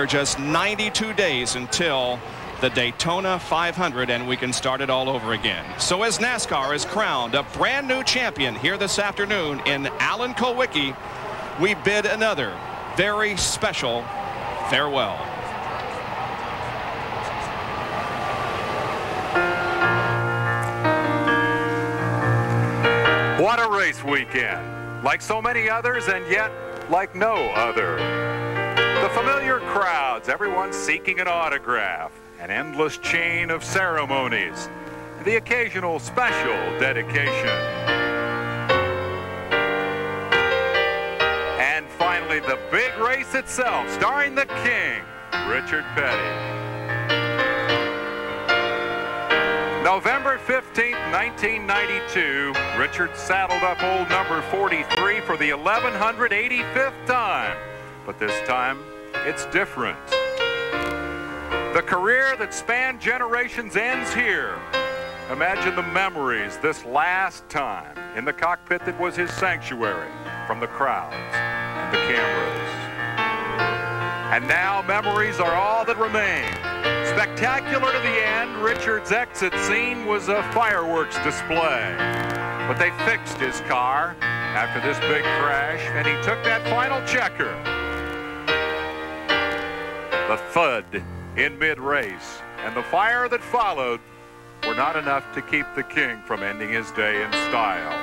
just 92 days until the Daytona 500, and we can start it all over again. So as NASCAR is crowned a brand new champion here this afternoon in Alan Kowicki, we bid another very special farewell. What a race weekend. Like so many others, and yet like no other. The familiar crowds, everyone seeking an autograph, an endless chain of ceremonies, the occasional special dedication. And finally, the big race itself, starring the King, Richard Petty. November 15th, 1992, Richard saddled up old number 43 for the 1185th time. But this time, it's different. The career that spanned generations ends here. Imagine the memories this last time in the cockpit that was his sanctuary from the crowds and the cameras. And now memories are all that remain. Spectacular to the end, Richard's exit scene was a fireworks display. But they fixed his car after this big crash, and he took that final checker. The thud in mid-race and the fire that followed were not enough to keep the King from ending his day in style.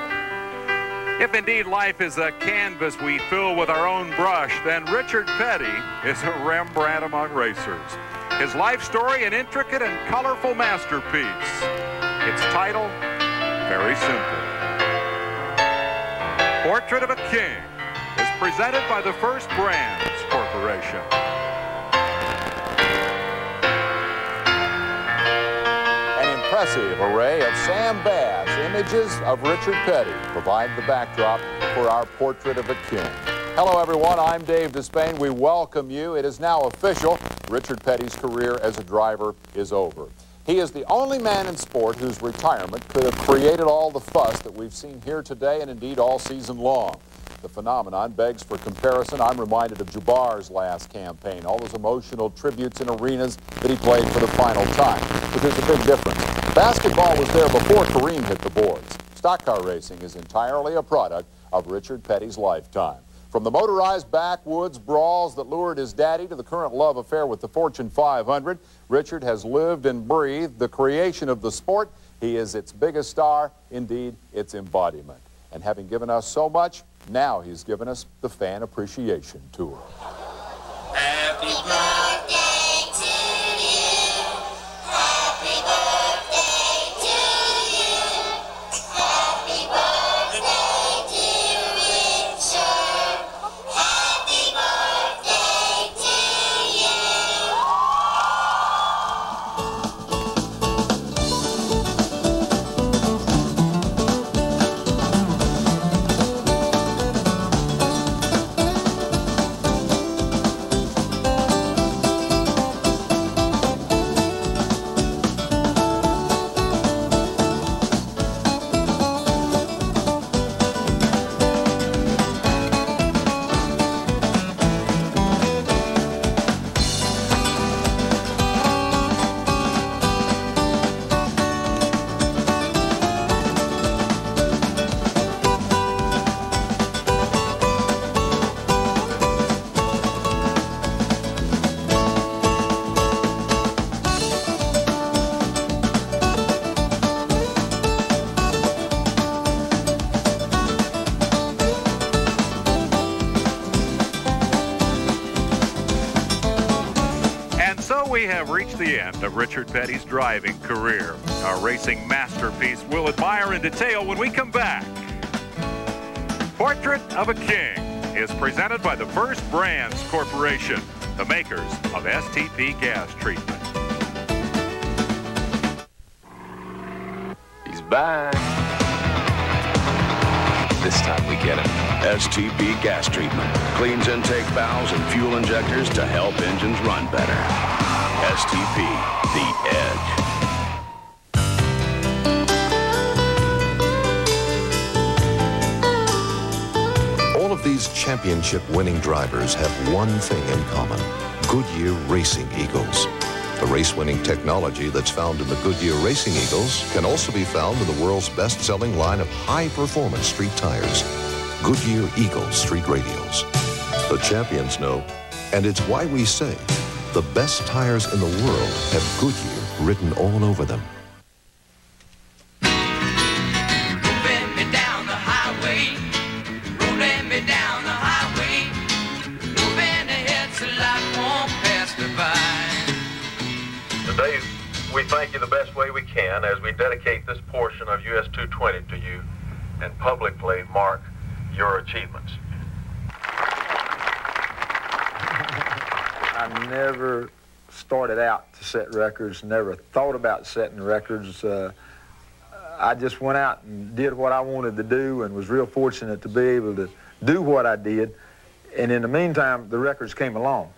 If indeed life is a canvas we fill with our own brush, then Richard Petty is a Rembrandt among racers. His life story an intricate and colorful masterpiece. Its title, very simple. Portrait of a King is presented by the First Brands Corporation. impressive array of Sam Bass images of Richard Petty provide the backdrop for our portrait of a king. Hello, everyone. I'm Dave Despain. We welcome you. It is now official. Richard Petty's career as a driver is over. He is the only man in sport whose retirement could have created all the fuss that we've seen here today and indeed all season long. The phenomenon begs for comparison. I'm reminded of Jabbar's last campaign, all those emotional tributes in arenas that he played for the final time. But there's a big difference. Basketball was there before Kareem hit the boards. Stock car racing is entirely a product of Richard Petty's lifetime. From the motorized backwoods brawls that lured his daddy to the current love affair with the Fortune 500, Richard has lived and breathed the creation of the sport. He is its biggest star, indeed its embodiment. And having given us so much, now he's given us the Fan Appreciation Tour. Happy birthday to you. Happy birthday to you. Happy birthday, dear Richard. Happy birthday to you. We have reached the end of Richard Petty's driving career. Our racing masterpiece we'll admire in detail when we come back. Portrait of a King is presented by the First Brands Corporation, the makers of STP gas treatment. He's back. This time we get him. STP gas treatment cleans intake valves and fuel injectors to help engines run better. STP, the edge. All of these championship-winning drivers have one thing in common: Goodyear Racing Eagles. The race-winning technology that's found in the Goodyear Racing Eagles can also be found in the world's best-selling line of high-performance street tires, Goodyear Eagle Street Radials. The champions know, and it's why we say the best tires in the world have Goodyear written all over them. Moving me down the highway, rolling me down the highway, moving ahead so life won't pass me by. Today, we thank you the best way we can as we dedicate this portion of US 220 to you and publicly mark your achievements. I never started out to set records, never thought about setting records. I just went out and did what I wanted to do and was real fortunate to be able to do what I did. And in the meantime, the records came along.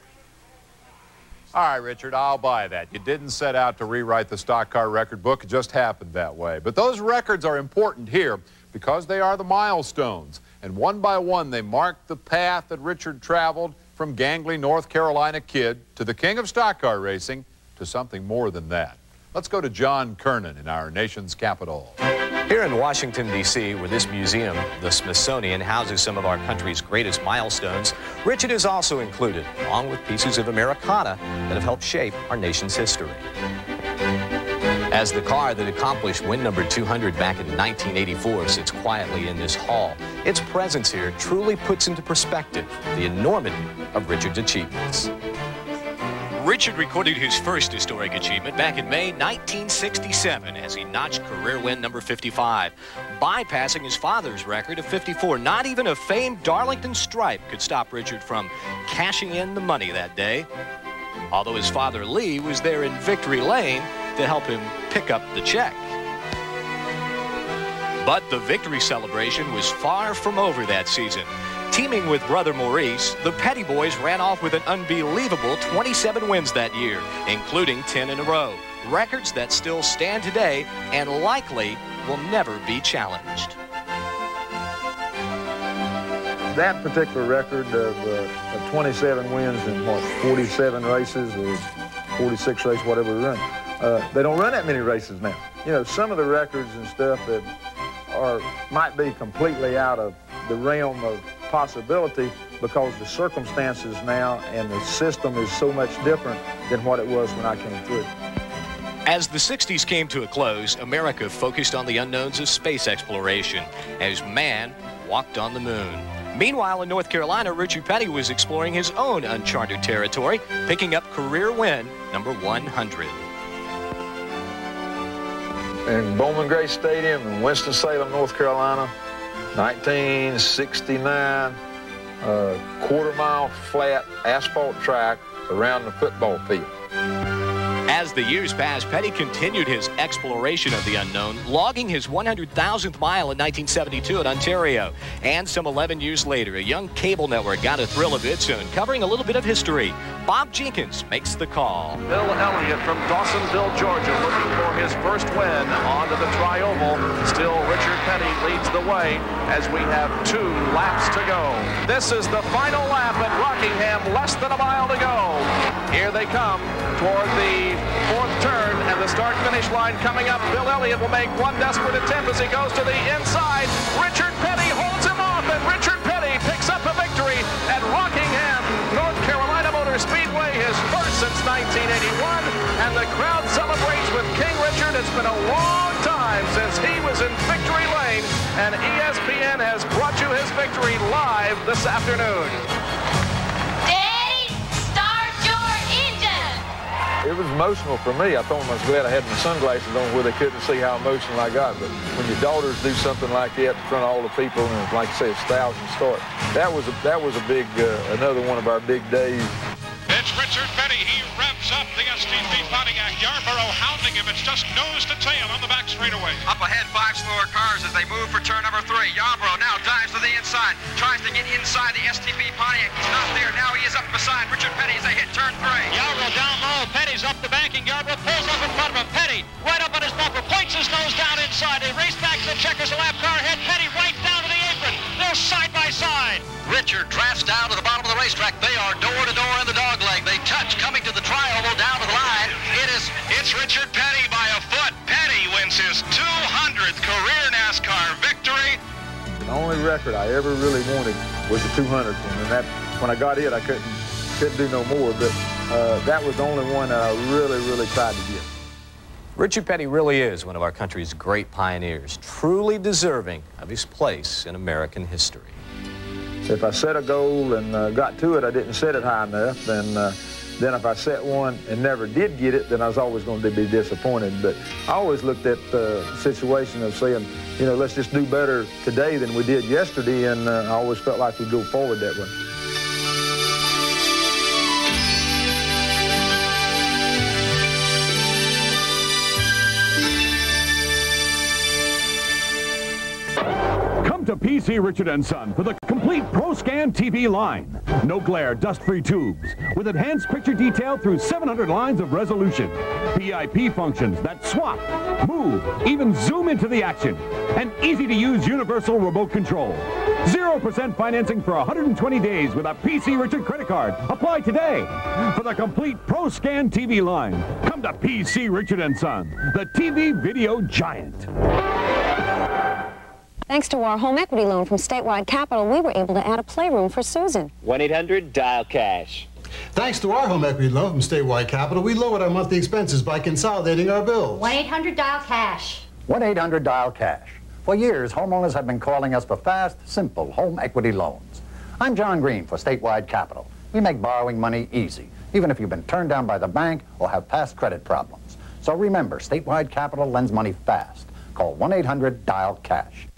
All right, Richard, I'll buy that. You didn't set out to rewrite the stock car record book. It just happened that way. But those records are important here because they are the milestones. And one by one, they mark the path that Richard traveled from gangly North Carolina kid to the king of stock car racing to something more than that. Let's go to John Kernan in our nation's capital. Here in Washington, D.C., where this museum, the Smithsonian, houses some of our country's greatest milestones, Richard is also included, along with pieces of Americana that have helped shape our nation's history. As the car that accomplished win number 200 back in 1984 sits quietly in this hall, its presence here truly puts into perspective the enormity of Richard's achievements. Richard recorded his first historic achievement back in May 1967 as he notched career win number 55, bypassing his father's record of 54. Not even a famed Darlington stripe could stop Richard from cashing in the money that day, although his father Lee was there in victory lane to help him pick up the check. But the victory celebration was far from over that season. Teaming with brother Maurice, the Petty boys ran off with an unbelievable 27 wins that year, including 10 in a row. Records that still stand today and likely will never be challenged. That particular record of 27 wins in, 47 races or 46 races, whatever we run, they don't run that many races now. You know, some of the records and stuff that might be completely out of the realm of possibility because the circumstances now and the system is so much different than what it was when I came through. As the 60s came to a close, America focused on the unknowns of space exploration as man walked on the moon. Meanwhile, in North Carolina, Richard Petty was exploring his own uncharted territory, picking up career win number 100. In Bowman Gray Stadium in Winston-Salem, North Carolina, 1969, quarter-mile flat asphalt track around the football field. As the years passed, Petty continued his exploration of the unknown, logging his 100,000th mile in 1972 in Ontario. And some 11 years later, a young cable network got a thrill of its own, covering a little bit of history. Bob Jenkins makes the call. Bill Elliott from Dawsonville, Georgia, looking for his first win onto the Tri-Oval. Still, Richard Petty leads the way as we have 2 laps to go. This is the final lap at Rockingham, less than a mile to go. Here they come toward the 4th turn, and the start-finish line coming up. Bill Elliott will make one desperate attempt as he goes to the inside. Richard Petty holds him off, and Richard Petty picks up a victory at Rockingham, North Carolina Motor Speedway, his first since 1981, and the crowd celebrates with King Richard. It's been a long time since he was in victory lane, and ESPN has brought you his victory live this afternoon. It was emotional for me. I told them I was glad I had my sunglasses on where they couldn't see how emotional I got. But when your daughters do something like that in front of all the people, and like I say, it's thousands start, that was a big, another one of our big days. It's Richard Petty. He revs up the STP Pontiac. Yarborough hounding him. It's just nose to tail on the back straightaway. Up ahead, 5 slower cars as they move for turn number 3. Yarborough now dives to the inside. Tries to get inside the STP Pontiac. He's not there. Now he is up beside Richard Petty as they hit turn 3. Yarborough down low. Petty's up the banking. Yarborough pulls up in front of him. Petty right up on his bumper. Points his nose down inside. They race back to the checkers. A lap car ahead. Petty right down to the apron. They're side by side. Richard drafts down to the bottom of the racetrack. They are door to door in the dog leg. They touch coming to the Tri-Oval down to the line. It's Richard Petty by a foot. Petty wins his 200th career NASCAR victory. The only record I ever really wanted was the 200th one, and that when I got it, I couldn't do no more. But that was the only one that I really tried to get. Richard Petty really is one of our country's great pioneers, truly deserving of his place in American history. If I set a goal and got to it, I didn't set it high enough. And then if I set one and never did get it, then I was always going to be disappointed. But I always looked at the situation of saying, you know, let's just do better today than we did yesterday. And I always felt like we'd go forward that way. Come to PC Richard & Son for the complete ProScan TV line. No glare, dust-free tubes with enhanced picture detail through 700 lines of resolution. VIP functions that swap, move, even zoom into the action. An easy-to-use universal remote control. 0% financing for 120 days with a PC Richard credit card. Apply today. For the complete ProScan TV line, come to PC Richard & Son, the TV video giant. Thanks to our home equity loan from Statewide Capital, we were able to add a playroom for Susan. 1-800-DIAL-CASH. Thanks to our home equity loan from Statewide Capital, we lowered our monthly expenses by consolidating our bills. 1-800-DIAL-CASH. 1-800-DIAL-CASH. For years, homeowners have been calling us for fast, simple home equity loans. I'm John Green for Statewide Capital. We make borrowing money easy, even if you've been turned down by the bank or have past credit problems. So remember, Statewide Capital lends money fast. Call 1-800-DIAL-CASH.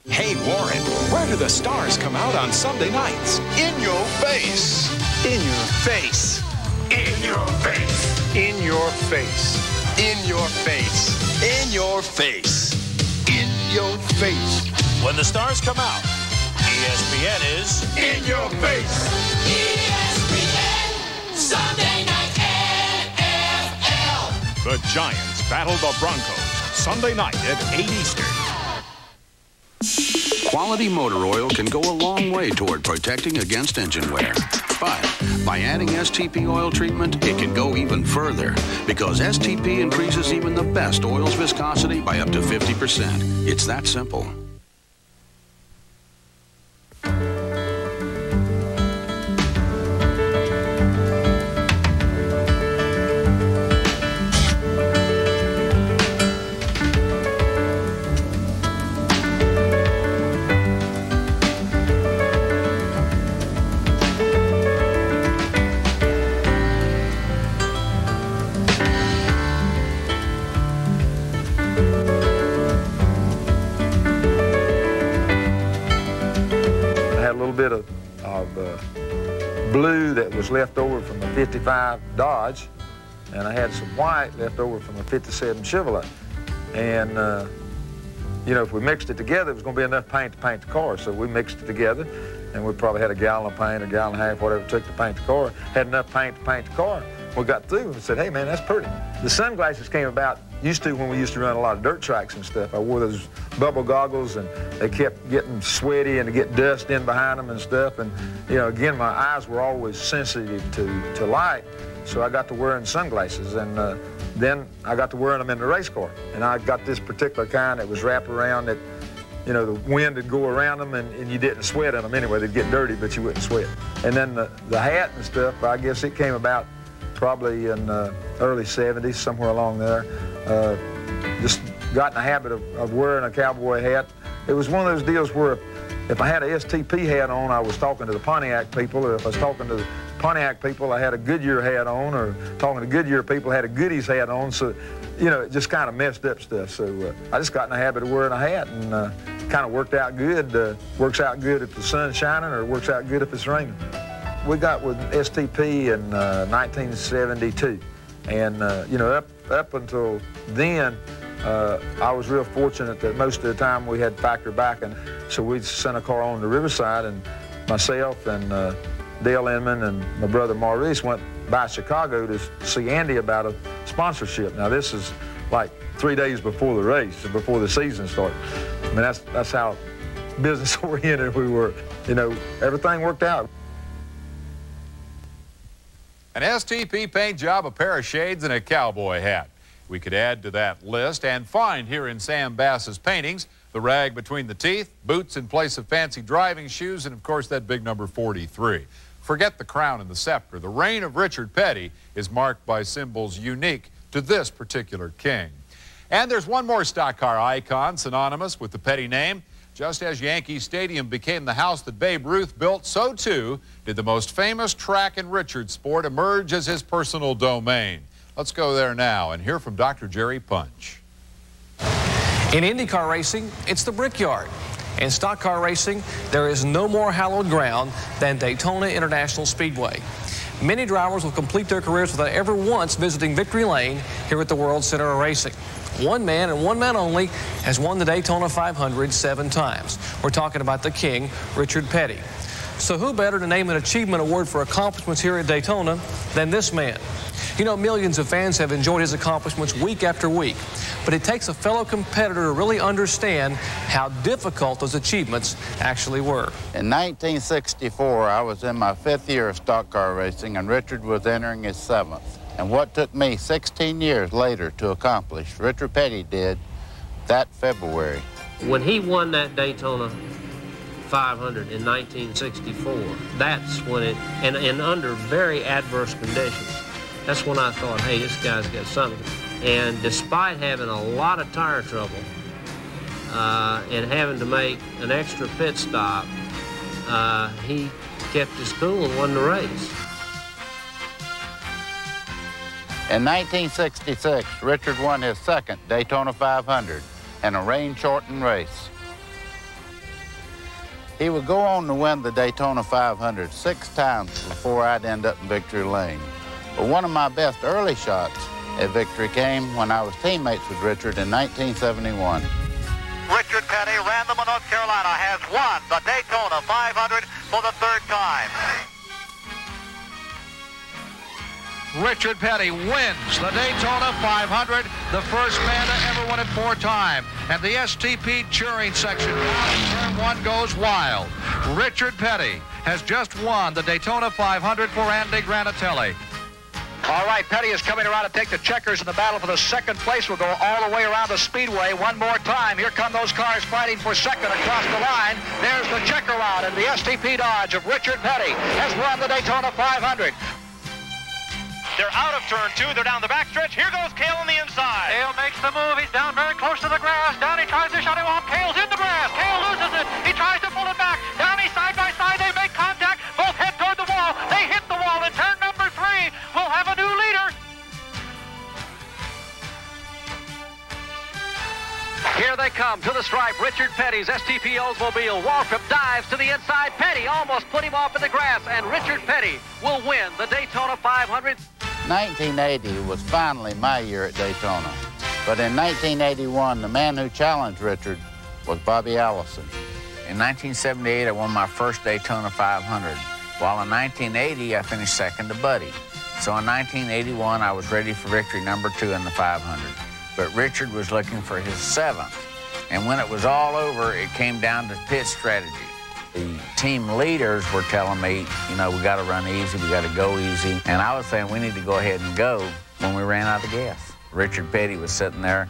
Hey, Warren, where do the stars come out on Sunday nights? In your face. In your face. In your face. In your face. In your face. In your face. In your face. When the stars come out, ESPN is in your face. ESPN Sunday Night NFL. The Giants battle the Broncos Sunday night at 8 Eastern. Quality motor oil can go a long way toward protecting against engine wear. But by adding STP oil treatment, it can go even further because STP increases even the best oil's viscosity by up to 50%. It's that simple. Blue that was left over from a 55 Dodge, and I had some white left over from a 57 Chevrolet. And, you know, if we mixed it together, it was going to be enough paint to paint the car. So we mixed it together, and we probably had a gallon of paint, a gallon and a half, whatever it took to paint the car. Had enough paint to paint the car. We got through and said, hey, man, that's pretty. The sunglasses came about when we used to run a lot of dirt tracks and stuff. I wore those bubble goggles, and they kept getting sweaty and to get dust in behind them and stuff. And, you know, again, my eyes were always sensitive to light, so I got to wearing sunglasses. And then I got to wearing them in the race car. And I got this particular kind that was wrapped around that, you know, the wind would go around them and you didn't sweat in them anyway. They'd get dirty, but you wouldn't sweat. And then the hat and stuff, I guess it came about probably in early 70s, somewhere along there. Just got in the habit of wearing a cowboy hat. It was one of those deals where if I had a STP hat on, I was talking to the Pontiac people, or if I was talking to the Pontiac people, I had a Goodyear hat on, or talking to Goodyear people, I had a Goodies hat on. So, you know, it just kind of messed up stuff. So I just got in the habit of wearing a hat, and kind of worked out good. Works out good if the sun's shining, or it works out good if it's raining. We got with STP in 1972, and you know, up until then, I was real fortunate that most of the time we had factory backing, so we'd send a car on to Riverside, and myself and Dale Inman and my brother Maurice went by Chicago to see Andy about a sponsorship. Now this is like 3 days before the race, before the season started. I mean, that's how business oriented we were. You know, everything worked out. An STP paint job, a pair of shades, and a cowboy hat. We could add to that list and find here in Sam Bass's paintings the rag between the teeth, boots in place of fancy driving shoes, and of course that big number 43. Forget the crown and the scepter. The reign of Richard Petty is marked by symbols unique to this particular king. And there's one more stock car icon synonymous with the Petty name. Just as Yankee Stadium became the house that Babe Ruth built, so too did the most famous track in Richard's sport emerge as his personal domain. Let's go there now and hear from Dr. Jerry Punch. In IndyCar racing, it's the Brickyard. In stock car racing, there is no more hallowed ground than Daytona International Speedway. Many drivers will complete their careers without ever once visiting Victory Lane here at the World Center of Racing. One man and one man only has won the Daytona 500 7 times. We're talking about the king, Richard Petty. So who better to name an achievement award for accomplishments here at Daytona than this man? You know, millions of fans have enjoyed his accomplishments week after week, but it takes a fellow competitor to really understand how difficult those achievements actually were. In 1964, I was in my 5th year of stock car racing, and Richard was entering his 7th. And what took me 16 years later to accomplish, Richard Petty did that February. When he won that Daytona 500 in 1964, that's when it, and under very adverse conditions, that's when I thought, hey, this guy's got something. And despite having a lot of tire trouble and having to make an extra pit stop, he kept his cool and won the race. In 1966, Richard won his 2nd Daytona 500 in a rain-shortened race. He would go on to win the Daytona 500 6 times before I'd end up in victory lane. But one of my best early shots A victory came when I was teammates with Richard in 1971. Richard Petty, Randall, North Carolina, has won the Daytona 500 for the third time. Richard Petty wins the Daytona 500, the first man to ever win it 4 times. And the STP cheering section turn 1 goes wild. Richard Petty has just won the Daytona 500 for Andy Granatelli. All right, Petty is coming around to take the checkers in the battle for the second place. We'll go all the way around the speedway one more time. Here come those cars fighting for second across the line. There's the checker round, and the STP Dodge of Richard Petty has won the Daytona 500. They're out of turn 2. They're down the backstretch. Here goes Cale on the inside. Cale makes the move. He's down very close to the grass. Downey tries to shut him off. Cale's in the grass. Cale loses it. He tries to pull it back. Downey side by side. They make contact. Both head toward the wall. They hit the wall. And turn number 3 will have a new leader. Here they come to the stripe. Richard Petty's STP Oldsmobile. Waltrip dives to the inside. Petty almost put him off in the grass. And Richard Petty will win the Daytona 500. 1980 was finally my year at Daytona. But in 1981, the man who challenged Richard was Bobby Allison. In 1978, I won my first Daytona 500. While in 1980, I finished second to Buddy. So in 1981, I was ready for victory number 2 in the 500. But Richard was looking for his 7th. And when it was all over, it came down to pit strategy. The team leaders were telling me, you know, we got to run easy, we got to go easy. And I was saying we need to go ahead and go when we ran out of gas. Richard Petty was sitting there,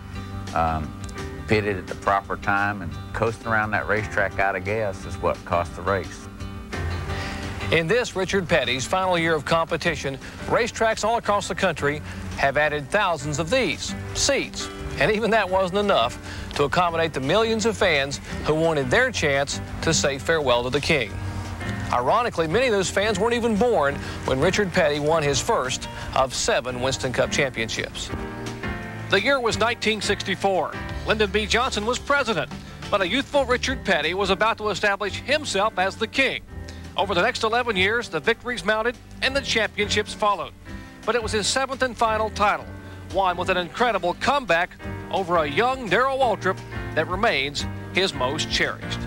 pitted at the proper time, and coasting around that racetrack out of gas is what cost the race. In this Richard Petty's final year of competition, racetracks all across the country have added thousands of these seats. And even that wasn't enough to accommodate the millions of fans who wanted their chance to say farewell to the King. Ironically, many of those fans weren't even born when Richard Petty won his first of 7 Winston Cup championships. The year was 1964. Lyndon B. Johnson was president, but a youthful Richard Petty was about to establish himself as the king. Over the next 11 years, the victories mounted and the championships followed. But it was his 7th and final title, won with an incredible comeback over a young Darrell Waltrip, that remains his most cherished.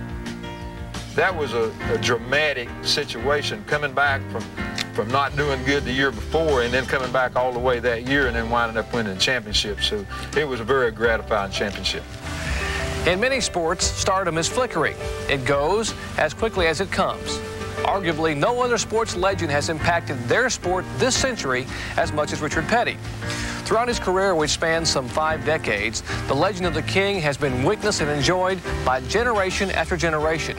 That was a dramatic situation, coming back from not doing good the year before and then coming back all the way that year and then winding up winning the championship. So it was a very gratifying championship. In many sports, stardom is flickering. It goes as quickly as it comes. Arguably, no other sports legend has impacted their sport this century as much as Richard Petty. Throughout his career, which spans some 5 decades, the legend of the King has been witnessed and enjoyed by generation after generation.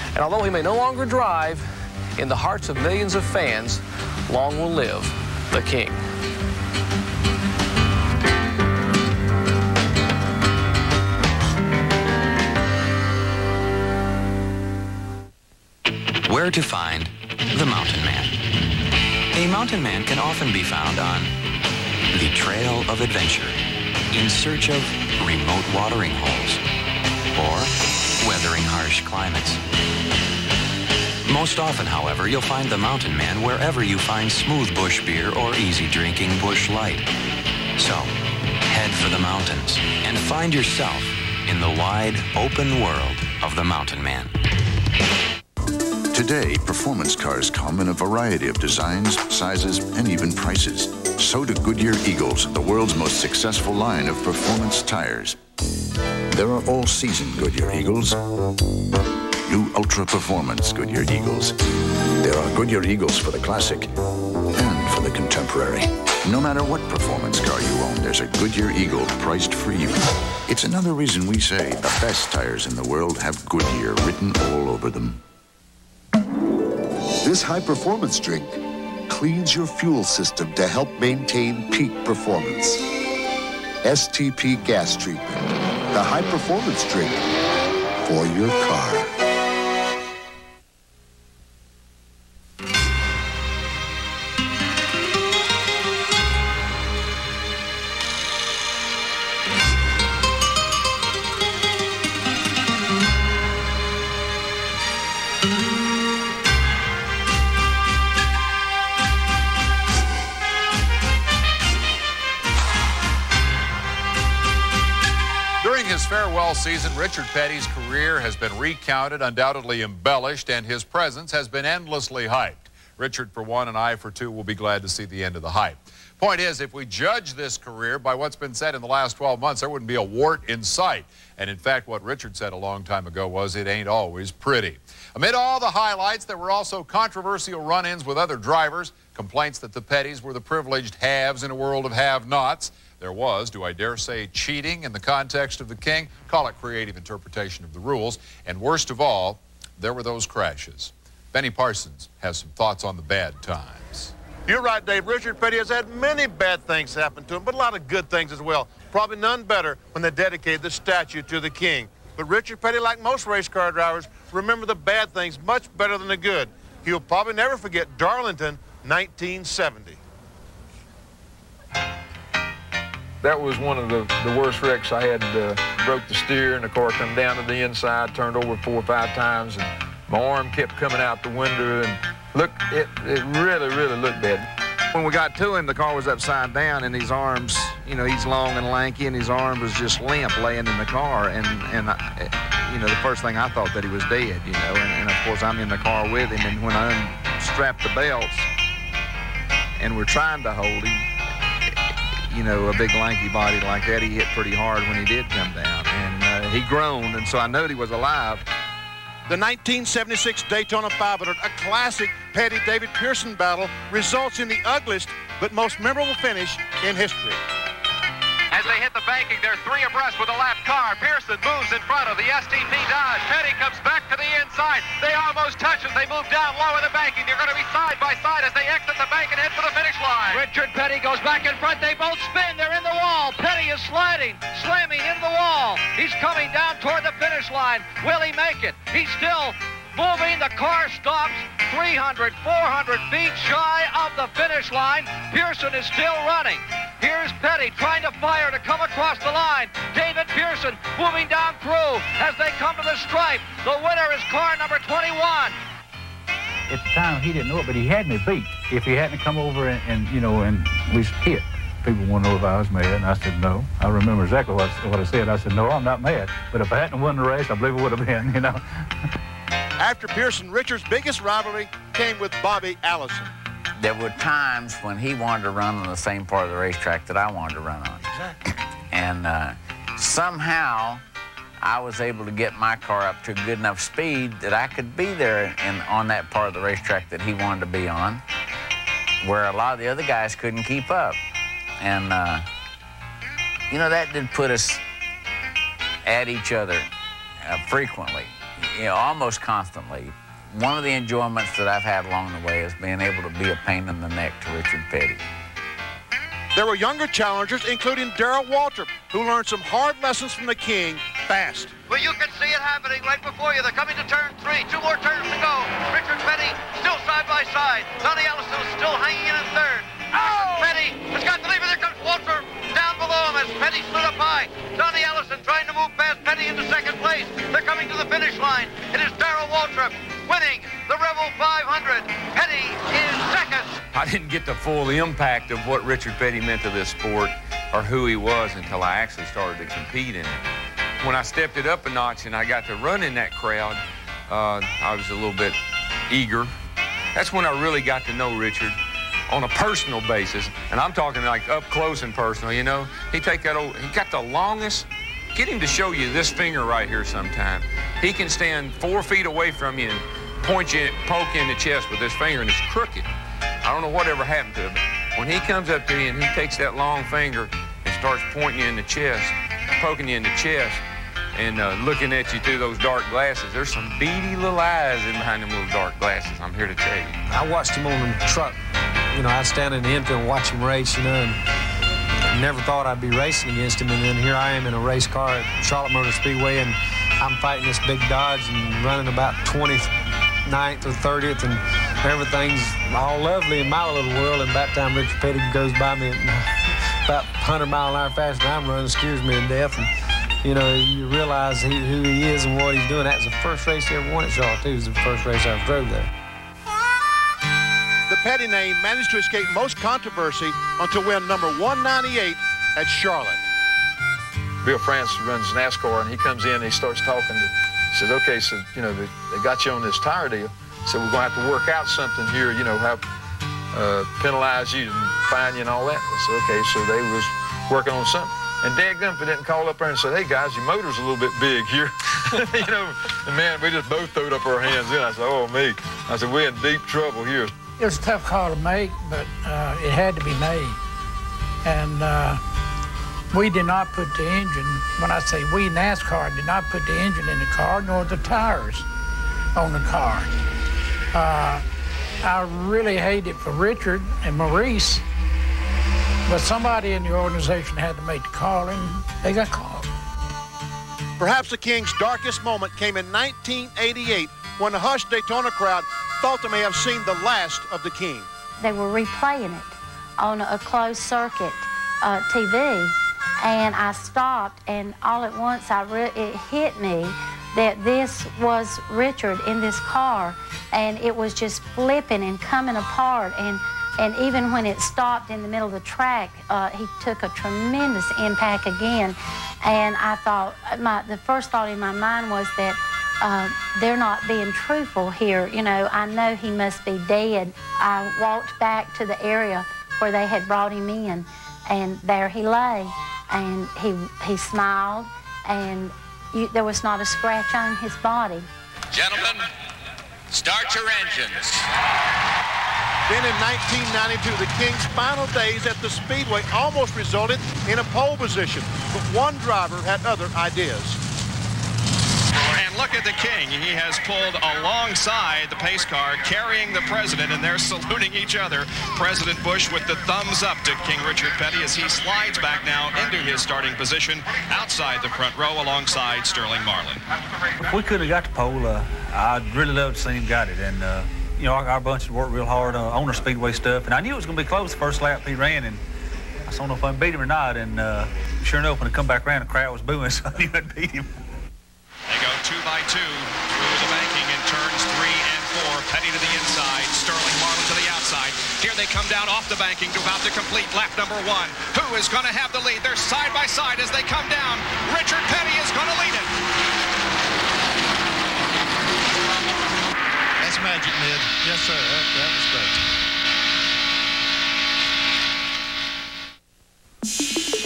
And although he may no longer drive, in the hearts of millions of fans, long will live the King. Where to find the Mountain Man. A mountain man can often be found on the trail of adventure, in search of remote watering holes, or weathering harsh climates. Most often, however, you'll find the mountain man wherever you find smooth bush beer or easy drinking bush light. So, head for the mountains and find yourself in the wide, open world of the mountain man. Today, performance cars come in a variety of designs, sizes, and even prices. So do Goodyear Eagles, the world's most successful line of performance tires. There are all-season Goodyear Eagles, new ultra-performance Goodyear Eagles. There are Goodyear Eagles for the classic and for the contemporary. No matter what performance car you own, there's a Goodyear Eagle priced for you. It's another reason we say the best tires in the world have Goodyear written all over them. This high-performance drink cleans your fuel system to help maintain peak performance. STP Gas Treatment, the high-performance drink for your car. farewell season, Richard Petty's career has been recounted, undoubtedly embellished, and his presence has been endlessly hyped. Richard, for one, and I, for two, will be glad to see the end of the hype. Point is, if we judge this career by what's been said in the last 12 months, there wouldn't be a wart in sight. And in fact, what Richard said a long time ago was, it ain't always pretty. Amid all the highlights, there were also controversial run-ins with other drivers, complaints that the Pettys were the privileged haves in a world of have-nots. There was, do I dare say, cheating in the context of the King. Call it creative interpretation of the rules. And worst of all, there were those crashes. Benny Parsons has some thoughts on the bad times. You're right, Dave. Richard Petty has had many bad things happen to him, but a lot of good things as well. Probably none better when they dedicated the statue to the King. But Richard Petty, like most race car drivers, remember the bad things much better than the good. He'll probably never forget Darlington, 1970. That was one of the worst wrecks I had. Broke the steer and the car come down to the inside, turned over 4 or 5 times, and my arm kept coming out the window, and look, it really, really looked bad. When we got to him, the car was upside down, and his arms, you know, he's long and lanky, and his arm was just limp laying in the car, and you know, the first thing I thought that he was dead, you know, and of course I'm in the car with him, and when I unstrapped the belts and we're trying to hold him, you know, a big lanky body like that, he hit pretty hard when he did come down, and he groaned, and so I knew he was alive. The 1976 Daytona 500, a classic Petty-David Pearson battle, results in the ugliest but most memorable finish in history. As they hit the banking, they're 3 abreast with a lap car. Pearson moves in front of the STP Dodge. Petty comes back to the inside. They almost touch as they move down low in the banking. They're going to be side by side as they exit the bank and head for the finish line. Richard Petty goes back in front. They both spin. They're in the wall. Petty is slamming into the wall. He's coming down toward the finish line. Will he make it? He's still moving. The car stops 300, 400 feet shy of the finish line. Pearson is still running. Here's Petty trying to fire to come across the line. David Pearson moving down through as they come to the stripe. The winner is car number 21. At the time, he didn't know it, but he had me beat. If he hadn't come over and you know, and we hit, people want to know if I was mad, and I said no. I remember exactly what I said. I said, no, I'm not mad. But if I hadn't won the race, I believe it would have been, you know. After Pearson, Richard's biggest rivalry came with Bobby Allison. There were times when he wanted to run on the same part of the racetrack that I wanted to run on. Exactly. And somehow I was able to get my car up to a good enough speed that I could be there on that part of the racetrack that he wanted to be on, where a lot of the other guys couldn't keep up. And, you know, that did put us at each other frequently, you know, almost constantly. One of the enjoyments that I've had along the way is being able to be a pain in the neck to Richard Petty. There were younger challengers, including Darrell Waltrip, who learned some hard lessons from the King fast. Well, you can see it happening right before you. They're coming to turn 3. 2 more turns to go. Richard Petty still side by side. Donnie Allison is still hanging in third. Oh! Petty has got to leave it. There comes Waltrip down below him as Petty slid up high. Donnie Allison trying to move past Petty into second place. They're coming to the finish line. It is Darrell Waltrip winning the Rebel 500. Petty is second. I didn't get the full impact of what Richard Petty meant to this sport or who he was until I actually started to compete in it. When I stepped it up a notch and I got to run in that crowd, I was a little bit eager. That's when I really got to know Richard on a personal basis, and I'm talking like up close and personal, you know. He got the longest. Get him to show you this finger right here sometime. He can stand 4 feet away from you and poke you in the chest with this finger, and it's crooked. I don't know whatever happened to him. When he comes up to you and he takes that long finger and starts pointing you in the chest, poking you in the chest, and looking at you through those dark glasses, there's some beady little eyes in behind them little dark glasses, I'm here to tell you. I watched him on the truck. You know, I'd stand in the infield and watch him race, you know, and never thought I'd be racing against him. And then here I am in a race car at Charlotte Motor Speedway, and I'm fighting this big Dodge and running about 29th or 30th, and everything's all lovely in my little world. And by the time Richard Petty goes by me at about 100 miles an hour faster than I'm running, scares me to death. And, you know, you realize who he is and what he's doing. That was the first race he ever won at Charlotte, too. It was the first race I ever drove there. The Petty name managed to escape most controversy until win number 198 at Charlotte. Bill France runs NASCAR, and he comes in and he starts talking. He says, okay, so, you know, they got you on this tire deal, so we're going to have to work out something here, you know, have penalize you and fine you and all that. I said, okay, so they was working on something. And dadgum, if they didn't call up there and say, hey, guys, your motor's a little bit big here. You know, and man, we just both throwed up our hands in. I said, oh, me. I said, we're in deep trouble here. It was a tough call to make, but it had to be made. And we did not put the engine, when I say we, NASCAR, did not put the engine in the car, nor the tires on the car. I really hate it for Richard and Maurice, but somebody in the organization had to make the call, and they got called. Perhaps the King's darkest moment came in 1988 when the hushed Daytona crowd thought they may have seen the last of the King. They were replaying it on a closed circuit TV, and I stopped, and all at once it hit me that this was Richard in this car, and it was just flipping and coming apart, and even when it stopped in the middle of the track, he took a tremendous impact again. And I thought, the first thought in my mind was that they're not being truthful here. You know, I know he must be dead. I walked back to the area where they had brought him in, and there he lay, and he smiled, and there was not a scratch on his body. Gentlemen, start your engines. Then in 1992, the King's final days at the Speedway almost resulted in a pole position, but one driver had other ideas. And look at the King. He has pulled alongside the pace car, carrying the president, and they're saluting each other. President Bush with the thumbs up to King Richard Petty as he slides back now into his starting position outside the front row alongside Sterling Marlin. If we could have got the pole, I'd really love to see him got it. And, you know, our bunch had worked real hard on our Speedway stuff, and I knew it was going to be close the first lap he ran, and I don't know if I beat him or not, and sure enough, when I come back around, the crowd was booing, so I knew I'd beat him. They go 2 by 2 through the banking in turns 3 and 4. Petty to the inside, Sterling Marlin to the outside. Here they come down off the banking to about to complete lap number 1. Who is going to have the lead? They're side by side as they come down. Richard Petty is going to lead it. That's magic, Ned. Yes, sir. That was great.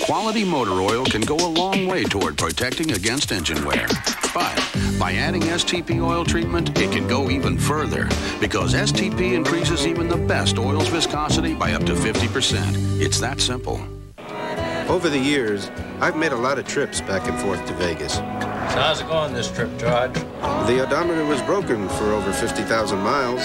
Quality motor oil can go a long way toward protecting against engine wear. But by adding STP oil treatment, it can go even further because STP increases even the best oil's viscosity by up to 50%. It's that simple. Over the years, I've made a lot of trips back and forth to Vegas. So how's it going this trip, George? The odometer was broken for over 50,000 miles,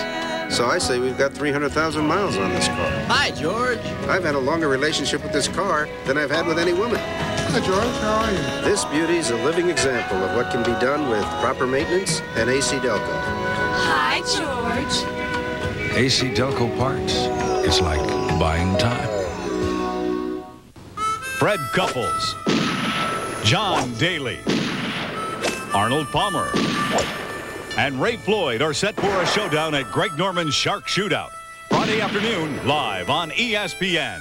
so I say we've got 300,000 miles on this car. Hi, George. I've had a longer relationship with this car than I've had with any woman. Hi, George. How are you? This beauty's a living example of what can be done with proper maintenance and AC Delco. Hi, George. AC Delco parts. It's like buying time. Fred Couples, John Daly, Arnold Palmer, and Ray Floyd are set for a showdown at Greg Norman's Shark Shootout. Friday afternoon, live on ESPN.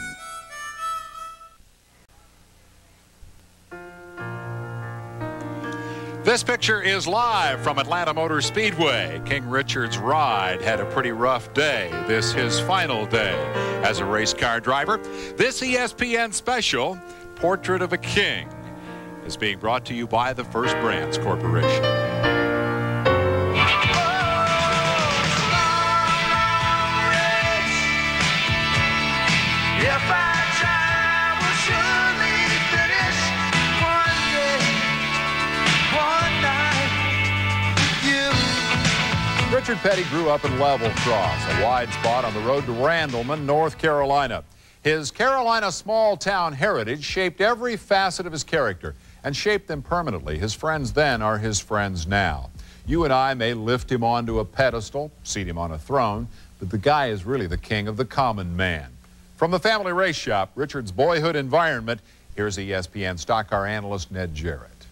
This picture is live from Atlanta Motor Speedway. King Richard's ride had a pretty rough day. This his final day as a race car driver. This ESPN special, Portrait of a King, is being brought to you by the First Brands Corporation. Richard Petty grew up in Level Cross, a wide spot on the road to Randleman, North Carolina. His Carolina small-town heritage shaped every facet of his character and shaped them permanently. His friends then are his friends now. You and I may lift him onto a pedestal, seat him on a throne, but the guy is really the king of the common man. From the family race shop, Richard's boyhood environment, here's ESPN stock car analyst Ned Jarrett.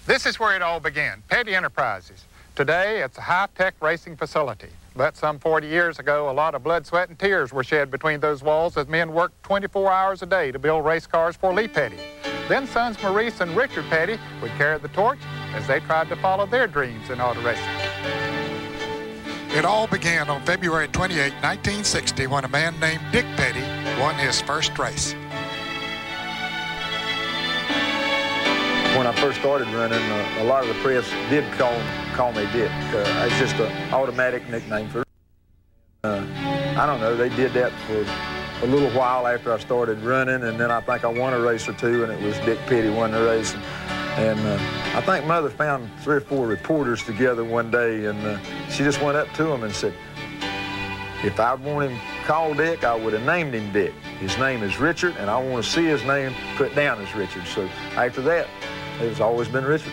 This is where it all began, Petty Enterprises. Today, it's a high-tech racing facility. But some 40 years ago, a lot of blood, sweat, and tears were shed between those walls as men worked 24 hours a day to build race cars for Lee Petty. Then sons Maurice and Richard Petty would carry the torch as they tried to follow their dreams in auto racing. It all began on February 28, 1960, when a man named Dick Petty won his first race. When I first started running, a lot of the press did call me Dick. It's just an automatic nickname for I don't know, they did that for a little while after I started running, and then I think I won a race or two, and it was Dick Petty won the race. And I think Mother found 3 or 4 reporters together one day, and she just went up to them and said, if I want him called Dick, I would have named him Dick. His name is Richard, and I want to see his name put down as Richard. So after that, it's always been Richard.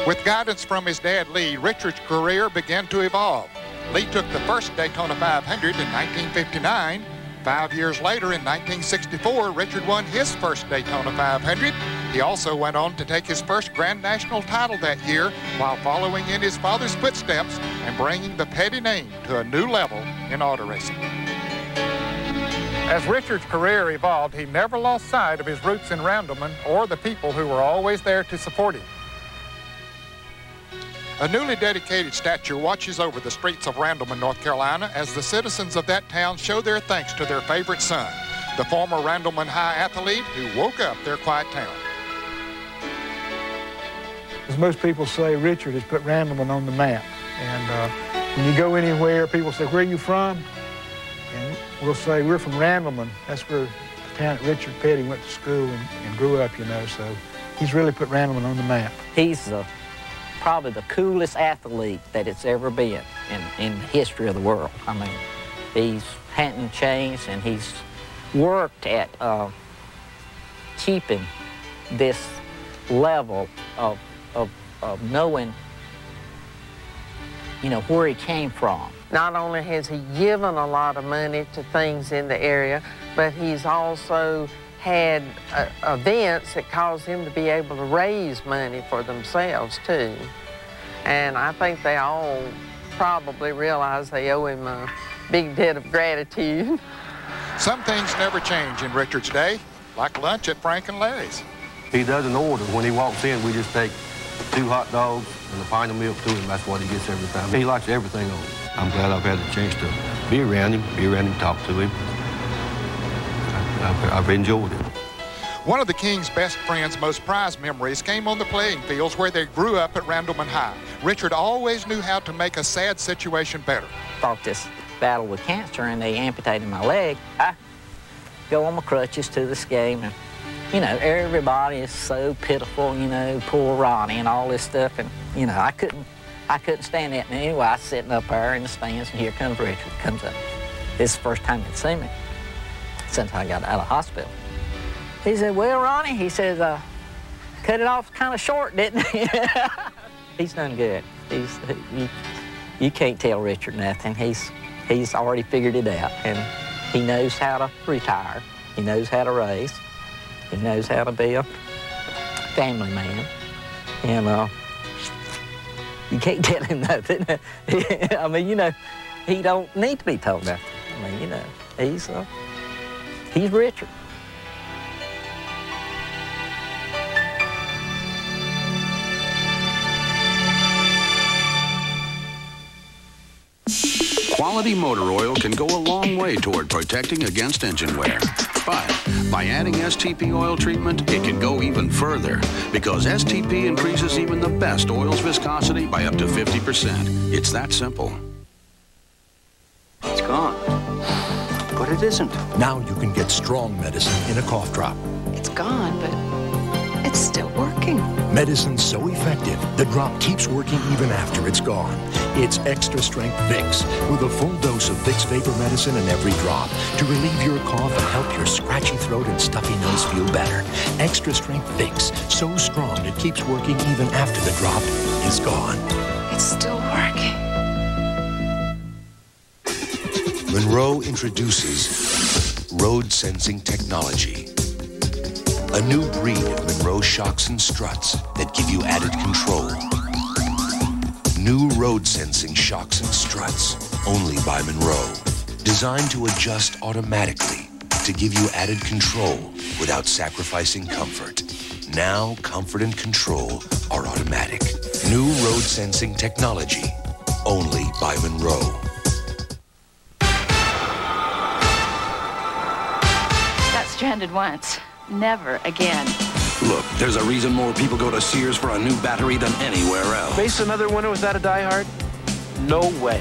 With guidance from his dad, Lee, Richard's career began to evolve. Lee took the first Daytona 500 in 1959. 5 years later, in 1964, Richard won his first Daytona 500. He also went on to take his first Grand National title that year while following in his father's footsteps and bringing the Petty name to a new level in auto racing. As Richard's career evolved, he never lost sight of his roots in Randleman or the people who were always there to support him. A newly dedicated statue watches over the streets of Randleman, North Carolina, as the citizens of that town show their thanks to their favorite son, the former Randleman High athlete who woke up their quiet town. As most people say, Richard has put Randleman on the map. And when you go anywhere, people say, where are you from? And we'll say, we're from Randleman. That's where the town that Richard Petty went to school and grew up, you know, so he's really put Randleman on the map. He's probably the coolest athlete that it's ever been in the history of the world. I mean, he hadn't changed, and he's worked at keeping this level of knowing, you know, where he came from. Not only has he given a lot of money to things in the area, but he's also had events that caused him to be able to raise money for themselves, too. And I think they all probably realize they owe him a big debt of gratitude. Some things never change in Richard's day, like lunch at Frank and Larry's. He doesn't order. When he walks in, we just take 2 hot dogs and a pint of milk to him. That's what he gets every time. He likes everything on it. I'm glad I've had the chance to be around him, talk to him. I've enjoyed it. One of the King's best friends' most prized memories came on the playing fields where they grew up at Randleman High. Richard always knew how to make a sad situation better. Fought this battle with cancer, and they amputated my leg. I go on my crutches to this game, and, you know, everybody is so pitiful, you know, poor Ronnie and all this stuff, and, you know, I couldn't stand that. And anyway, I was sitting up there in the stands, and here comes Richard, comes up. This is the first time he'd seen me since I got out of hospital. He said, well, Ronnie, he says, cut it off kind of short, didn't he? He's done good. You can't tell Richard nothing. He's already figured it out, and he knows how to retire. He knows how to race. He knows how to be a family man. And you can't tell him nothing. I mean, you know, he don't need to be told nothing. I mean, you know, he's Richard. Quality motor oil can go a long way toward protecting against engine wear. But by adding STP oil treatment, it can go even further, because STP increases even the best oil's viscosity by up to 50%. It's that simple. It's gone. But it isn't. Now you can get strong medicine in a cough drop. It's gone, but it's still working. Medicine so effective, the drop keeps working even after it's gone. It's extra strength Vicks, with a full dose of Vicks vapor medicine in every drop to relieve your cough and help your scratchy throat and stuffy nose feel better. Extra strength Vicks, so strong it keeps working even after the drop is gone. It's still working. Monroe introduces road sensing technology. A new breed of Monroe shocks and struts that give you added control. New road sensing shocks and struts, only by Monroe. Designed to adjust automatically to give you added control without sacrificing comfort. Now, comfort and control are automatic. New road sensing technology, only by Monroe. Got stranded once. Never again. Look, there's a reason more people go to Sears for a new battery than anywhere else. Face another winter without a diehard? No way.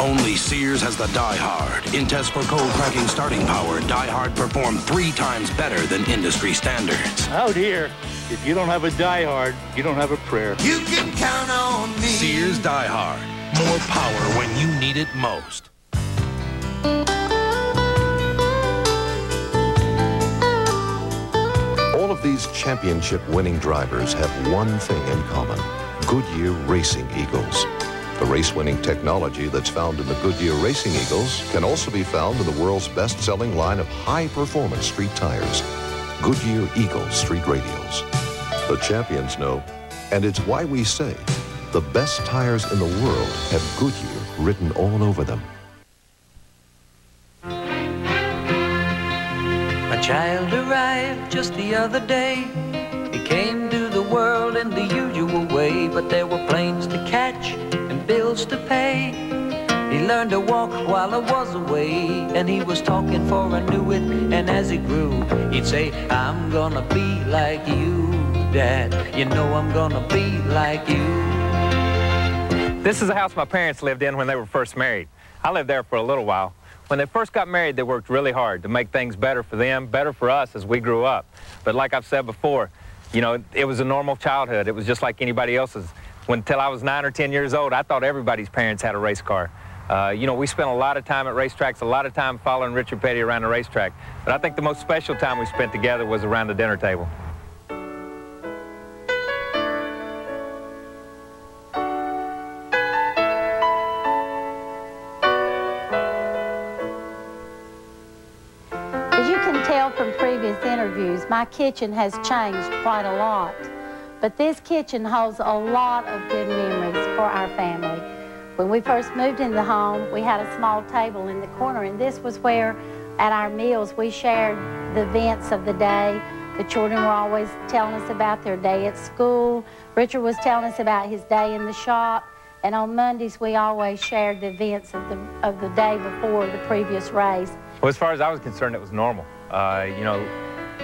Only Sears has the diehard. In tests for cold cracking starting power, diehard performed 3 times better than industry standards. Out here, if you don't have a diehard, you don't have a prayer. You can count on me. Sears diehard. More power when you need it most. All of these championship-winning drivers have one thing in common: Goodyear Racing Eagles. The race-winning technology that's found in the Goodyear Racing Eagles can also be found in the world's best-selling line of high-performance street tires, Goodyear Eagle Street Radials. The champions know, and it's why we say the best tires in the world have Goodyear written all over them. A child arrived just the other day. He came to the world in the usual way, but there were planes to catch and bills to pay. He learned to walk while I was away, and he was talking for I knew it, and as he grew, he'd say, I'm gonna be like you, Dad. You know I'm gonna be like you. This is the house my parents lived in when they were first married. I lived there for a little while. When they first got married, they worked really hard to make things better for them, better for us as we grew up. But like I've said before, you know, it was a normal childhood. It was just like anybody else's. Until I was 9 or 10 years old, I thought everybody's parents had a race car. You know, we spent a lot of time at racetracks, a lot of time following Richard Petty around the racetrack. But I think the most special time we spent together was around the dinner table. From previous interviews, my kitchen has changed quite a lot. But this kitchen holds a lot of good memories for our family. When we first moved in the home, we had a small table in the corner, and this was where, at our meals, we shared the events of the day. The children were always telling us about their day at school. Richard was telling us about his day in the shop. And on Mondays, we always shared the events of the day before the previous race. Well, as far as I was concerned, it was normal.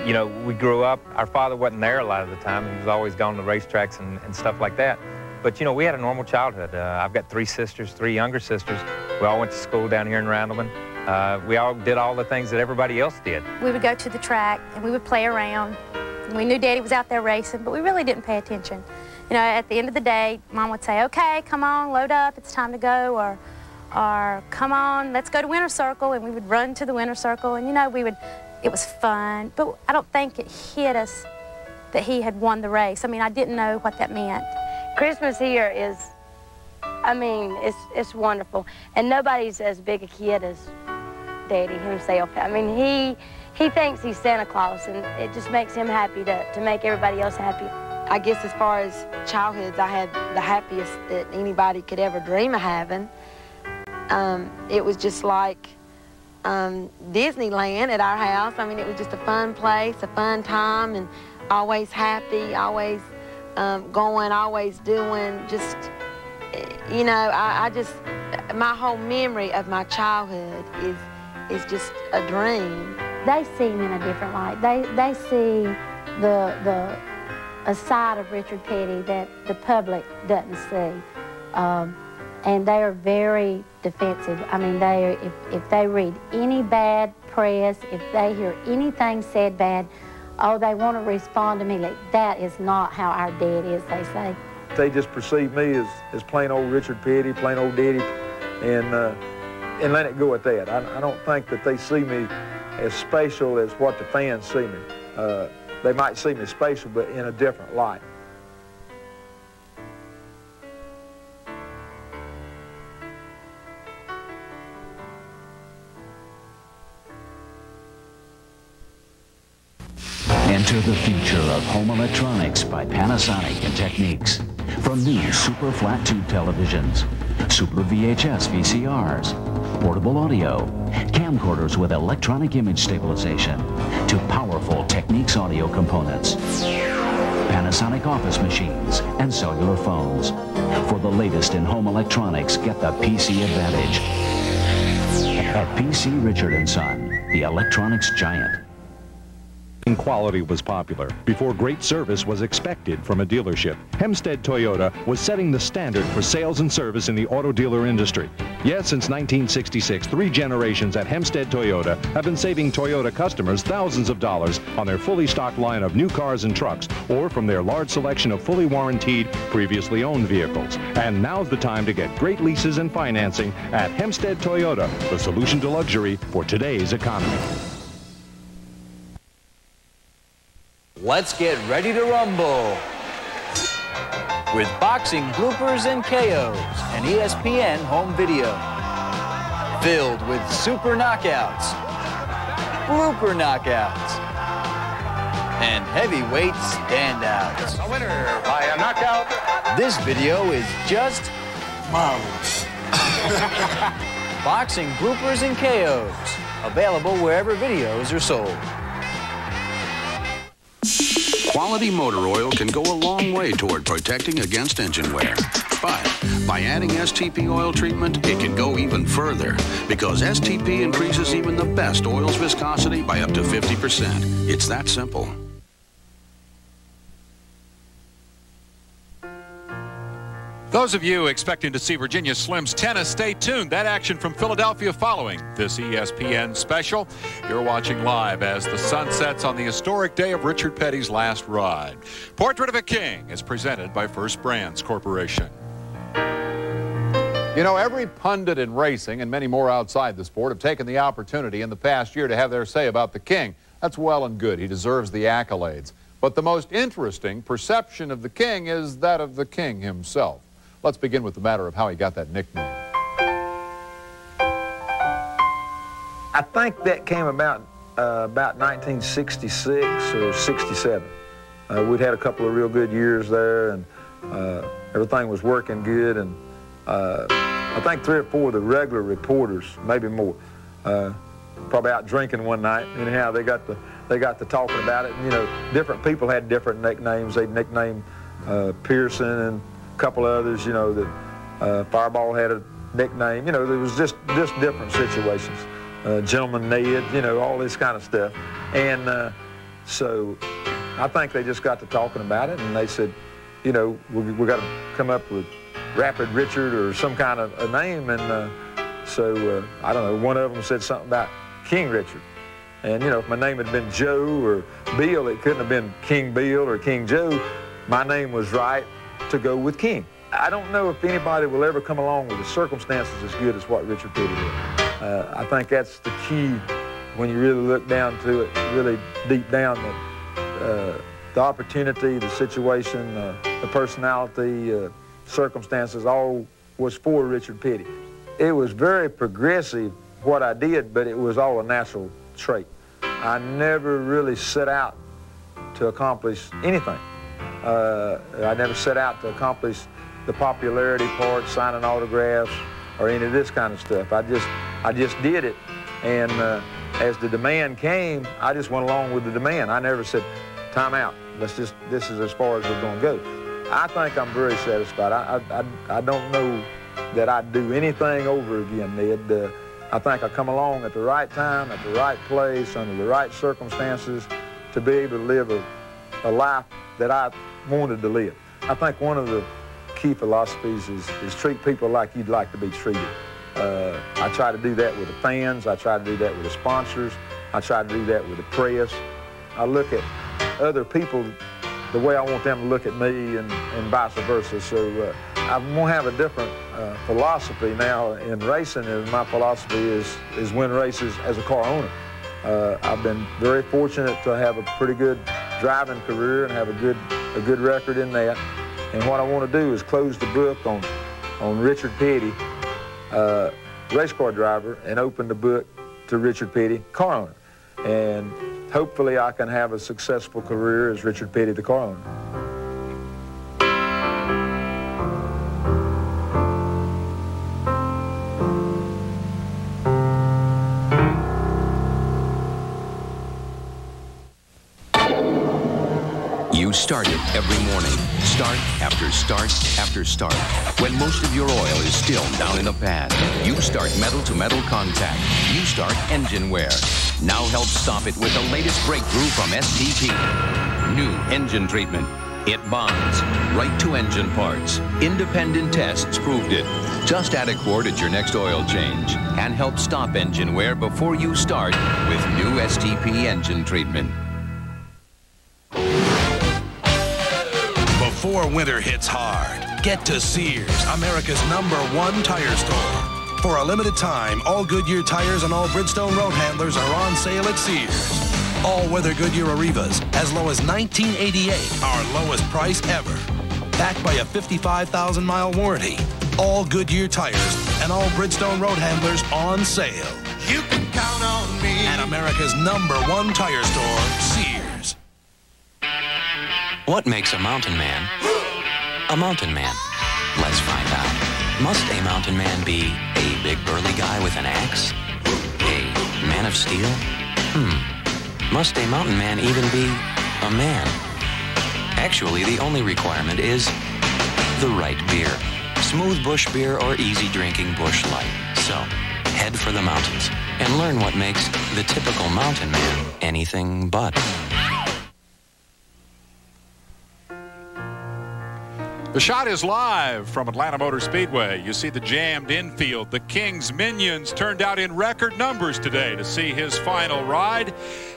You know, we grew up, our father wasn't there a lot of the time. He was always gone to racetracks and stuff like that. But, you know, we had a normal childhood. I've got 3 sisters, 3 younger sisters. We all went to school down here in Randleman. We all did all the things that everybody else did. We would go to the track and we would play around. We knew Daddy was out there racing, but we really didn't pay attention. You know, at the end of the day, Mom would say, okay, come on, load up, it's time to go, or come on, let's go to Winter Circle, and we would run to the Winter Circle, and you know, it was fun, but I don't think it hit us that he had won the race. I mean, I didn't know what that meant. Christmas here is, I mean, it's wonderful, and nobody's as big a kid as Daddy himself. I mean, he thinks he's Santa Claus, and it just makes him happy to make everybody else happy. I guess as far as childhoods, I had the happiest that anybody could ever dream of having. It was just like Disneyland at our house. I mean, it was just a fun place, a fun time, and always happy, always going, always doing, just, you know, I just, my whole memory of my childhood is just a dream. They see him in a different light. They see a side of Richard Petty that the public doesn't see. And they are very defensive. I mean, if they read any bad press, if they hear anything said bad, oh, they want to respond to me like, that is not how our dad is, they say. They just perceive me as plain old Richard Petty, plain old Daddy, and let it go at that. I don't think that they see me as special as what the fans see me. They might see me special, but in a different light. Enter the future of home electronics by Panasonic and Techniques. From new super flat tube televisions, super VHS VCRs, portable audio, camcorders with electronic image stabilization, to powerful Techniques audio components, Panasonic office machines, and cellular phones. For the latest in home electronics, get the PC advantage. At PC Richard & Son, the electronics giant. Quality was popular before great service was expected from a dealership. Hempstead Toyota was setting the standard for sales and service in the auto dealer industry. Yes, since 1966, 3 generations at Hempstead Toyota have been saving Toyota customers thousands of dollars on their fully stocked line of new cars and trucks, or from their large selection of fully warranted, previously owned vehicles. And now's the time to get great leases and financing at Hempstead Toyota, the solution to luxury for today's economy. Let's get ready to rumble with boxing bloopers and KOs and ESPN home video filled with super knockouts, blooper knockouts, and heavyweight standouts. A winner by a knockout. This video is just marvelous. Boxing bloopers and KOs, available wherever videos are sold. Quality motor oil can go a long way toward protecting against engine wear. But by adding STP oil treatment, it can go even further, because STP increases even the best oil's viscosity by up to 50%. It's that simple. Those of you expecting to see Virginia Slims tennis, stay tuned. That action from Philadelphia following this ESPN special. You're watching live as the sun sets on the historic day of Richard Petty's last ride. Portrait of a King is presented by First Brands Corporation. You know, every pundit in racing and many more outside the sport have taken the opportunity in the past year to have their say about the King. That's well and good. He deserves the accolades. But the most interesting perception of the King is that of the King himself. Let's begin with the matter of how he got that nickname. I think that came about 1966 or 67. We'd had a couple of real good years there, and everything was working good. And I think 3 or 4 of the regular reporters, maybe more, probably out drinking one night. Anyhow, they got to talking about it. And, you know, different people had different nicknames. They'd nickname Pearson and a couple others, you know, that Fireball had a nickname. You know, there was just different situations. Gentleman Ned, you know, all this kind of stuff. And so I think they just got to talking about it, and they said, you know, we got to come up with Rapid Richard or some kind of a name. And so I don't know, one of them said something about King Richard. And, you know, if my name had been Joe or Bill, it couldn't have been King Bill or King Joe. My name was right to go with King. I don't know if anybody will ever come along with the circumstances as good as what Richard Petty did. I think that's the key when you really look down to it, really deep down, that the opportunity, the situation, the personality, circumstances, all was for Richard Petty. It was very progressive what I did, but it was all a natural trait. I never really set out to accomplish anything. I never set out to accomplish the popularity part, signing autographs, or any of this kind of stuff. I just did it, and as the demand came, I just went along with the demand. I never said, time out, this is as far as we're going to go. I think I'm very satisfied. I don't know that I'd do anything over again, Ned. I think I come along at the right time, at the right place, under the right circumstances to be able to live a life that I wanted to live. I think one of the key philosophies is treat people like you'd like to be treated. I try to do that with the fans. I try to do that with the sponsors. I try to do that with the press. I look at other people the way I want them to look at me, and vice versa. So I'm going to have a different philosophy now in racing. And my philosophy is win races as a car owner. I've been very fortunate to have a pretty good driving career and have a good record in that. And what I want to do is close the book on Richard Petty, race car driver, and open the book to Richard Petty, car owner. And hopefully I can have a successful career as Richard Petty, the car owner. You start it every morning. Start after start after start. When most of your oil is still down in the pad, you start metal-to-metal contact. You start engine wear. Now help stop it with the latest breakthrough from STP. New engine treatment. It bonds right to engine parts. Independent tests proved it. Just add a quart at your next oil change and help stop engine wear before you start with new STP engine treatment. Before winter hits hard, get to Sears, America's #1 tire store. For a limited time, all Goodyear tires and all Bridgestone road handlers are on sale at Sears. All-weather Goodyear Arrivas, as low as $19.88, our lowest price ever. Backed by a 55,000-mile warranty. All Goodyear tires and all Bridgestone road handlers on sale. You can count on me. At America's #1 tire store, Sears. What makes a mountain man a mountain man? Let's find out. Must a mountain man be a big burly guy with an axe? A man of steel? Must a mountain man even be a man? Actually, the only requirement is the right beer. Smooth bush beer or easy drinking bush light. So, head for the mountains and learn what makes the typical mountain man anything but. The shot is live from Atlanta Motor Speedway. You see the jammed infield. The King's minions turned out in record numbers today to see his final ride,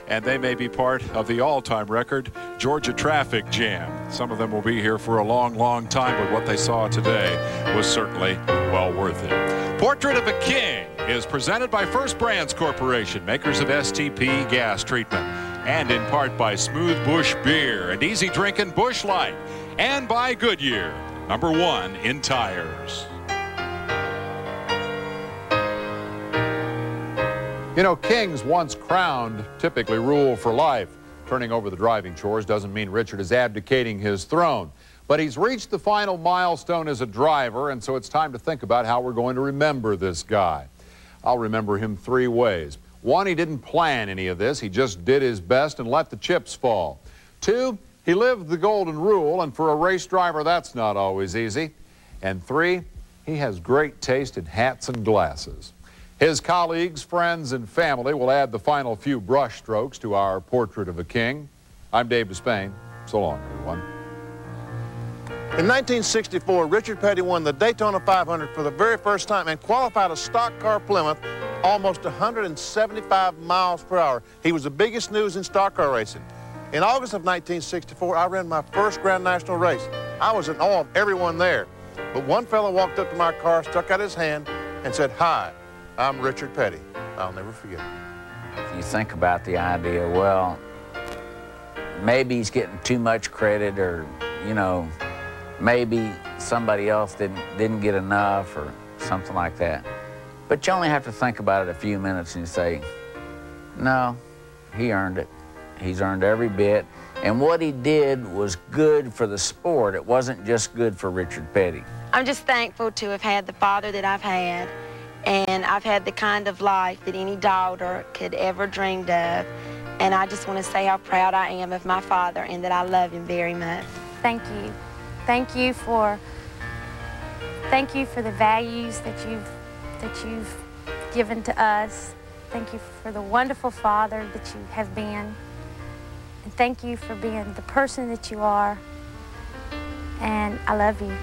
and they may be part of the all-time record Georgia traffic jam. Some of them will be here for a long, long time, but what they saw today was certainly well worth it. Portrait of a King is presented by First Brands Corporation, makers of STP gas treatment, and in part by Smooth Bush Beer and easy drinking Bush Light, and by Goodyear, #1 in tires. You know, kings once crowned typically rule for life. Turning over the driving chores doesn't mean Richard is abdicating his throne. But he's reached the final milestone as a driver, and so it's time to think about how we're going to remember this guy. I'll remember him 3 ways. 1, he didn't plan any of this. He just did his best and let the chips fall. 2, he lived the golden rule, and for a race driver, that's not always easy. And 3, he has great taste in hats and glasses. His colleagues, friends, and family will add the final few brush strokes to our portrait of a king. I'm Dave Despain. So long, everyone. In 1964, Richard Petty won the Daytona 500 for the very first time and qualified a stock car Plymouth almost 175 miles per hour. He was the biggest news in stock car racing. In August of 1964, I ran my first Grand National race. I was in awe of everyone there. But one fellow walked up to my car, stuck out his hand, and said, "Hi, I'm Richard Petty." I'll never forget it. You think about the idea, well, maybe he's getting too much credit, or, you know, maybe somebody else didn't get enough or something like that. But you only have to think about it a few minutes and you say, no, he earned it. He's earned every bit. And what he did was good for the sport. It wasn't just good for Richard Petty. I'm just thankful to have had the father that I've had, and I've had the kind of life that any daughter could ever dreamed of. And I just want to say how proud I am of my father and that I love him very much. Thank you. Thank you for the values that you've given to us. Thank you for the wonderful father that you have been. And thank you for being the person that you are. And I love you.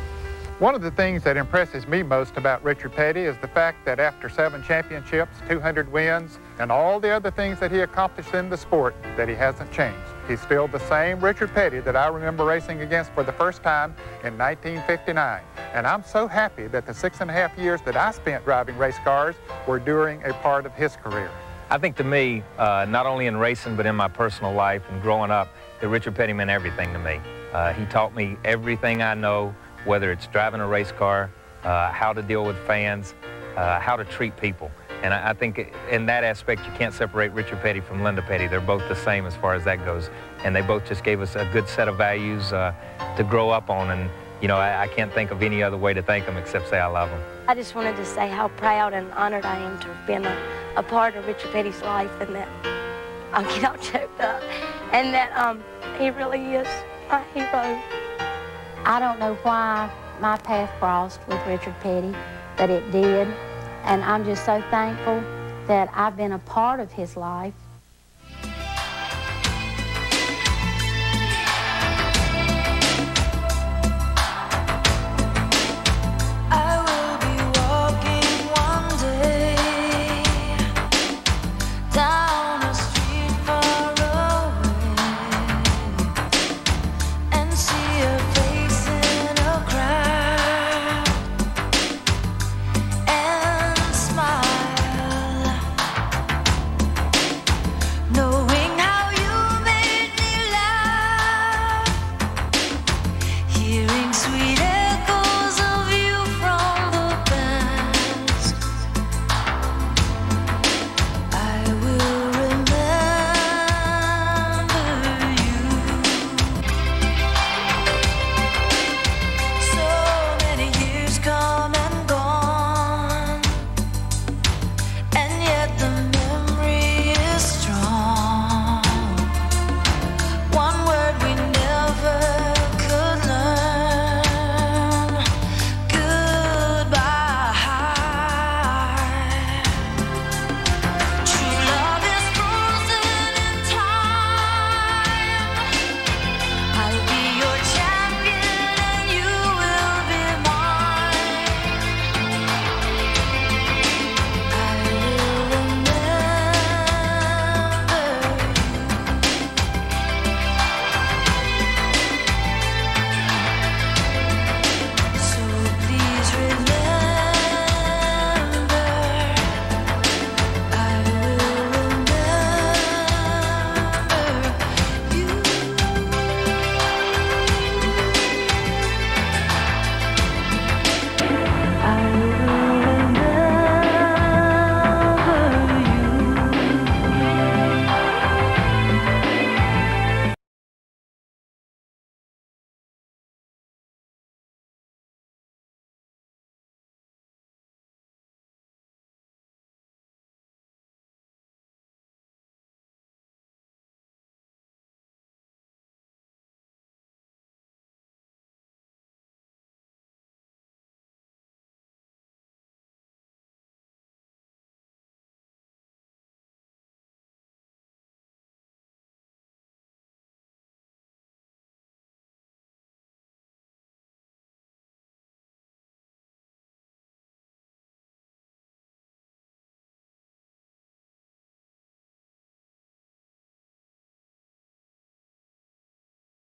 One of the things that impresses me most about Richard Petty is the fact that after 7 championships, 200 wins, and all the other things that he accomplished in the sport, that he hasn't changed. He's still the same Richard Petty that I remember racing against for the first time in 1959. And I'm so happy that the 6.5 years that I spent driving race cars were during a part of his career. I think to me, not only in racing, but in my personal life and growing up, that Richard Petty meant everything to me. He taught me everything I know, whether it's driving a race car, how to deal with fans, how to treat people. And I think in that aspect, you can't separate Richard Petty from Linda Petty. They're both the same as far as that goes. And they both just gave us a good set of values to grow up on. And, you know, I can't think of any other way to thank them except say I love them. I just wanted to say how proud and honored I am to have been a part of Richard Petty's life, and that I'm getting all choked up, and that he really is. my hero. I don't know why my path crossed with Richard Petty, but it did. And I'm just so thankful that I've been a part of his life.